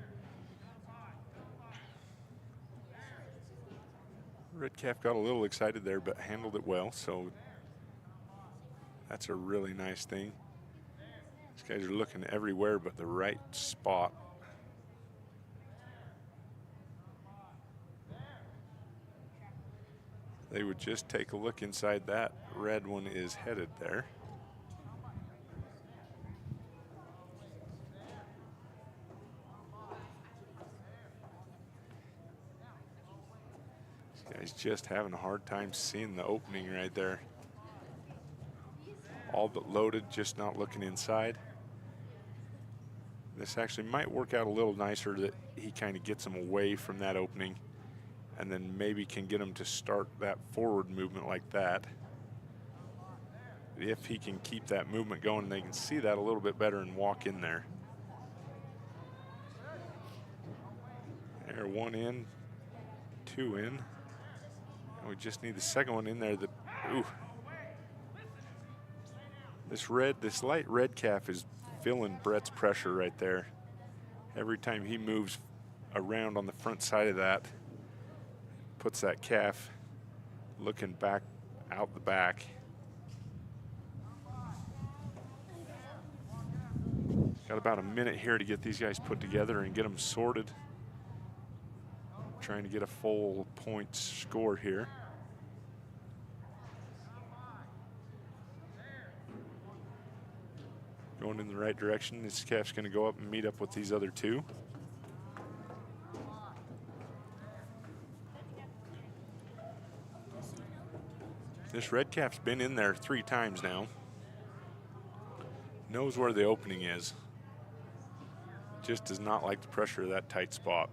Red calf got a little excited there, but handled it well, so that's a really nice thing. These guys are looking everywhere but the right spot. They would just take a look inside that. Red one is headed there. This guy's just having a hard time seeing the opening right there. All but loaded, just not looking inside. This actually might work out a little nicer, that he kind of gets him away from that opening and then maybe can get him to start that forward movement like that. If he can keep that movement going, they can see that a little bit better and walk in there. There, 1 in, 2 in. And we just need the second one in there. Ooh. This light red calf is feeling Brett's pressure right there. Every time he moves around on the front side of that. Puts that calf looking back out the back. Got about a minute here to get these guys put together and get them sorted. Trying to get a full point score here. Going in the right direction. This calf's going to go up and meet up with these other two. This red calf's been in there 3 times now. Knows where the opening is. Just does not like the pressure of that tight spot.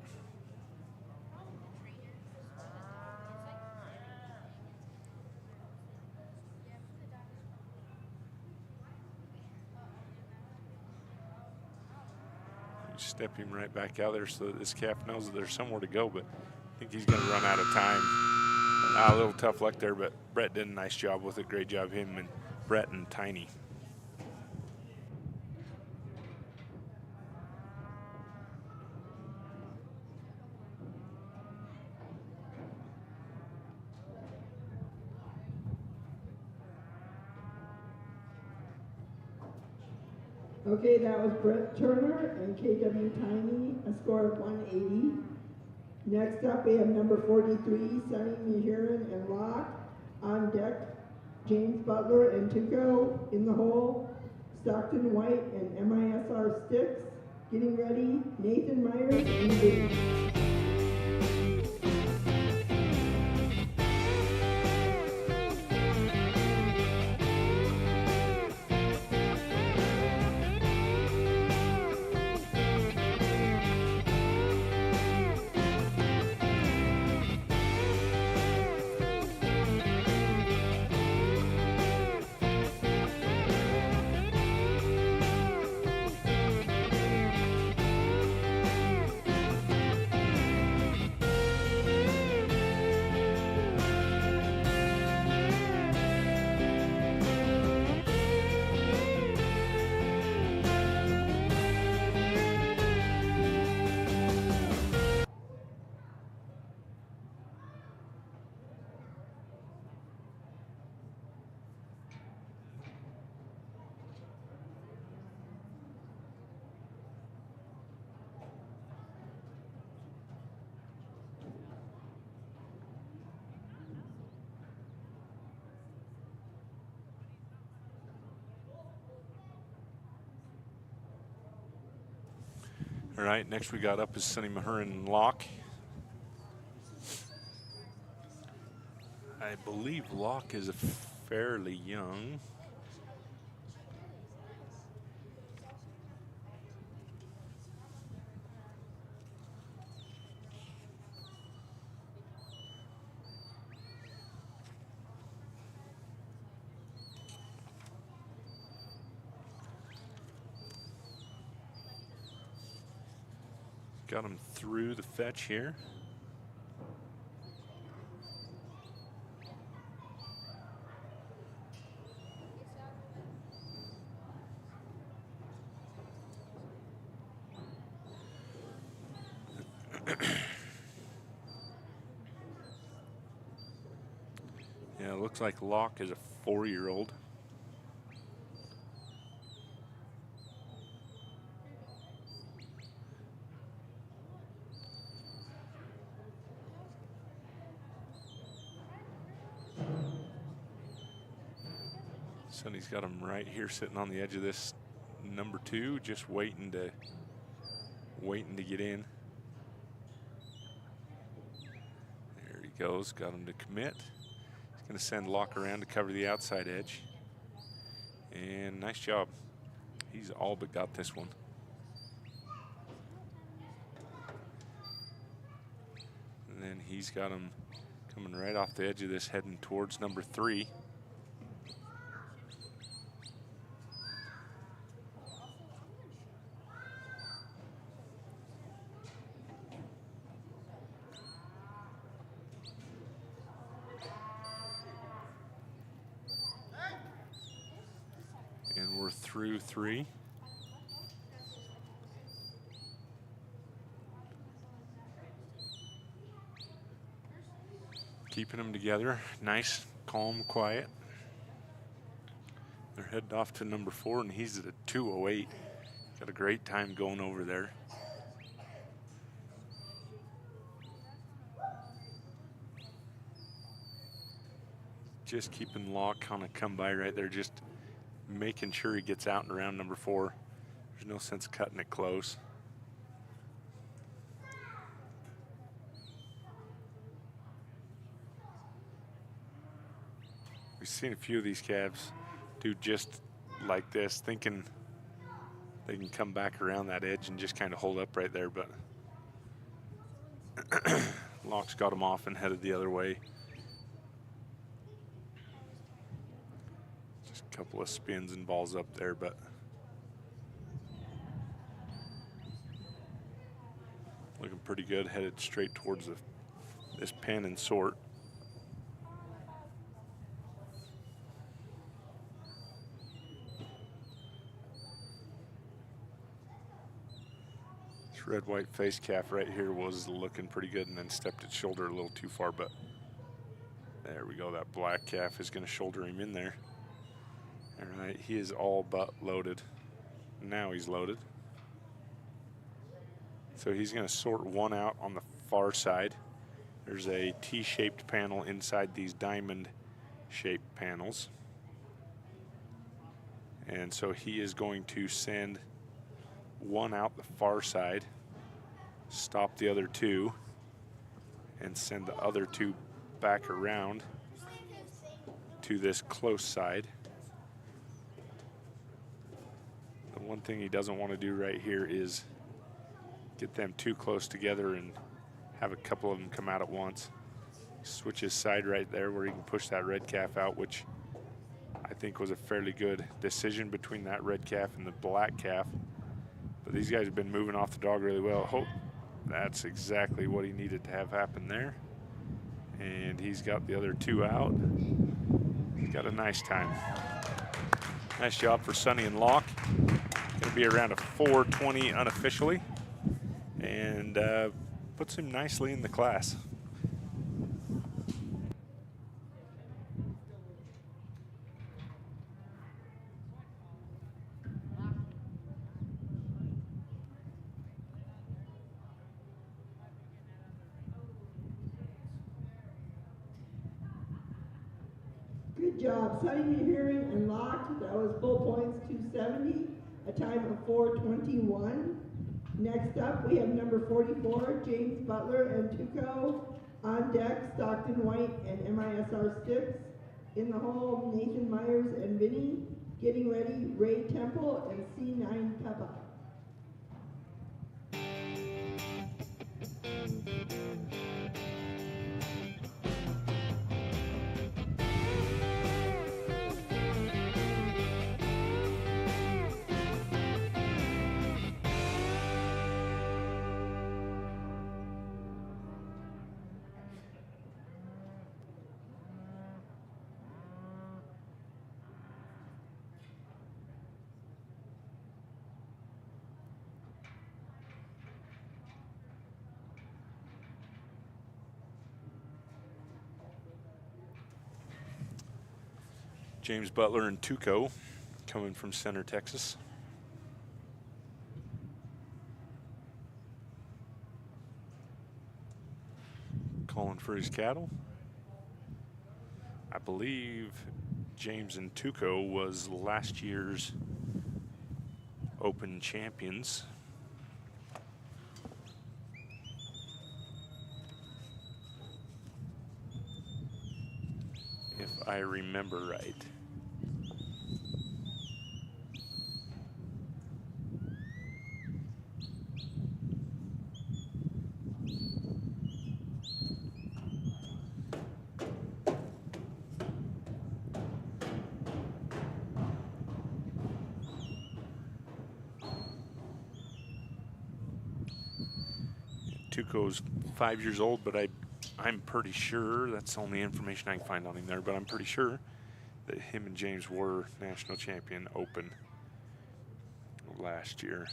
Step him right back out there so that this calf knows that there's somewhere to go, but I think he's going to run out of time. A little tough luck there, but Brett did a nice job with it. Great job, him and Brett and Tiny. Okay, that was Brett Turner and KW Tiny, a score of 180. Next up, we have number 43, Sunny Mehurin and Locke. On deck, James Butler and Tuco. In the hole, Stockton White and MISR Sticks. Getting ready, Nathan Myers and Lee. All right, next we got up is Sunny Mehurin and Locke. I believe Locke is fairly young. Got him through the fetch here. Yeah, it looks like Locke is a 4-year-old. Sonny's got him right here sitting on the edge of this number 2, just waiting to get in. There he goes, got him to commit. He's going to send Locke around to cover the outside edge. And nice job. He's all but got this one. And then he's got him coming right off the edge of this, heading towards number 3. And we're through 3. Keeping them together. Nice, calm, quiet. They're headed off to number 4, and he's at a 2:08. Got a great time going over there. Just keeping Locke on a come by right there, just making sure he gets out and around number 4. There's no sense cutting it close. We've seen a few of these calves do just like this, thinking they can come back around that edge and just kind of hold up right there, but Locke's got him off and headed the other way. Just a couple of spins and balls up there, but looking pretty good, headed straight towards this pen and sort. This red white face calf right here was looking pretty good and then stepped its shoulder a little too far, but there we go. That black calf is going to shoulder him in there. All right, he is all but loaded. Now he's loaded. So he's going to sort one out on the far side. There's a T-shaped panel inside these diamond-shaped panels. And so he is going to send one out the far side, stop the other 2, and send the other 2 back around to this close side. The one thing he doesn't want to do right here is get them too close together and have a couple of them come out at once. Switch his side right there where he can push that red calf out, which I think was a fairly good decision between that red calf and the black calf. But these guys have been moving off the dog really well. Oh, that's exactly what he needed to have happen there. And he's got the other 2 out. He's got a nice time. Nice job for Sonny and Locke. Going to be around a 4:20 unofficially. And puts him nicely in the class. Good job, Sonny Hearing and Locke. That was full points 270, a time of 4:21. Next up, we have number 44, James Butler and Tuco. On deck, Stockton White and MISR Sticks. In the hole, Nathan Myers and Vinny. Getting ready, Ray Temple and C9 Peppa. James Butler and Tuco coming from Center, Texas. Calling for his cattle. I believe James and Tuco was last year's Open champions. If I remember right. Tuco's 5 years old, but I'm pretty sure, that's the only information I can find on him there, but I'm pretty sure that him and James were national champion Open last year.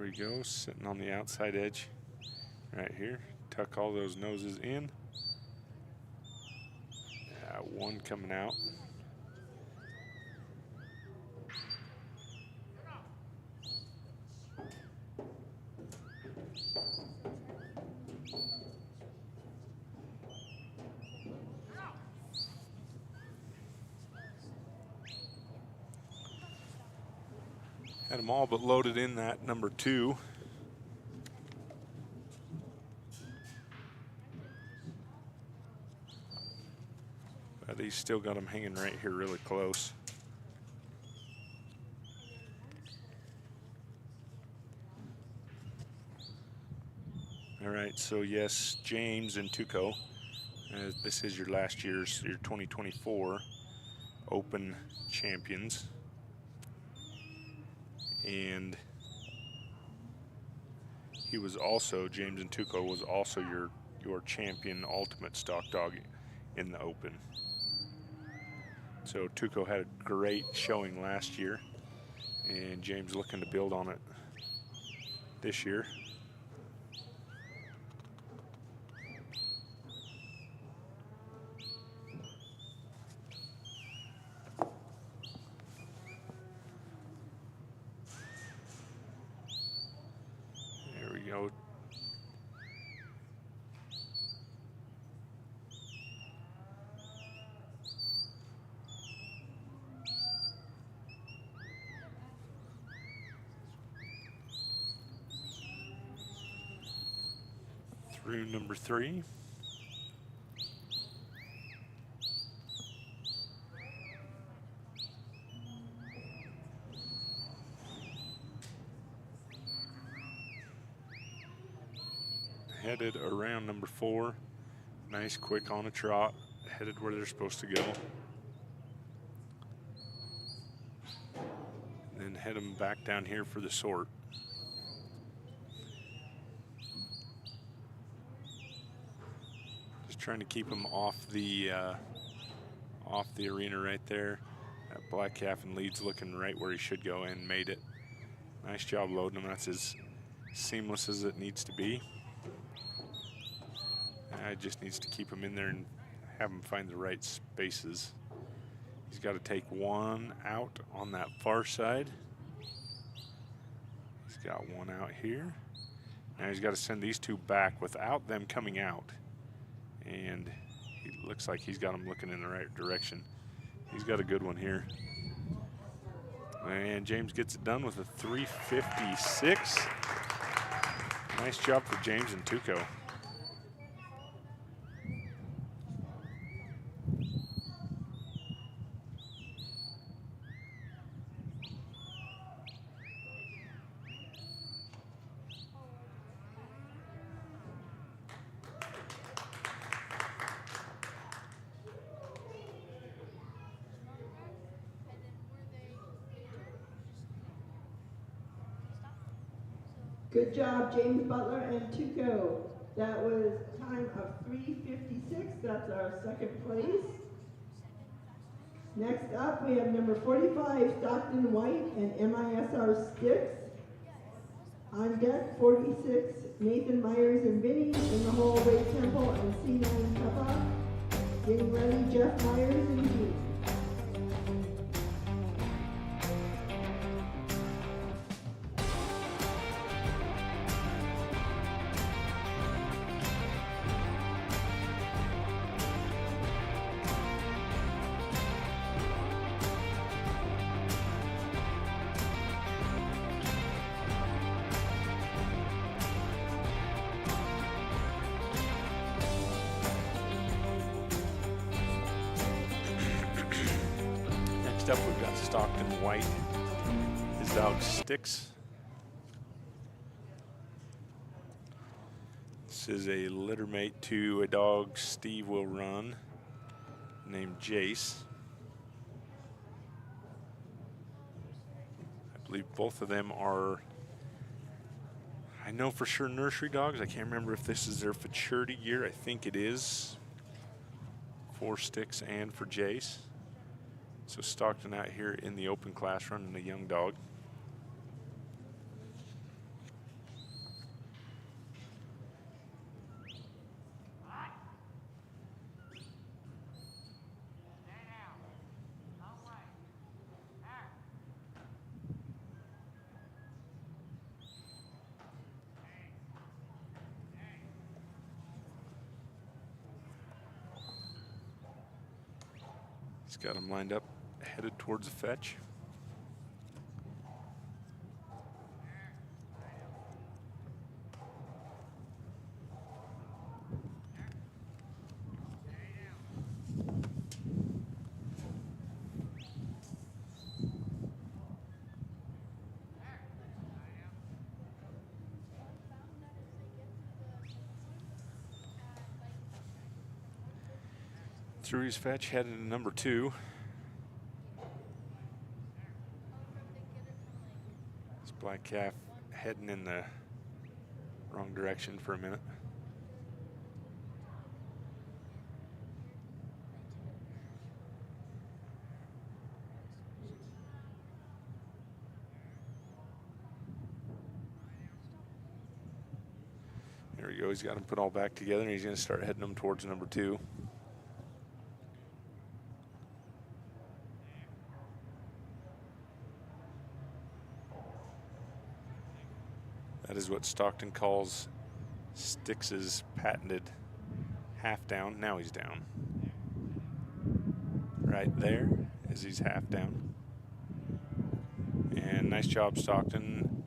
There we go, sitting on the outside edge right here. Tuck all those noses in. One coming out. Had them all but loaded in that number 2. But he's still got them hanging right here really close. All right, so yes, James and Tuco, this is your last year's, your 2024 Open champions. And he was also, James and Tuco was also your champion ultimate stock dog in the Open. So Tuco had a great showing last year, and James looking to build on it this year. There we go. Through number 3. Headed around number 4. Nice, quick on a trot. Headed where they're supposed to go. Then head them back down here for the sort. Just trying to keep them off the arena right there. That black calf and lead's looking right where he should go, and made it. Nice job loading him. That's as seamless as it needs to be. It just needs to keep him in there and have him find the right spaces. He's got to take one out on that far side. He's got one out here. Now he's got to send these 2 back without them coming out. And he looks like he's got them looking in the right direction. He's got a good one here. And James gets it done with a 356. Nice job for James and Tuco. Good job, James Butler and Tuco. That was a time of 3:56. That's our second place. Next up, we have number 45, Stockton White and MISR Sticks. On deck, 46, Nathan Myers and Vinny. In the hole, Ray Temple and C9 Peppa. Getting ready, Jeff Myers and Gene. Next up, we've got Stockton White. His dog Sticks. This is a litter mate to a dog Steve will run named Jace. I believe both of them are, I know for sure, nursery dogs. I can't remember if this is their maturity year. I think it is for Sticks and for Jace. So Stockton out here in the open class running a young dog. got him lined up, headed towards the fetch. Through his fetch, headed to number 2. This black calf heading in the wrong direction for a minute. There we go, he's got him put all back together, and he's gonna start heading them towards number 2. That is what Stockton calls Styx's patented half down. Now he's down. Right there as he's half down. And nice job, Stockton.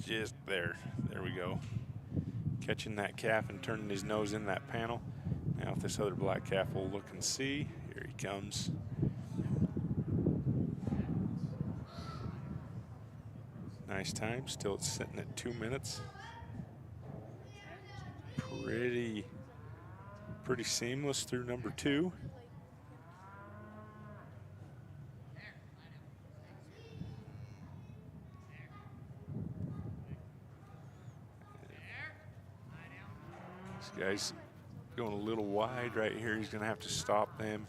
Just there. There we go. Catching that calf and turning his nose in that panel. Now if this other black calf will look and see. Here he comes. Nice time, still it's sitting at 2 minutes. Pretty seamless through number 2. This guy's going a little wide right here. He's gonna have to stop them.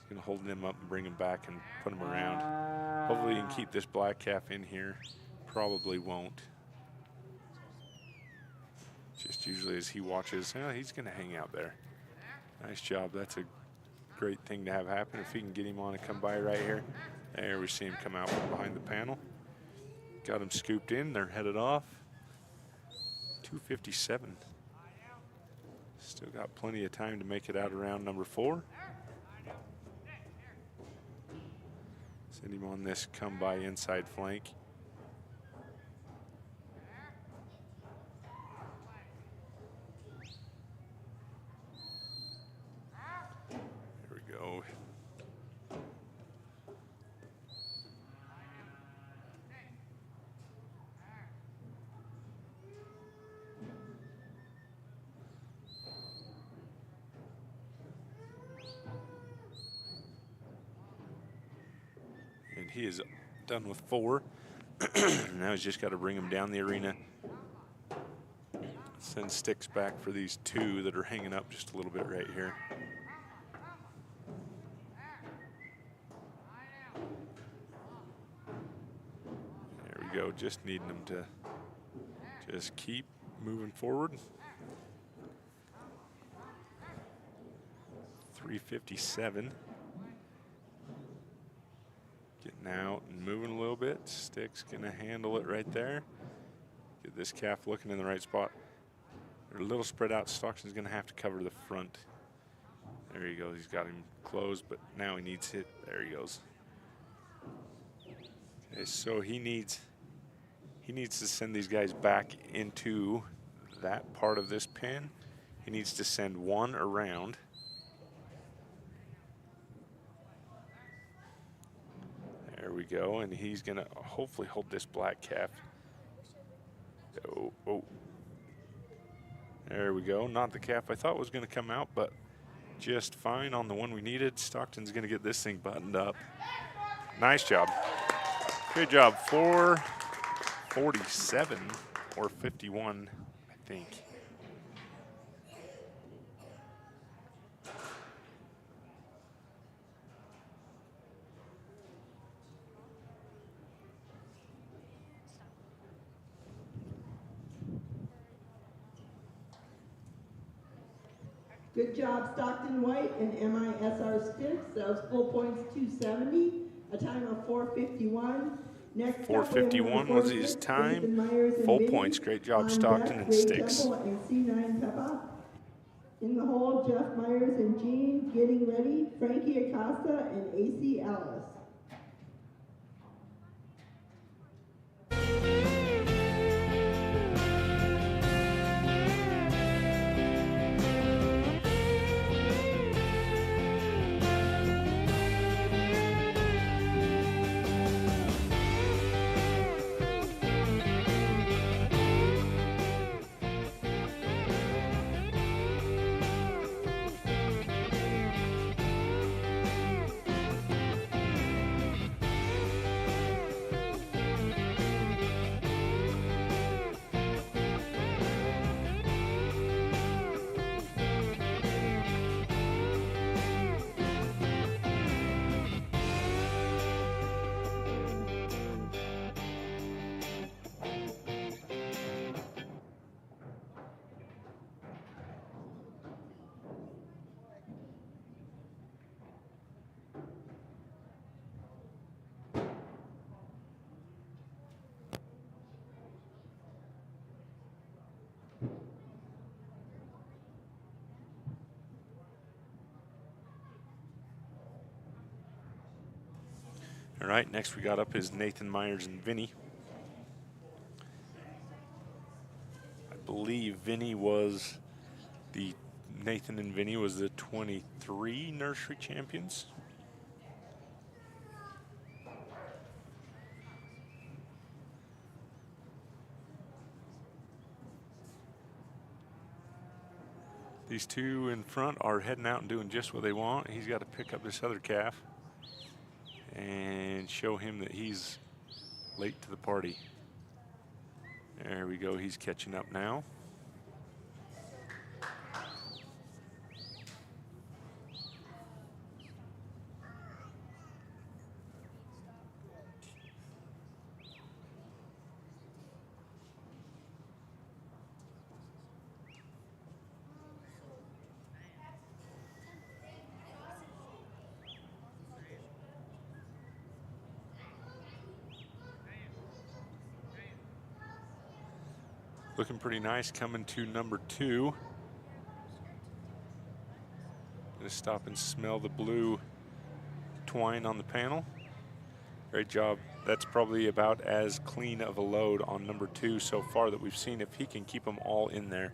Gonna hold them up and bring them back and put them around. Hopefully he can keep this black calf in here. Probably won't. Just usually as he watches, he's gonna hang out there. Nice job, that's a great thing to have happen. If he can get him on and come by right here. There we see him come out from behind the panel. Got him scooped in, they're headed off. 2:57. Still got plenty of time to make it out around number 4. Send him on this come by inside flank. There we go. He is done with 4. Now he's just got to bring him down the arena. Send Styx back for these 2 that are hanging up just a little bit right here. There we go, just needing them to just keep moving forward. 3:57. Getting out and moving a little bit. Styx gonna handle it right there. Get this calf looking in the right spot. They're a little spread out. Stockton's gonna have to cover the front. There he goes. He's got him closed, but now he needs it. There he goes. Okay, so he needs to send these guys back into that part of this pin. He needs to send 1 around. There we go, and he's gonna hopefully hold this black calf. Oh. There we go, not the calf I thought was gonna come out, but just fine on the one we needed. Stockton's gonna get this thing buttoned up. Nice job. Good job, 4:47 or 51, I think. Good job, Stockton White and MISR Styx. That was full points 270, a time of 4:51. Next 4:51 was his time. Full points. Great job, Stockton and Styx. And C9 Peppa. In the hole, Jeff Myers and Jean getting ready, Frankie Acosta and AC Ellis. All right, next we got up is Nathan Myers and Vinny. I believe Nathan and Vinny was the 23 nursery champions. These two in front are heading out and doing just what they want. He's got to pick up this other calf and show him that he's late to the party. There we go, he's catching up now. Looking pretty nice coming to number 2. Gonna stop and smell the blue twine on the panel. Great job. That's probably about as clean of a load on number 2 so far that we've seen, if he can keep them all in there.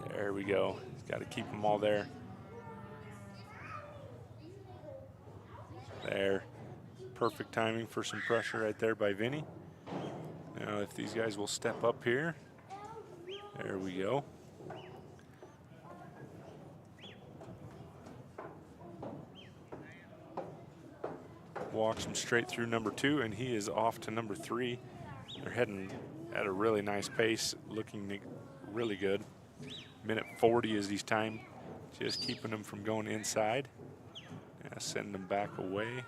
There we go. He's got to keep them all there. There. Perfect timing for some pressure right there by Vinny. Now if these guys will step up here. There we go. Walks him straight through number 2, and he is off to number 3. They're heading at a really nice pace, looking really good. Minute 40 is his time, just keeping them from going inside. Now send them back away.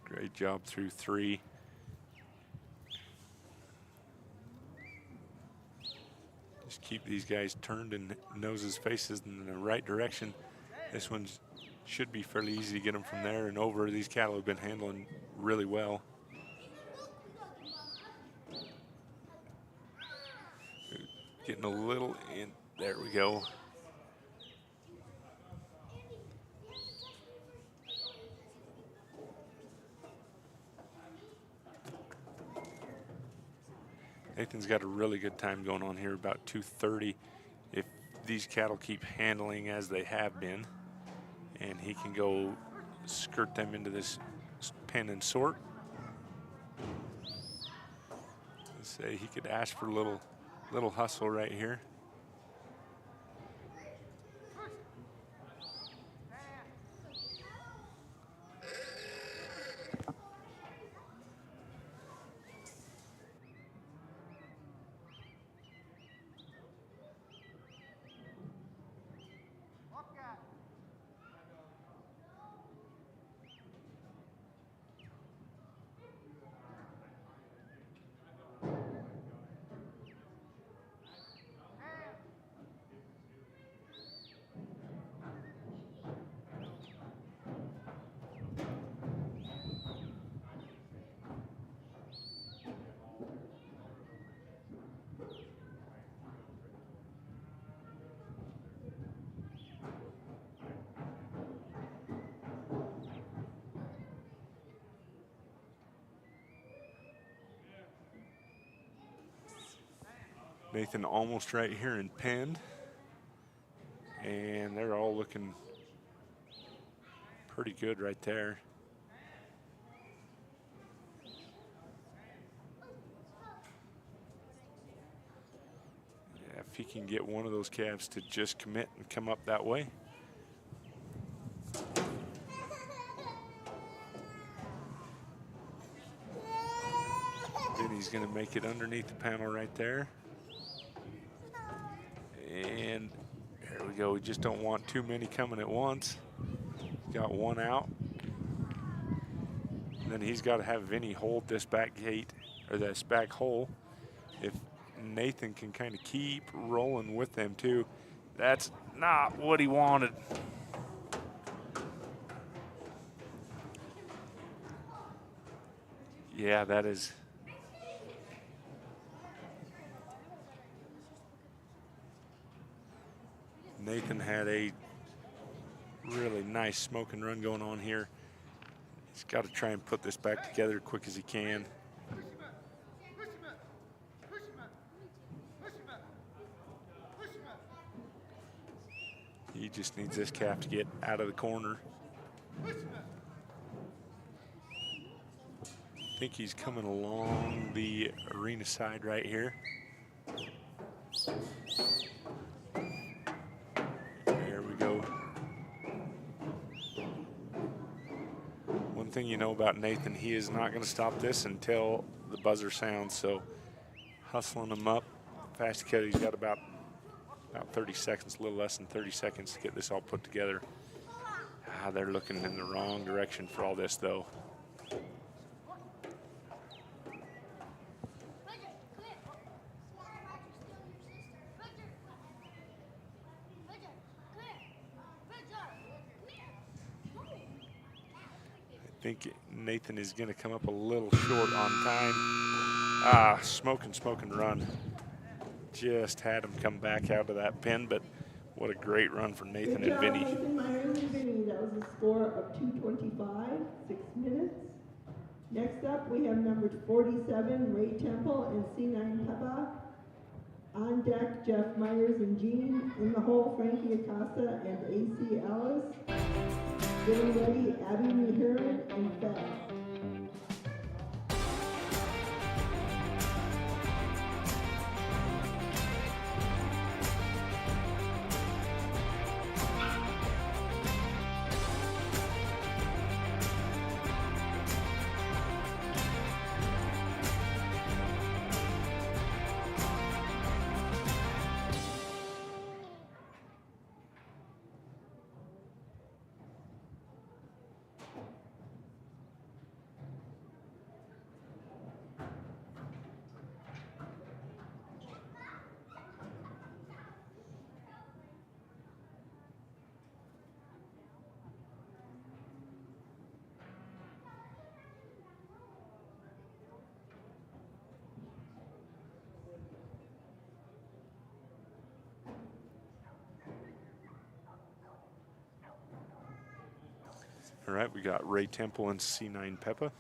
Great job through 3. Just keep these guys turned and noses, faces in the right direction. This one should be fairly easy to get them from there and over. These cattle have been handling really well. Getting a little in. There we go. Nathan's got a really good time going on here, about 2:30. If these cattle keep handling as they have been, and he can go skirt them into this pen and sort. Let's say he could ask for a little hustle right here. Nathan almost right here and pinned. And they're all looking pretty good right there. Yeah, if he can get one of those calves to just commit and come up that way. Then he's going to make it underneath the panel right there. And there we go. We just don't want too many coming at once. Got one out. And then he's got to have Vinny hold this back gate, or this back hole. If Nathan can kind of keep rolling with them too, that's not what he wanted. Yeah, that is. Nathan had a really nice smoke and run going on here. He's got to try and put this back together as quick as he can. He just needs this calf to get out of the corner. I think he's coming along the arena side right here. There we go. One thing you know about Nathan, he is not going to stop this until the buzzer sounds. So hustling him up fast because he's got about 30 seconds, a little less than 30 seconds to get this all put together. They're looking in the wrong direction for all this though. I think Nathan is going to come up a little short on time. Smoke and run. Just had him come back out of that pin, but what a great run for Nathan and Vinny. Nathan Myers and Vinny. That was a score of 2:25, 6 minutes. Next up, we have numbered 47, Ray Temple and C9 Peppa. On deck, Jeff Myers and Jean. In the hole, Frankie Acosta and AC Ellis. Getting ready, Abby Meheran and Fed. All right, we got Ray Temple and C9 Peppa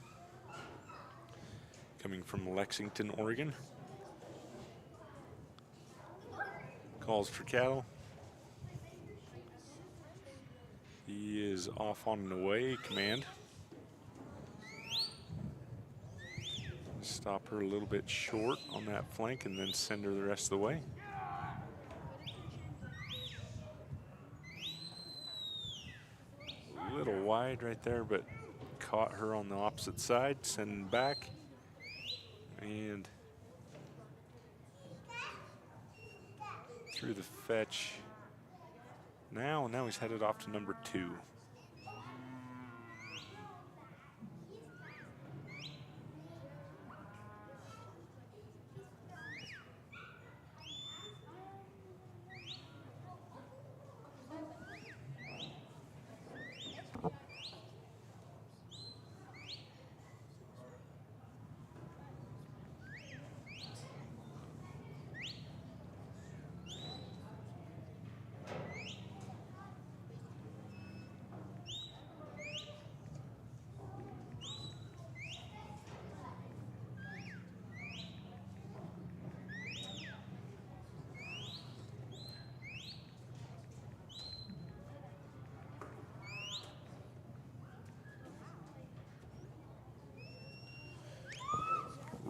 coming from Lexington, Oregon. Calls for cattle. He is off on the way, command. Stop her a little bit short on that flank and then send her the rest of the way. A little wide right there, but caught her on the opposite side, sending back. And through the fetch. Now he's headed off to number 2.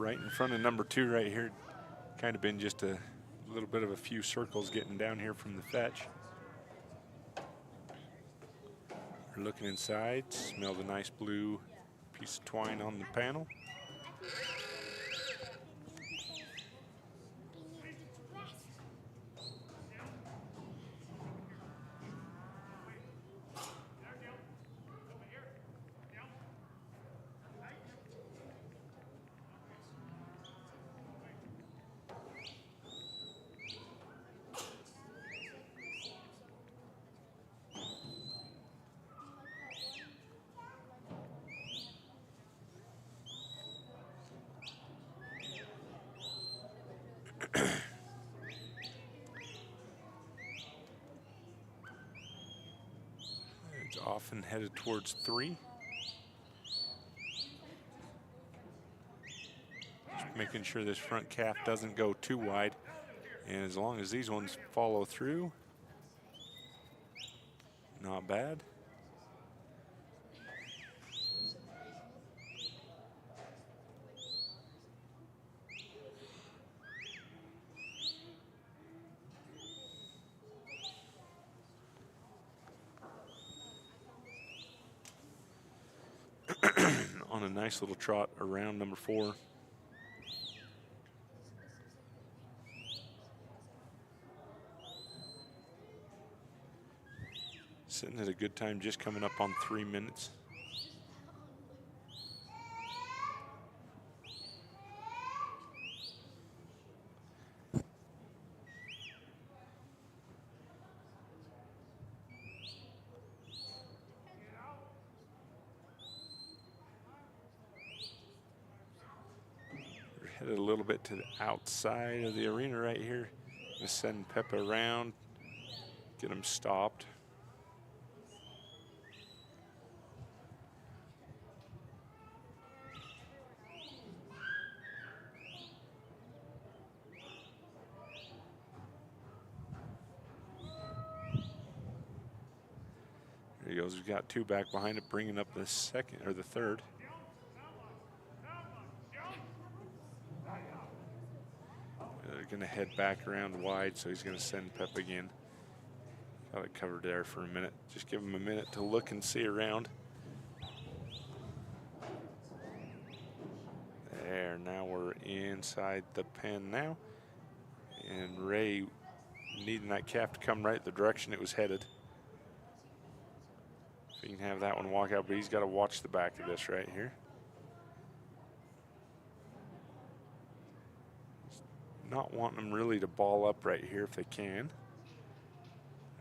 right in front of number 2 right here. Kind of been just a little bit of a few circles getting down here from the fetch. We're looking inside, smell the nice blue piece of twine on the panel. It's off and headed towards 3. Just making sure this front calf doesn't go too wide. And as long as these ones follow through, not bad. On a nice little trot around number 4. Sitting at a good time, just coming up on 3 minutes. We're headed a little bit to the outside of the arena right here. Gonna send Peppa around, get him stopped. There he goes. We've got 2 back behind it, bringing up the second or the third. They're going to head back around wide, so he's going to send Pep again. Got it covered there for a minute. Just give him a minute to look and see around. There, now we're inside the pen now. And Ray needing that calf to come right the direction it was headed. If he can have that one walk out, but he's got to watch the back of this right here. Not wanting him really to ball up right here if they can.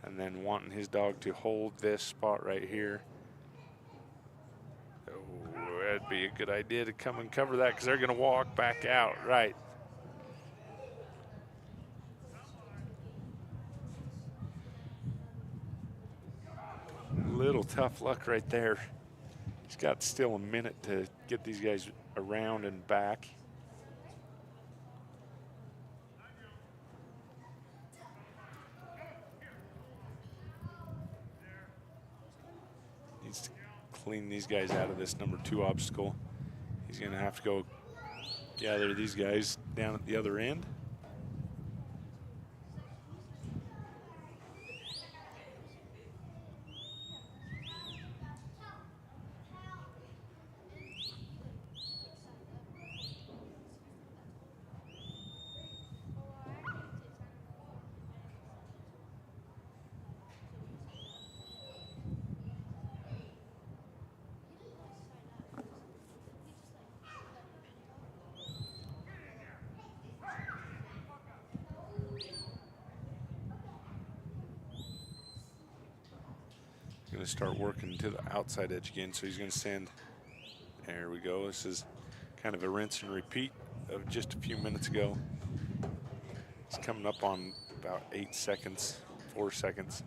And then wanting his dog to hold this spot right here. Oh, that'd be a good idea to come and cover that because they're going to walk back out, right. Little tough luck right there. He's got still a minute to get these guys around and back. Needs to clean these guys out of this number 2 obstacle. He's going to have to go gather these guys down at the other end. Going to start working to the outside edge again, so he's going to send. There we go. This is kind of a rinse and repeat of just a few minutes ago. It's coming up on about 8 seconds, 4 seconds.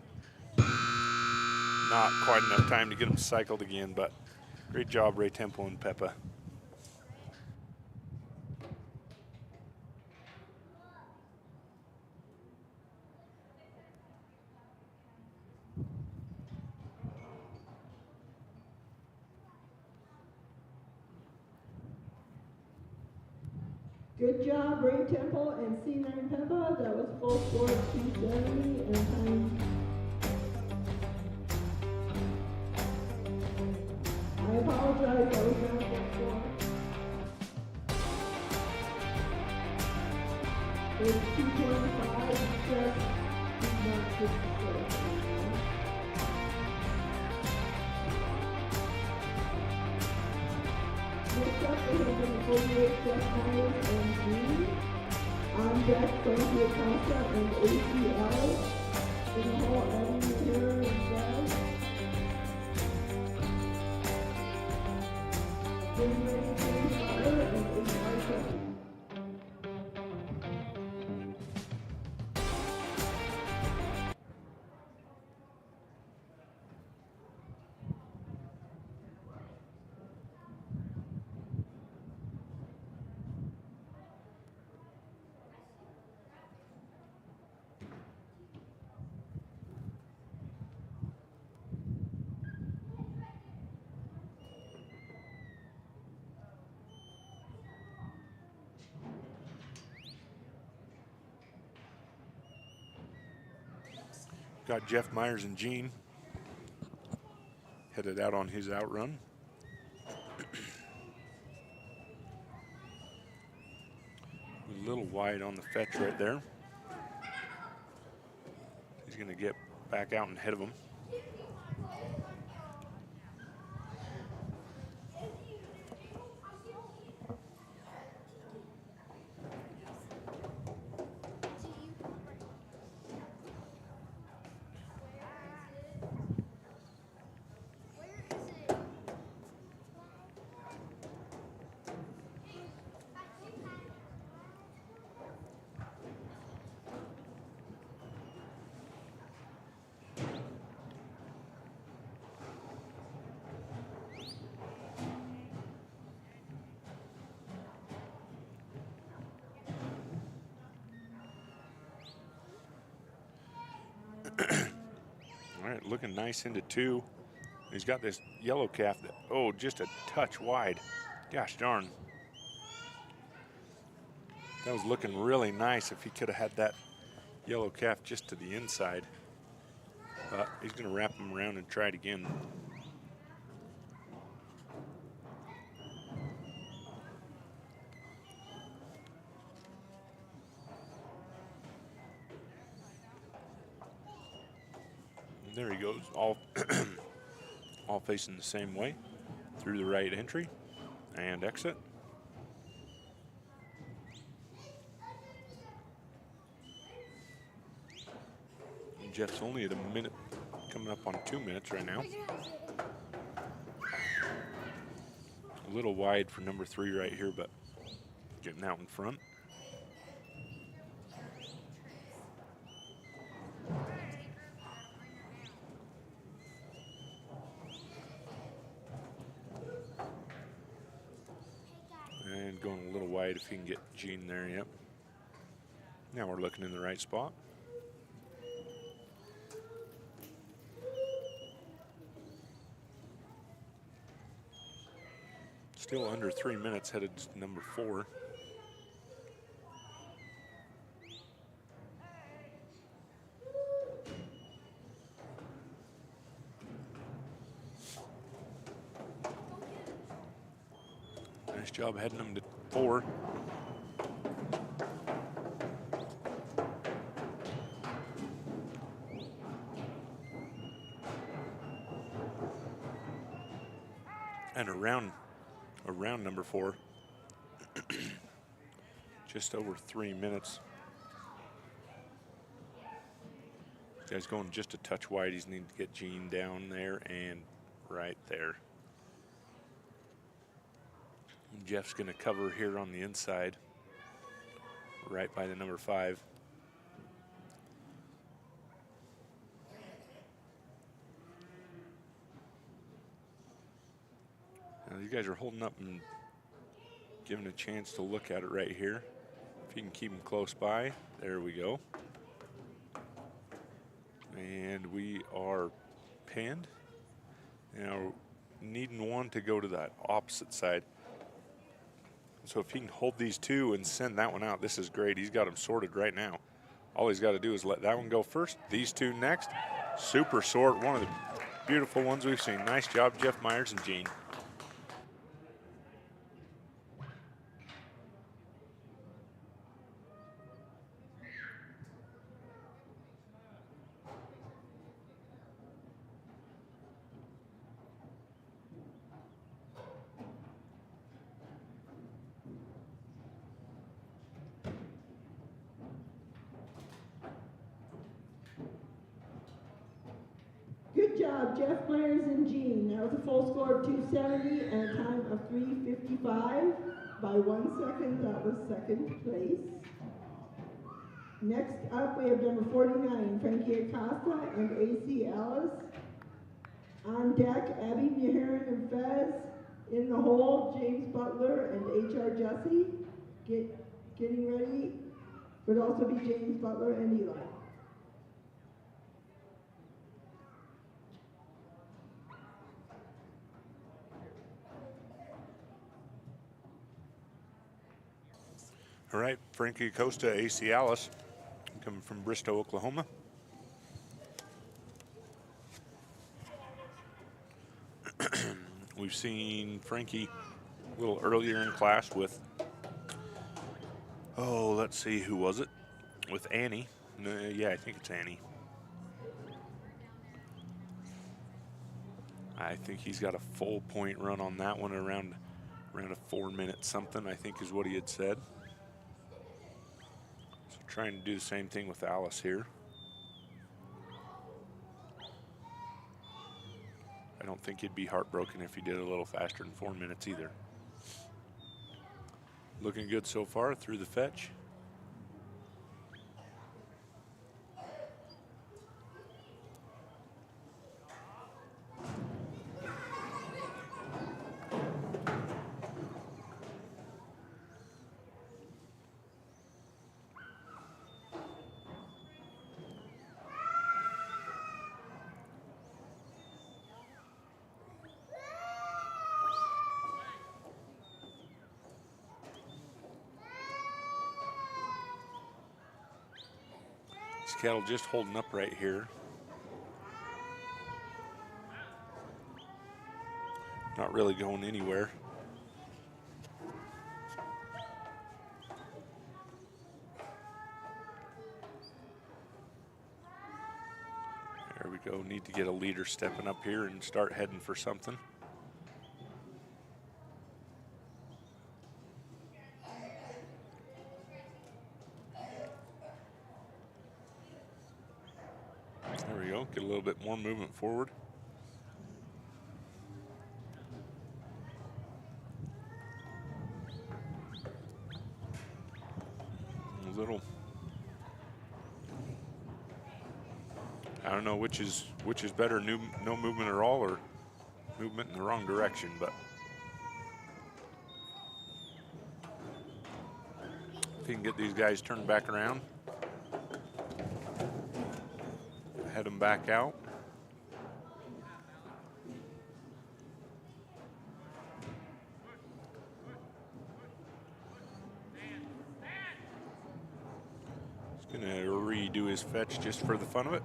Not quite enough time to get him cycled again, but great job, Ray Temple and Peppa. Good job, Ray Temple and C9 Peppa. That was full score of 270 and time. I apologize, I was not full score. It's 225, just did not get the score. Next up, we have number 48, Jeff Myers and Green. On deck, Frankie Acosta and ACL. In the hole, Evan Mahira and Jazz. Getting ready to change fire and HR. Got Jeff Myers and Gene headed out on his outrun. A little wide on the fetch right there. He's going to get back out and ahead of him. All right, looking nice into two. He's got this yellow calf that, oh, just a touch wide. Gosh darn. That was looking really nice if he could have had that yellow calf just to the inside. But he's going to wrap him around and try it again. There he goes, all all facing the same way, through the right entry and exit. And Jeff's only at a minute, coming up on 2 minutes right now. A little wide for number 3 right here, but getting out in front. And going a little wide if he can get Gene there, yep. Now we're looking in the right spot. Still under 3 minutes, headed to number 4. Nice job heading them to 4. And around number 4. Just over 3 minutes. This guy's going just a touch wide. He's needing to get Gene down there and right there. And Jeff's going to cover here on the inside, right by the number 5. Now these guys are holding up and giving a chance to look at it right here. If you can keep them close by, there we go. And we are pinned. Now needing one to go to that opposite side. So if he can hold these two and send that one out, this is great. He's got them sorted right now. All he's got to do is let that one go first, these two next. Super sort, one of the beautiful ones we've seen. Nice job, Jeff Myers and Gene. Good job, Jeff Myers and Gene. That was a full score of 270 and a time of 3:55. By 1 second, that was second place. Next up, we have number 49, Frankie Acosta and AC Ellis. On deck, Abby Muherin and Fez. In the hole, James Butler and HR Jesse. Getting ready would also be James Butler and Eli. All right, Frankie Acosta, AC Alice, coming from Bristow, Oklahoma. We've seen Frankie a little earlier in class with, oh, let's see, who was it? With Annie. Yeah, I think it's Annie. I think he's got a full point run on that one around a 4 minute something, I think is what he had said. So trying to do the same thing with Alice here. I don't think he'd be heartbroken if he did a little faster than 4 minutes either. Looking good so far through the fetch. This cattle just holding up right here. Not really going anywhere. There we go. Need to get a leader stepping up here and start heading for something. There we go. Get a little bit more movement forward. A little. I don't know which is better, no movement at all or movement in the wrong direction, but if he can get these guys turned back around, head them back out. He's gonna redo his fetch just for the fun of it.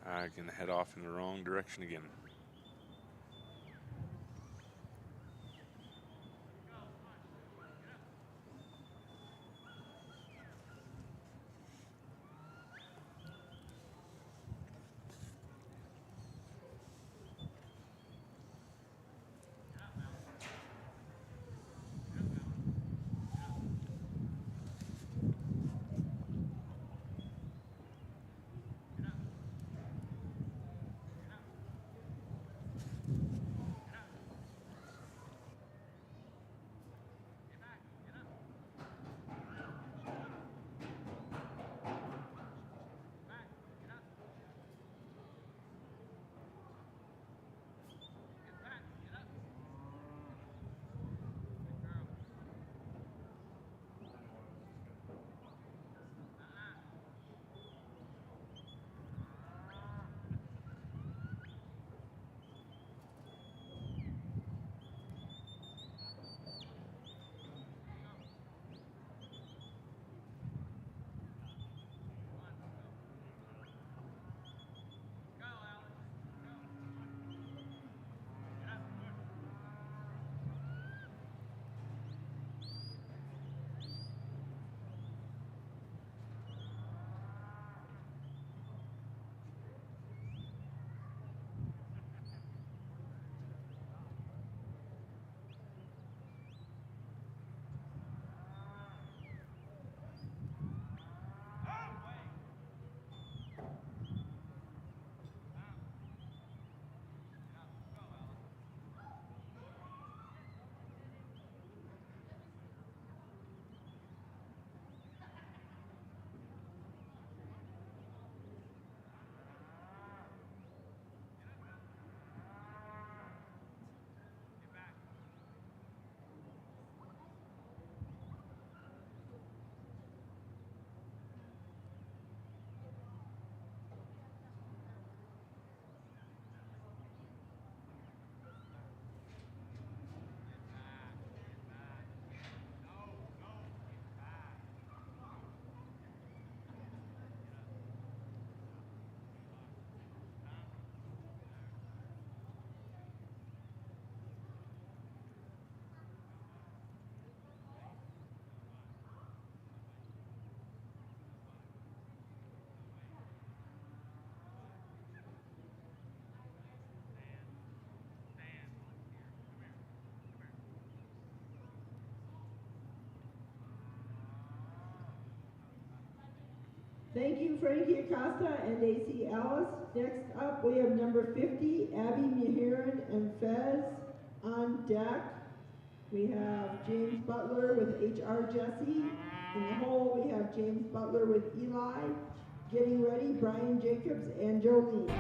I can head off in the wrong direction again. Thank you, Frankie Acosta and Daisy Ellis. Next up, we have number 50, Abby Maheron and Fez on deck. We have James Butler with HR Jesse. In the hole, we have James Butler with Eli. Getting ready, Brian Jacobs and Jolene.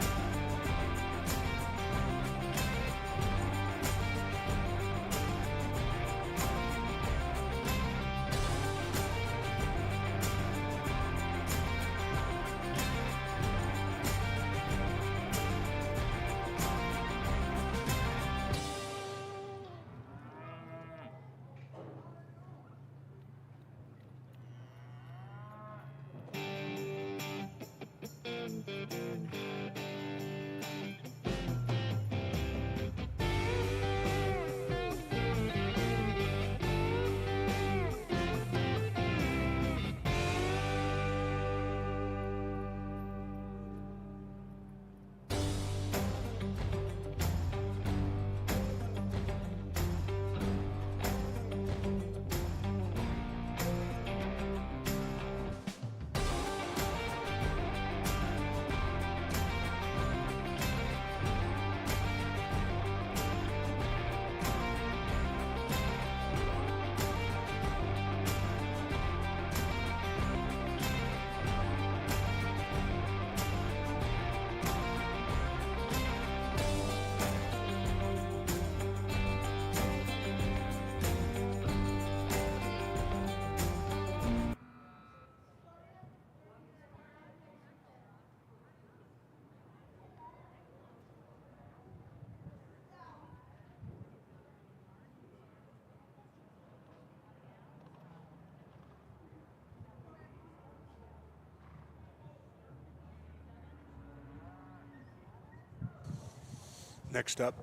Next up,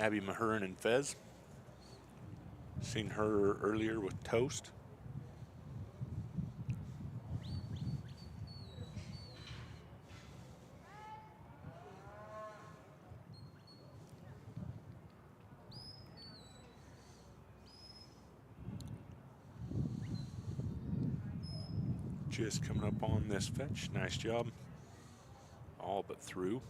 Abby Maheron and Fez. Seen her earlier with Toast. Just coming up on this fetch. Nice job. All but through.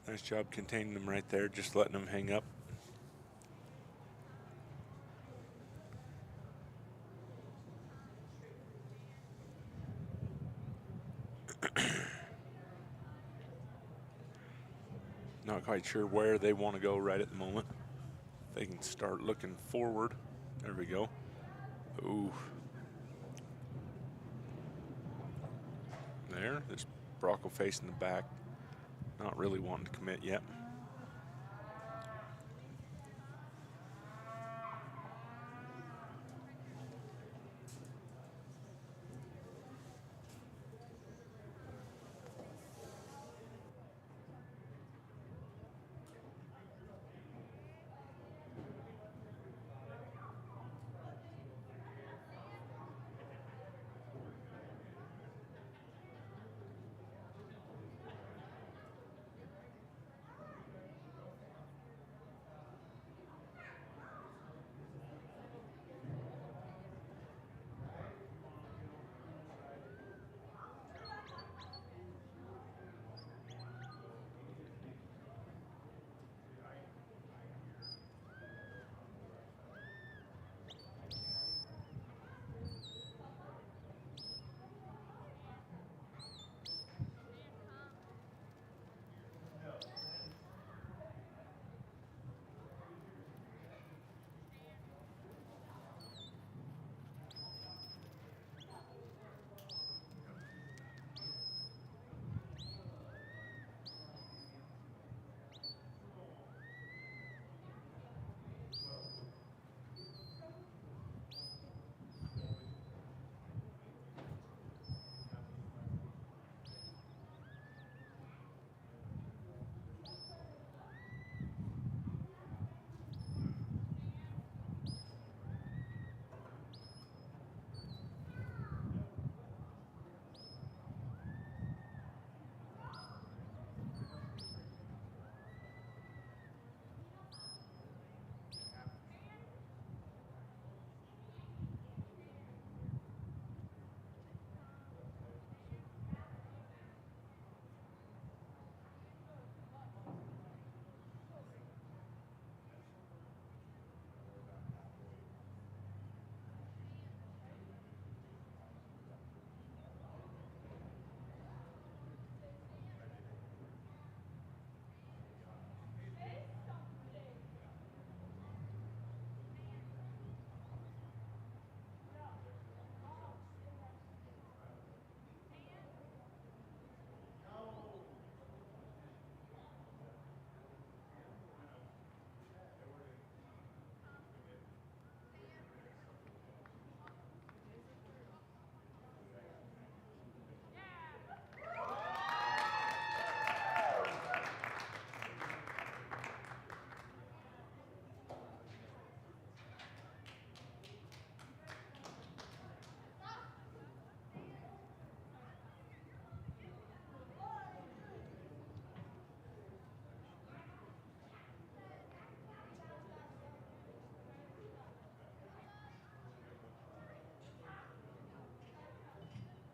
Nice job containing them right there, just letting them hang up. Not quite sure where they want to go right at the moment. They can start looking forward. There we go. Ooh. There's Brocco facing the back. Not really wanting to commit yet.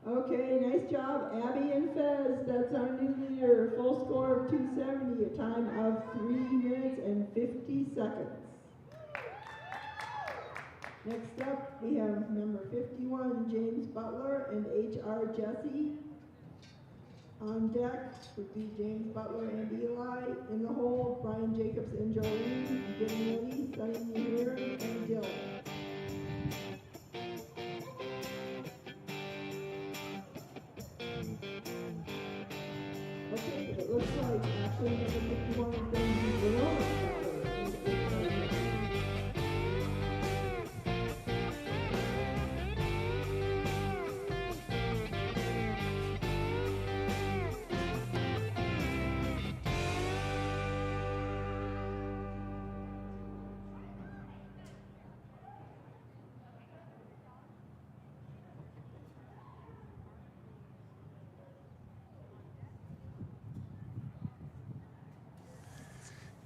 Okay, nice job, Abby and Fez. That's our new leader. Full score of 270, a time of 3 minutes and 50 seconds. Next up, we have number 51, James Butler, and HR Jesse. On deck would be James Butler and Eli. In the hole, Brian Jacobs and Jolene. Getting ready, Sunny here, and Dylan. Okay, it looks like actually number 51 is going to be Verona.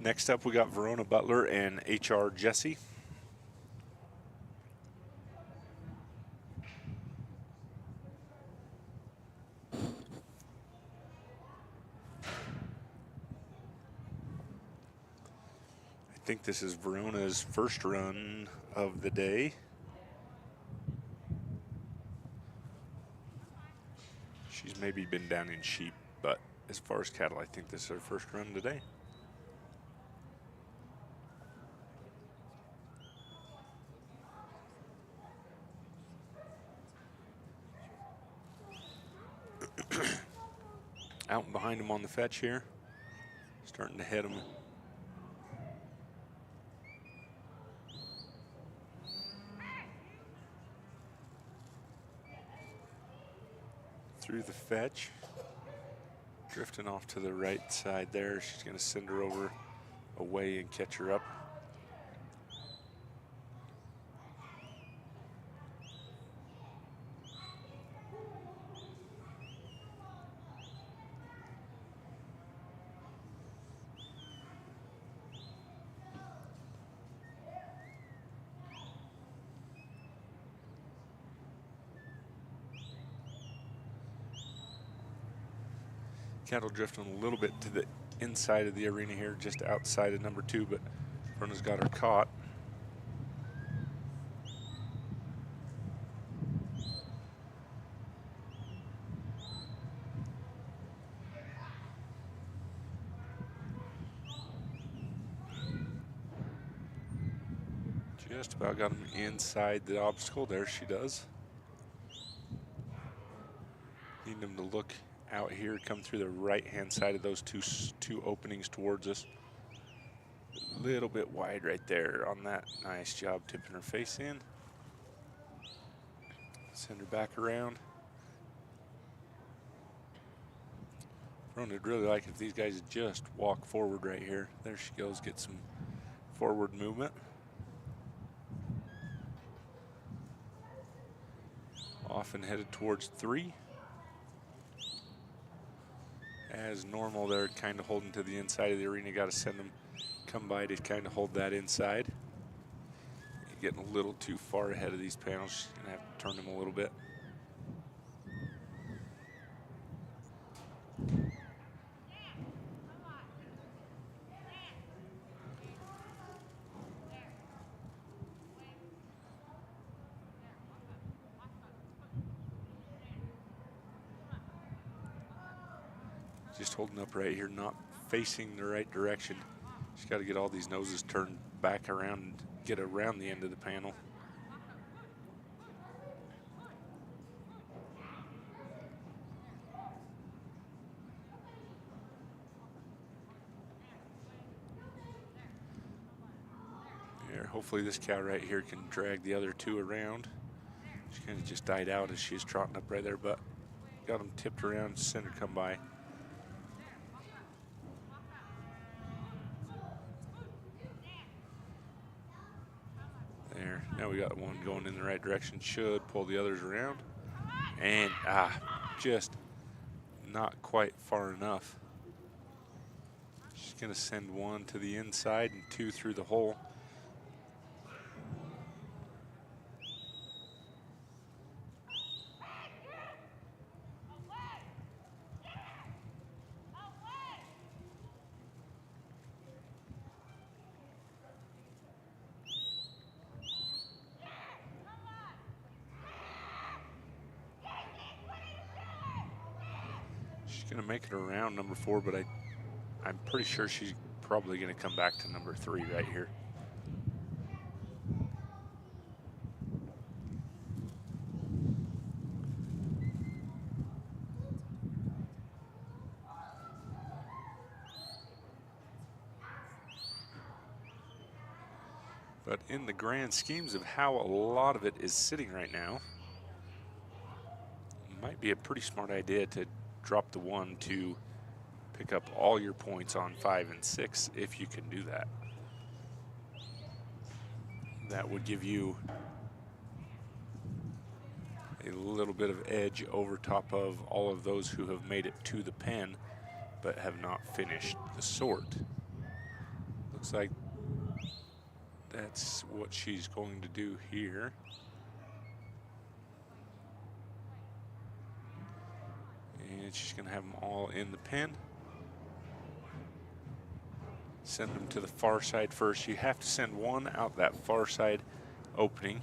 Next up, we got Verona Butler and HR Jesse. I think this is Verona's first run of the day. She's maybe been down in sheep, but as far as cattle, I think this is her first run today. Out and behind him on the fetch here. Starting to head him. Through the fetch. Drifting off to the right side there. She's going to send her over away and catch her up. Cattle drifting a little bit to the inside of the arena here, just outside of number 2, but Verona's got her caught. Just about got him inside the obstacle. There she does. Need him to look out here, come through the right-hand side of those two openings towards us. A little bit wide right there on that. Nice job tipping her face in. Send her back around. Verona would really like if these guys just walk forward right here. There she goes, get some forward movement. Off and headed towards 3. As normal, they're kind of holding to the inside of the arena. Got to send them come by to kind of hold that inside. You're getting a little too far ahead of these panels. She's going to have to turn them a little bit. Just holding up right here, not facing the right direction. She's got to get all these noses turned back around and get around the end of the panel. There, hopefully this cow right here can drag the other 2 around. She kind of just died out as she's trotting up right there, but got them tipped around, send her come by. There, now we got one going in the right direction. Should pull the others around. And, just not quite far enough. She's gonna send 1 to the inside and 2 through the hole. She's going to make it around number 4, but I'm pretty sure she's probably going to come back to number 3 right here. But in the grand schemes of how a lot of it is sitting right now, it might be a pretty smart idea to drop the 1 to pick up all your points on 5 and 6 if you can do that. That would give you a little bit of edge over top of all of those who have made it to the pen but have not finished the sort. Looks like that's what she's going to do here. And she's going to have them all in the pen. Send them to the far side first. You have to send 1 out that far side opening.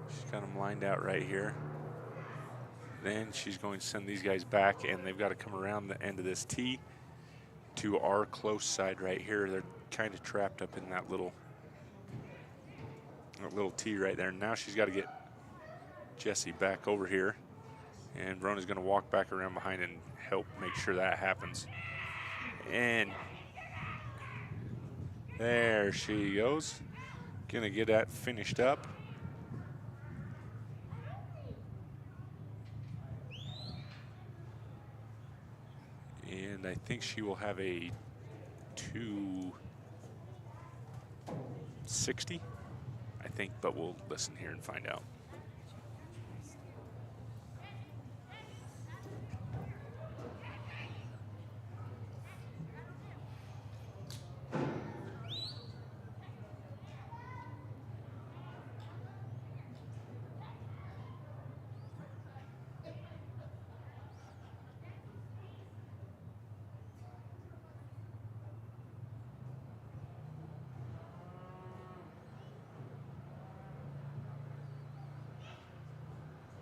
She's got them lined out right here. Then she's going to send these guys back, and they've got to come around the end of this T to our close side right here. They're kind of trapped up in that little T right there. Now she's got to get Jessie back over here, and Verona's going to walk back around behind and help make sure that happens. And there she goes. Going to get that finished up. And I think she will have a 260, I think, but we'll listen here and find out.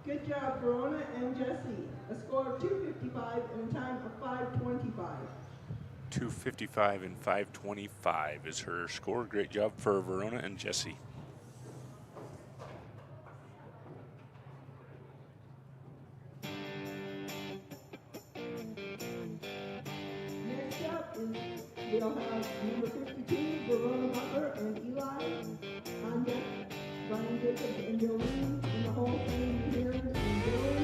Good job, Verona and Jessie. A score of 255 and a time of 5:25. 255 and 5:25 is her score. Great job for Verona and Jessie. Next up is we'll have number 52, Verona Butler and Eli. On deck, Brian Jacobs and Jolene. In the whole team here and Dylan.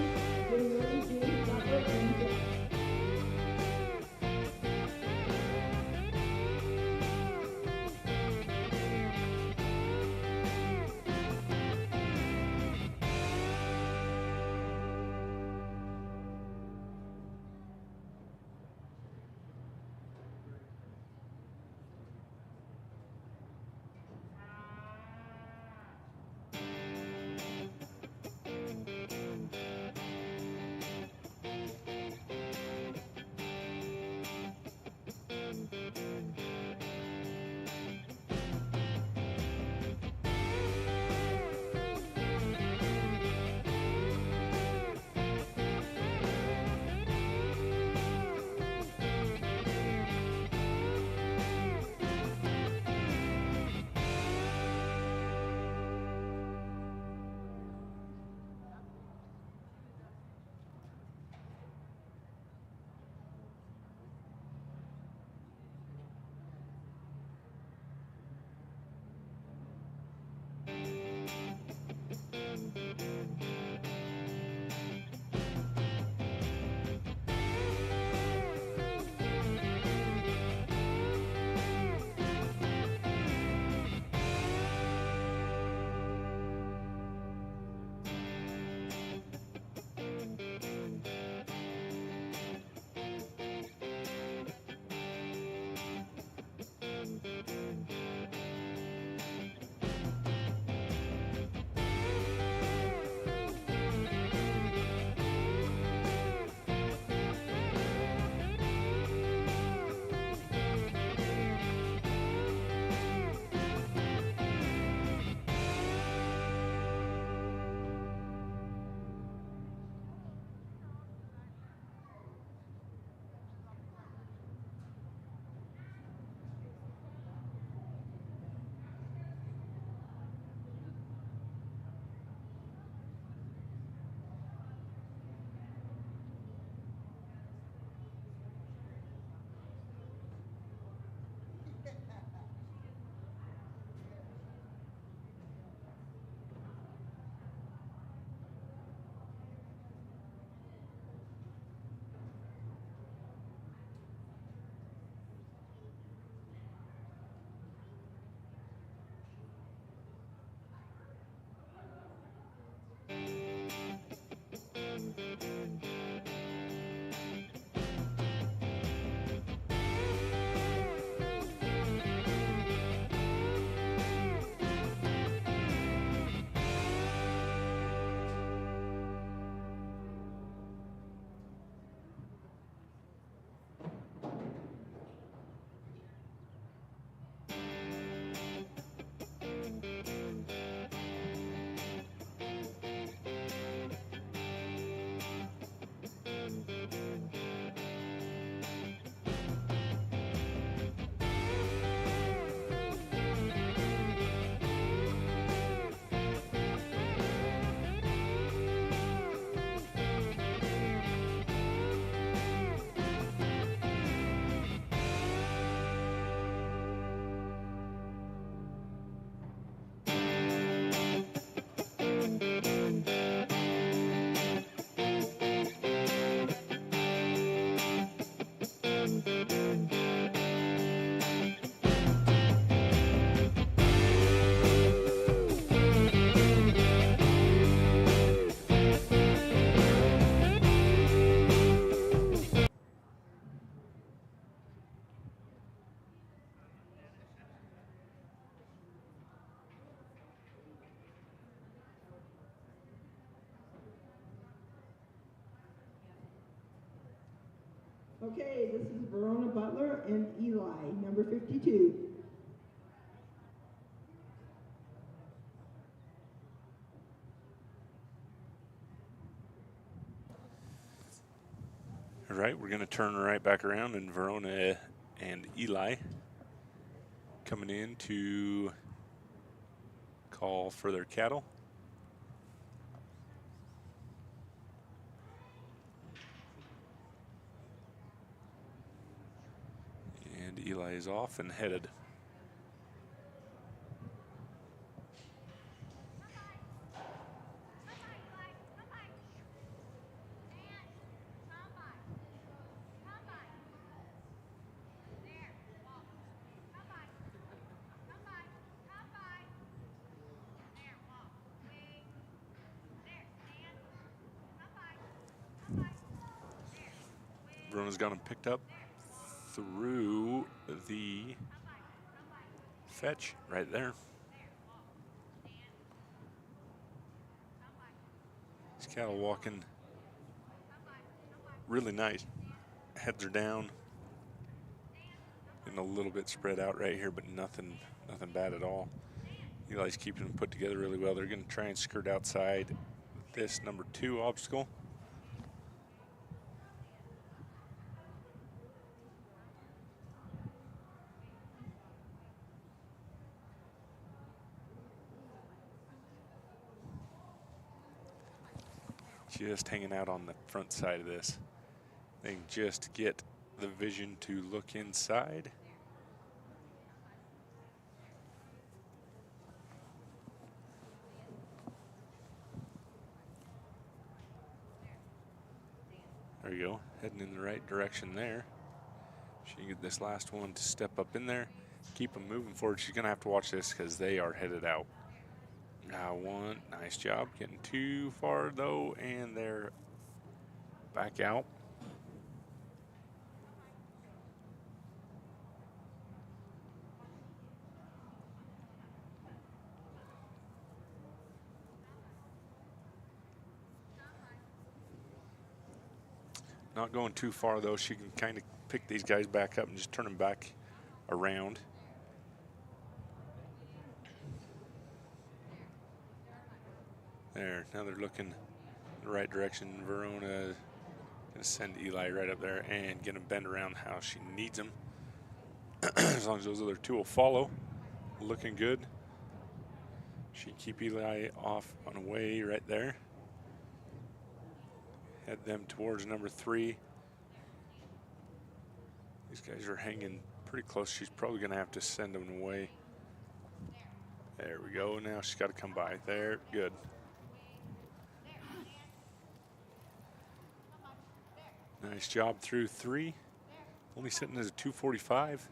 Getting ready, James Butler and Jeff. Okay, this is Verona Butler and Eli, number 52. All right, we're going to turn right back around, and Verona and Eli coming in to call for their cattle. And Eli is off and headed. Verona's got him picked up through the fetch right there. These cattle walking really nice. Heads are down. Getting a little bit spread out right here, but nothing bad at all. Eli's keeping them put together really well. They're going to try and skirt outside this number 2 obstacle. Just hanging out on the front side of this. They can just get the vision to look inside. There you go, heading in the right direction there. She can get this last one to step up in there, keep them moving forward. She's gonna have to watch this because they are headed out. Now one, nice job, getting too far though, and they're back out. Not going too far though. She can kind of pick these guys back up and just turn them back around. There, now they're looking in the right direction. Verona gonna send Eli right up there and get him bend around how she needs him. As long as those other 2 will follow. Looking good. She can keep Eli off on a way right there. Head them towards number 3. These guys are hanging pretty close. She's probably gonna have to send them away. There we go. Now she's got to come by. There, good. Nice job through 3. Only sitting at a 245.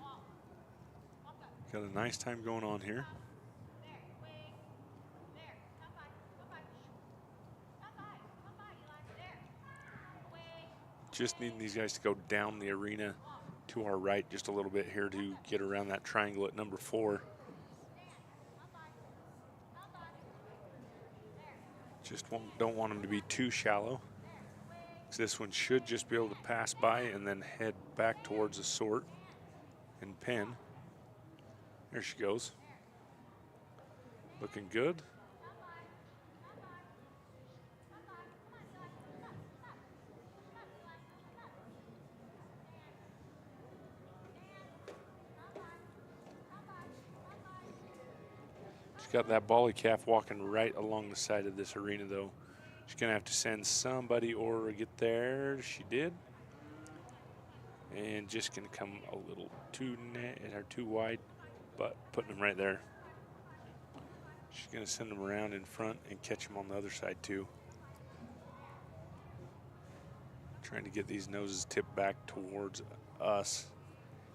Got a nice time going on here. Just needing these guys to go down the arena to our right just a little bit here to get around that triangle at number 4. Just don't want them to be too shallow. This one should just be able to pass by and then head back towards the sort and pin. There she goes. Looking good. She's got that bolly calf walking right along the side of this arena though. She's gonna have to send somebody or get there. She did. And just gonna come a little too wide, but putting them right there. She's gonna send them around in front and catch them on the other side too. Trying to get these noses tipped back towards us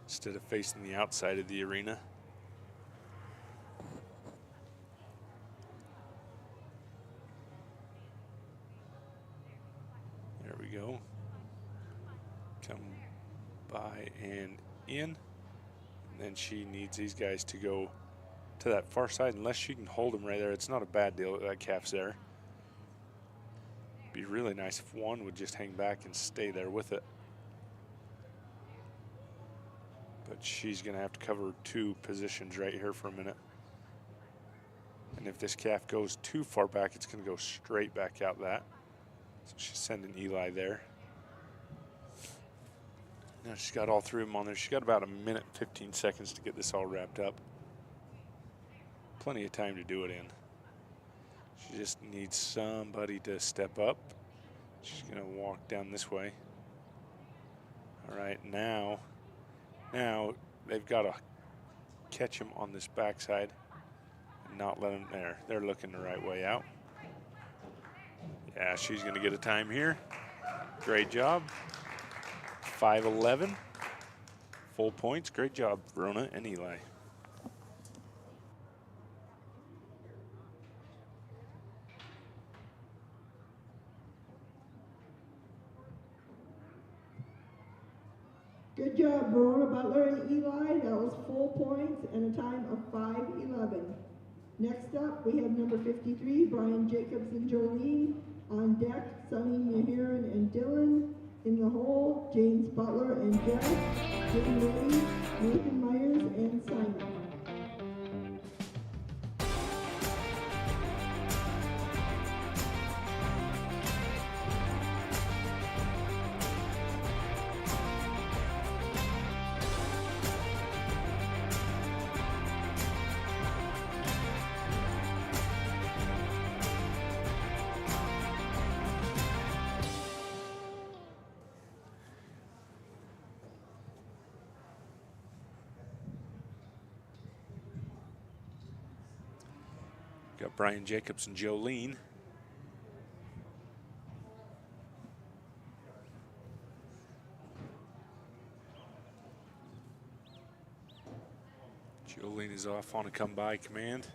instead of facing the outside of the arena. There we go. Come by and in. And then she needs these guys to go to that far side. Unless she can hold them right there, it's not a bad deal. That calf's there. Be really nice if one would just hang back and stay there with it. But she's going to have to cover 2 positions right here for a minute. And if this calf goes too far back, it's going to go straight back out that. So she's sending Eli there. Now she's got all 3 of them on there. She's got about 1 minute, 15 seconds to get this all wrapped up. Plenty of time to do it in. She just needs somebody to step up. She's going to walk down this way. All right, now they've got to catch him on this backside and not let him there. They're looking the right way out. Yeah, she's going to get a time here. Great job. 5:11. Full points. Great job, Verona and Eli. Good job, Verona Butler and Eli. That was full points and a time of 5:11. Next up, we have number 53, Brian Jacobs and Jolene. On deck, Sonny Mahiran and Dylan. In the hole, James Butler and Jeff. Getting ready, Nathan Myers and Simon. Got Brian Jacobs and Jolene. Jolene is off on a come-by command.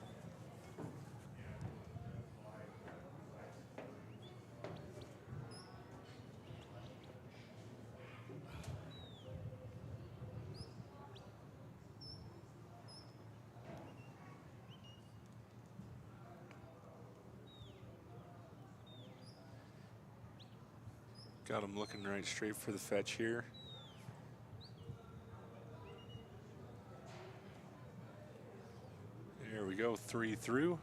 Got him looking right straight for the fetch here. There we go, 3 through.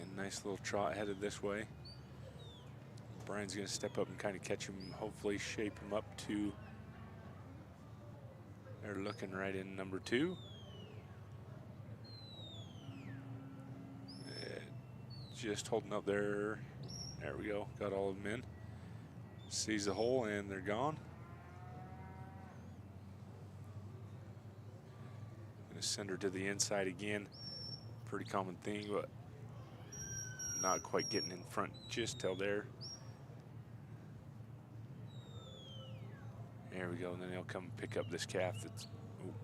And nice little trot headed this way. Brian's gonna step up and kind of catch him, hopefully shape him up to, they're looking right in number 2. Just holding up there. There we go, got all of them in. Sees the hole and they're gone. Gonna send her to the inside again. Pretty common thing, but not quite getting in front just till there. There we go, and then he'll come pick up this calf that's, ooh.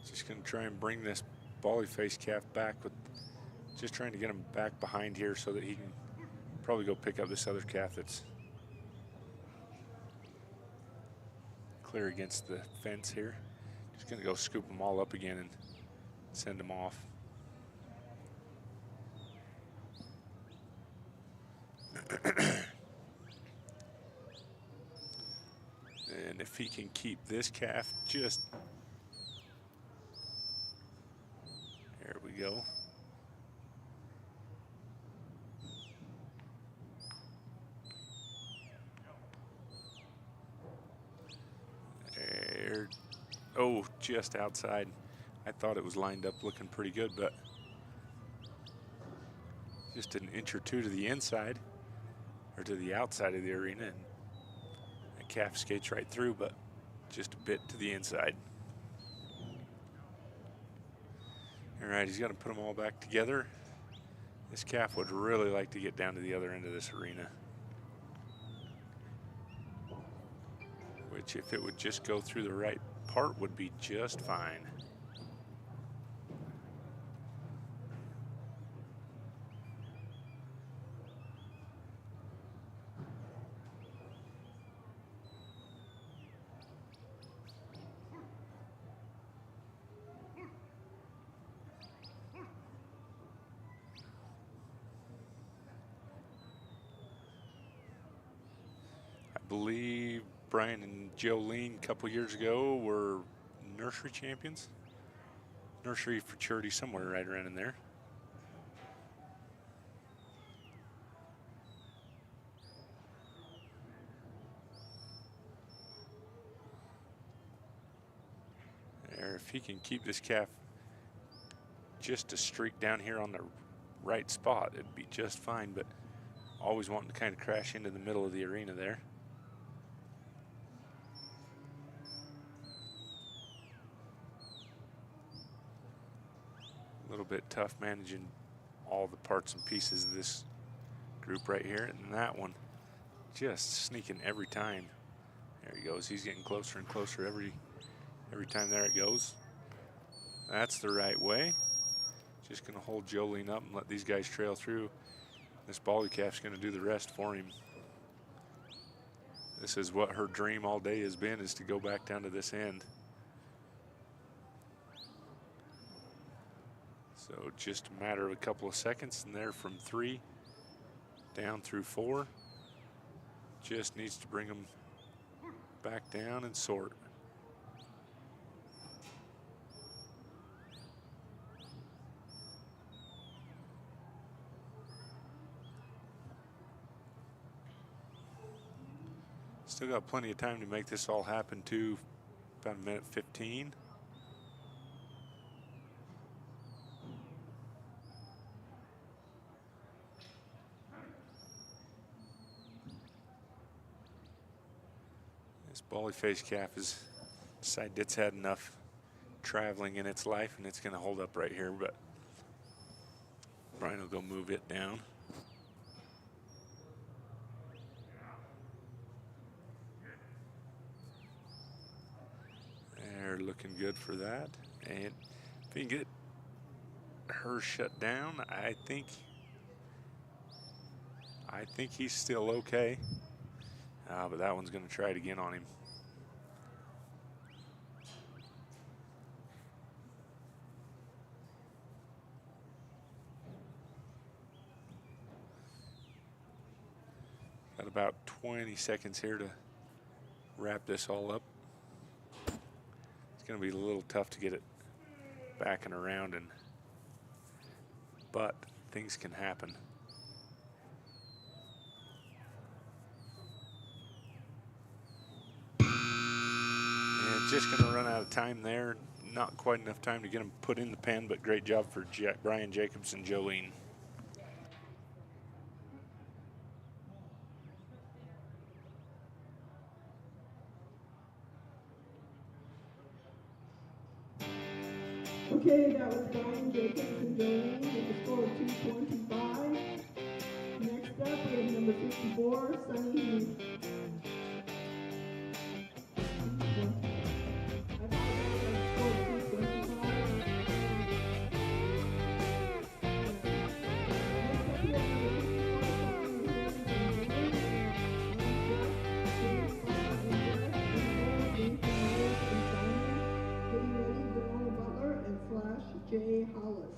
Just gonna try and bring this bally face calf back with, just trying to get him back behind here so that he can probably go pick up this other calf that's clear against the fence here. Just gonna go scoop them all up again and send them off. And if he can keep this calf just, there we go. There, oh, just outside. I thought it was lined up looking pretty good, but just an inch or two to the inside, or to the outside of the arena, and that calf skates right through, but just a bit to the inside. All right, he's gonna put them all back together. This calf would really like to get down to the other end of this arena, which if it would just go through the right part would be just fine. believe Brian and Jolene a couple years ago were nursery champions. Nursery for charity, somewhere right around in there. There, if he can keep this calf just a streak down here on the right spot, it'd be just fine, but always wanting to kind of crash into the middle of the arena there. A little bit tough managing all the parts and pieces of this group right here, and that one just sneaking every time. There he goes. He's getting closer and closer every time. There it goes. That's the right way. Just going to hold Jolene up and let these guys trail through. This Baldy calf's going to do the rest for him. This is what her dream all day has been, is to go back down to this end. So just a matter of a couple of seconds, and there from 3 down through 4. Just needs to bring them back down and sort. Still got plenty of time to make this all happen too. About a minute 15. This Baldy-faced calf has decided it's had enough traveling in its life, and it's going to hold up right here, but Brian will go move it down. They're looking good for that. And if you can get her shut down, I think he's still okay. But that one's going to try it again on him. Got about 20 seconds here to wrap this all up. It's going to be a little tough to get it back and around, but things can happen. Just going to run out of time there. Not quite enough time to get him put in the pen, but great job for Brian Jacobs and Jolene. Okay, that was Brian Jacobs and Jolene with a score of 225. Next up, we have number 54, Sunny Heath. Jay Hollis.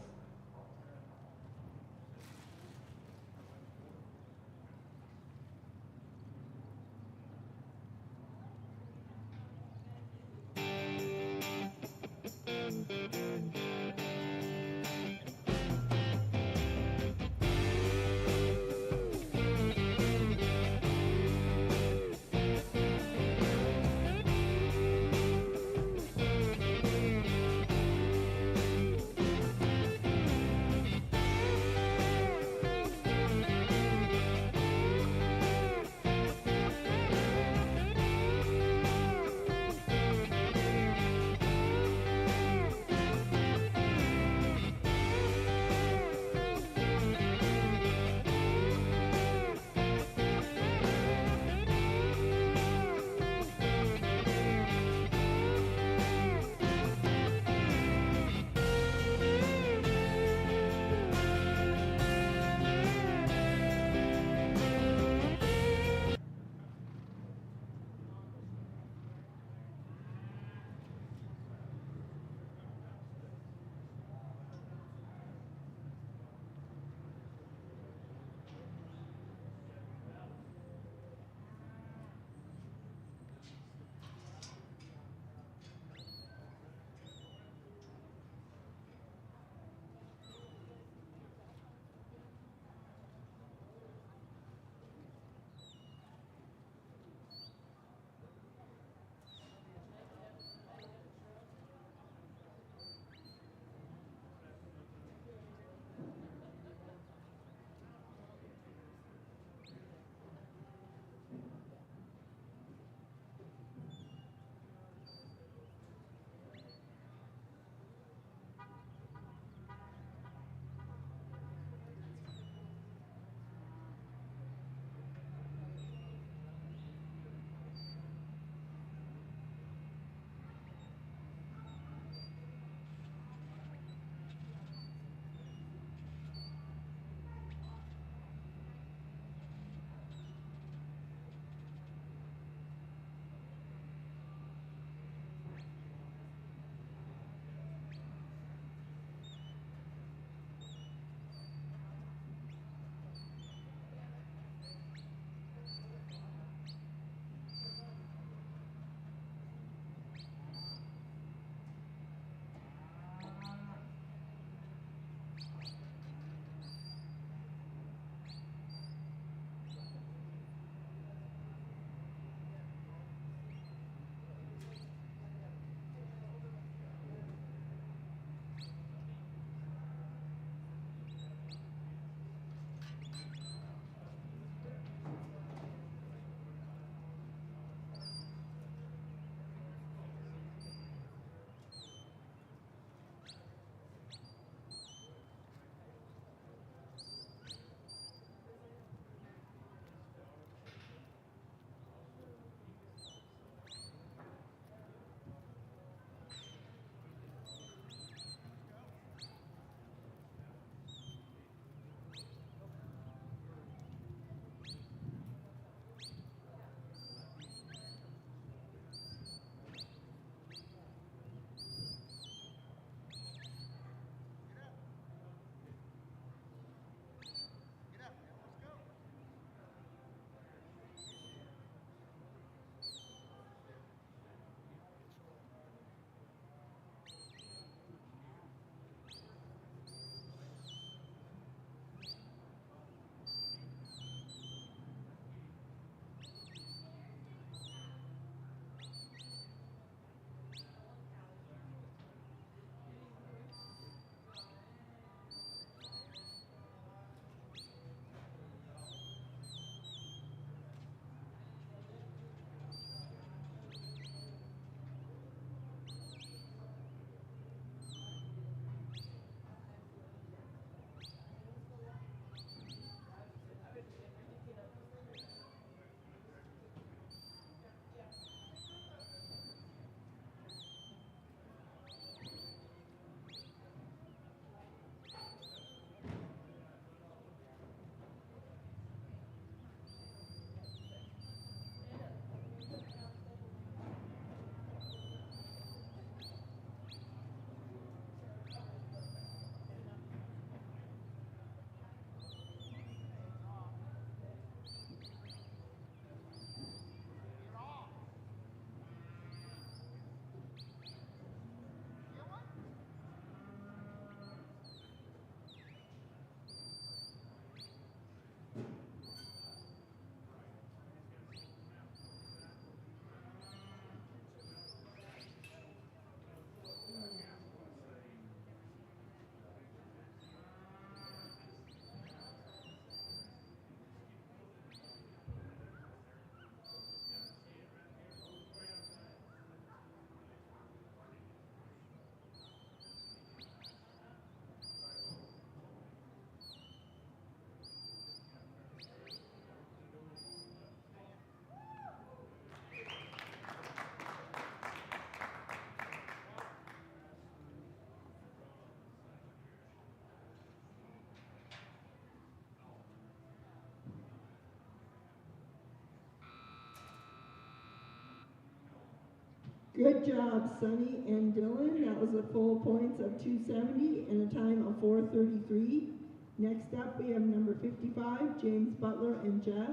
Good job, Sonny and Dylan. That was a full points of 270 and a time of 4:33. Next up, we have number 55, James Butler and Jess.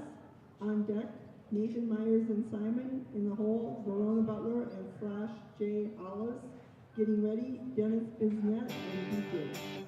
On deck, Nathan Myers and Simon. In the hole, Verona Butler and / Jay Hollis. Getting ready, Dennis Bisnet and DJ.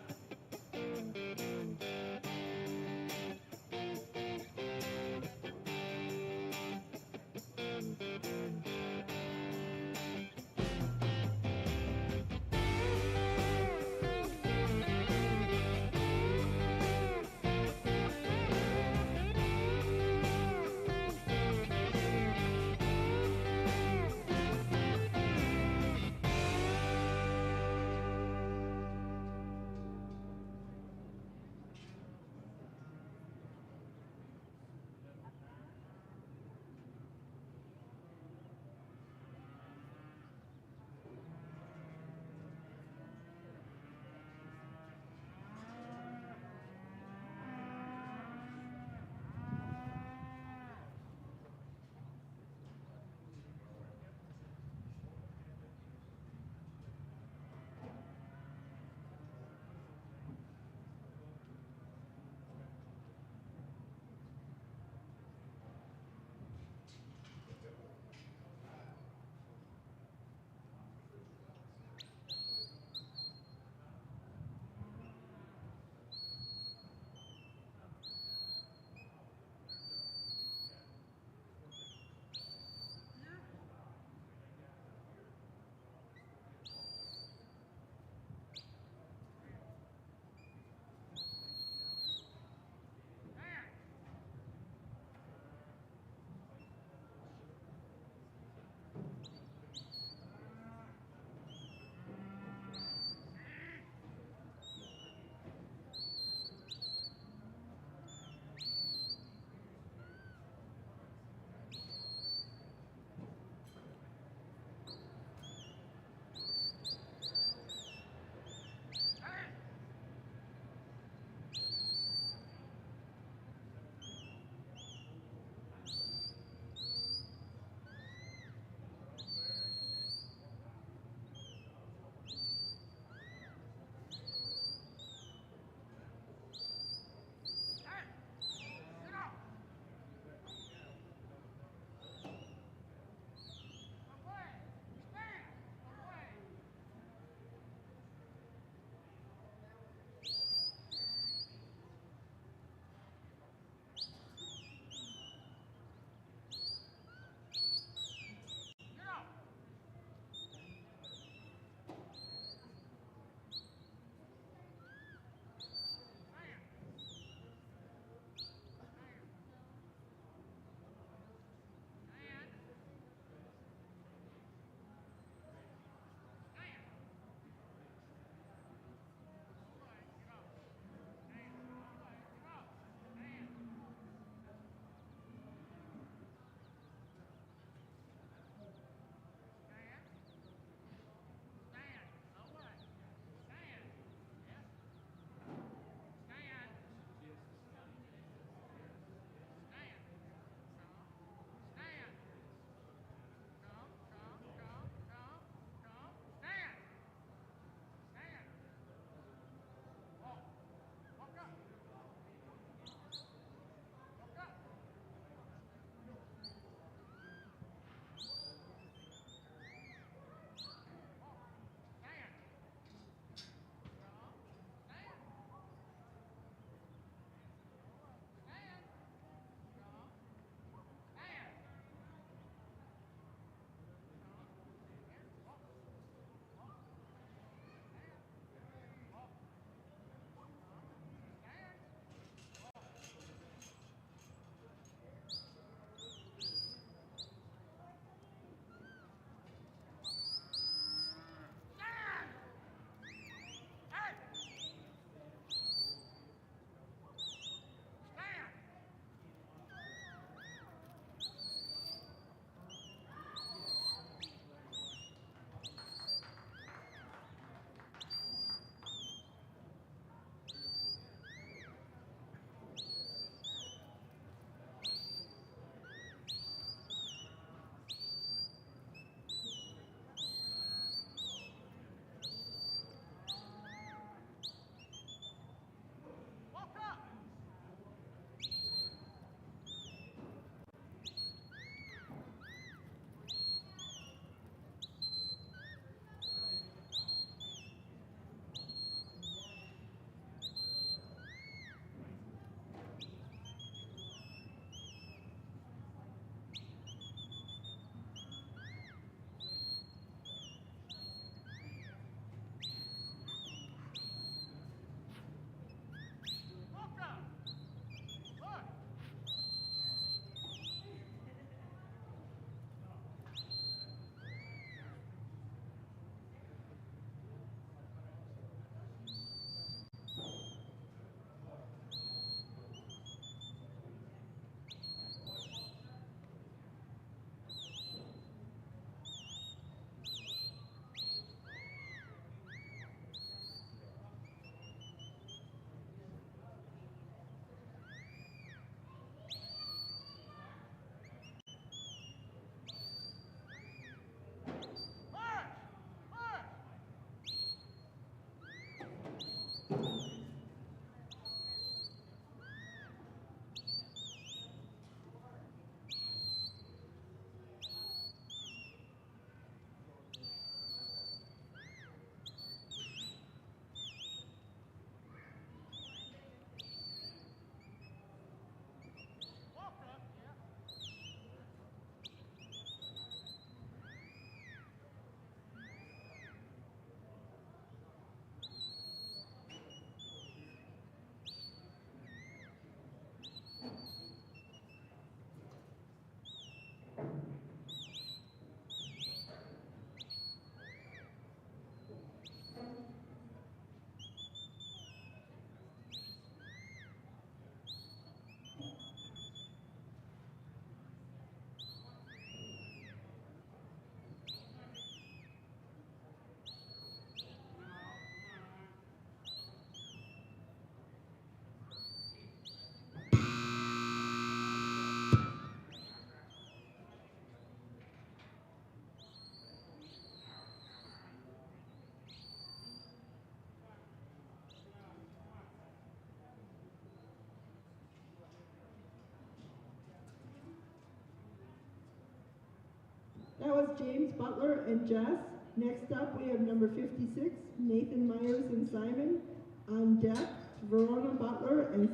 James Butler and Jess. Next up, we have number 56, Nathan Myers and Simon. On deck, Verona Butler and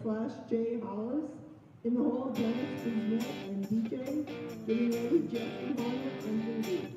/ Jay Hollis. In the hole, Dennis Bisnet and DJ. Getting ready, Jeffrey Horner and Ruby.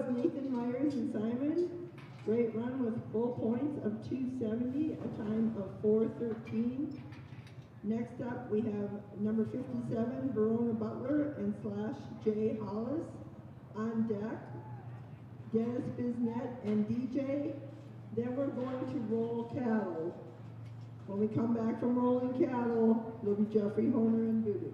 was Nathan Myers and Simon. Great run with full points of 270, a time of 4:13. Next up, we have number 57, Verona Butler and / Jay Hollis. On deck, Dennis Biznett and DJ. Then we're going to roll cattle. When we come back from rolling cattle, it'll be Jeffrey Honer and Voodoo.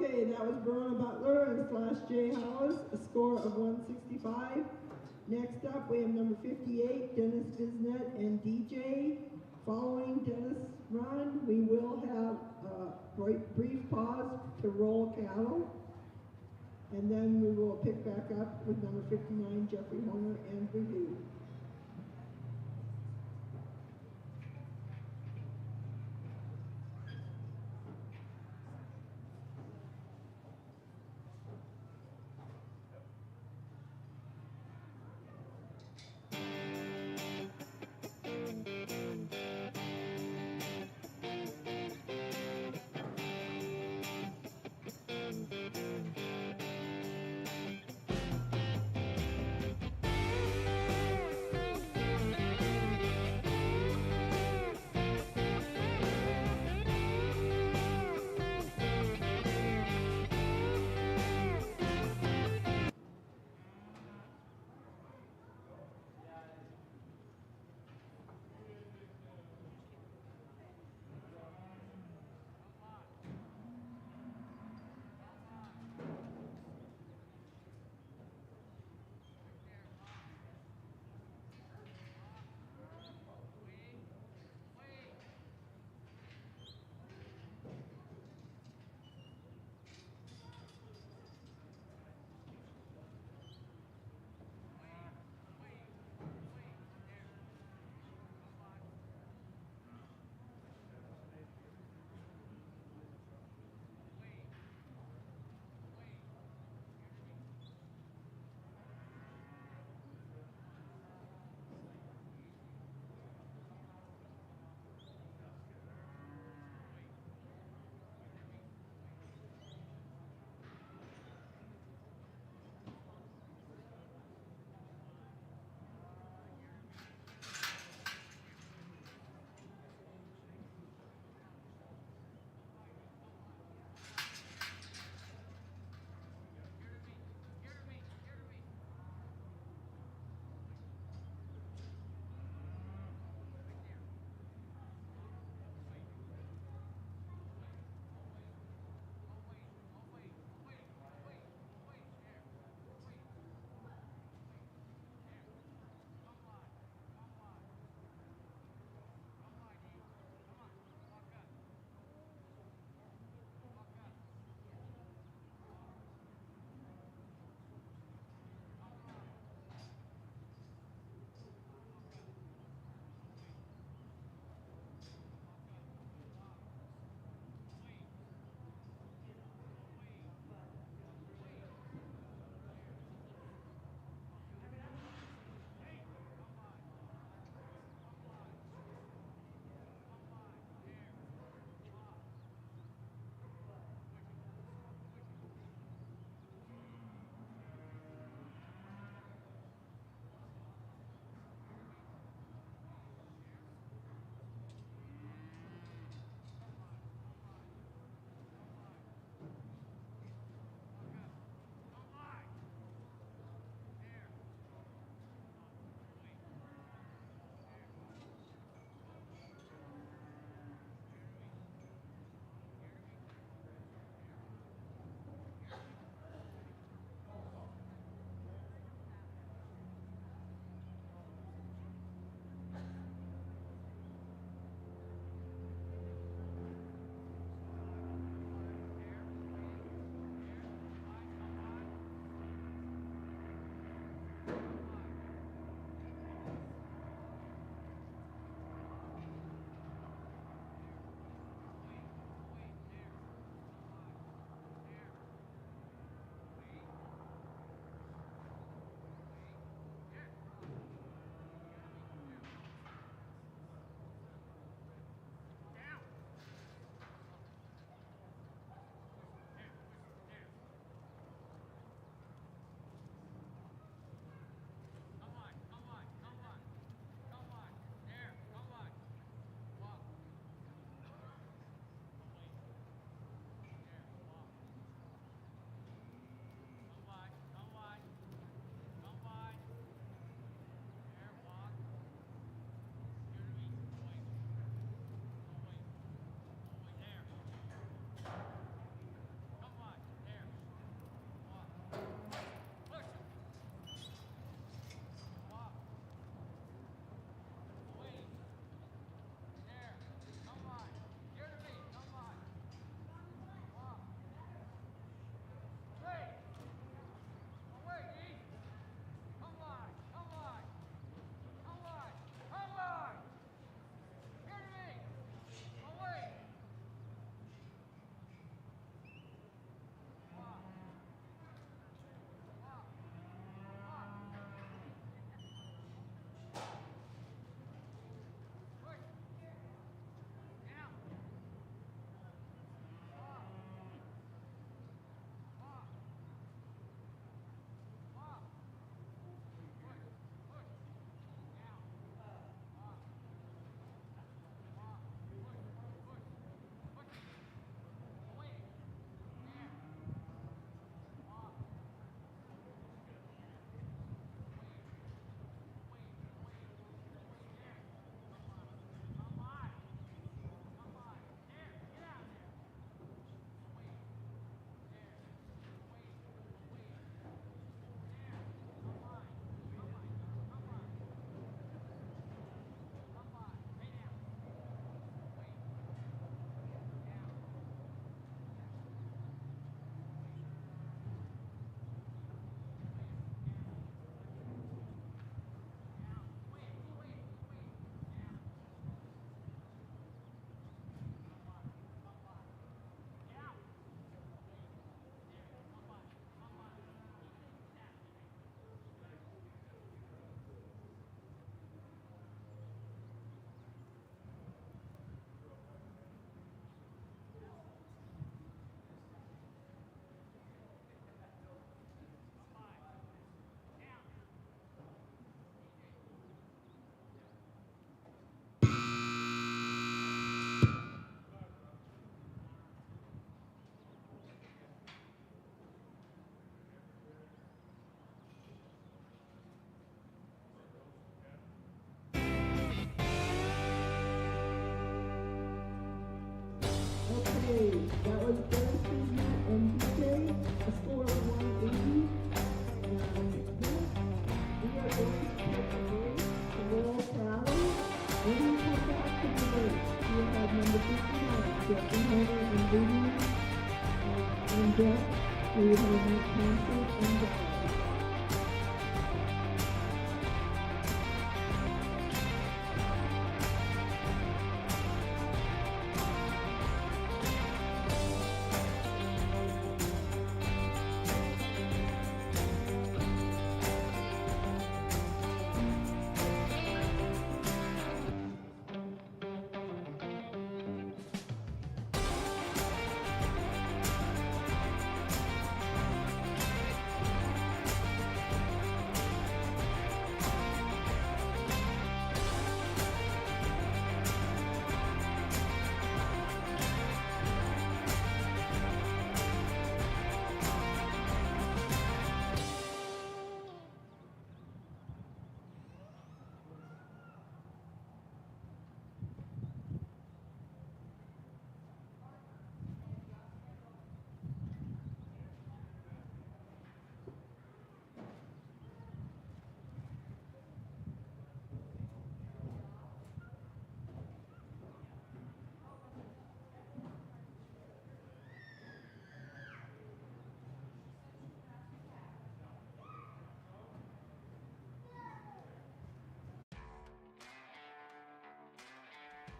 Okay, that was Verona Butler and / Jay Hollis, a score of 165. Next up, we have number 58, Dennis Bisnet and DJ. Following Dennis' run, we will have a brief pause to roll cattle. And then we will pick back up with number 59, Jeffrey Horner and Voodoo.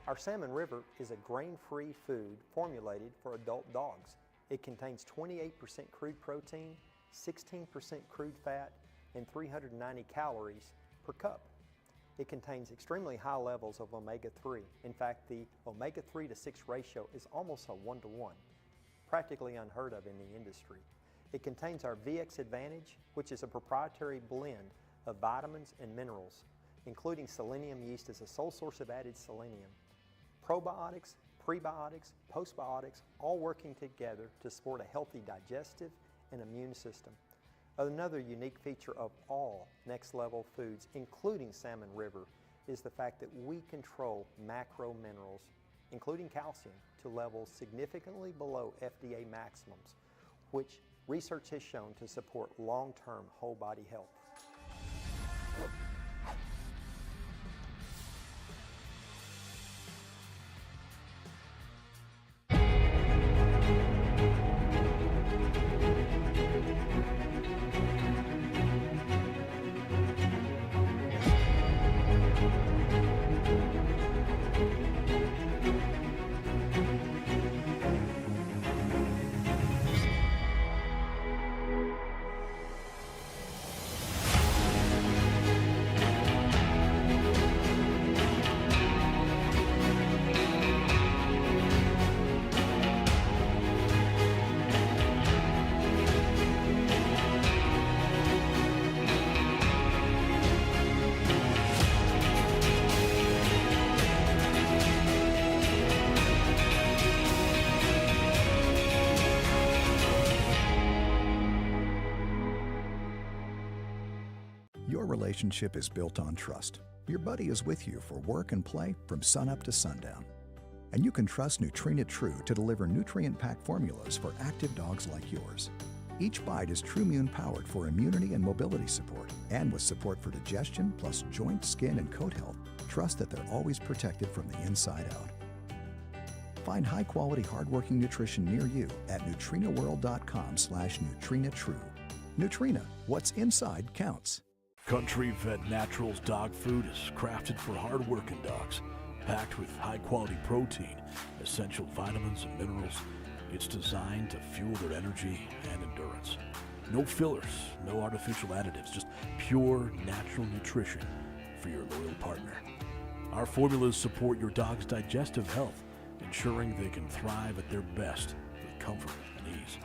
Our Salmon River is a grain-free food formulated for adult dogs. It contains 28% crude protein, 16% crude fat, and 390 calories per cup. It contains extremely high levels of omega-3. In fact, the omega-3 to 6 ratio is almost a 1-to-1, practically unheard of in the industry. It contains our VX Advantage, which is a proprietary blend of vitamins and minerals, including selenium yeast as a sole source of added selenium. Probiotics, prebiotics, postbiotics, all working together to support a healthy digestive and immune system. Another unique feature of all Next Level foods, including Salmon River, is the fact that we control macro minerals, including calcium, to levels significantly below FDA maximums, which research has shown to support long-term whole body health. Your relationship is built on trust. Your buddy is with you for work and play from sunup to sundown. And you can trust Nutrena True to deliver nutrient-packed formulas for active dogs like yours. Each bite is TrueMune powered for immunity and mobility support, and with support for digestion plus joint, skin, and coat health, trust that they're always protected from the inside out. Find high-quality, hardworking nutrition near you at NutrinaWorld.com/NutrenaTrue. Nutrena, what's inside counts. Country Vet Naturals dog food is crafted for hard-working dogs, packed with high-quality protein, essential vitamins and minerals. It's designed to fuel their energy and endurance. No fillers, no artificial additives, just pure natural nutrition for your loyal partner. Our formulas support your dog's digestive health, ensuring they can thrive at their best with comfort and ease.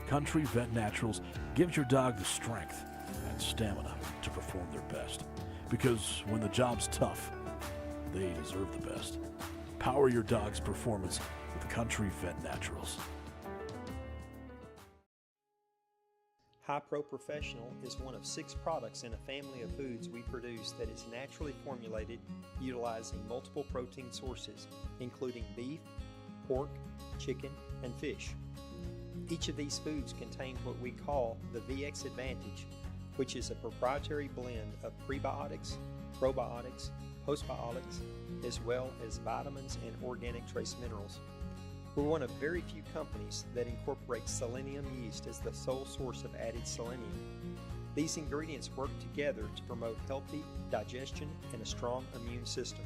Country Vet Naturals gives your dog the strength and stamina to perform their best. Because when the job's tough, they deserve the best. Power your dog's performance with Country Vet Naturals. High Pro Professional is one of 6 products in a family of foods we produce that is naturally formulated utilizing multiple protein sources, including beef, pork, chicken, and fish. Each of these foods contain what we call the VX Advantage, which is a proprietary blend of prebiotics, probiotics, postbiotics, as well as vitamins and organic trace minerals. We're one of very few companies that incorporates selenium yeast as the sole source of added selenium. These ingredients work together to promote healthy digestion and a strong immune system.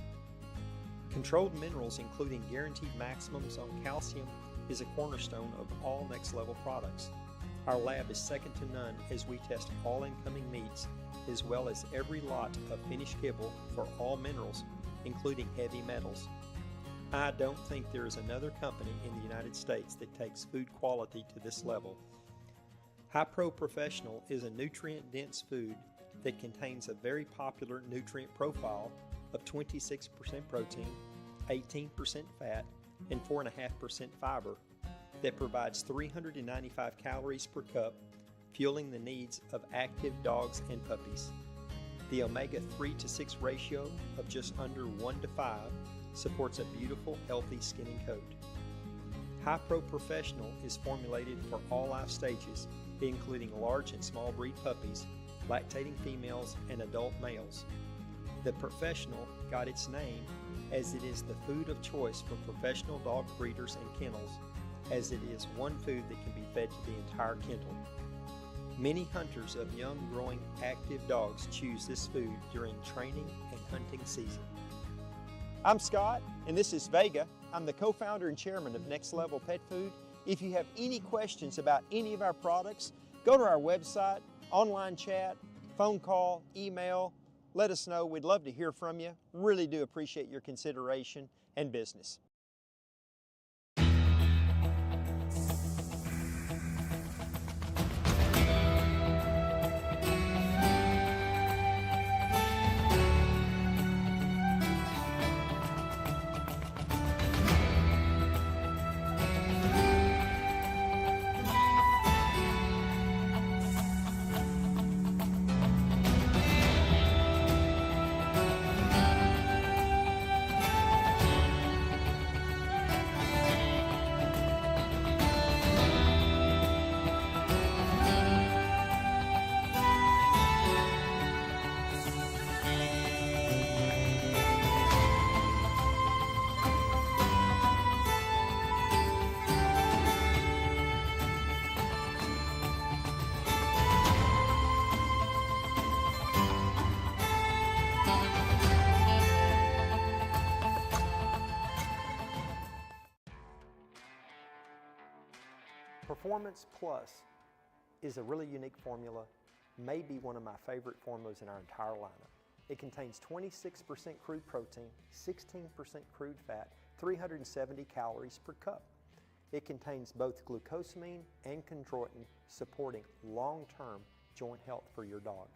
Controlled minerals, including guaranteed maximums on calcium, is a cornerstone of all Next Level products. Our lab is second to none as we test all incoming meats, as well as every lot of finished kibble for all minerals, including heavy metals. I don't think there is another company in the United States that takes food quality to this level. High Pro Professional is a nutrient-dense food that contains a very popular nutrient profile of 26% protein, 18% fat, and 4.5% fiber that provides 395 calories per cup, fueling the needs of active dogs and puppies. The omega-3 to 6 ratio of just under 1 to 5 supports a beautiful, healthy skin and coat. High Pro Professional is formulated for all life stages, including large and small breed puppies, lactating females, and adult males. The Professional got its name as it is the food of choice for professional dog breeders and kennels, as it is one food that can be fed to the entire kennel. Many hunters of young, growing, active dogs choose this food during training and hunting season. I'm Scott, and this is Vega. I'm the co-founder and chairman of Next Level Pet Food. If you have any questions about any of our products, go to our website, online chat, phone call, email. Let us know. We'd love to hear from you. Really do appreciate your consideration and business. Performance Plus is a really unique formula, maybe one of my favorite formulas in our entire lineup. It contains 26% crude protein, 16% crude fat, 370 calories per cup. It contains both glucosamine and chondroitin, supporting long-term joint health for your dog.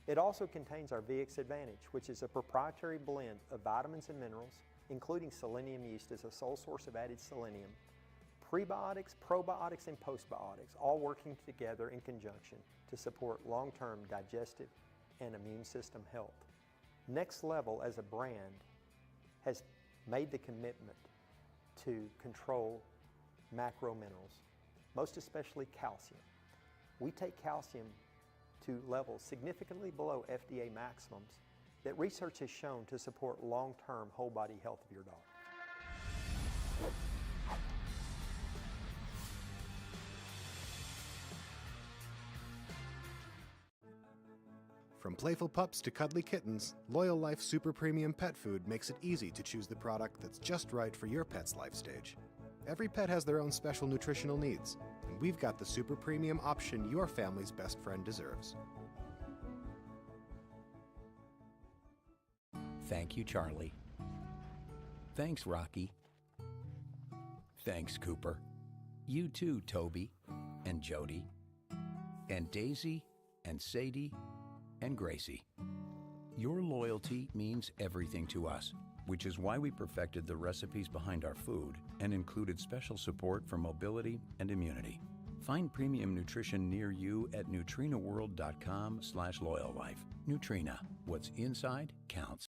It also contains our VX Advantage, which is a proprietary blend of vitamins and minerals, including selenium yeast as a sole source of added selenium, prebiotics, probiotics, and postbiotics, all working together in conjunction to support long-term digestive and immune system health. Next Level as a brand has made the commitment to control macro minerals, most especially calcium. We take calcium to levels significantly below FDA maximums that research has shown to support long-term whole body health of your dog. From playful pups to cuddly kittens, Loyal Life Super Premium Pet Food makes it easy to choose the product that's just right for your pet's life stage. Every pet has their own special nutritional needs, and we've got the super premium option your family's best friend deserves. Thank you, Charlie. Thanks, Rocky. Thanks, Cooper. You too, Toby and Jody and Daisy and Sadie and Gracie. Your loyalty means everything to us, which is why we perfected the recipes behind our food and included special support for mobility and immunity. Find premium nutrition near you at nutrinaworld.com/loyallife. Nutrena, what's inside counts.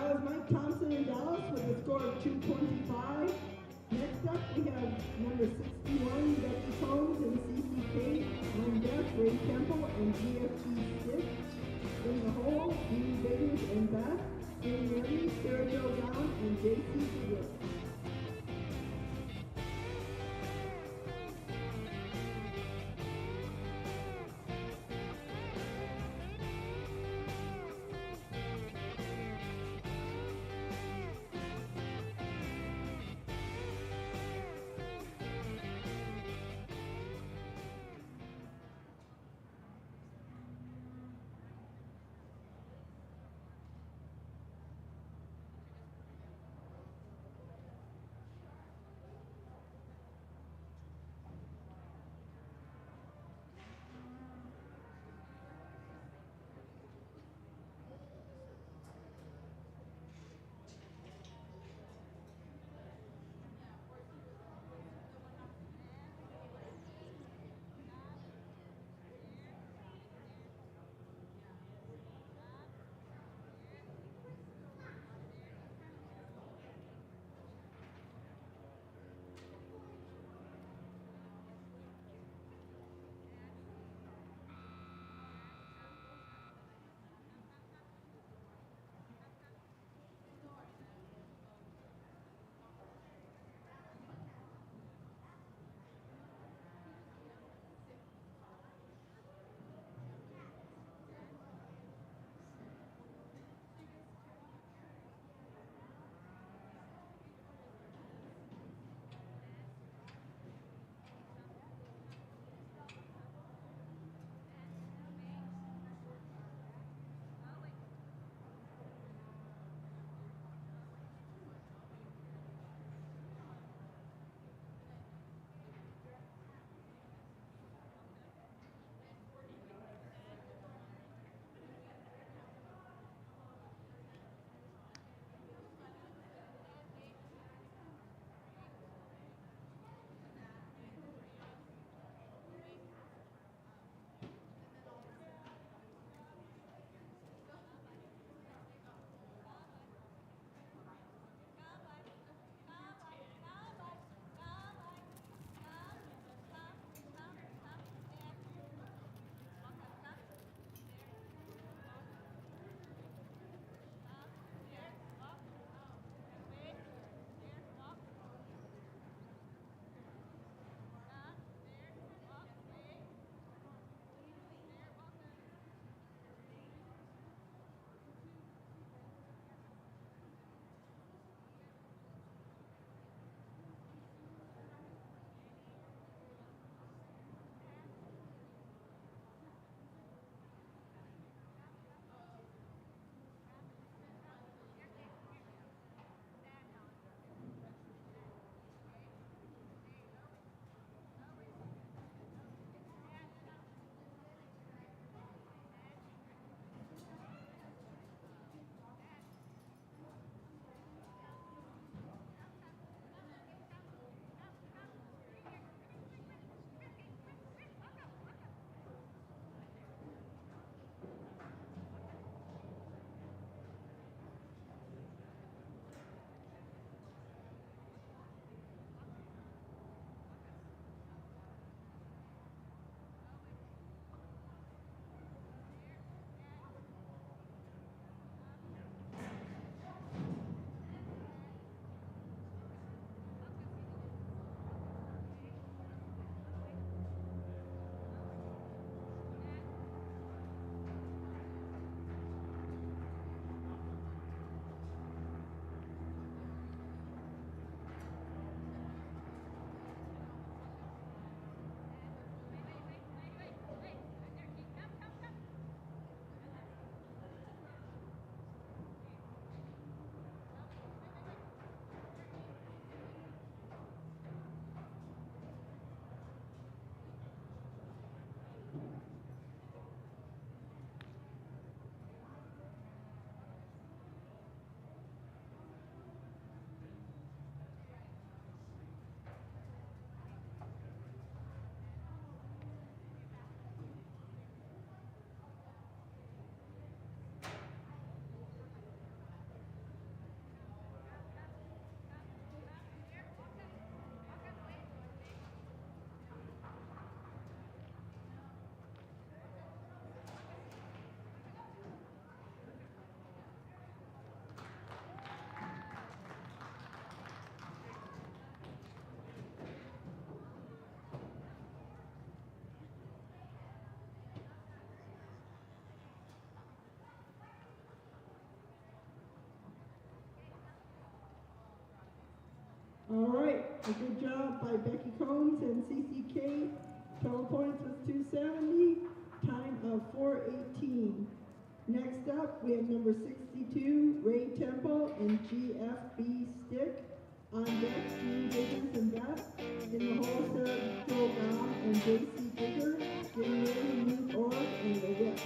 That was Mike Thompson in Dallas with a score of 225. Next up, we have number 61, Becky Combs and CCK. On deck, Ray Temple and GFT Stick. In the hole, Dean Biggers and Beth. Getting ready, Sarah Jo Down and JC Biggers. A good job by Becky Combs and CCK. Total points was 270, time of 418. Next up, we have number 62, Ray Temple and GFB Stick. On deck, Jean Diggins and Beth. In the hole, Sarah Joe Brown and JC Digger. Getting ready to move org and the whip.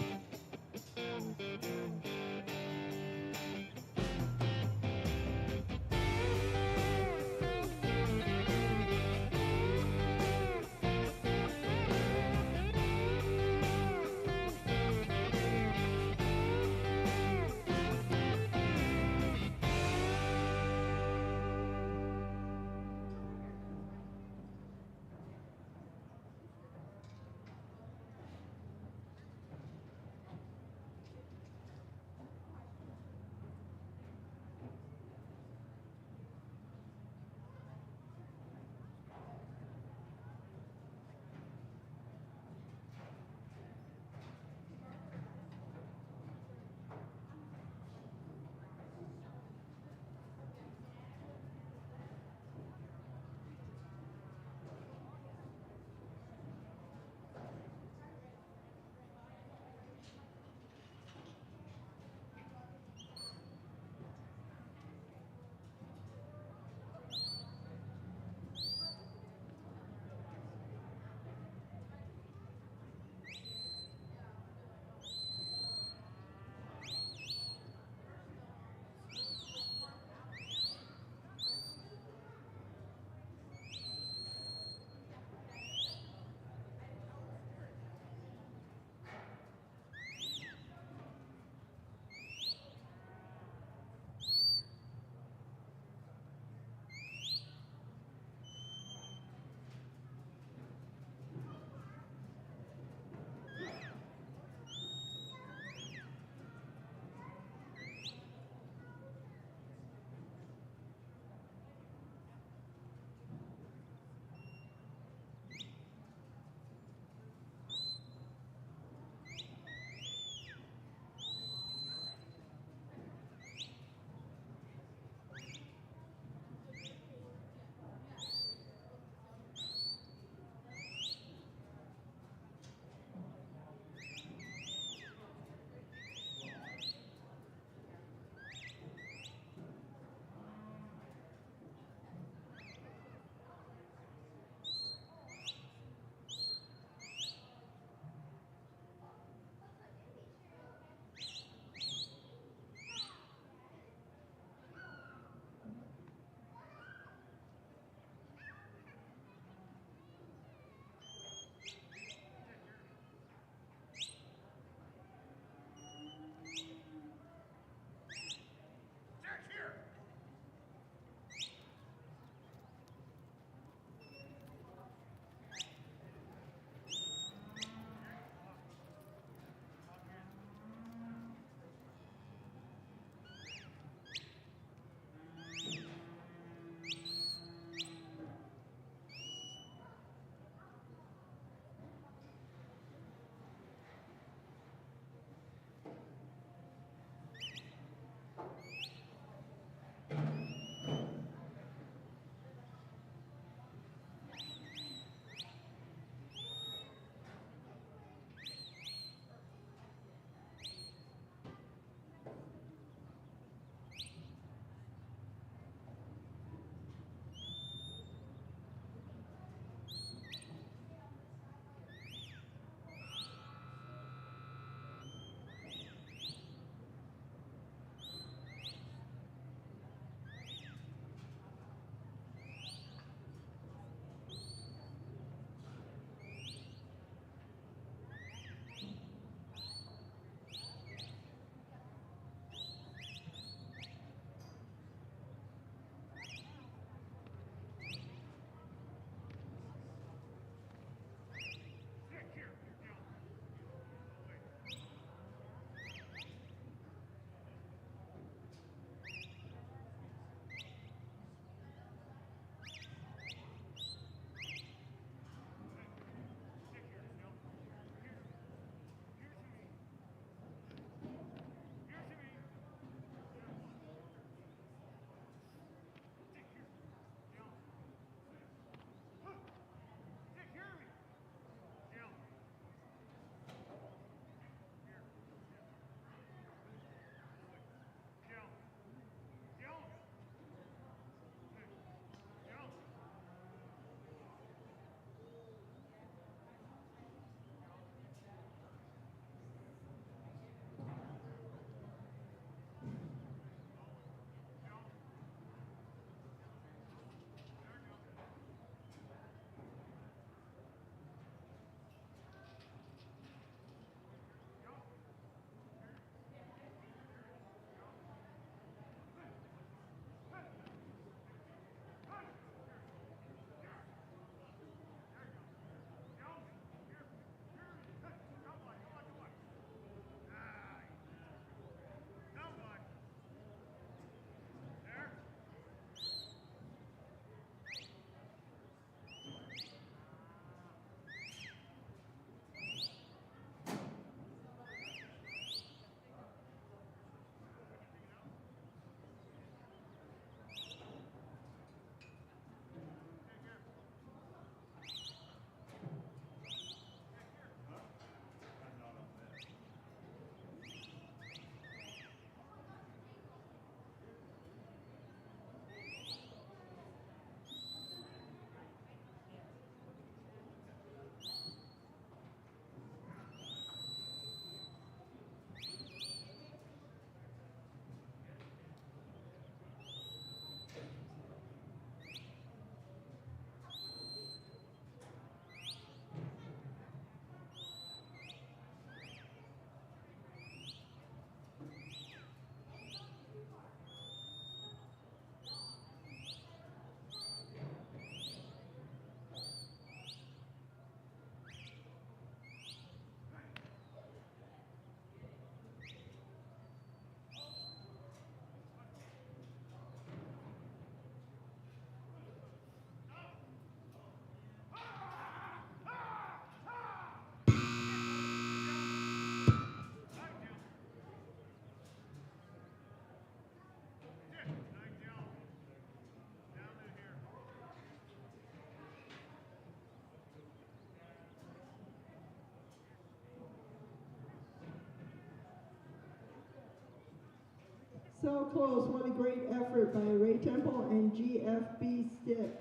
so close. What a great effort by Ray Temple and GFB Stick.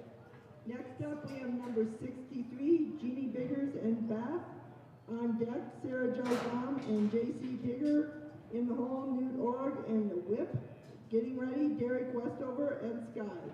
Next up, we have number 63, Jeannie Biggers and Bath. On deck, Sarah Jo Baum and JC Digger. In the hole, Newt Org and Whip. Getting ready, Derek Westover and Sky.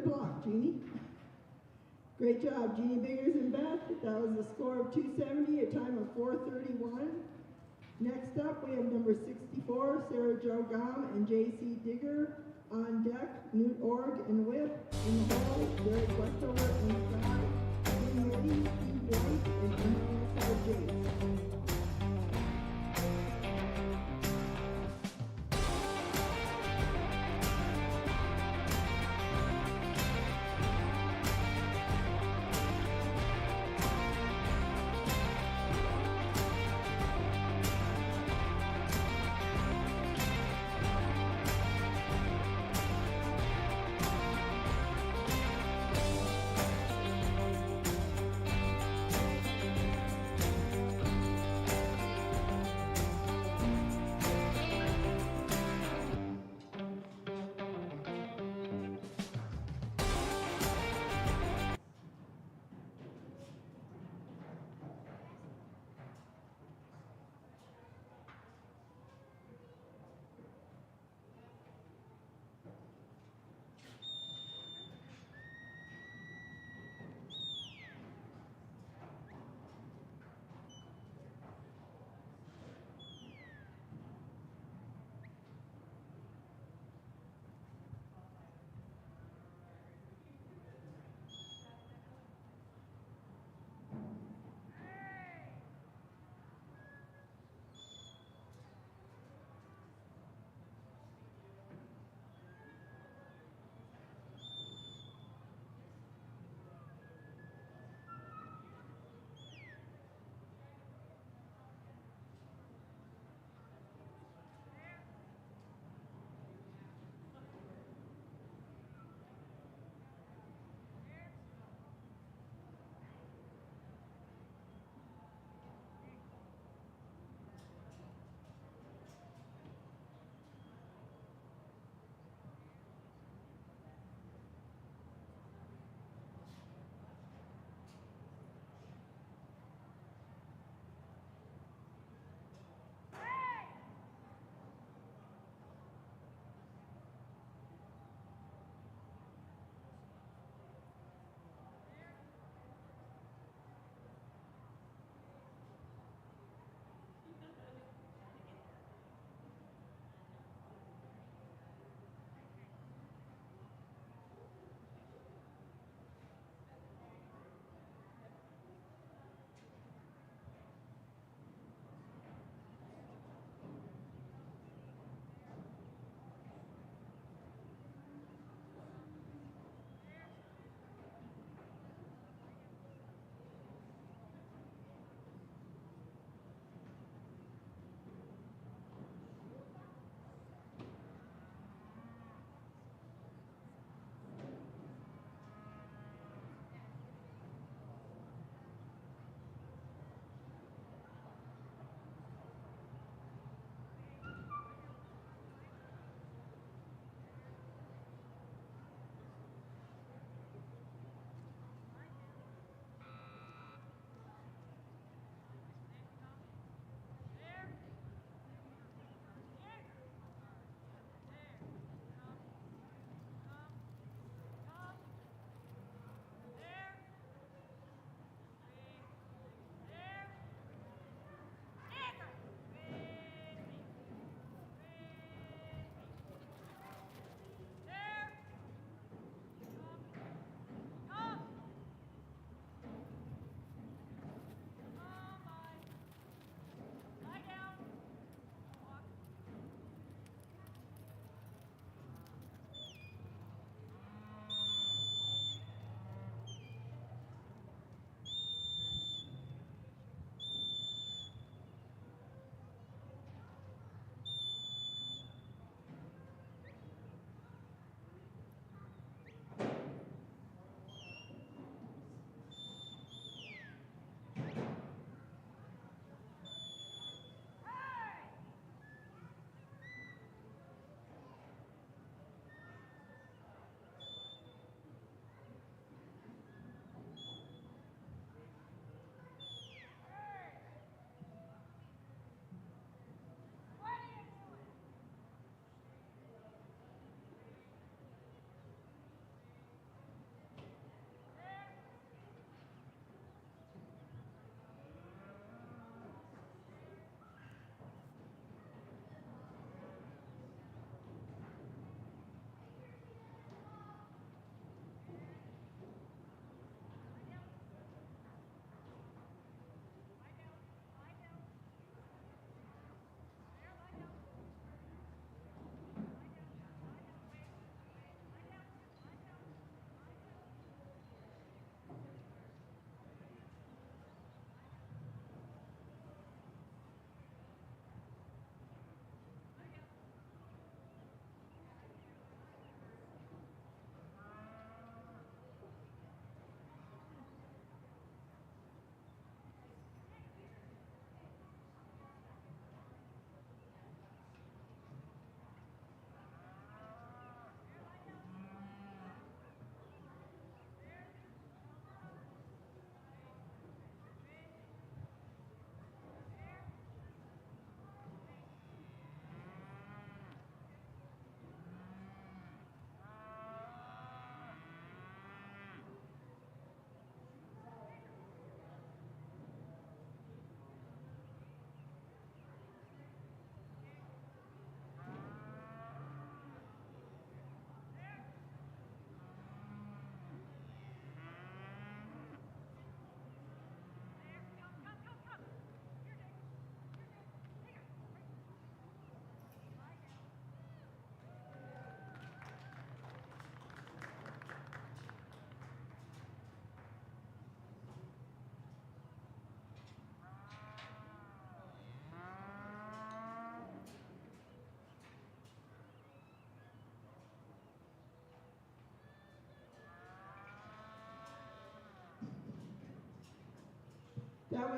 o'clock, Jeannie. Great job, Jeannie Biggers and Beth. That was a score of 270, a time of 4:31. Next up, we have number 64, Sarah Jo Gom and J.C. Digger. On deck, Newt Org and Whip. In the hole, Derek Westover and Scott. Getting ready, Steve White and MSSA Jace.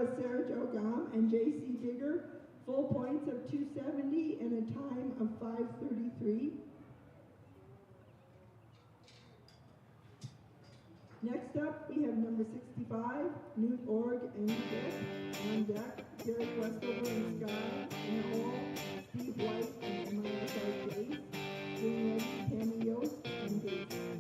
was Sarah Jo Gom and J.C. Digger. Full points of 270 and a time of 5:33. Next up, we have number 65, Newt Org and Dick. On deck, Derek Westover and Scott. In the hole, Steve White and MSSA Grace. Getting ready, Tammy Yost and Daisy.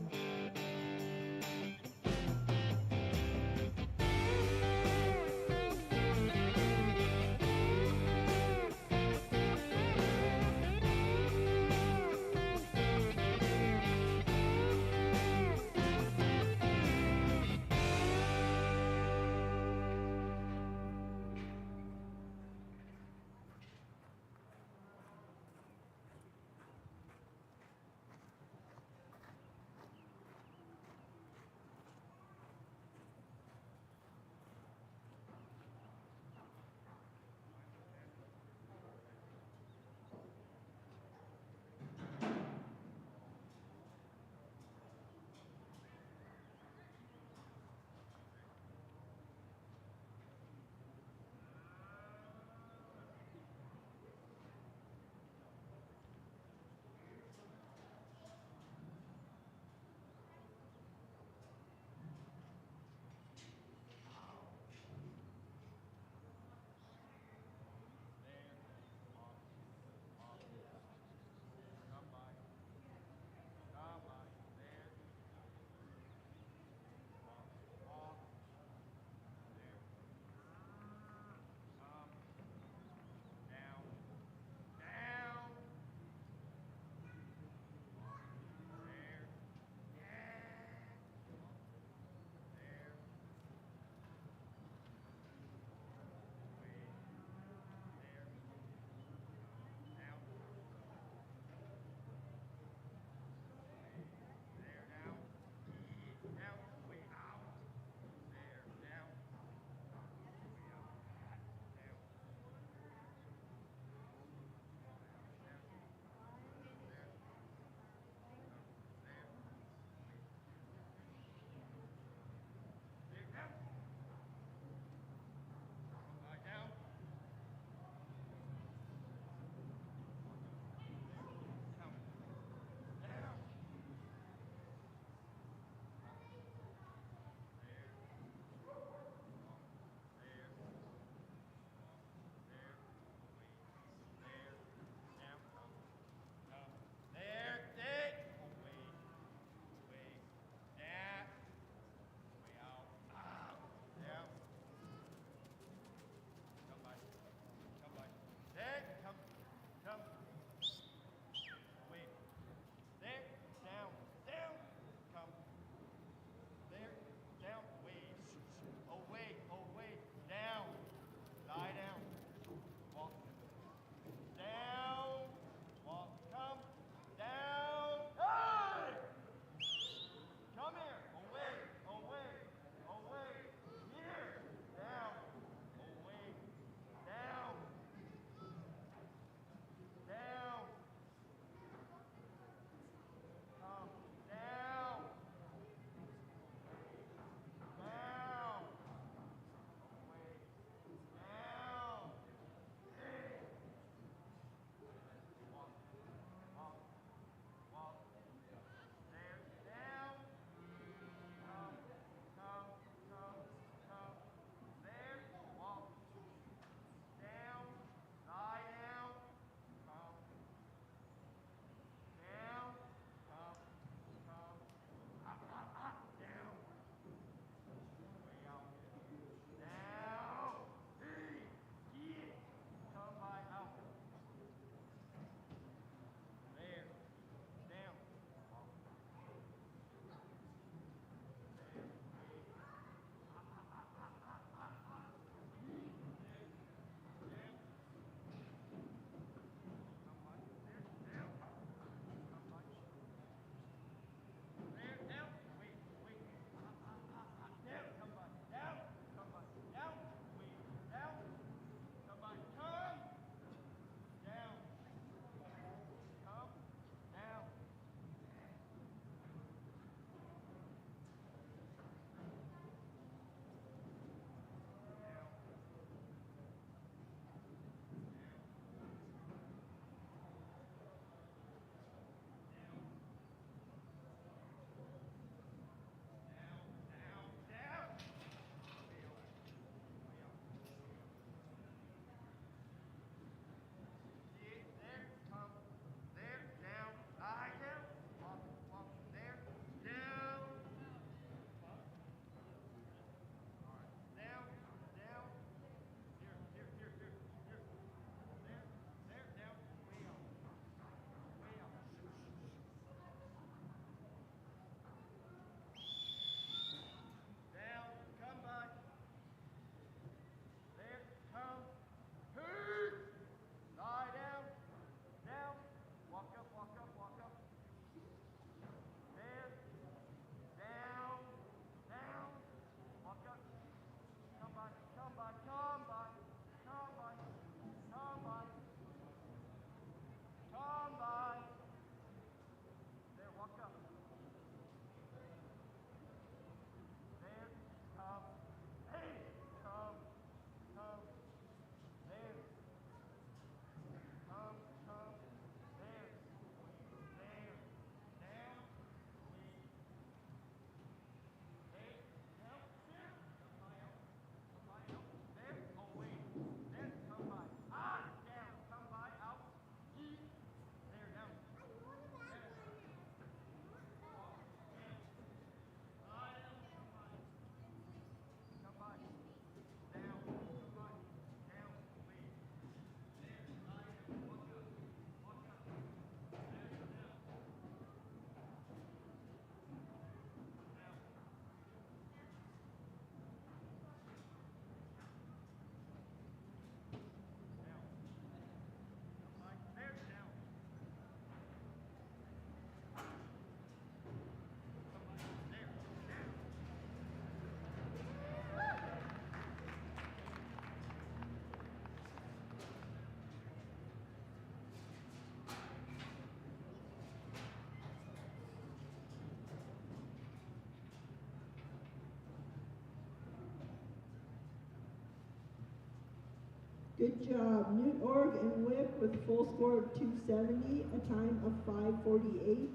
Good job. Newt Org and Whip with a full score of 270, a time of 5:48.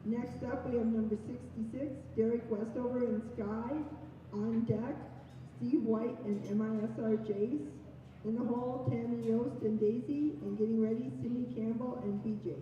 Next up, we have number 66, Derek Westover and Sky. On deck, Steve White and MISR Jace. In the hole, Tammy Yost and Daisy. And getting ready, Cindy Campbell and BJ.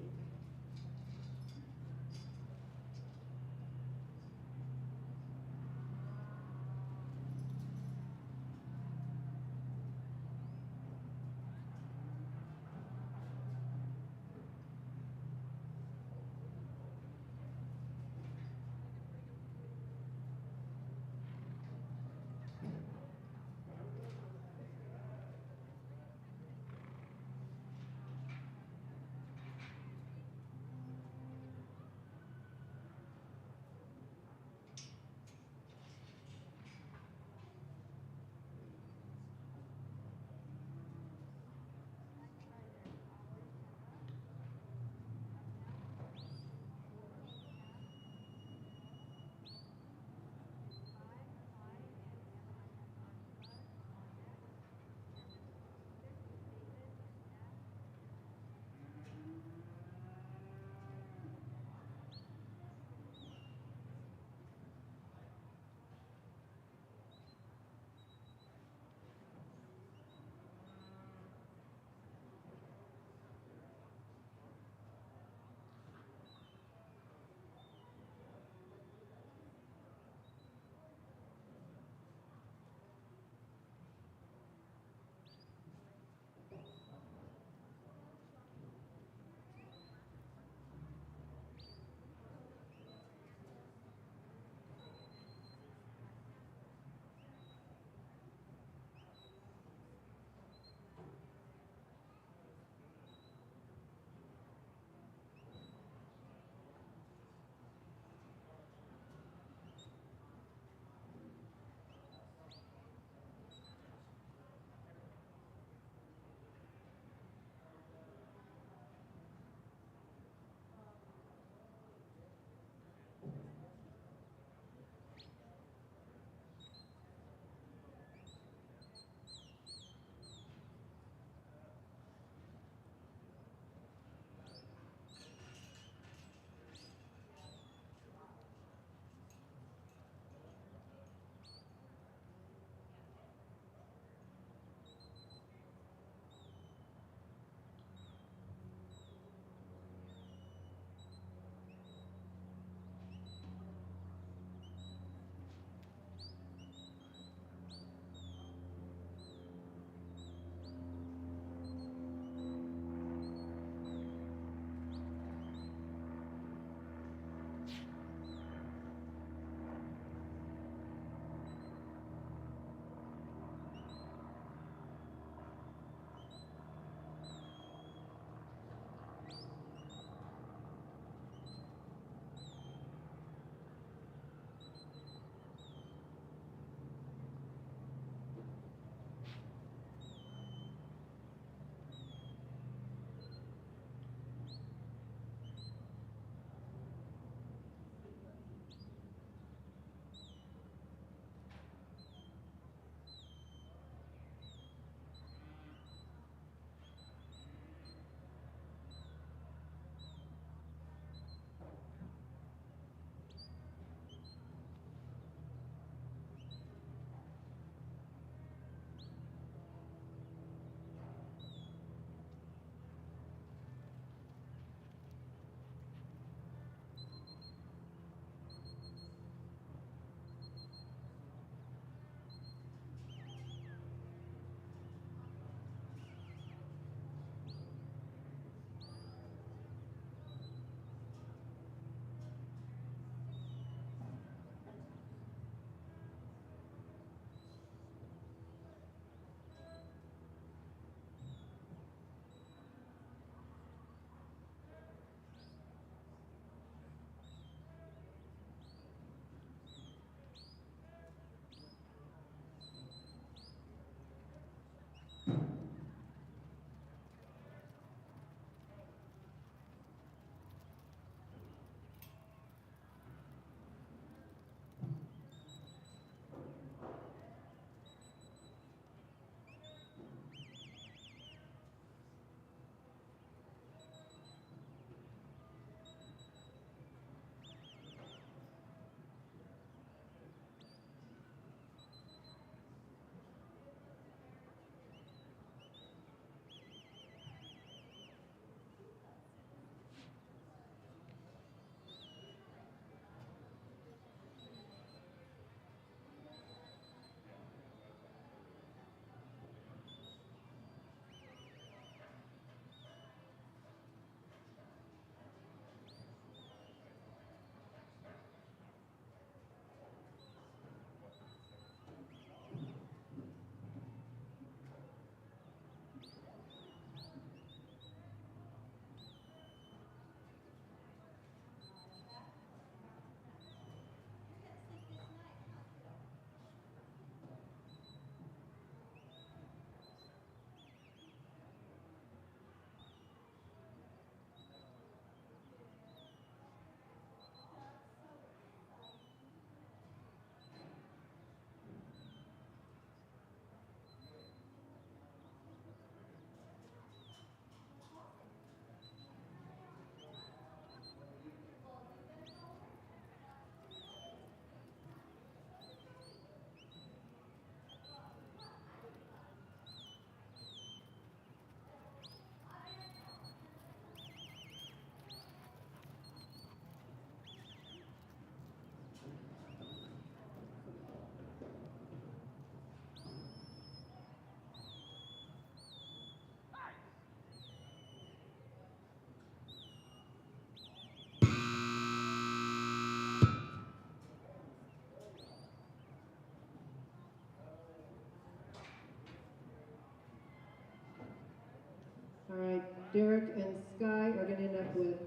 Derek and Sky are going to end up with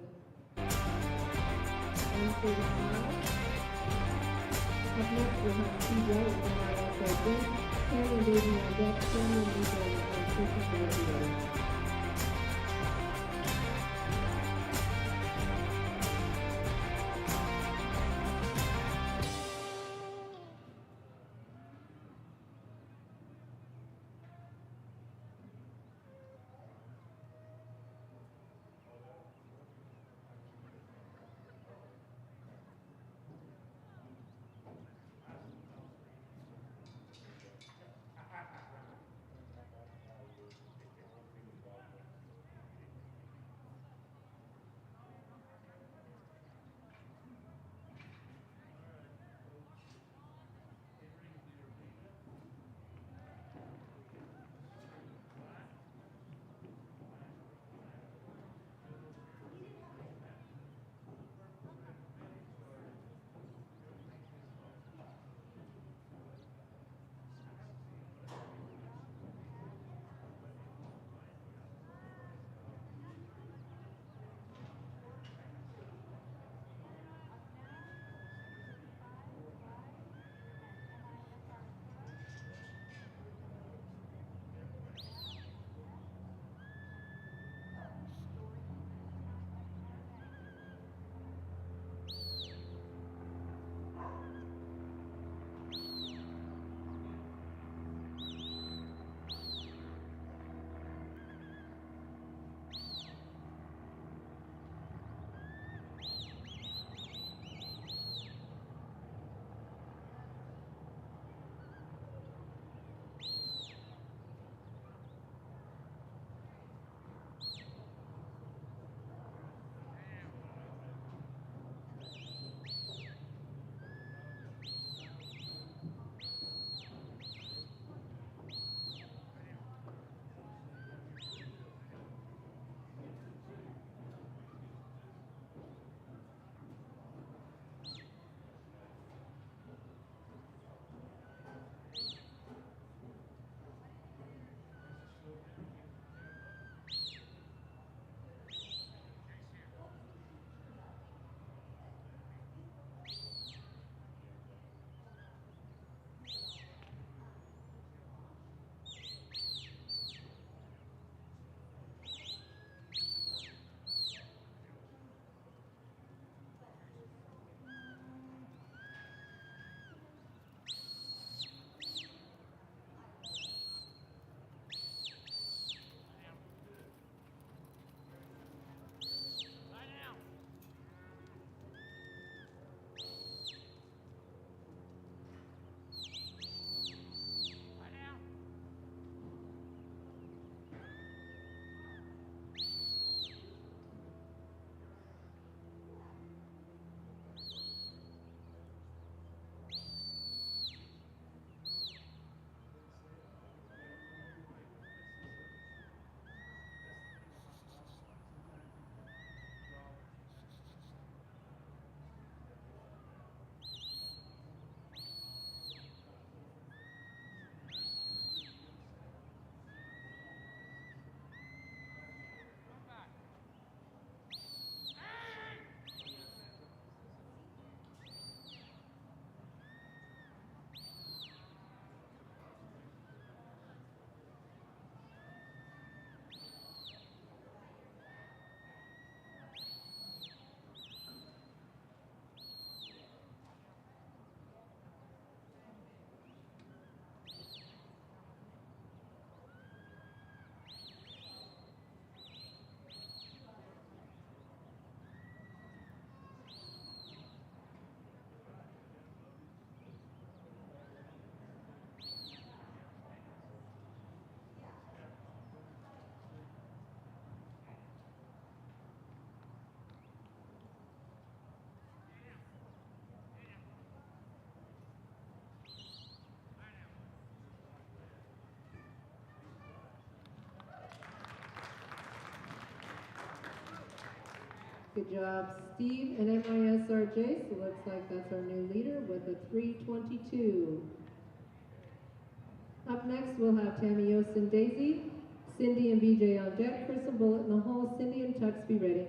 135. Up next, we'll have Steve White with MSSA, Ken and Daisy on deck, Ken and Lisa on Nutritional. Good job, Steve and MISRJ. So looks like that's our new leader with a 3:22. Up next, we'll have Tammy Yost and Daisy, Cindy and BJ on deck. Chris and Bullet in the hall. Cindy and Tux, be ready.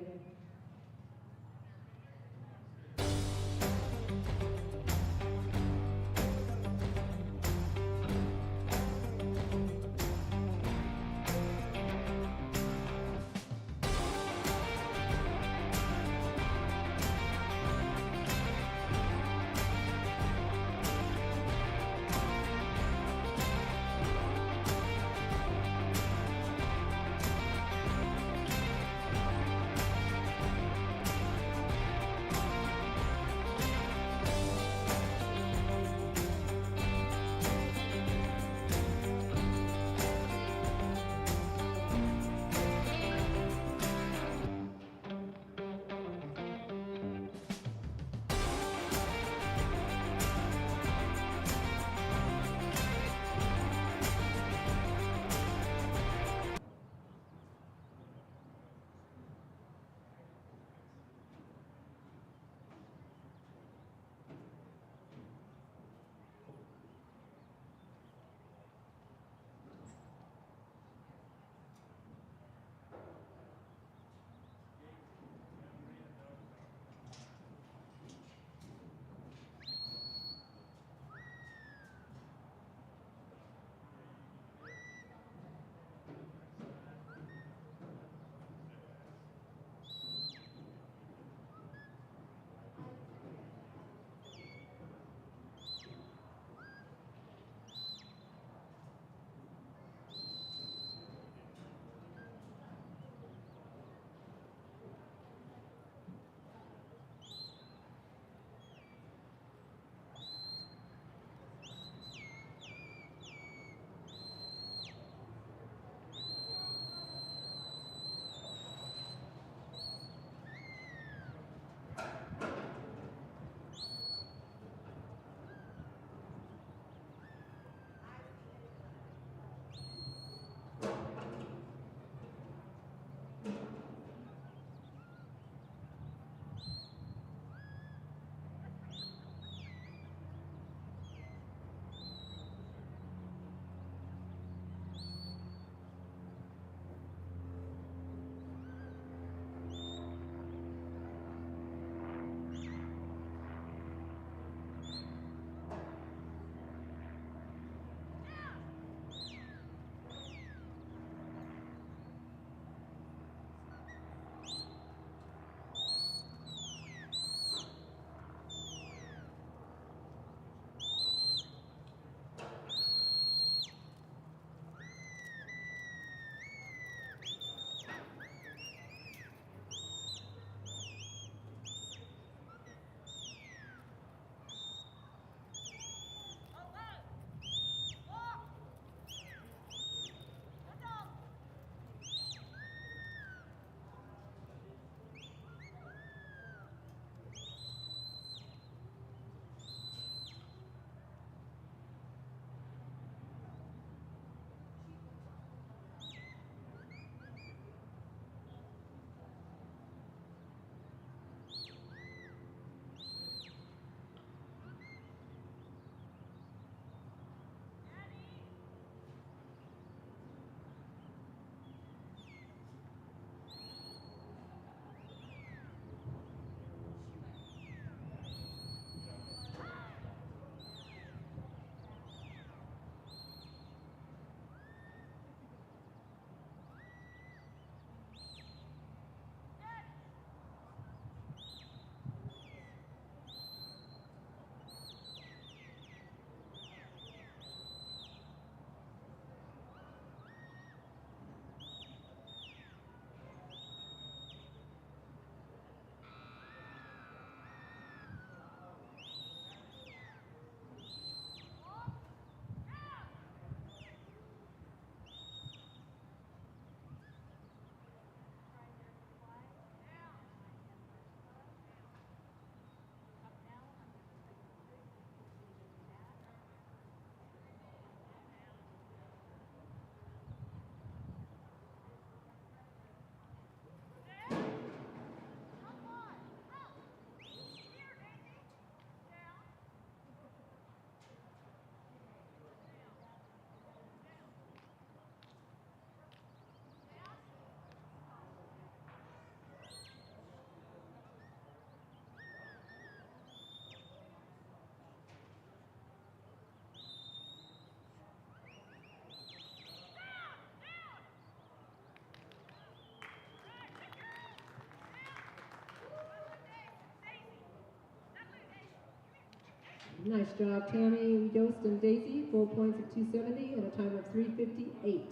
Nice job, Tammy, Yost, and Daisy. Full points of 270 and a time of 3:58.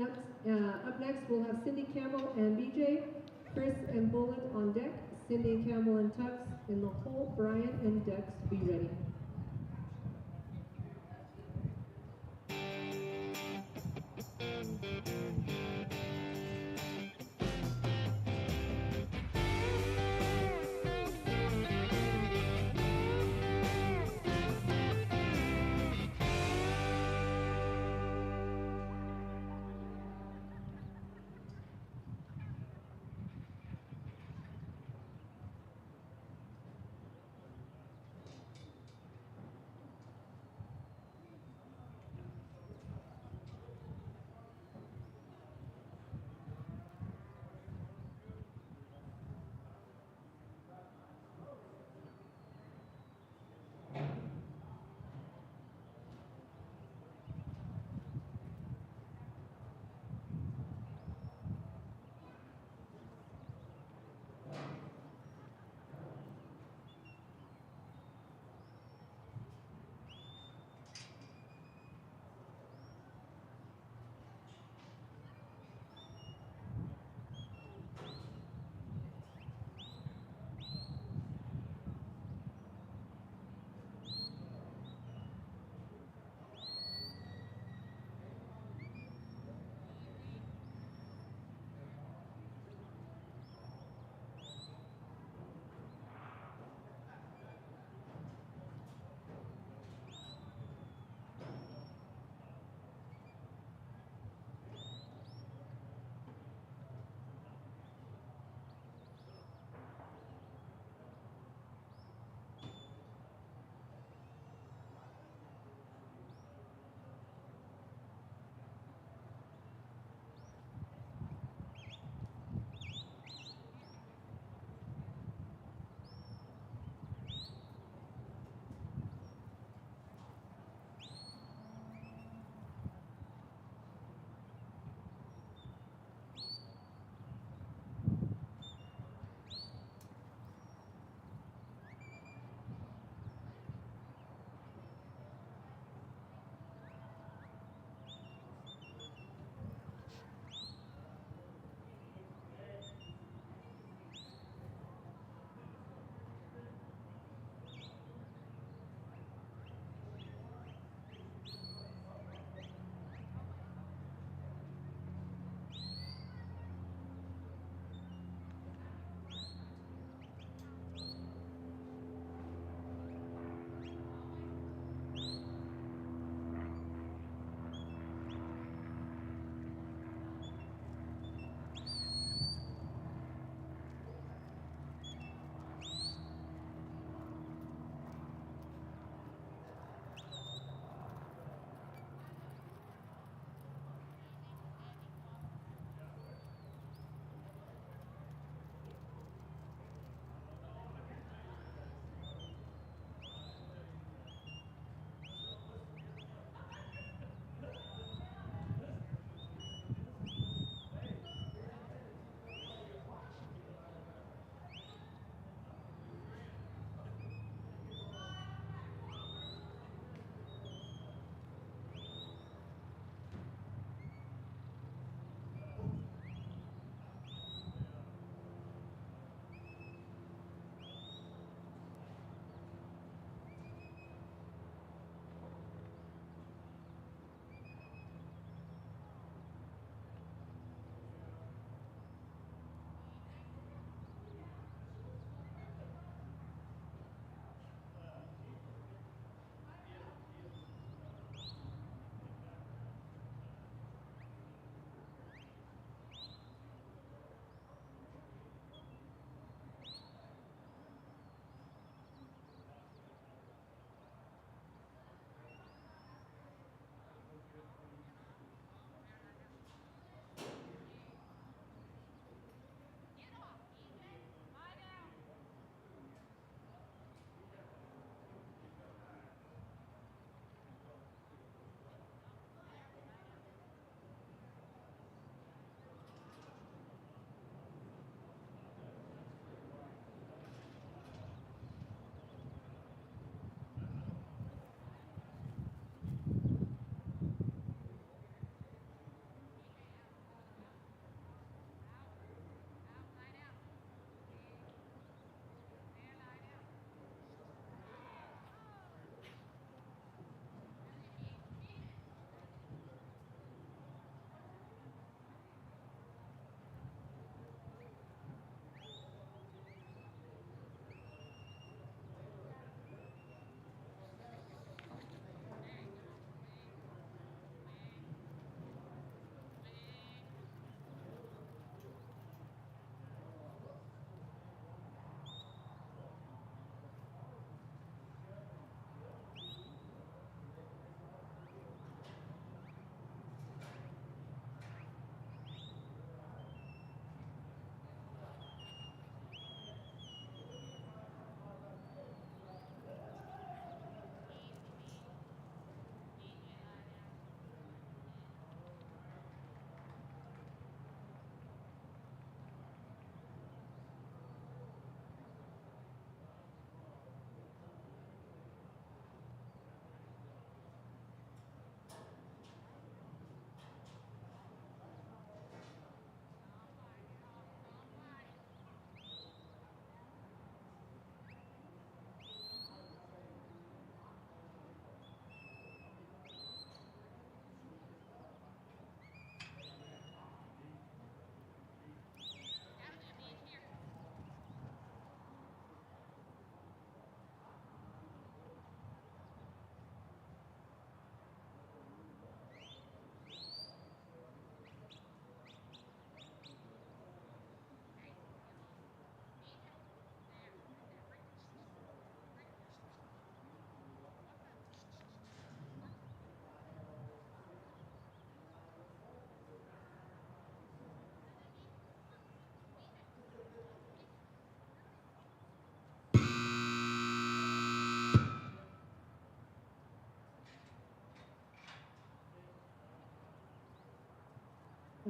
Up next, we'll have Cindy Campbell and BJ, Chris and Bullet on deck, Cindy and Campbell and Tux in the hole, Brian and Dex, be ready.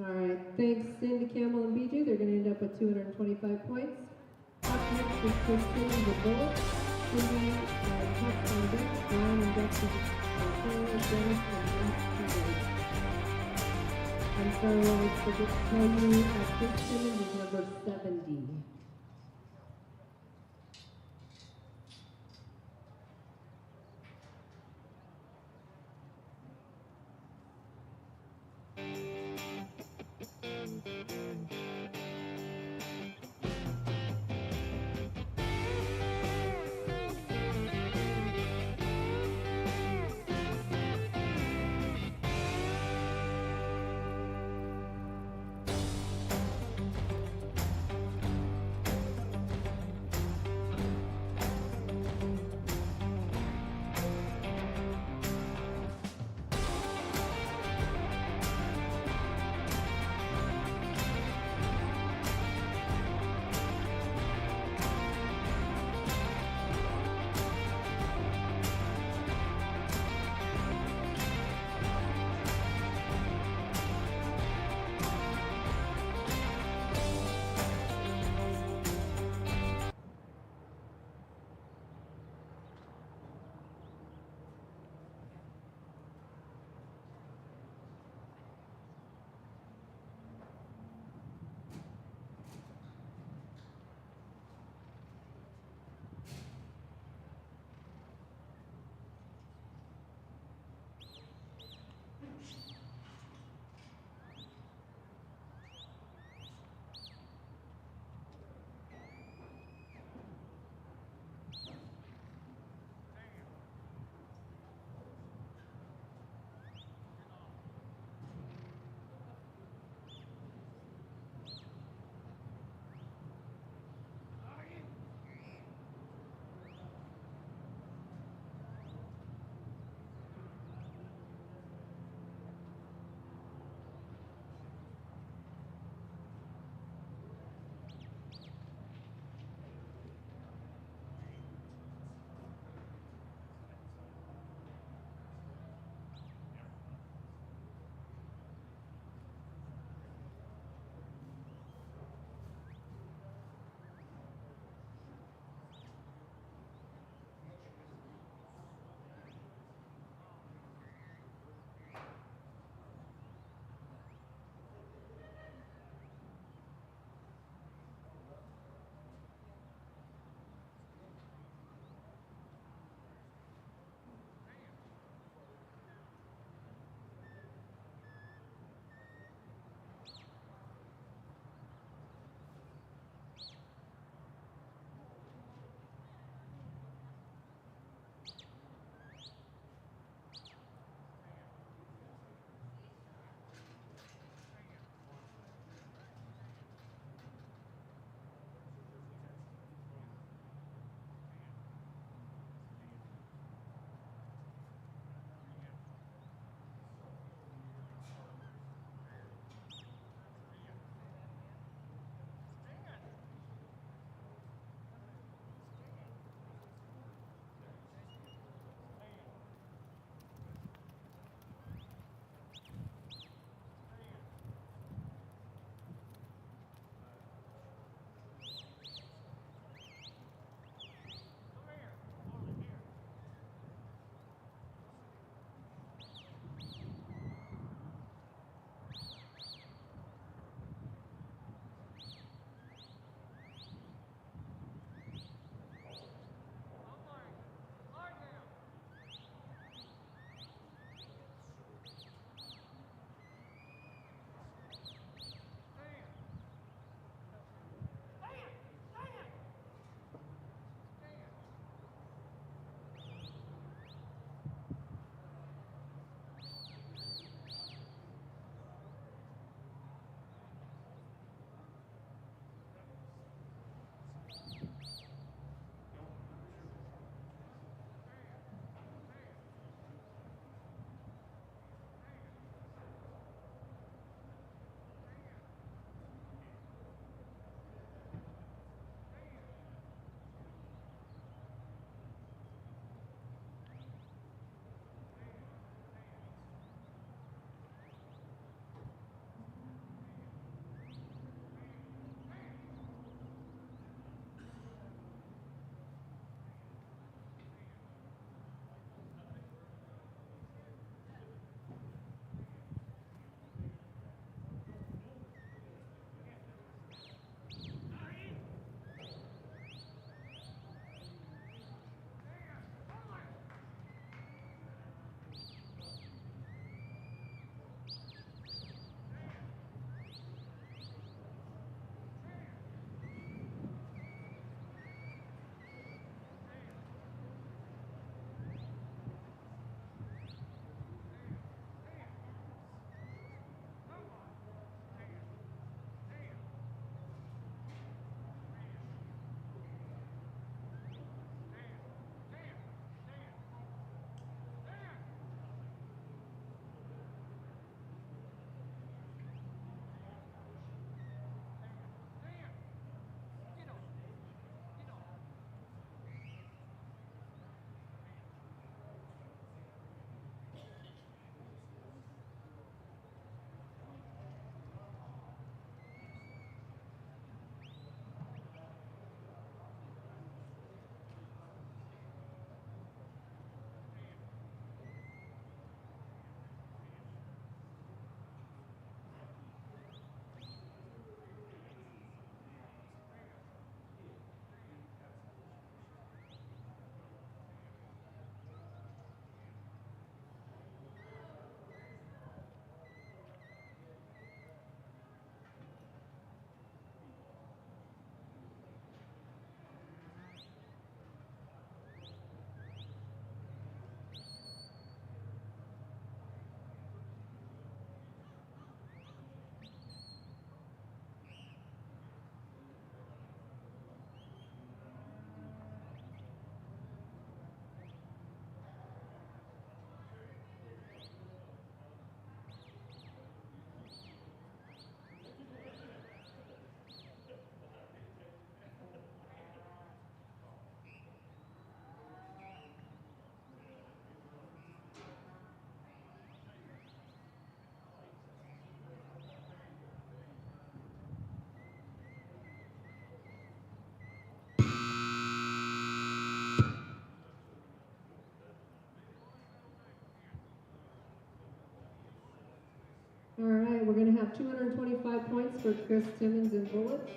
All right, thanks Cindy, Campbell, and BJ. They're going to end up with 225 points. Up next is Kristen the Bullet. Cindy, Tuck on deck, Brian and Dexter, Dennis, and Matt Peter. I'm sorry, I forget to tell you, Kristen is number 70. we're going to have 225 points for Chris Timmons and Bullet.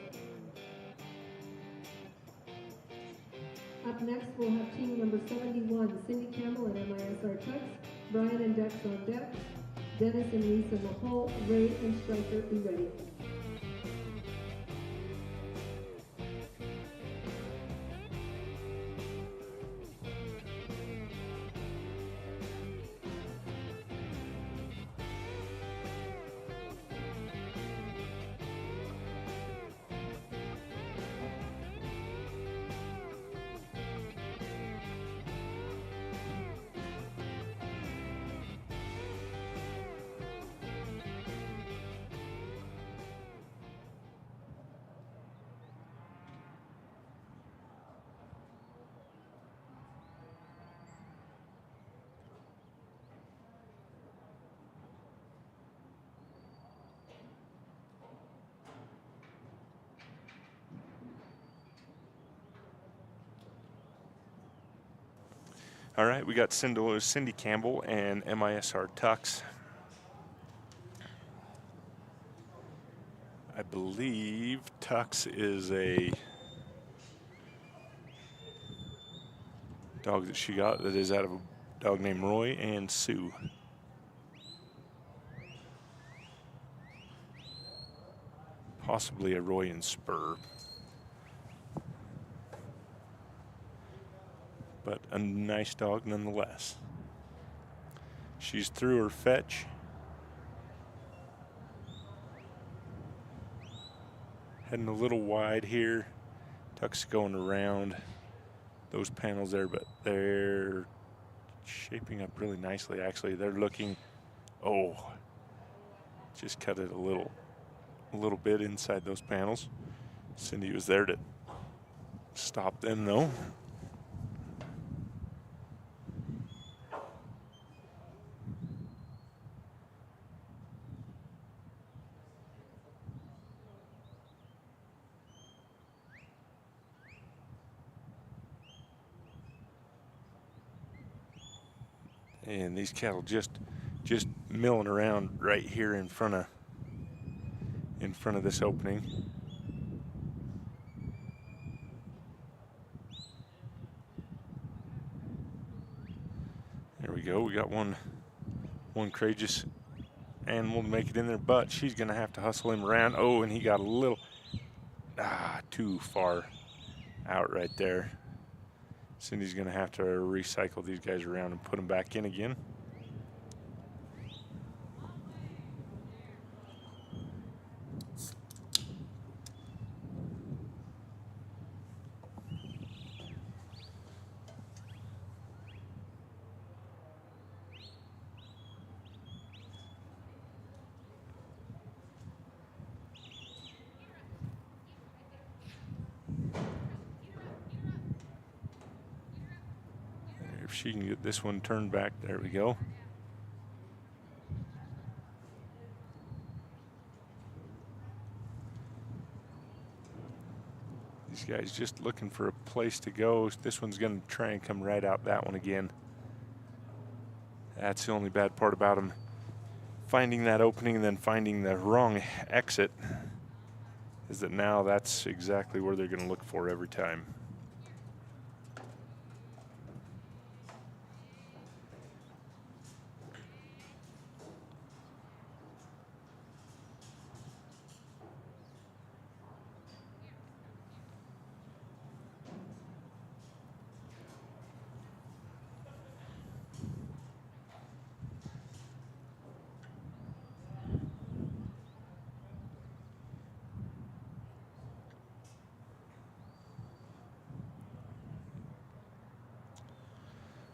Up next, we'll have team number 71, Cindy Campbell and MISR Tux, Brian and Dex on deck, Dennis and Lisa Mahol, Ray and Striker, be ready. All right, we got Cindy Campbell and MISR Tux. I believe Tux is a dog that she got that is out of a dog named Roy and Sue. Possibly a Roy and Spur. But a nice dog nonetheless. She's through her fetch. Heading a little wide here. Tuck's going around those panels there, but they're shaping up really nicely. Actually, they're looking, oh, just cut it a little bit inside those panels. Cindy was there to stop them though. And these cattle just milling around right here in front of this opening. There we go. We got one courageous animal to make it in there, but she's gonna have to hustle him around. Oh, and he got a little too far out right there. Cindy's gonna have to recycle these guys around and put them back in again. If she can get this one turned back, there we go. These guys just looking for a place to go. This one's going to try and come right out that one again. That's the only bad part about them. Finding that opening and then finding the wrong exit is that now that's exactly where they're going to look for every time.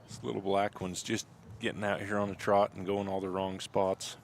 This little black one's just getting out here on a trot and going all the wrong spots.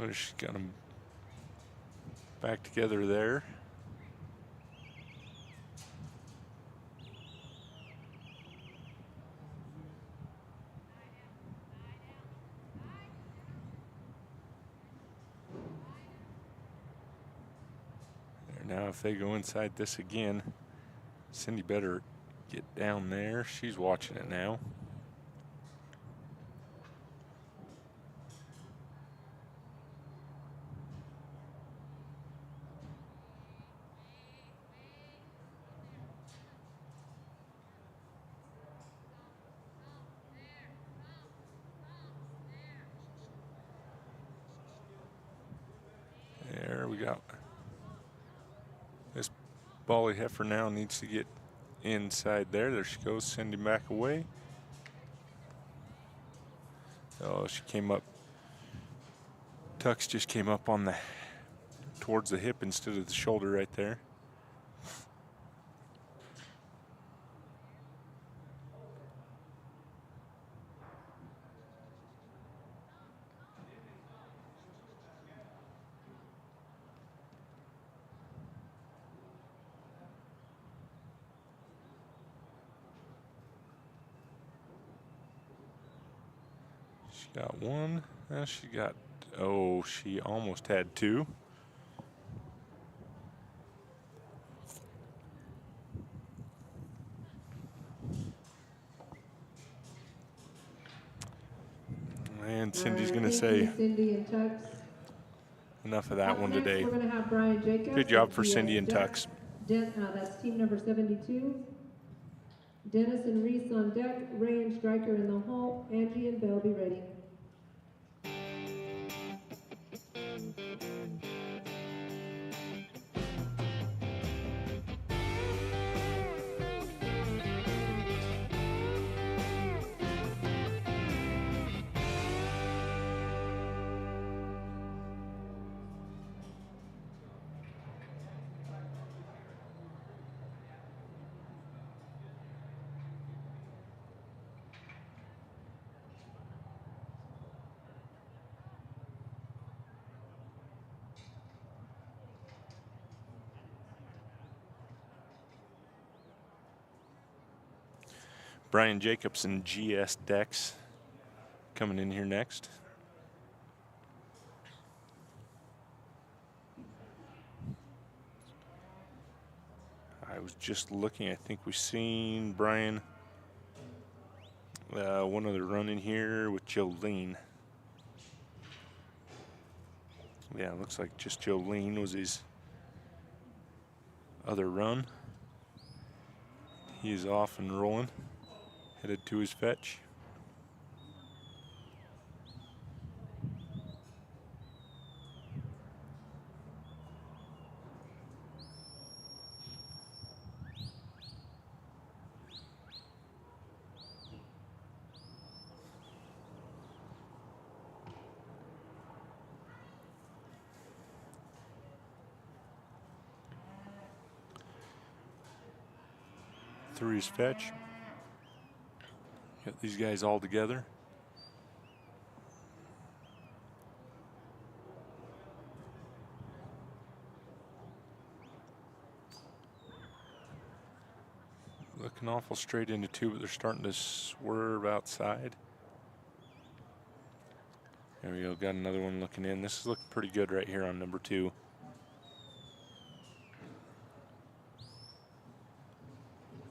Oh, she's got them back together there. There, now if they go inside this again, Cindy better get down there. She's watching it now. There we go. This Bolly heifer now needs to get inside there. There she goes, sending back away. Oh, she came up. Tucks just came up on the towards the hip instead of the shoulder right there. She got one. She got, oh, she almost had two. And Cindy's going to say, Cindy and Tux. Enough of that Up one next, today. We're going to have Brian Jacobs. Good job for GS Cindy and deck. Tux. That's team number 72. Dennis and Reese on deck. Ray and Stryker in the hole. Angie and Bell be ready. Brian Jacobs and GS Dex coming in here next. I was just looking, I think we've seen Brian, one other run in here with Jolene. Yeah, it looks like just Jolene was his other run. He is off and rolling, headed to his fetch. Through his fetch. Got these guys all together. Looking awful straight into two, but they're starting to swerve outside. There we go, got another one looking in. This is looking pretty good right here on number two.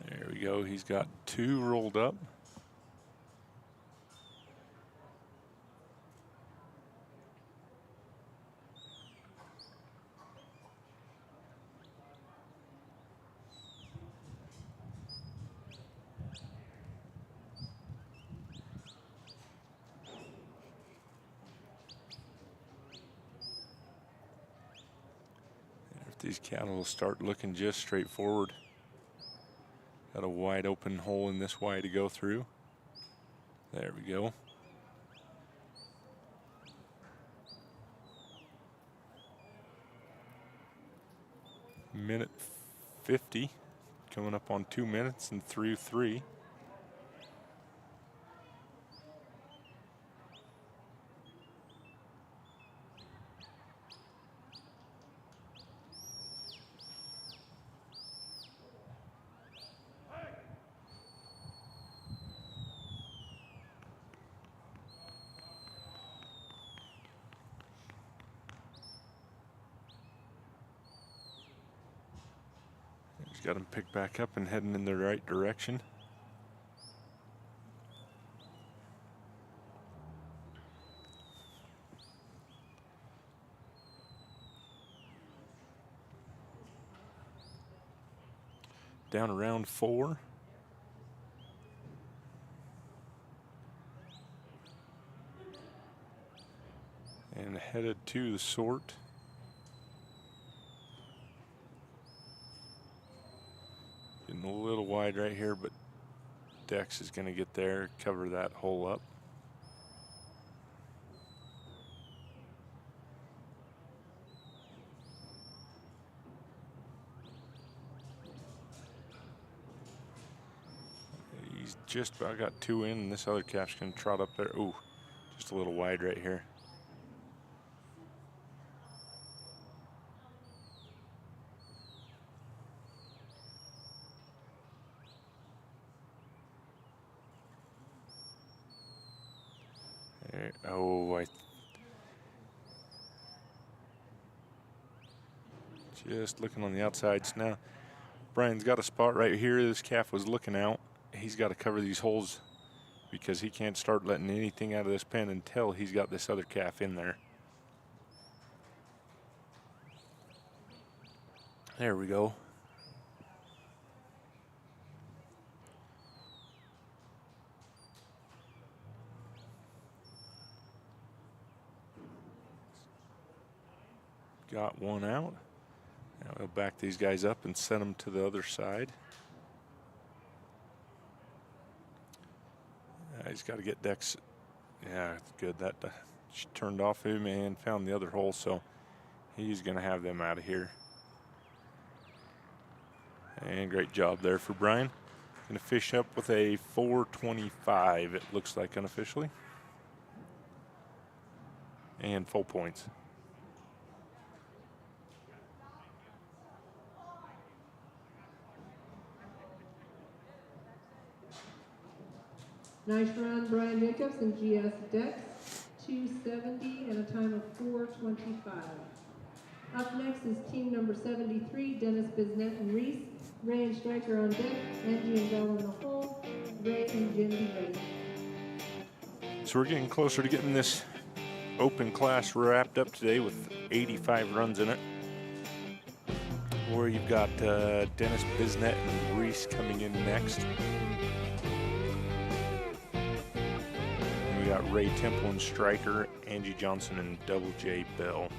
There we go, he's got two rolled up. If these cattle will start looking just straightforward. Got a wide open hole in this Y to go through. There we go. Minute 50, coming up on 2 minutes and through 3. got him picked back up and heading in the right direction. Down around 4. And headed to the sort. Getting a little wide right here, but Dex is going to get there, cover that hole up. He's just about got 2 in, and this other calf's going to trot up there. Ooh, just a little wide right here. There, oh, just looking on the outsides now. Brian's got a spot right here this calf was looking out. He's got to cover these holes because he can't start letting anything out of this pen until he's got this other calf in there. There we go. Got one out. Now we'll back these guys up and send them to the other side. He's got to get Dex. Yeah, it's good. That turned off him and found the other hole, so he's going to have them out of here. And great job there for Brian. Going to fish up with a 425, it looks like unofficially. And full points. Nice run, Brian Jacobs and GS Dex, 270 and a time of 425. Up next is team number 73, Dennis Bisnet and Reese. Ray and Stryker on deck, Angie and Bell in the hole, Ray and Jim be ready. So we're getting closer to getting this open class wrapped up today with 85 runs in it. Where you've got Dennis Bisnet and Reese coming in next. We got Ray Temple and Stryker, Angie Johnson and Double J Bell.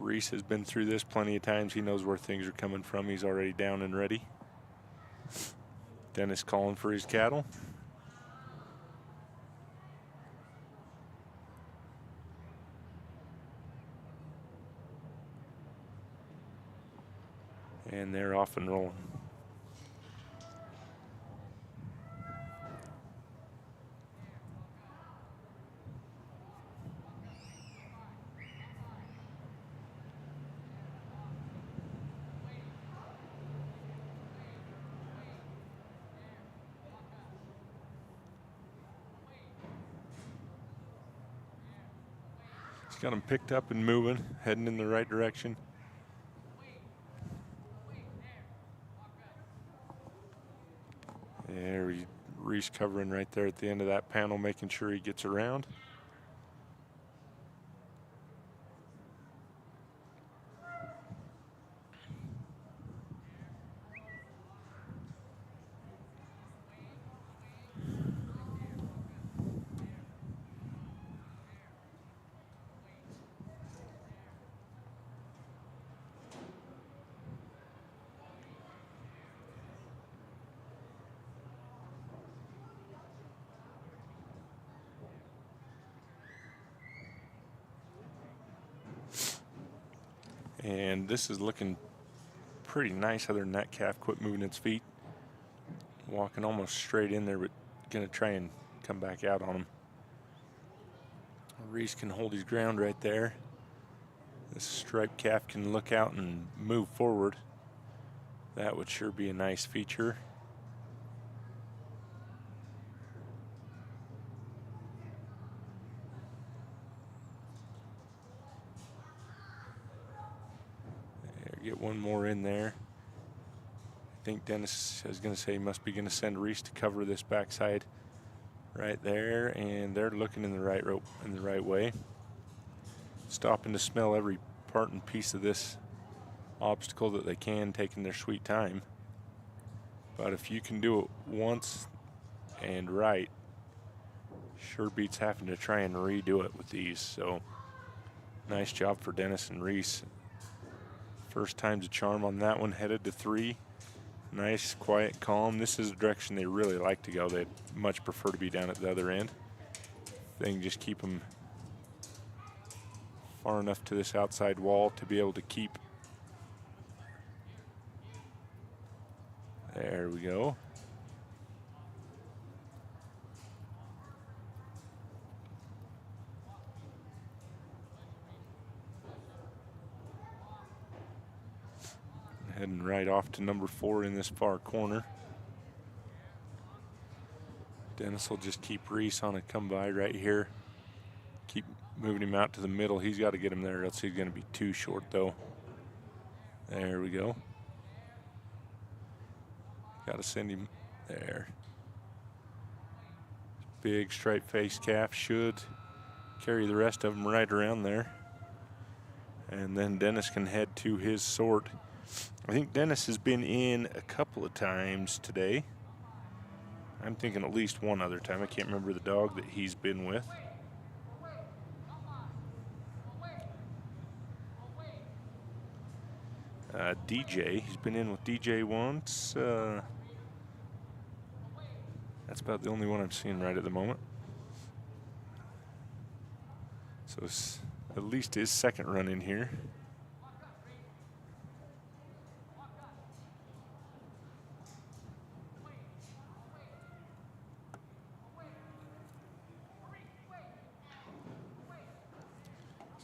Reese has been through this plenty of times. He knows where things are coming from. He's already down and ready. Dennis calling for his cattle. And they're off and rolling. Got him picked up and moving, heading in the right direction. There, Reese covering right there at the end of that panel, making sure he gets around. And this is looking pretty nice other than that calf quit moving its feet. Walking almost straight in there, but going to try and come back out on him. Reese can hold his ground right there. This striped calf can look out and move forward. That would sure be a nice feature. There, get one more in there. I think Dennis is going to say he must be going to send Reese to cover this backside right there, and they're looking in the right way. Stopping to smell every part and piece of this obstacle that they can, taking their sweet time. But if you can do it once and right, sure beats having to try and redo it with these. So nice job for Dennis and Reese. First time's a charm on that one, headed to 3. Nice, quiet, calm. This is the direction they really like to go. They'd much prefer to be down at the other end. They can just keep them far enough to this outside wall to be able to keep. There we go. Heading right off to number 4 in this far corner. Dennis will just keep Reese on a come by right here. Keep moving him out to the middle. He's got to get him there, else he's going to be too short, though. There we go. Got to send him there. Big striped-faced calf should carry the rest of them right around there. And then Dennis can head to his sort. I think Dennis has been in a couple of times today. I'm thinking at least one other time. I can't remember the dog that he's been with. DJ, he's been in with DJ once. That's about the only one I'm seeing right at the moment. So it's at least his second run in here.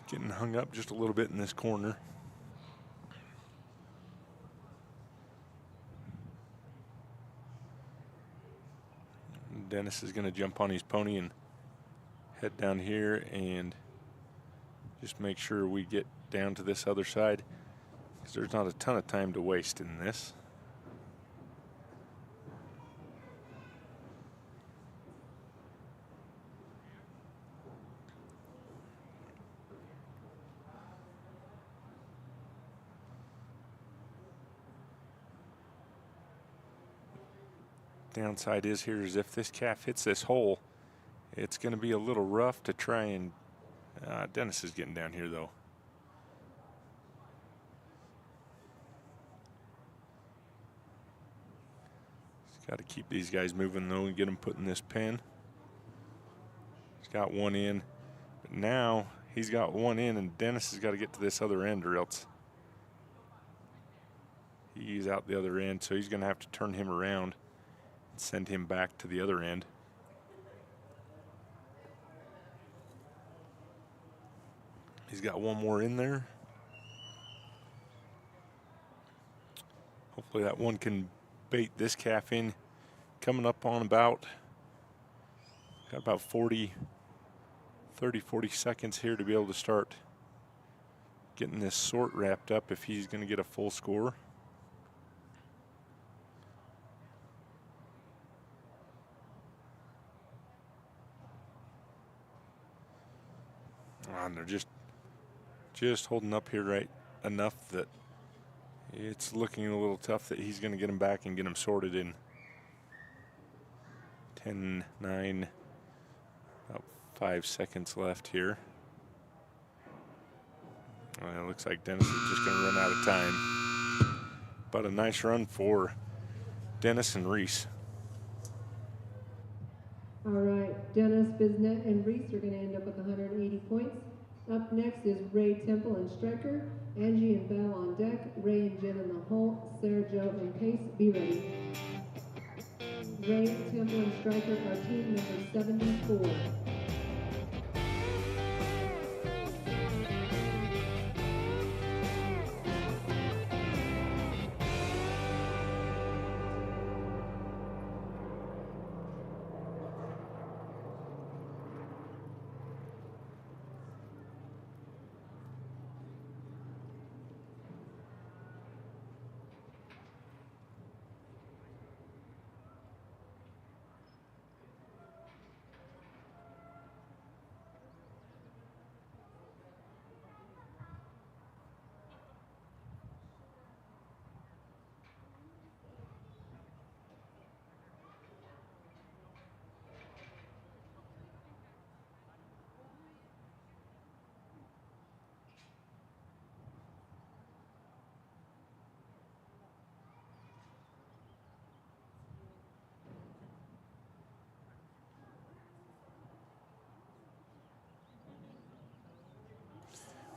Getting hung up just a little bit in this corner. Dennis is going to jump on his pony and head down here and just make sure we get down to this other side, because there's not a ton of time to waste in this. Downside is here is if this calf hits this hole, it's going to be a little rough to try and Dennis is getting down here though. He's got to keep these guys moving though and get them put in this pen. He's got one in, but now he's got one in and Dennis has got to get to this other end or else he's out the other end, so he's going to have to turn him around. Send him back to the other end. He's got one more in there. Hopefully that one can bait this calf in. Coming up on got about 30, 40 seconds here to be able to start getting this sort wrapped up if he's going to get a full score. And they're just holding up here right enough that it's looking a little tough that he's going to get him back and get him sorted in 10, 9, about 5 seconds left here. Well, it looks like Dennis is just going to run out of time. But a nice run for Dennis and Reese. All right, Dennis, Biznett, and Reese are going to end up with 180 points. Up next is Ray, Temple, and Stryker. Angie and Val on deck. Ray and Jen in the hole. Sarah, Joe, and Pace, be ready. Ray, Temple, and Stryker are team number 74.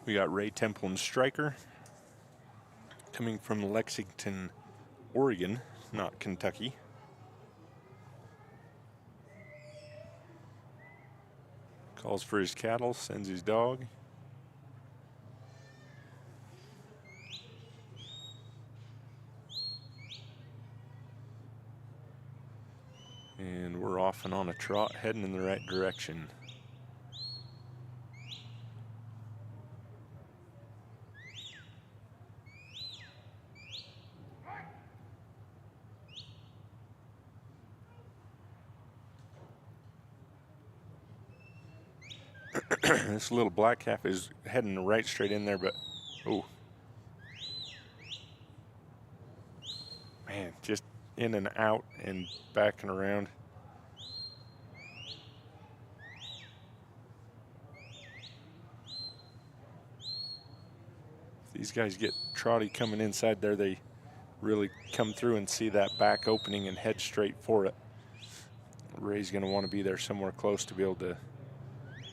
We got Ray Temple and Stryker coming from Lexington, Oregon, not Kentucky. Calls for his cattle, sends his dog. And we're off and on a trot, heading in the right direction. This little black calf is heading right straight in there, but oh, man, just in and out and back and around. These guys get trotty coming inside there, they really come through and see that back opening and head straight for it. Ray's going to want to be there somewhere close to be able to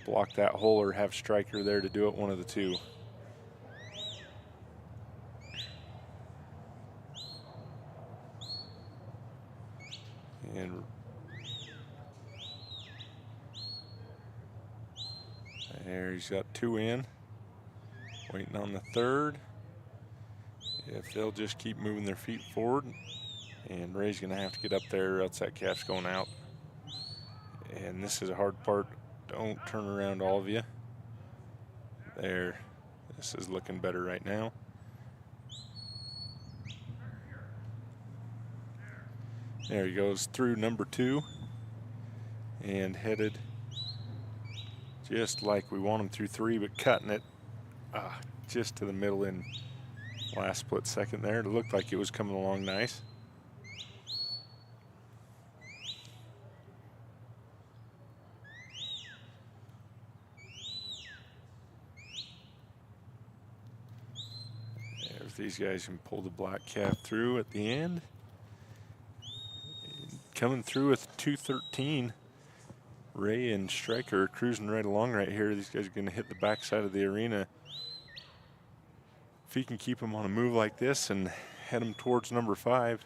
block that hole or have Stryker there to do it, one of the two. And there he's got two in, waiting on the third. If they'll just keep moving their feet forward, and Ray's gonna have to get up there or else that calf's going out. And this is a hard part. Don't turn around, all of you. There, this is looking better right now. There he goes through number 2 and headed just like we want him through 3, but cutting it just to the middle in last split second there. It looked like it was coming along nice. If these guys can pull the black calf through at the end. Coming through with 213. Ray and Stryker are cruising right along right here. These guys are going to hit the backside of the arena. If he can keep them on a move like this and head them towards number 5.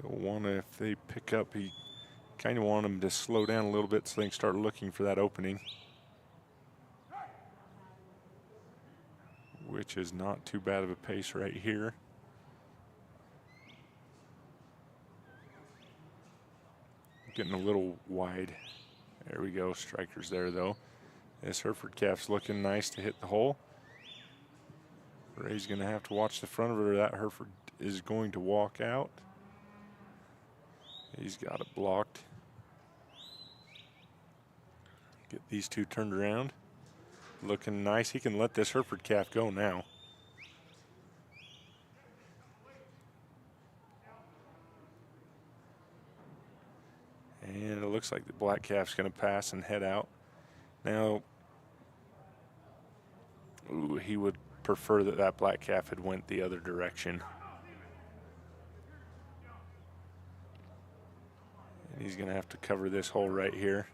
He'll want to, if they pick up, he kind of want them to slow down a little bit so they can start looking for that opening, which is not too bad of a pace right here. Getting a little wide. There we go, Stryker's there though. This Hereford calf's looking nice to hit the hole. Ray's gonna have to watch the front of it or that Hereford is going to walk out. He's got it blocked. Get these two turned around. Looking nice. He can let this Hereford calf go now. And it looks like the black calf's going to pass and head out. Now, he would prefer that that black calf had went the other direction. And he's going to have to cover this hole right here.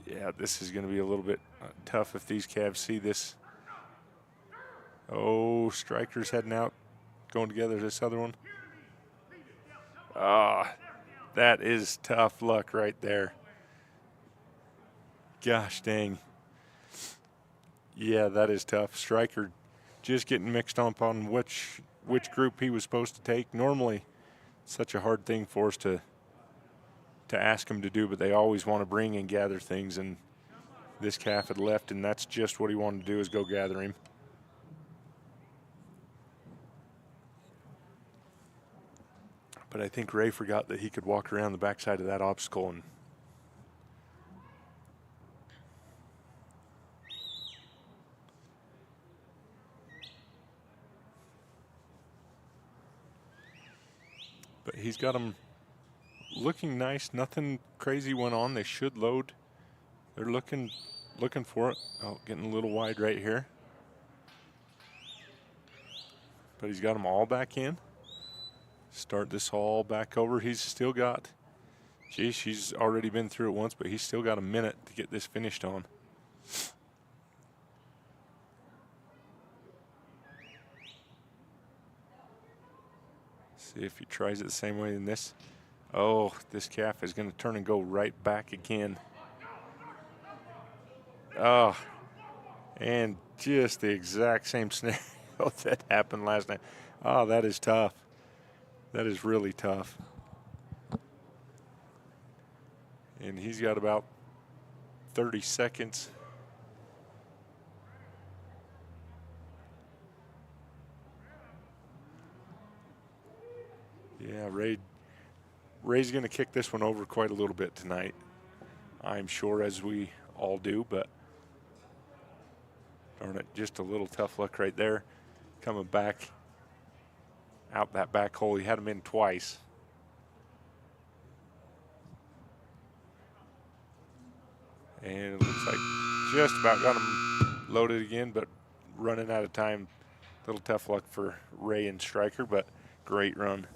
Yeah, this is going to be a little bit tough if these calves see this. Oh, Stryker's heading out, going together this other one. Ah, that is tough luck right there. Gosh dang. Yeah, that is tough. Stryker just getting mixed up on which group he was supposed to take. Normally, it's such a hard thing for us to ask him to do, but they always want to bring and gather things, and this calf had left, and that's just what he wanted to do, is go gather him. But I think Ray forgot that he could walk around the backside of that obstacle, and but he's got him looking nice. Nothing crazy went on. They should load. They're looking for it. Oh, getting a little wide right here. but he's got them all back in. Start this all back over. He's still got, geez, she's already been through it once, but he's still got a minute to get this finished on. See if he tries it the same way in this. Oh, this calf is going to turn and go right back again. Oh, and just the exact same scenario that happened last night. Oh, that is tough. That is really tough. And he's got about 30 seconds. Yeah, Ray's going to kick this one over quite a little bit tonight, I'm sure, as we all do, but darn it, just a little tough luck right there. Coming back out that back hole. He had him in twice. And it looks like just about got him loaded again, but running out of time. A little tough luck for Ray and Stryker, but great run.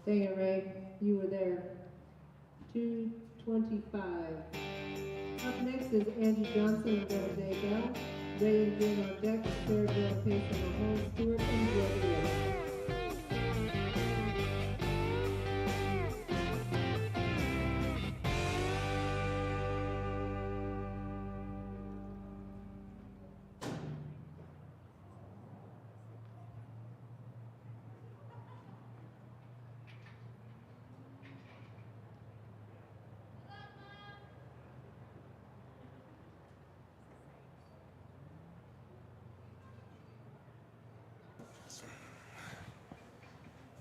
Dang it, Ray. You were there. 2:25. Up next is Angie Johnson and Deborah J. Bell. Ray and Jim on deck. Sarah Bell, Pace on the home. Stewart and Gloria.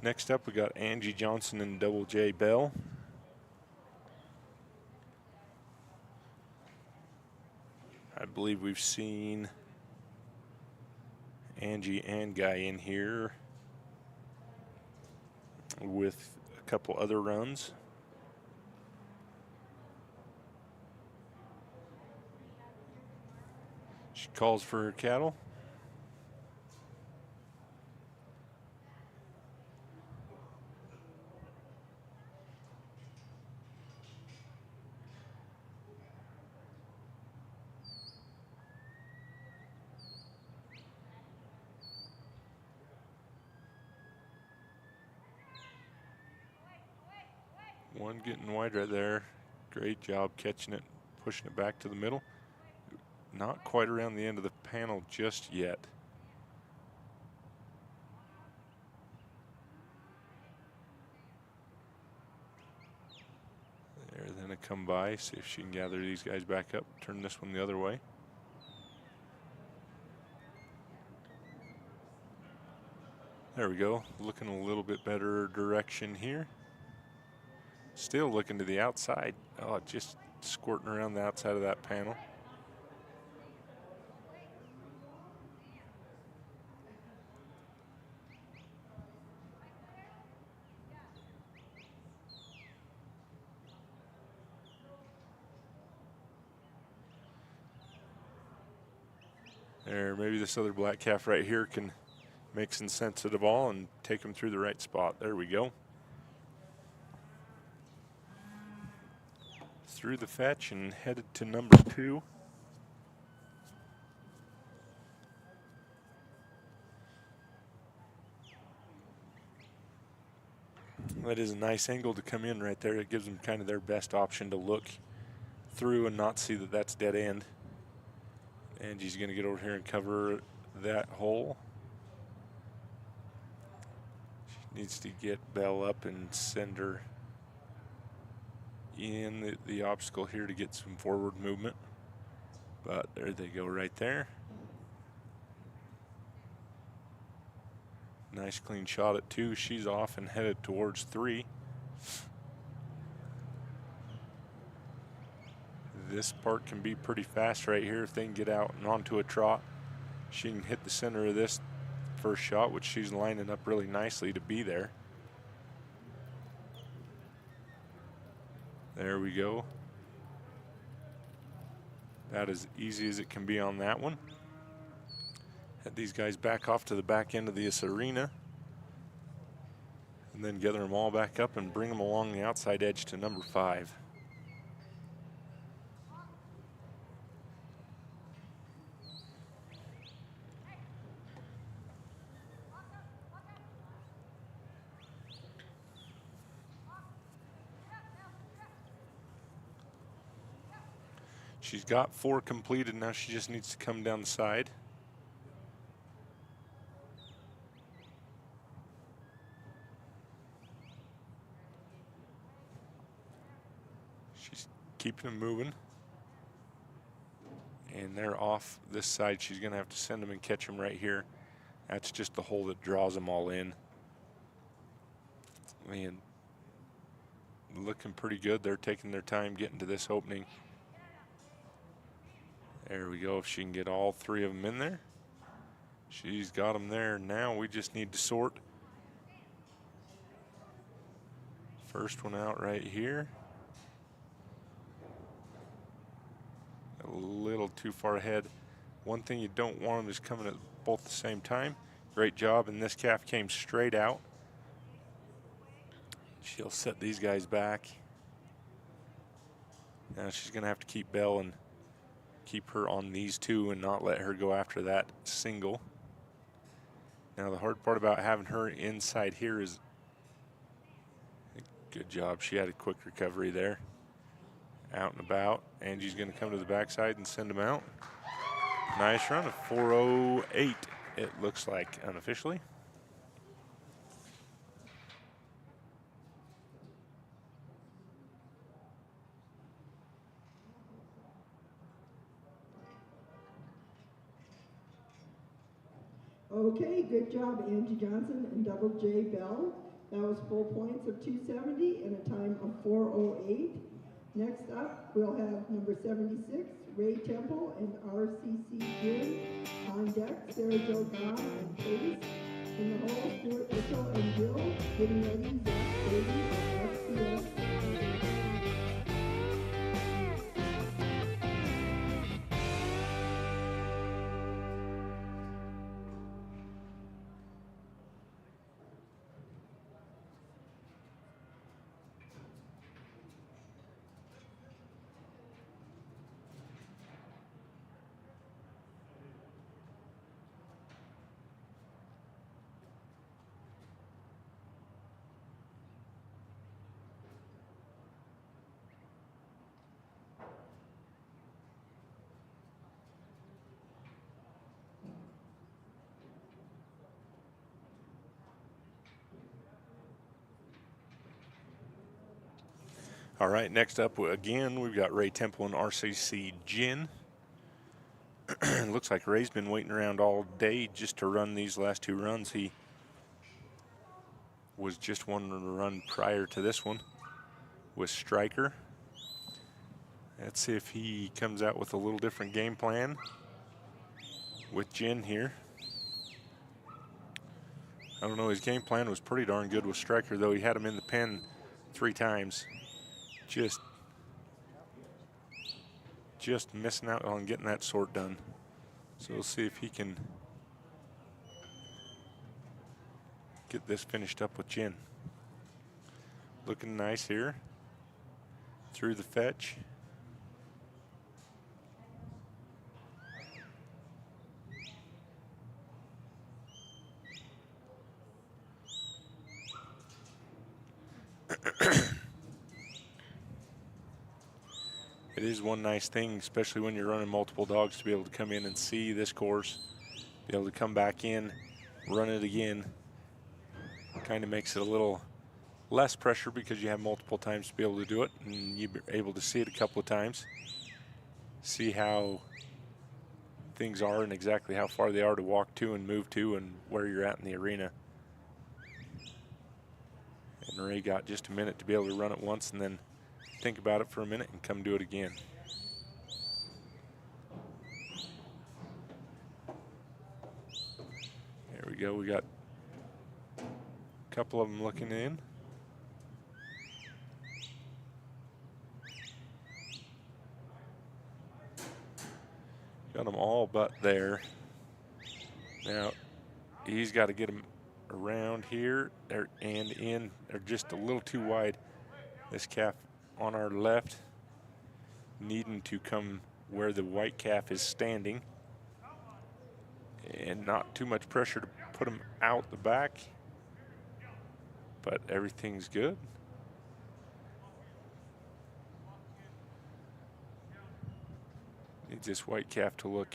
Next up, we got Angie Johnson and Double J Bell. I believe we've seen Angie and Guy in here with a couple other runs. She calls for her cattle. One getting wide right there. Great job catching it, pushing it back to the middle. Not quite around the end of the panel just yet. There, then it come by, see if she can gather these guys back up, turn this one the other way. There we go, looking a little bit better direction here. Still looking to the outside. Oh, just squirting around the outside of that panel. There, maybe this other black calf right here can make some sense of the ball and take him through the right spot. There we go. Through the fetch and headed to number 2. That is a nice angle to come in right there. It gives them kind of their best option to look through and not see that that's dead end. Angie's going to get over here and cover that hole. She needs to get Bell up and send her in the obstacle here to get some forward movement. But there they go right there. Nice clean shot at 2. She's off and headed towards 3. This part can be pretty fast right here if they can get out and onto a trot. She can hit the center of this first shot, which she's lining up really nicely to be there. There we go. About as easy as it can be on that one. Had these guys back off to the back end of this arena, and then gather them all back up and bring them along the outside edge to number 5. She's got 4 completed. Now she just needs to come down the side. She's keeping them moving. And they're off this side. She's going to have to send them and catch them right here. That's just the hole that draws them all in. Man, looking pretty good. They're taking their time getting to this opening. There we go. If she can get all 3 of them in there. She's got them there. Now we just need to sort. First one out right here. A little too far ahead. One thing you don't want them is coming at both the same time. Great job, and this calf came straight out. She'll set these guys back. Now she's going to have to keep Belle and keep her on these 2 and not let her go after that single. Now the hard part about having her inside here is, good job, she had a quick recovery there. Out and about. Angie's going to come to the backside and send them out. Nice run of 4:08, it looks like unofficially. Okay, good job, Angie Johnson and Double J Bell. That was full points of 270 and a time of 4:08. Next up, we'll have number 76, Ray Temple and RCC Jim. On deck, Sarah Jo Gom and Pace. In the hole, Stuart Mitchell and Jill. Getting ready, Zach Brady and FCS. All right, next up, again, we've got Ray Temple and RCC Gin. Looks like Ray's been waiting around all day just to run these last 2 runs. He was just one run prior to this one with Stryker. Let's see if he comes out with a little different game plan with Gin here. I don't know, his game plan was pretty darn good with Stryker, though. He had him in the pen 3 times. Just missing out on getting that sort done. So we'll see if he can get this finished up with Gin. Looking nice here. Through the fetch. It is one nice thing, especially when you're running multiple dogs, to be able to come in and see this course, be able to come back in, run it again. Kind of makes it a little less pressure because you have multiple times to be able to do it, and you're able to see it a couple of times, see how things are and exactly how far they are to walk to and move to and where you're at in the arena. And Ray got just a minute to be able to run it once and then think about it for a minute and come do it again. There we go. We got a couple of them looking in. Got them all but there. Now, he's got to get him around here and in. They're just a little too wide. This calf on our left needing to come where the white calf is standing, and not too much pressure to put him out the back, but everything's good. Needs this white calf to look.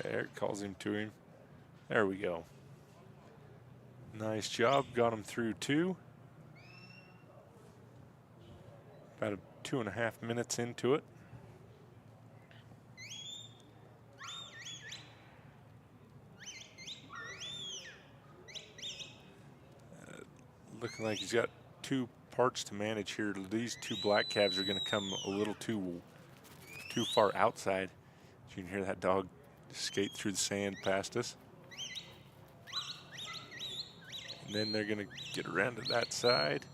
There, it calls him to him. There we go. Nice job, got him through 2. About 2.5 minutes into it. Looking like he's got 2 parts to manage here. These 2 black calves are going to come a little too far outside. You can hear that dog skate through the sand past us. And then they're going to get around to that side.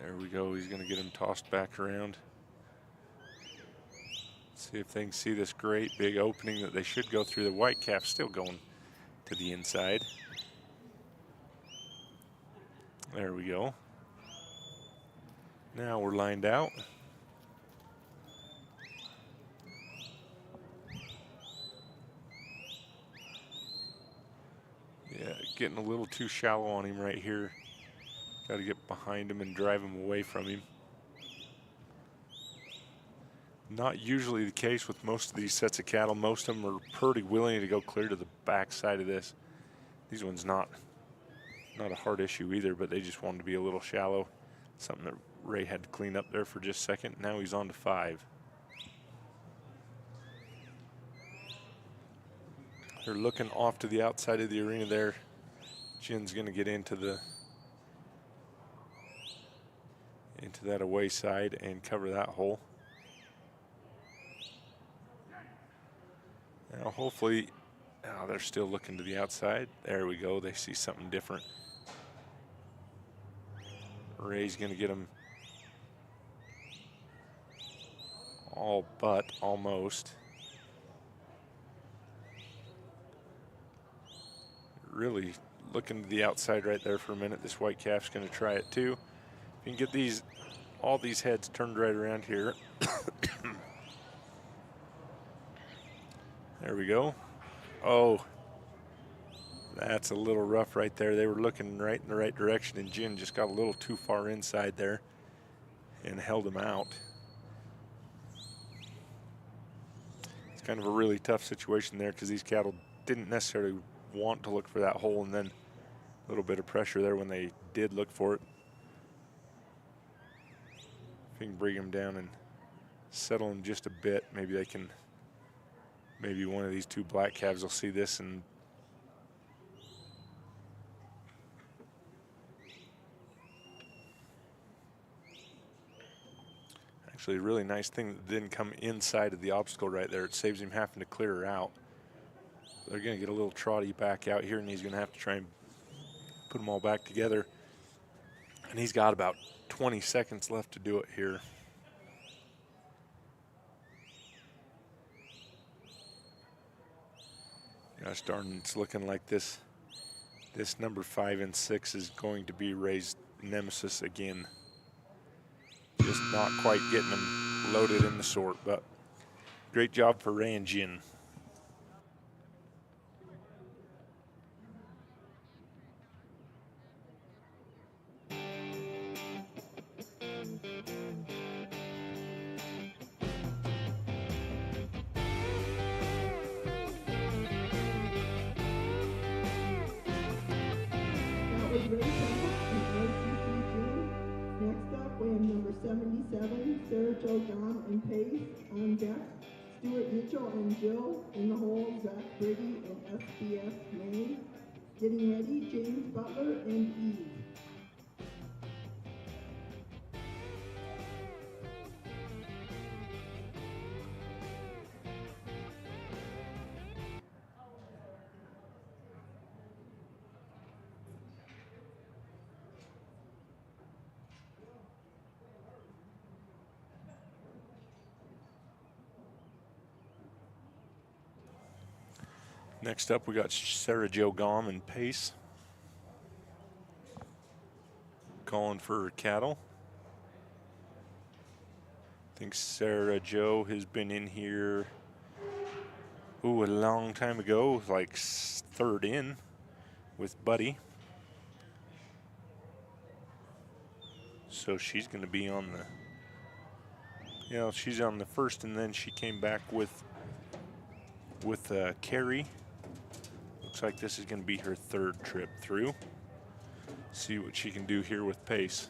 There we go. He's going to get him tossed back around. See if they can see this great big opening that they should go through. The white calf still going to the inside. There we go. Now we're lined out. Yeah, getting a little too shallow on him right here. Got to get behind him and drive him away from him. Not usually the case with most of these sets of cattle. Most of them are pretty willing to go clear to the back side of this. These ones not a hard issue either, but they just wanted to be a little shallow. Something that Ray had to clean up there for just a second. Now he's on to 5. They're looking off to the outside of the arena there. Jin's going to get into that away side and cover that hole. Now hopefully, they're still looking to the outside. There we go, they see something different. Ray's gonna get him all but almost. Really looking to the outside right there for a minute. This white calf's gonna try it too. If you can get all these heads turned right around here. There we go. Oh, that's a little rough right there. They were looking right in the right direction, and Jin just got a little too far inside there and held him out. It's kind of a really tough situation there because these cattle didn't necessarily want to look for that hole, and then a little bit of pressure there when they did look for it. If you can bring them down and settle them just a bit, maybe they can. Maybe one of these 2 black calves will see this and actually a really nice thing that didn't come inside of the obstacle right there. It saves him having to clear her out. They're going to get a little trotty back out here, and he's going to have to try and put them all back together. And he's got about 20 seconds left to do it here. Gosh darn, it's looking like this number 5 and 6 is going to be Ray's nemesis again. Just not quite getting them loaded in the sort, but great job for Ray and Jin. And Pace on deck, Stuart Mitchell and Jill in the hole, Zach Brady and SBS May. Getting ready, James Butler and Eve. Next up, we got Sarah Jo Gom and Pace calling for her cattle. I think Sarah Jo has been in here, a long time ago, like third in with Buddy. So she's going to be on the, she's on the first, and then she came back with Carrie. Looks like this is going to be her third trip through. See what she can do here with Pace.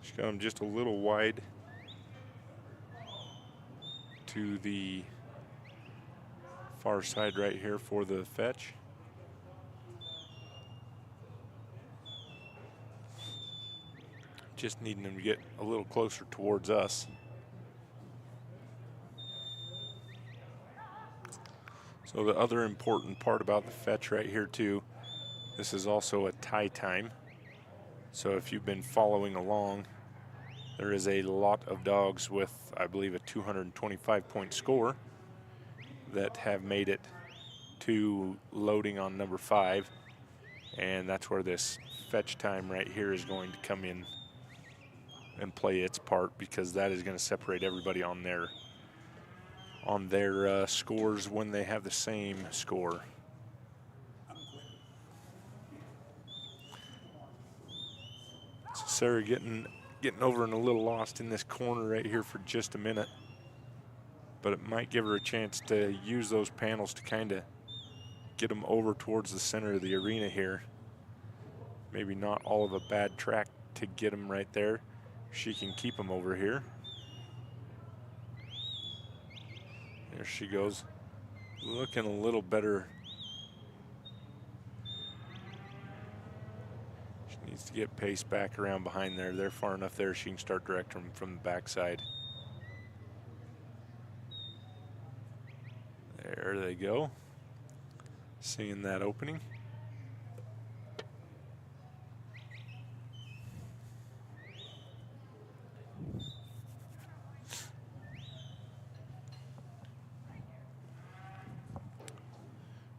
She's got him just a little wide to the far side right here for the fetch. Just needing them to get a little closer towards us. So the other important part about the fetch right here too, this is also a tie time. So if you've been following along, there is a lot of dogs with, I believe, a 225-point score that have made it to loading on number 5. And that's where this fetch time right here is going to come in and play its part, because that is going to separate everybody on their scores when they have the same score. So Sarah getting over and a little lost in this corner right here for just a minute, but it might give her a chance to use those panels to kind of get them over towards the center of the arena here. Maybe not all of a bad track to get them right there. She can keep them over here. There she goes, looking a little better. She needs to get Pace back around behind there. They're far enough there she can start directing them from the backside. There they go. Seeing that opening.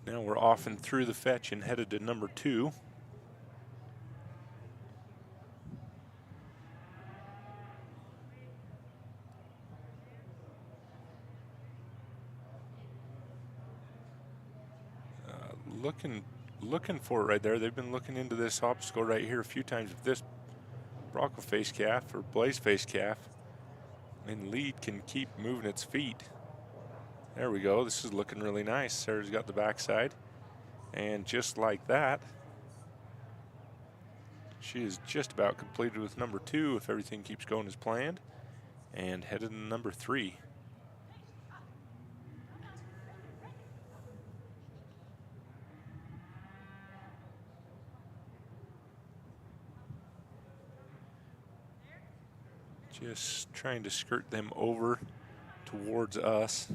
Now we're off and through the fetch and headed to number 2. Looking for it right there. They've been looking into this obstacle right here a few times. If this Bronco face calf or Blaze face calf in lead can keep moving its feet. There we go. This is looking really nice. Sarah's got the backside. And just like that, she is just about completed with number 2 if everything keeps going as planned, and headed to number 3. Just trying to skirt them over towards us.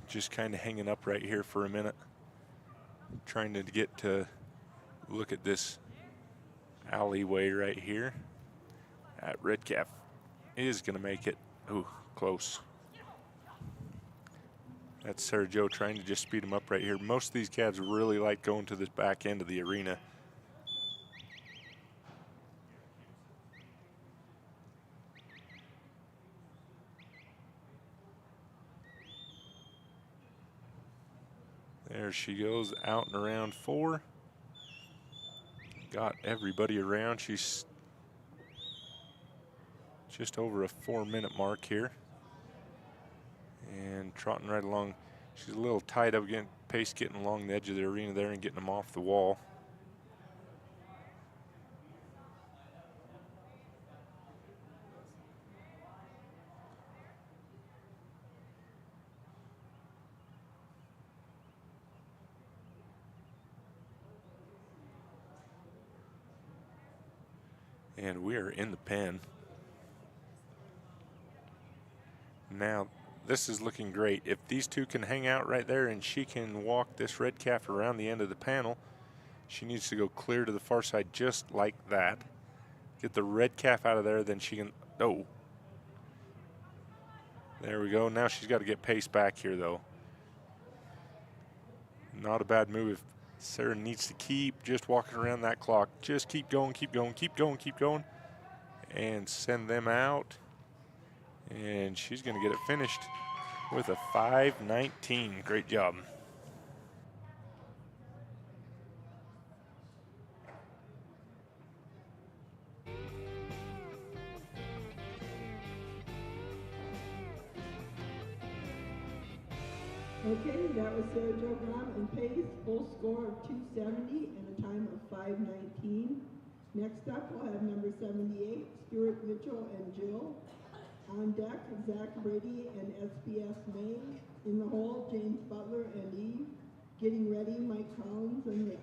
Just kind of hanging up right here for a minute. Trying to get to look at this alleyway right here. That red calf is going to make it. Ooh, close. That's Sarah Jo trying to just speed them up right here. Most of these calves really like going to this back end of the arena. There she goes, out and around 4. Got everybody around. She's just over a 4-minute mark here. And trotting right along. She's a little tied up, getting Pace getting along the edge of the arena there and getting them off the wall. And we are in the pen. Now, this is looking great. If these two can hang out right there and she can walk this red calf around the end of the panel, she needs to go clear to the far side just like that. Get the red calf out of there, then she can, oh. There we go. Now she's got to get pace back here, though. Not a bad move. If Sarah needs to keep just walking around that clock, just keep going, keep going, keep going, keep going, and send them out. And she's going to get it finished with a 5:19. Great job. Okay, that was Sarah Jo Graham in pace, full score of 270 and a time of 5:19. Next up, we'll have number 78, Stuart Mitchell and Jill. On deck, Zach Brady and SBS May. In the hole, James Butler and Eve. Getting ready, Mike Collins and Rick.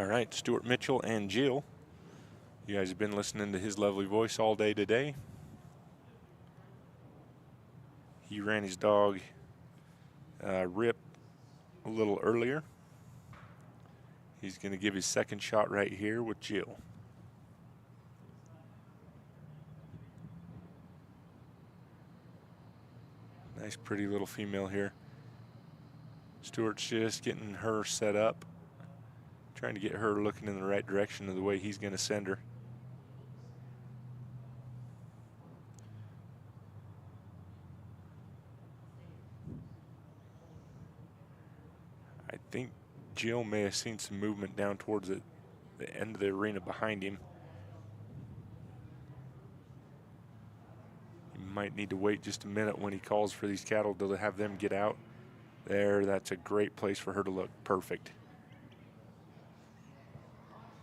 All right, Stuart Mitchell and Jill. You guys have been listening to his lovely voice all day today. He ran his dog, Rip, a little earlier. He's going to give his second shot right here with Jill. Nice, pretty little female here. Stuart's just getting her set up, trying to get her looking in the right direction of the way he's going to send her. I think Jill may have seen some movement down towards the end of the arena behind him. You might need to wait just a minute when he calls for these cattle to have them get out. There, that's a great place for her to look. Perfect.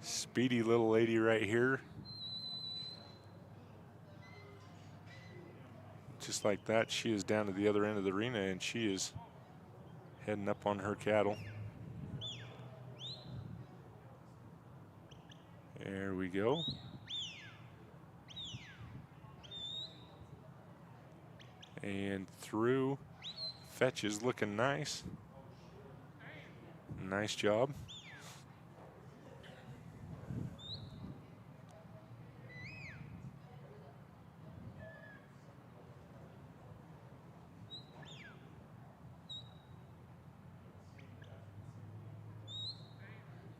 Speedy little lady right here. Just like that, she is down to the other end of the arena and she is heading up on her cattle. There we go. And through. Fetch is looking nice. Nice job.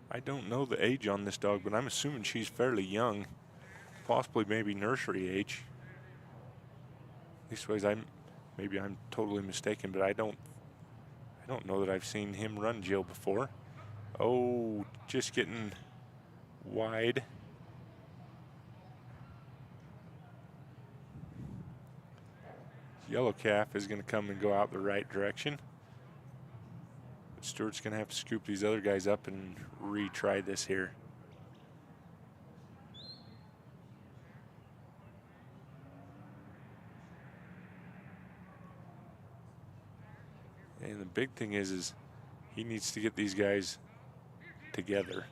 I don't know the age on this dog, but I'm assuming she's fairly young, possibly maybe nursery age. These ways, maybe I'm totally mistaken, but I don't know that I've seen him run Jill before. Oh, just getting wide. Yellow calf is going to come and go out the right direction. Stuart's going to have to scoop these other guys up and retry this here. And the big thing is he needs to get these guys together.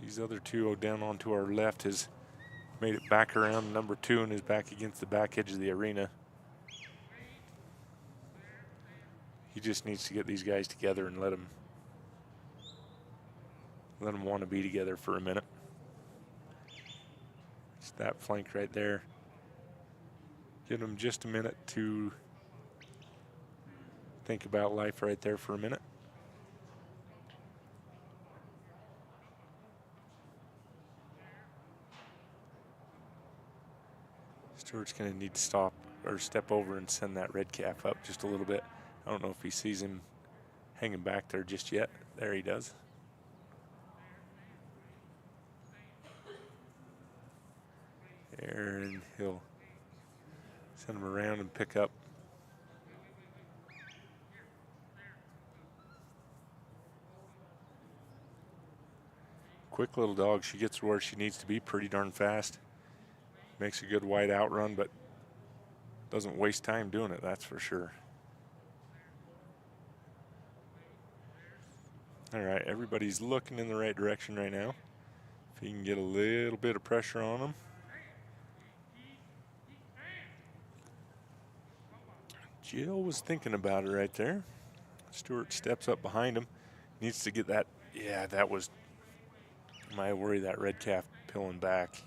These other two down onto our left has made it back around number 2 and is back against the back edge of the arena. He just needs to get these guys together and let them want to be together for a minute. It's that flank right there. Give them just a minute to think about life right there for a minute. Stewart's going to need to stop or step over and send that red calf up just a little bit. I don't know if he sees him hanging back there just yet. There he does. There, and he'll send him around and pick up. Quick little dog. She gets where she needs to be pretty darn fast. Makes a good wide outrun, but doesn't waste time doing it, that's for sure. All right, everybody's looking in the right direction right now. If you can get a little bit of pressure on them. Jill was thinking about it right there. Stewart steps up behind him. Needs to get that. Yeah, that was my worry, that red calf peeling back.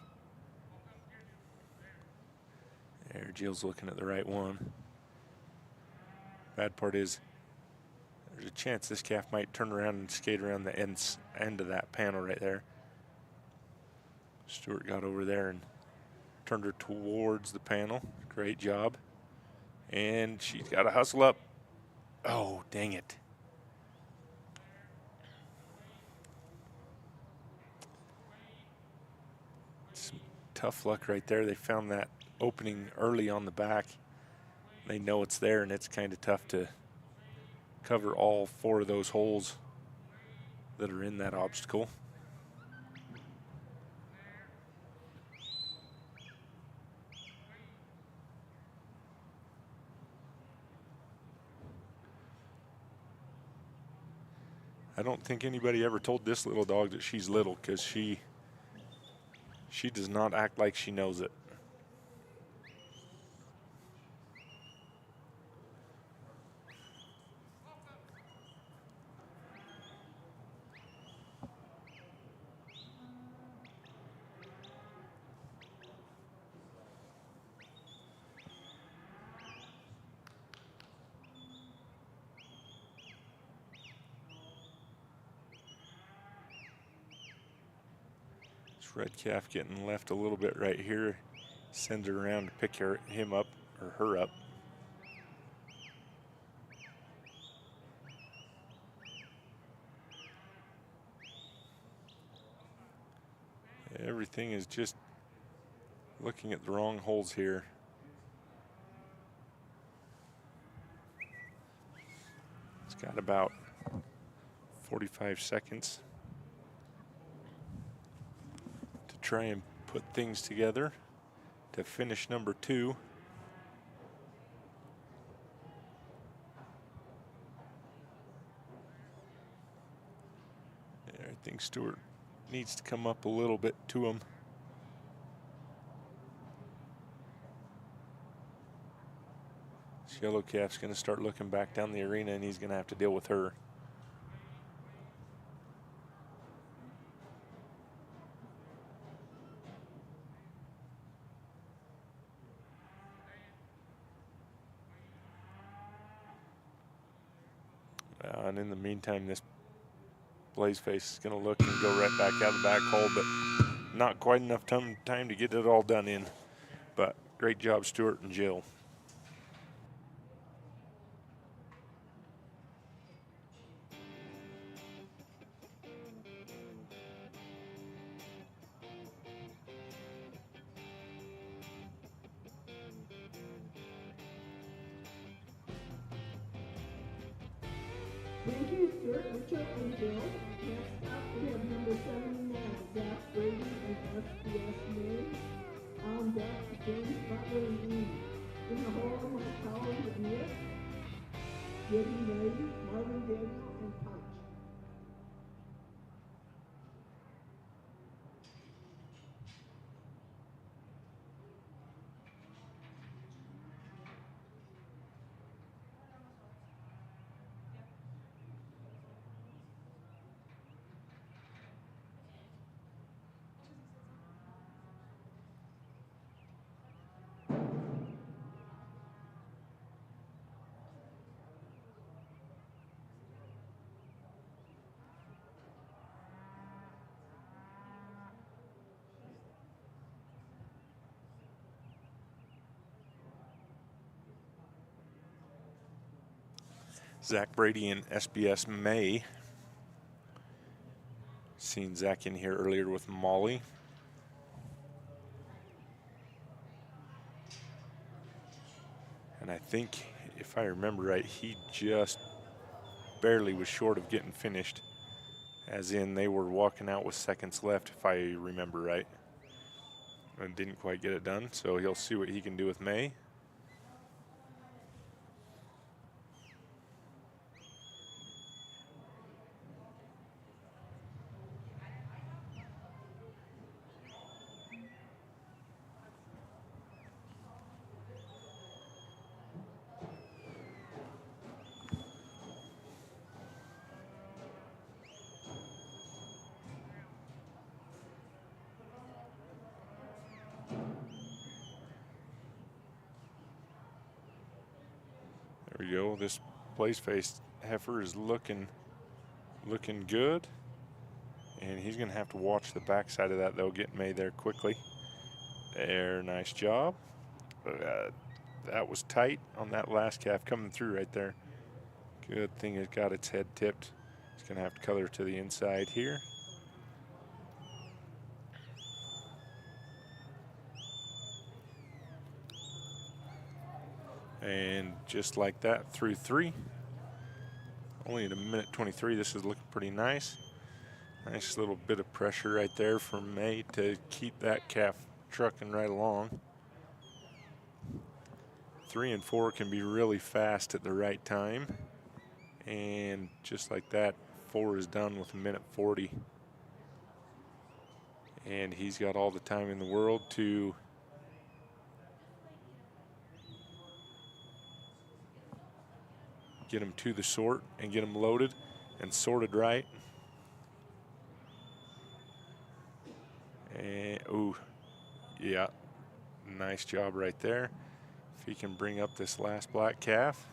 There, Jill's looking at the right one. Bad part is there's a chance this calf might turn around and skate around the end of that panel right there. Stewart got over there and turned her towards the panel. Great job. And she's got to hustle up. Oh, dang it. Some tough luck right there. They found that opening early on the back. They know it's there, and it's kind of tough to cover all 4 of those holes that are in that obstacle. I don't think anybody ever told this little dog that she's little, because she does not act like she knows it. Red calf getting left a little bit right here. Sends her around to pick him up, or her up. Everything is just looking at the wrong holes here. It's got about 45 seconds. Try and put things together to finish number 2. I think Stewart needs to come up a little bit to him. This yellow calf's going to start looking back down the arena, and he's going to have to deal with her. And in the meantime, this Blazeface is going to look and go right back out the back hole, but not quite enough time to get it all done in. But great job, Stewart and Jill. Thank you, Stuart, Richard, and Bill. Next up, we have number 79, Zach Brady and SBS Maine. On deck, James Butler and Eve. In the hole, my colleagues and Nick, Getting Ready, Marvin Daniel, and Punch. Zach Brady and SBS May. Seen Zach in here earlier with Molly. And I think, if I remember right, he just barely was short of getting finished. As in, they were walking out with seconds left, if I remember right. And didn't quite get it done, so he'll see what he can do with May. There we go. This place-faced heifer is looking good. And he's going to have to watch the backside of that, though, get May there quickly. There, nice job. That was tight on that last calf coming through right there. Good thing it got its head tipped. It's going to have to color to the inside here. And just like that, through 3. Only at 1:23, this is looking pretty nice. Nice little bit of pressure right there for May to keep that calf trucking right along. 3 and 4 can be really fast at the right time. And just like that, 4 is done with 1:40. And he's got all the time in the world to get him to the sort and get him loaded and sorted right. And, ooh, yeah, nice job right there. If he can bring up this last black calf.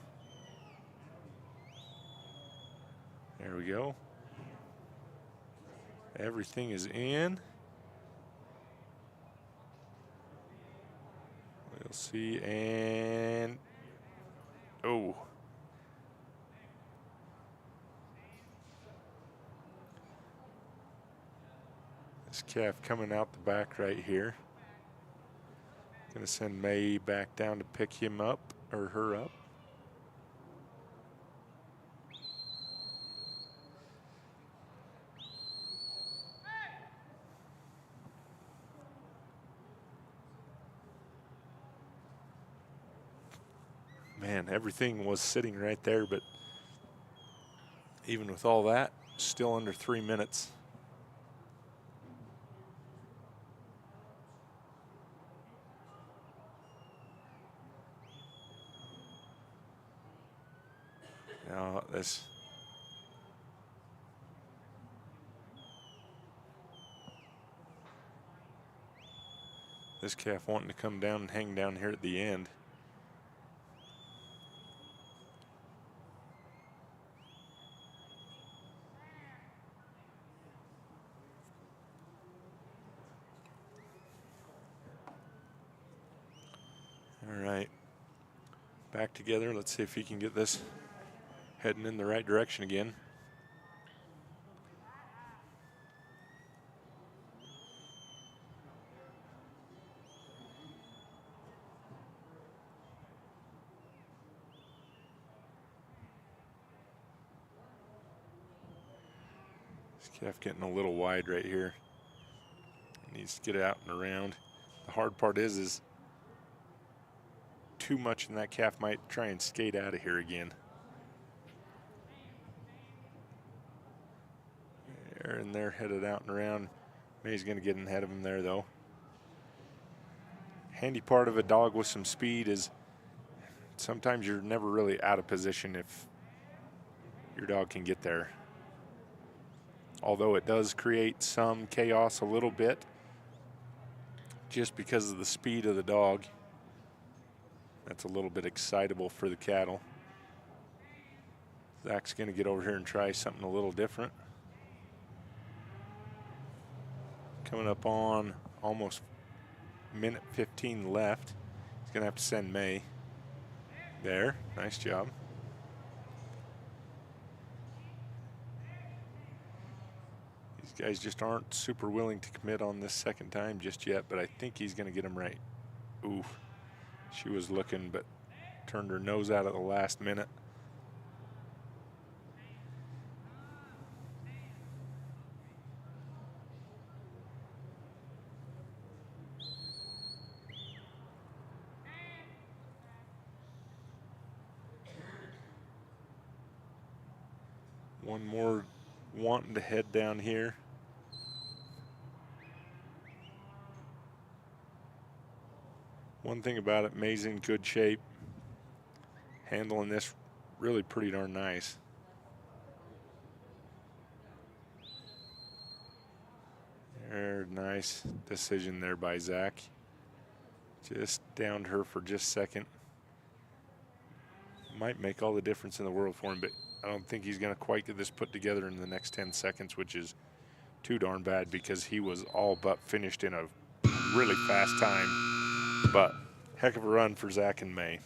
There we go. Everything is in. We'll see, and, oh. This calf coming out the back right here. Gonna send May back down to pick him up, or her up. Man, everything was sitting right there, but even with all that, still under 3 minutes. Now this calf wanting to come down and hang down here at the end. All right, back together. Let's see if he can get this heading in the right direction again. This calf getting a little wide right here. Needs to get out and around. The hard part is too much, and that calf might try and skate out of here again. There, and they're headed out and around. May's going to get ahead of him there, though. Handy part of a dog with some speed is sometimes you're never really out of position if your dog can get there. Although it does create some chaos a little bit just because of the speed of the dog. That's a little bit excitable for the cattle. Zach's going to get over here and try something a little different. Coming up on almost 1:15 left. He's going to have to send May. There, nice job. guys just aren't super willing to commit on this second time just yet, but I think he's going to get him right. Ooh, she was looking, but turned her nose out at the last minute. One more wanting to head down here. One thing about it, May's in good shape. Handling this really pretty darn nice. There, nice decision there by Zach. Just downed her for just a second. Might make all the difference in the world for him, but I don't think he's going to quite get this put together in the next 10 seconds, which is too darn bad because he was all but finished in a really fast time. But heck of a run for Zach and May.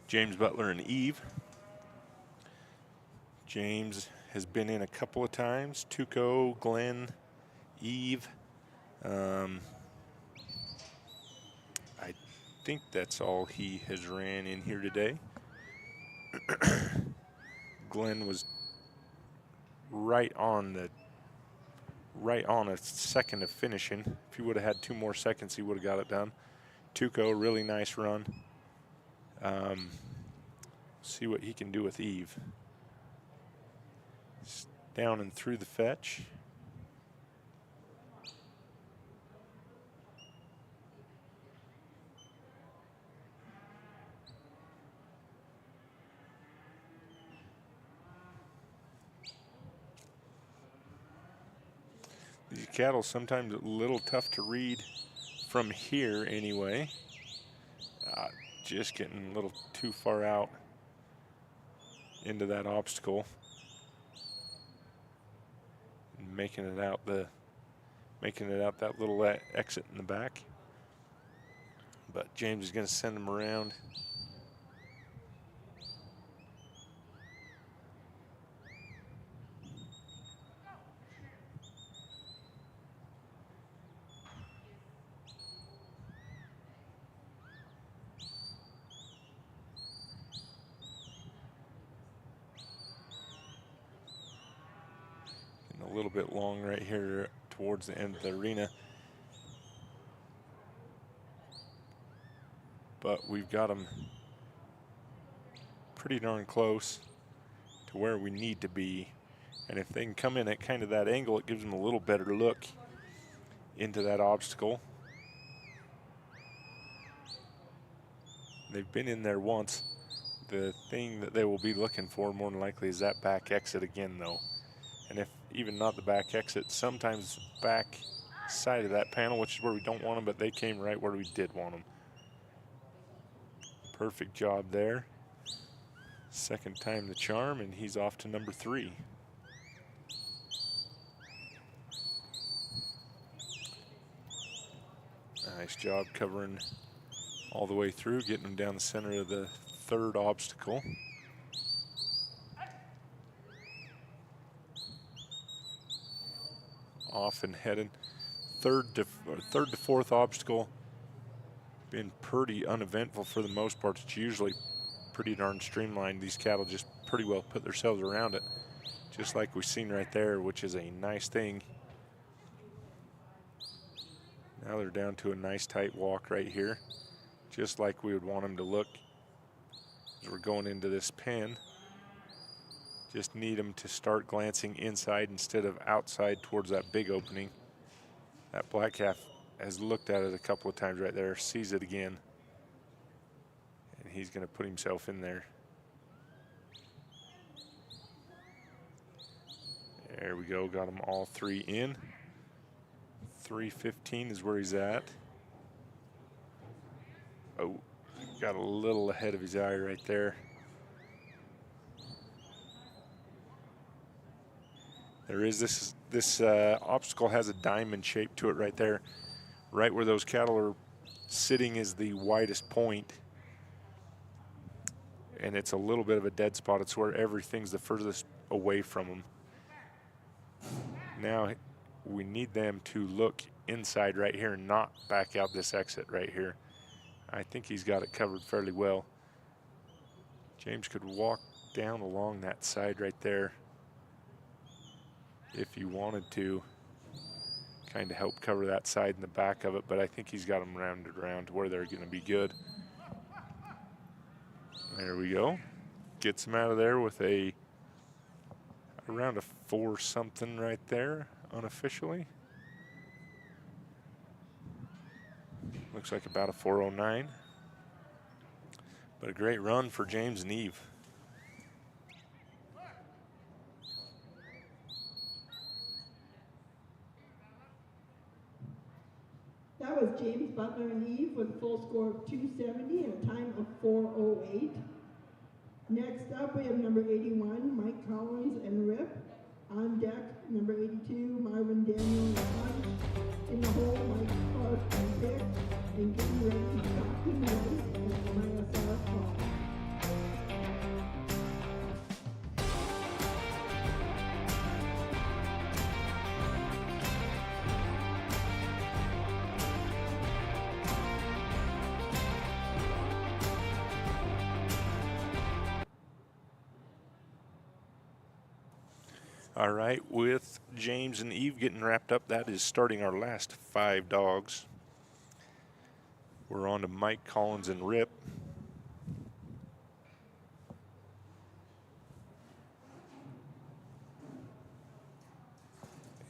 James Butler and Eve. James has been in a couple of times. Tuco, Glenn, Eve. I think that's all he has ran in here today. Glenn was right on a second of finishing. If he would have had 2 more seconds, he would have got it done. Tuco, really nice run. See what he can do with Eve. Down and through the fetch. These cattle sometimes a little tough to read from here anyway. Just getting a little too far out into that obstacle. And making it out that little exit in the back. But James is going to send him around. A little bit long right here towards the end of the arena. But we've got them pretty darn close to where we need to be. And if they can come in at kind of that angle, it gives them a little better look into that obstacle. They've been in there once. The thing that they will be looking for more than likely is that back exit again though. And if even not the back exit, sometimes back side of that panel, which is where we don't want them, but they came right where we did want them. Perfect job there. Second time the charm, and he's off to number 3. Nice job covering all the way through, getting him down the center of the third obstacle. Off and heading. Third to fourth obstacle, been pretty uneventful for the most part. It's usually pretty darn streamlined. These cattle just pretty well put themselves around it, just like we've seen right there, which is a nice thing. Now they're down to a nice tight walk right here, just like we would want them to look as we're going into this pen. Just need them to start glancing inside instead of outside towards that big opening. That black calf has looked at it a couple of times right there, sees it again, and he's going to put himself in there. There we go, got them all three in. 3:15 is where he's at. Oh, got a little ahead of his eye right there. There is this obstacle has a diamond shape to it right there. Right where those cattle are sitting is the widest point, and it's a little bit of a dead spot. It's where everything's the furthest away from them. Now we need them to look inside right here and not back out this exit right here. I think he's got it covered fairly well. James could walk down along that side right there if he wanted to, kind of help cover that side and the back of it, but I think he's got them rounded around to where they're going to be good. There we go. Gets him out of there with around a 4 something right there, unofficially. Looks like about a 4:09. But a great run for James and Eve. That was James Butler and Eve with a full score of 270 and a time of 4:08. Next up, we have number 81, Mike Collins and Rip. On deck, number 82, Marvin Daniel Lodge. In the hole, Mike Clark and Dick. And getting ready, Stockton White and MSSA Paul. All right, with James and Eve getting wrapped up, that is starting our last 5 dogs. We're on to Mike Collins and Rip.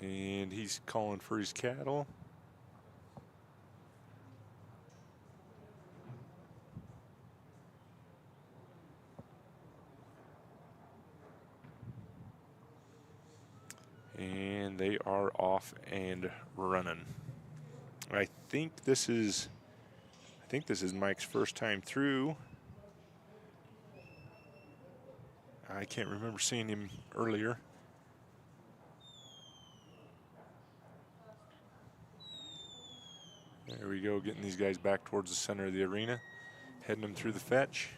And he's calling for his cattle. And they are off and running. I think this is Mike's first time through. I can't remember seeing him earlier. There we go, getting these guys back towards the center of the arena, heading them through the fetch.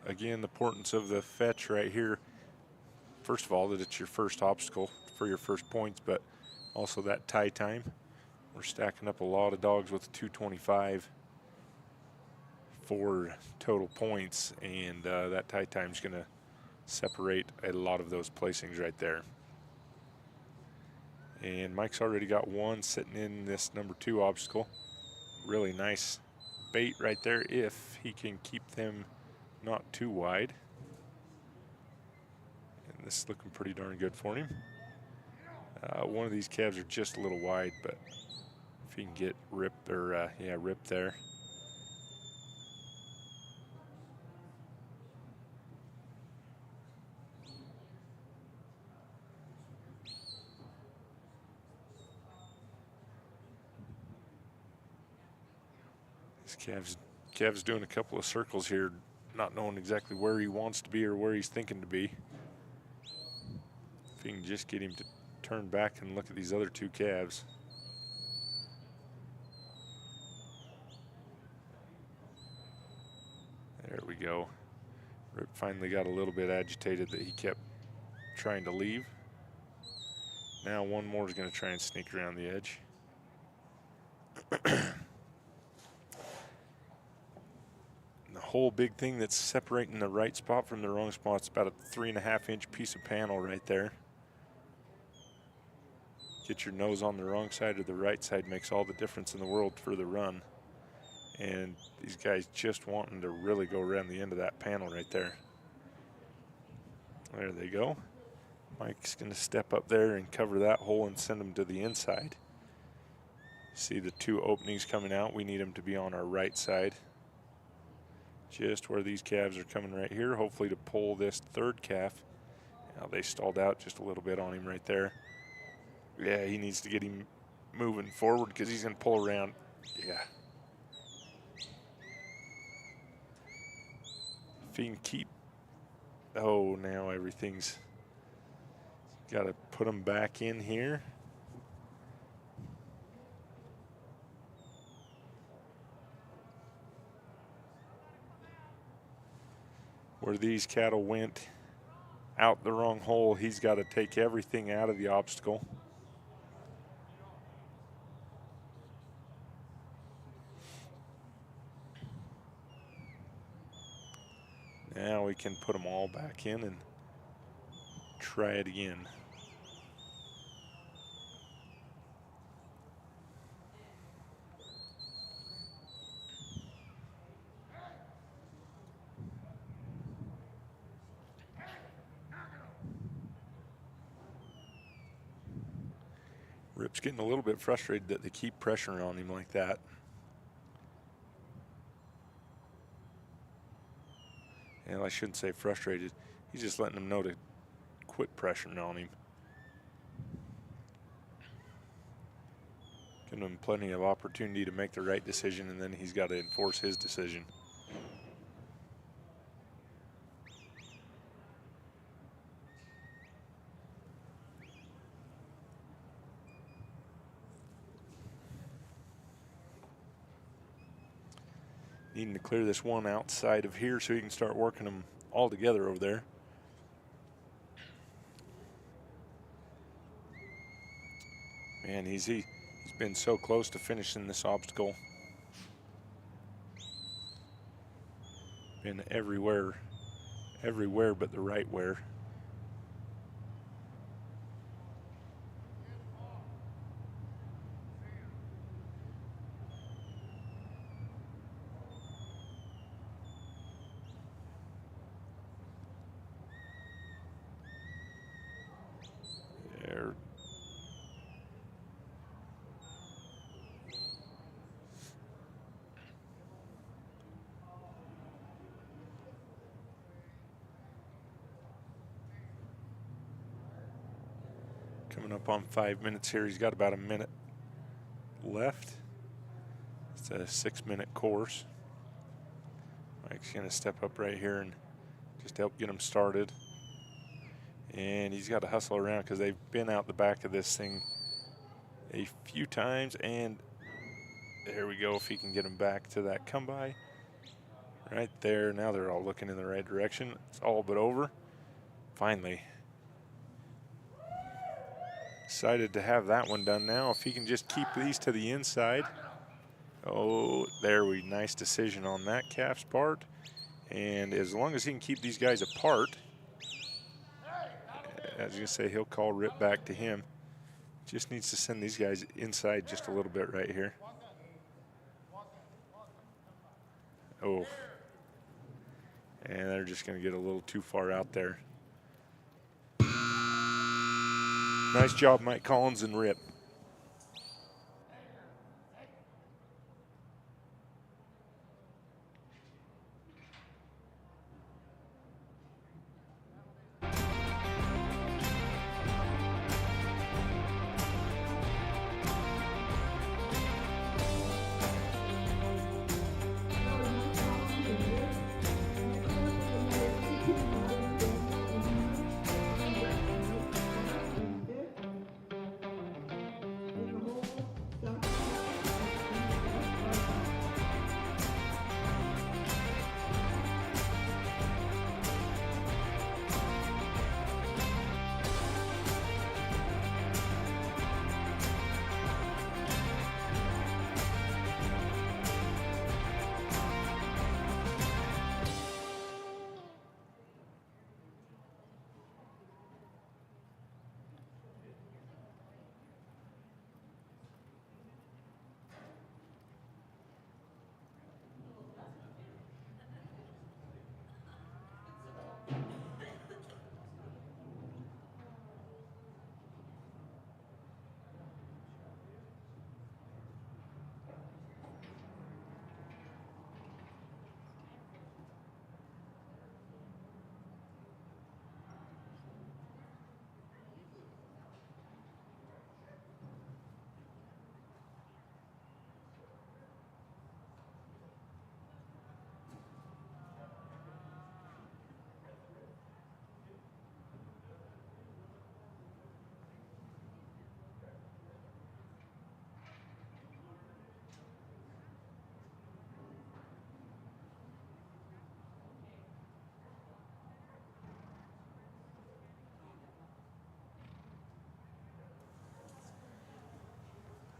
Again, the importance of the fetch right here. First of all, that it's your first obstacle for your first points, but also that tie time. We're stacking up a lot of dogs with 225 for total points, and that tie time is going to separate a lot of those placings right there. And Mike's already got one sitting in this number 2 obstacle. Really nice bait right there if he can keep them not too wide. And this is looking pretty darn good for him. One of these calves are just a little wide, but if he can get Rip there. This calf's doing a couple of circles here, not knowing exactly where he wants to be or where he's thinking to be. If you can just get him to turn back and look at these other 2 calves. There we go. Rip finally got a little bit agitated that he kept trying to leave. Now one more is going to try and sneak around the edge. The whole big thing that's separating the right spot from the wrong spot is about a 3.5-inch piece of panel right there. Get your nose on the wrong side or the right side makes all the difference in the world for the run. And these guys just wanting to really go around the end of that panel right there. There they go. Mike's going to step up there and cover that hole and send them to the inside. See the two openings coming out. We need them to be on our right side. Just where these calves are coming right here, hopefully to pull this third calf. Now they stalled out just a little bit on him right there. Yeah, he needs to get him moving forward because he's going to pull around. Yeah. If he can keep, oh, now everything's got to put him back in here. Where these cattle went out the wrong hole, he's got to take everything out of the obstacle. Now we can put them all back in and try it again. Rip's getting a little bit frustrated that they keep pressuring on him like that. And I shouldn't say frustrated. He's just letting them know to quit pressuring on him. Giving him plenty of opportunity to make the right decision, and then he's got to enforce his decision. Needing to clear this one outside of here so he can start working them all together over there. Man, he's been so close to finishing this obstacle. Been everywhere but the right where. Coming up on 5 minutes here. He's got about a minute left. It's a 6-minute course. Mike's going to step up right here and just help get him started. And he's got to hustle around because they've been out the back of this thing a few times. And there we go. If he can get him back to that come by. Right there. Now they're all looking in the right direction. It's all but over. Finally. Excited to have that one done now. If he can just keep these to the inside. Oh, there we nice decision on that calf's part. And as long as he can keep these guys apart, as you say, he'll call Rip back to him. Just needs to send these guys inside just a little bit right here. Oh. And they're just going to get a little too far out there. Nice job, Mike Collins and Rip.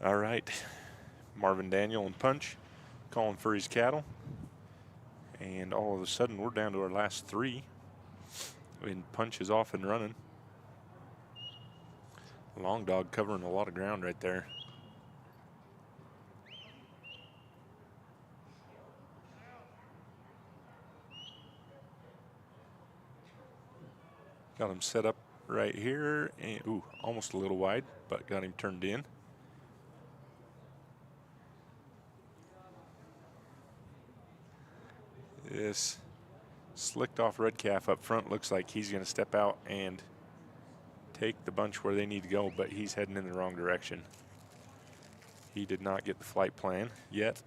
All right, Marvin Daniel and Punch calling for his cattle. And all of a sudden, we're down to our last 3. And Punch is off and running. Long Dog covering a lot of ground right there. Got him set up right here. And, ooh, almost a little wide, but got him turned in. This slicked off red calf up front looks like he's going to step out and take the bunch where they need to go, but he's heading in the wrong direction. He did not get the flight plan yet.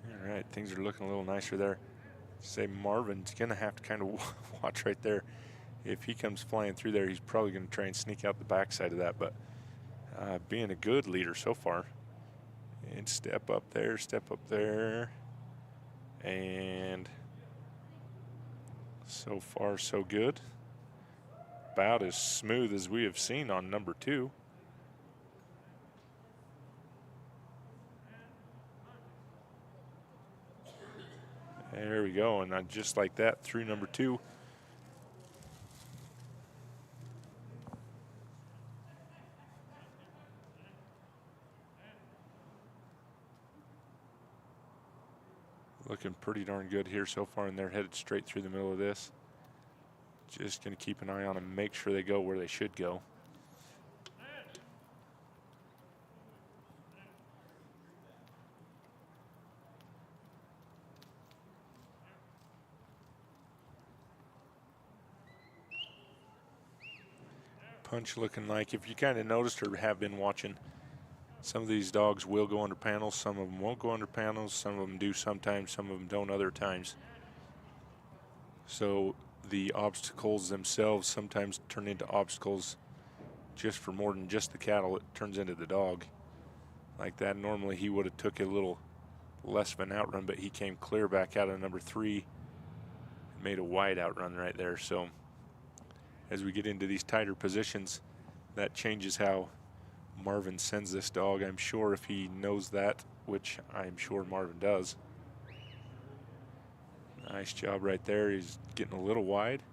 All right, things are looking a little nicer there. Say Marvin's going to have to kind of watch right there. If he comes flying through there, he's probably going to try and sneak out the backside of that, but being a good leader so far. And step up there, and so far so good. About as smooth as we have seen on number 2. There we go, and just like that, through number 2. Looking pretty darn good here so far, and they're headed straight through the middle of this. Just going to keep an eye on them, make sure they go where they should go. Punch looking like, if you kind of noticed or have been watching, some of these dogs will go under panels, some of them won't go under panels, some of them do sometimes, some of them don't other times. So the obstacles themselves sometimes turn into obstacles just for more than just the cattle. It turns into the dog. Like that, normally he would have took a little less of an outrun, but he came clear back out of number 3, made a wide outrun right there. So as we get into these tighter positions, that changes how Marvin sends this dog. I'm sure if he knows that, which I'm sure Marvin does. Nice job right there. He's getting a little wide.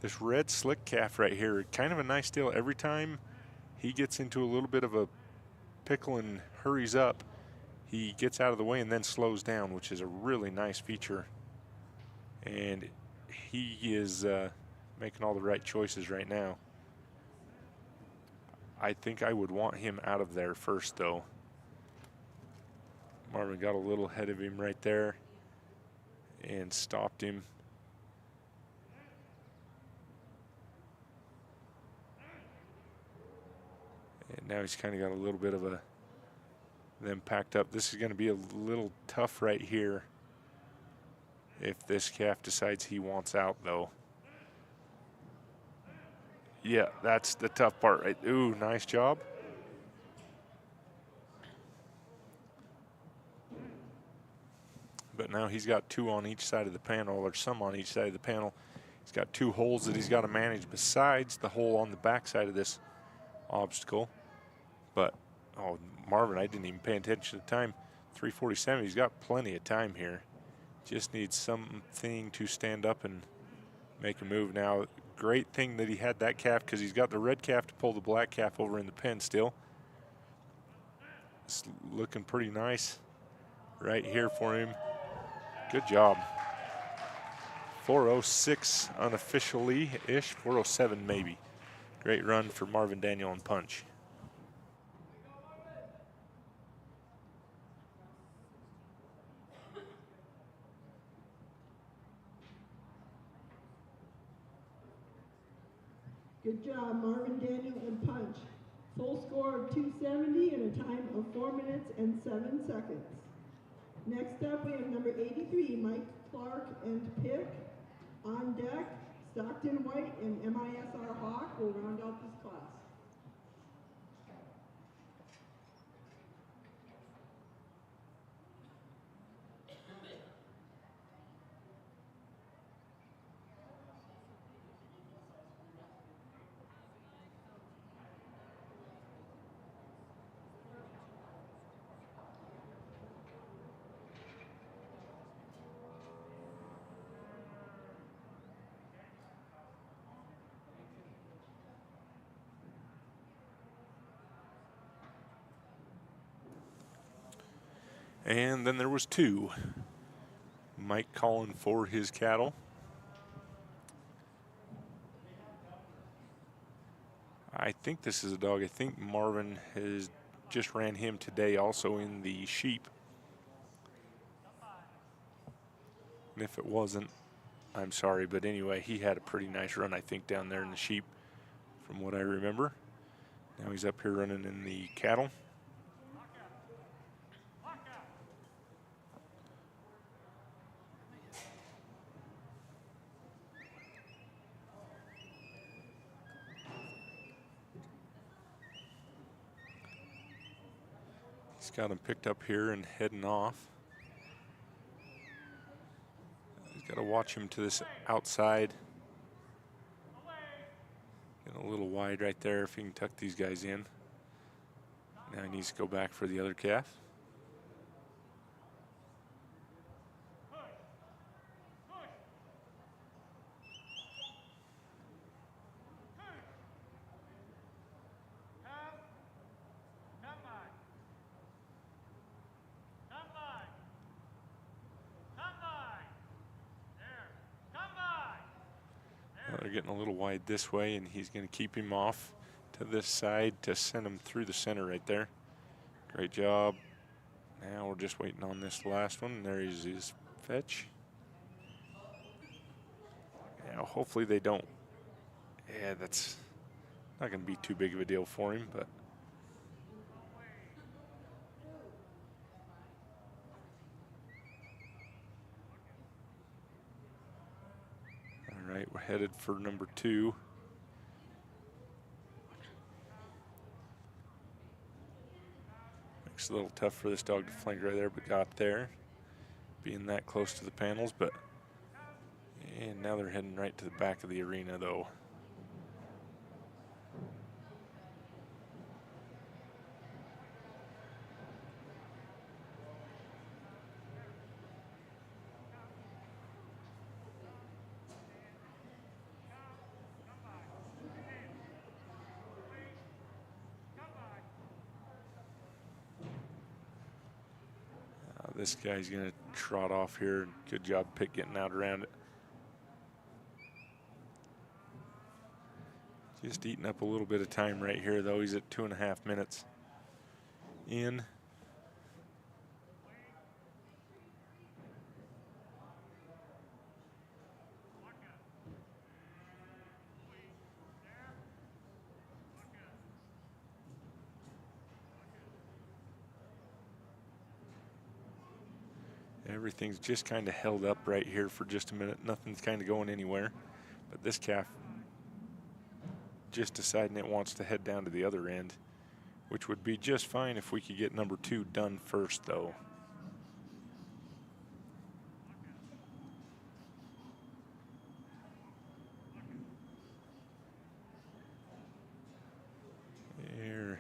This red slick calf right here, kind of a nice deal. Every time he gets into a little bit of a pickle and hurries up, he gets out of the way and then slows down, which is a really nice feature. And he is making all the right choices right now. I think I would want him out of there first, though. Marvin got a little ahead of him right there and stopped him. And now he's kind of got a little bit of them packed up. This is going to be a little tough right here if this calf decides he wants out, though. Yeah, that's the tough part, right? Ooh, nice job. But now he's got 2 on each side of the panel, or some on each side of the panel. He's got 2 holes that he's got to manage besides the hole on the back side of this obstacle. But, oh, Marvin, I didn't even pay attention to the time. 3:47, he's got plenty of time here. Just needs something to stand up and make a move now. Great thing that he had that calf, because he's got the red calf to pull the black calf over in the pen still. It's looking pretty nice right here for him. Good job. 4:06 unofficially-ish, 4:07 maybe. Great run for Marvin Daniel and Punch. Good job, Marvin Daniel and Punch. Full score of 270 and a time of 4 minutes and 7 seconds. Next up, we have number 83, Mike Clark and Pick. On deck, Stockton White and MISR Hawk will round out this class. And then there was 2. Mike calling for his cattle. I think this is a dog. I think Marvin has just ran him today also in the sheep. And if it wasn't, I'm sorry. But anyway, he had a pretty nice run, I think, down there in the sheep from what I remember. Now he's up here running in the cattle. He's got him picked up here and heading off. He's got to watch him to this outside. Getting a little wide right there if he can tuck these guys in. Now he needs to go back for the other calf. They're getting a little wide this way, and he's going to keep him off to this side to send him through the center right there. Great job. Now we're just waiting on this last one. There is his fetch. Now hopefully they don't. Yeah, that's not going to be too big of a deal for him, but all right, we're headed for number 2. Makes it a little tough for this dog to flank right there, but got there. Being that close to the panels, but and now they're heading right to the back of the arena though. This guy's going to trot off here. Good job Pitt getting out around it. Just eating up a little bit of time right here, though. He's at 2.5 minutes in. Everything's just kind of held up right here for just a minute. Nothing's kind of going anywhere. But this calf just deciding it wants to head down to the other end, which would be just fine if we could get number 2 done first, though. They're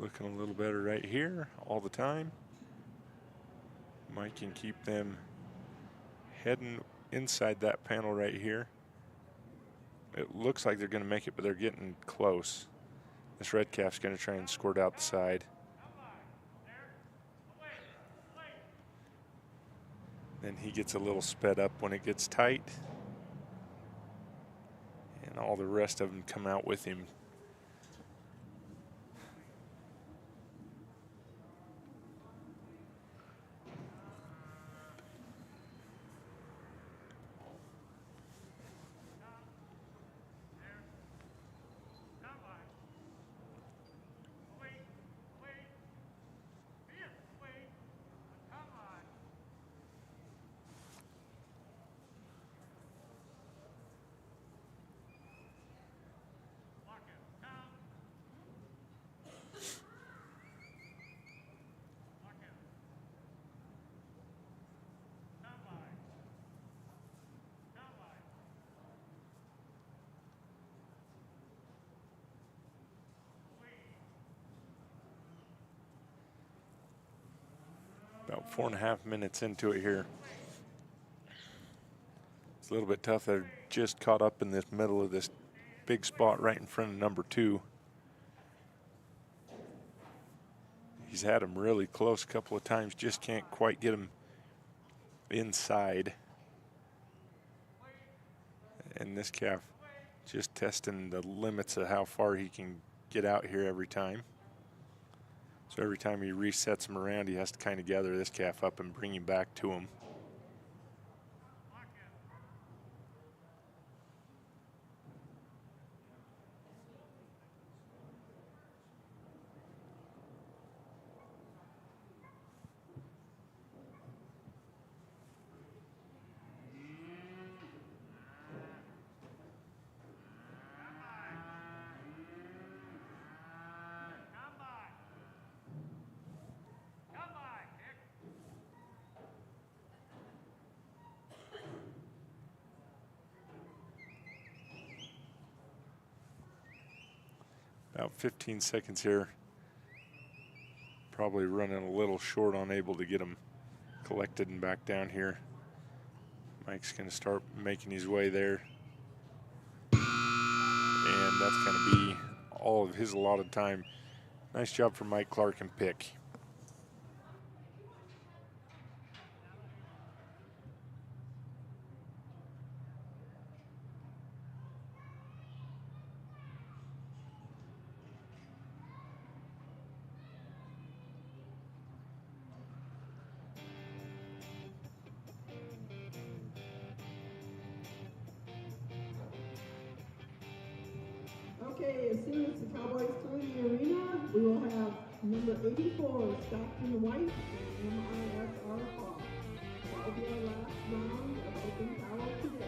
looking a little better right here all the time. Mike can keep them heading inside that panel right here. It looks like they're going to make it, but they're getting close. This red calf's going to try and squirt out the side. Then he gets a little sped up when it gets tight. And all the rest of them come out with him. About 4.5 minutes into it here. It's a little bit tough. They're just caught up in this middle of this big spot right in front of number 2. He's had him really close a couple of times, just can't quite get him inside. And this calf just testing the limits of how far he can get out here every time. So every time he resets him around, he has to kind of gather this calf up and bring him back to him. About 15 seconds here. Probably running a little short on able to get him collected and back down here. Mike's going to start making his way there. And that's going to be all of his allotted time. Nice job from Mike Clark and pick. Okay, as soon as the Cowboys come in the arena, we will have number 84, Stockton White, and MSSA Hawk. That will be our last round of open power today.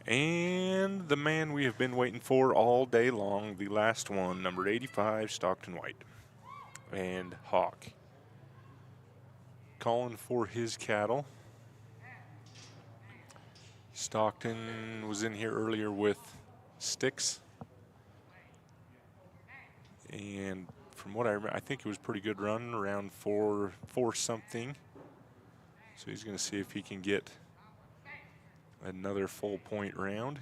And the man we have been waiting for all day long, the last one, number 85, Stockton White. And Hawk calling for his cattle. Stockton was in here earlier with Sticks. And from what I remember, I think it was a pretty good run, around four something. So he's going to see if he can get another full point round.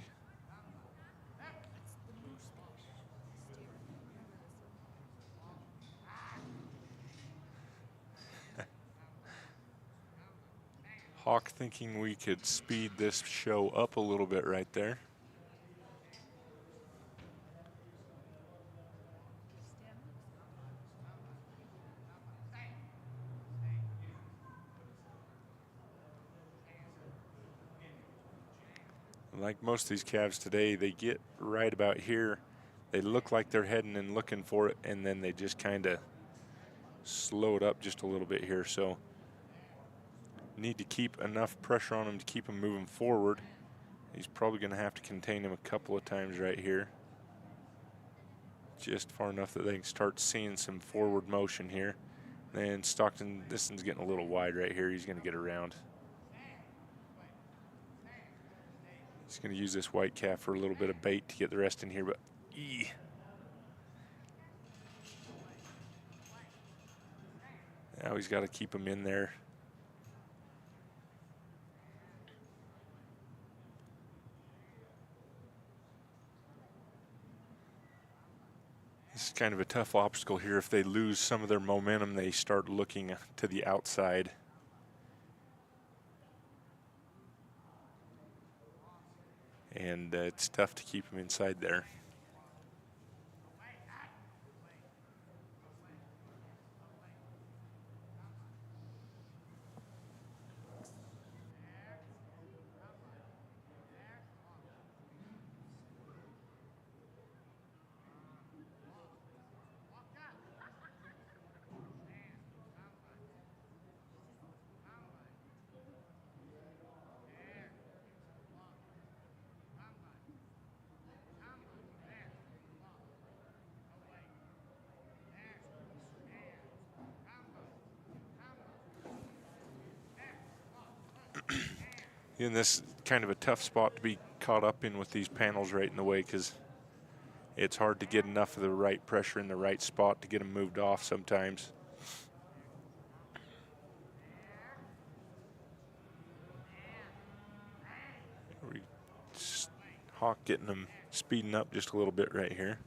Hawk thinking we could speed this show up a little bit right there. Like most of these calves today, they get right about here. They look like they're heading and looking for it, and then they just kind of slow it up just a little bit here. So need to keep enough pressure on him to keep him moving forward. He's probably going to have to contain him a couple of times right here. Just far enough that they can start seeing some forward motion here. And Stockton, this one's getting a little wide right here. He's going to get around. He's going to use this white calf for a little bit of bait to get the rest in here, but now he's got to keep him in there. It's kind of a tough obstacle here. If they lose some of their momentum, they start looking to the outside. And it's tough to keep them inside there. And this is kind of a tough spot to be caught up in with these panels right in the way, because it's hard to get enough of the right pressure in the right spot to get them moved off sometimes. Hawk getting them speeding up just a little bit right here.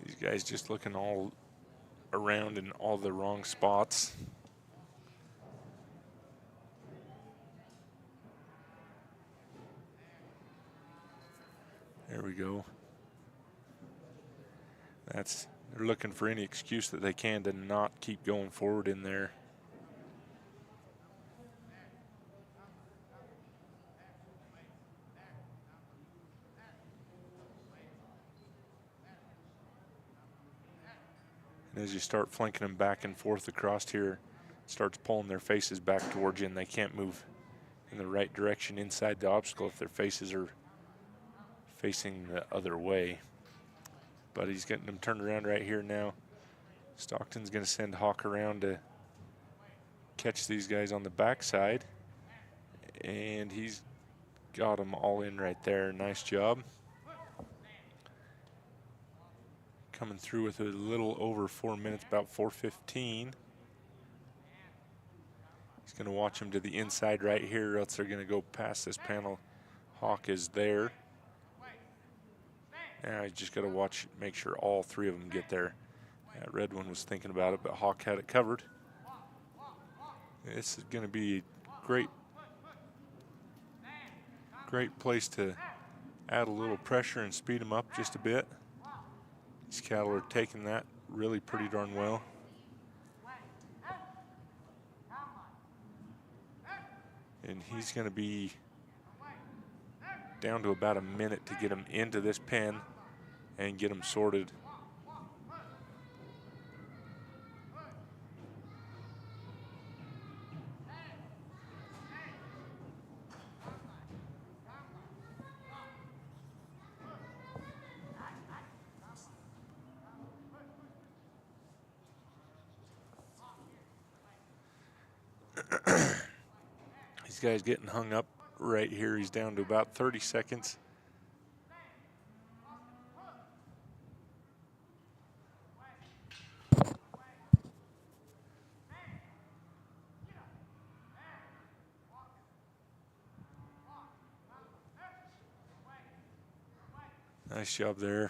These guys just looking all around in all the wrong spots. There we go. They're looking for any excuse that they can to not keep going forward in there. And as you start flanking them back and forth across here, it starts pulling their faces back towards you, and they can't move in the right direction inside the obstacle if their faces are facing the other way. But he's getting them turned around right here now. Stockton's going to send Hawk around to catch these guys on the backside, and he's got them all in right there. Nice job. Coming through with a little over 4 minutes, about 4:15. He's going to watch them to the inside right here, or else they're going to go past this panel. Hawk is there. Now he's just got to watch, make sure all three of them get there. That red one was thinking about it, but Hawk had it covered. This is going to be a great place to add a little pressure and speed them up just a bit. These cattle are taking that really pretty darn well. And he's going to be down to about a minute to get them into this pen and get them sorted. These guys getting hung up right here. He's down to about 30 seconds. Nice job there.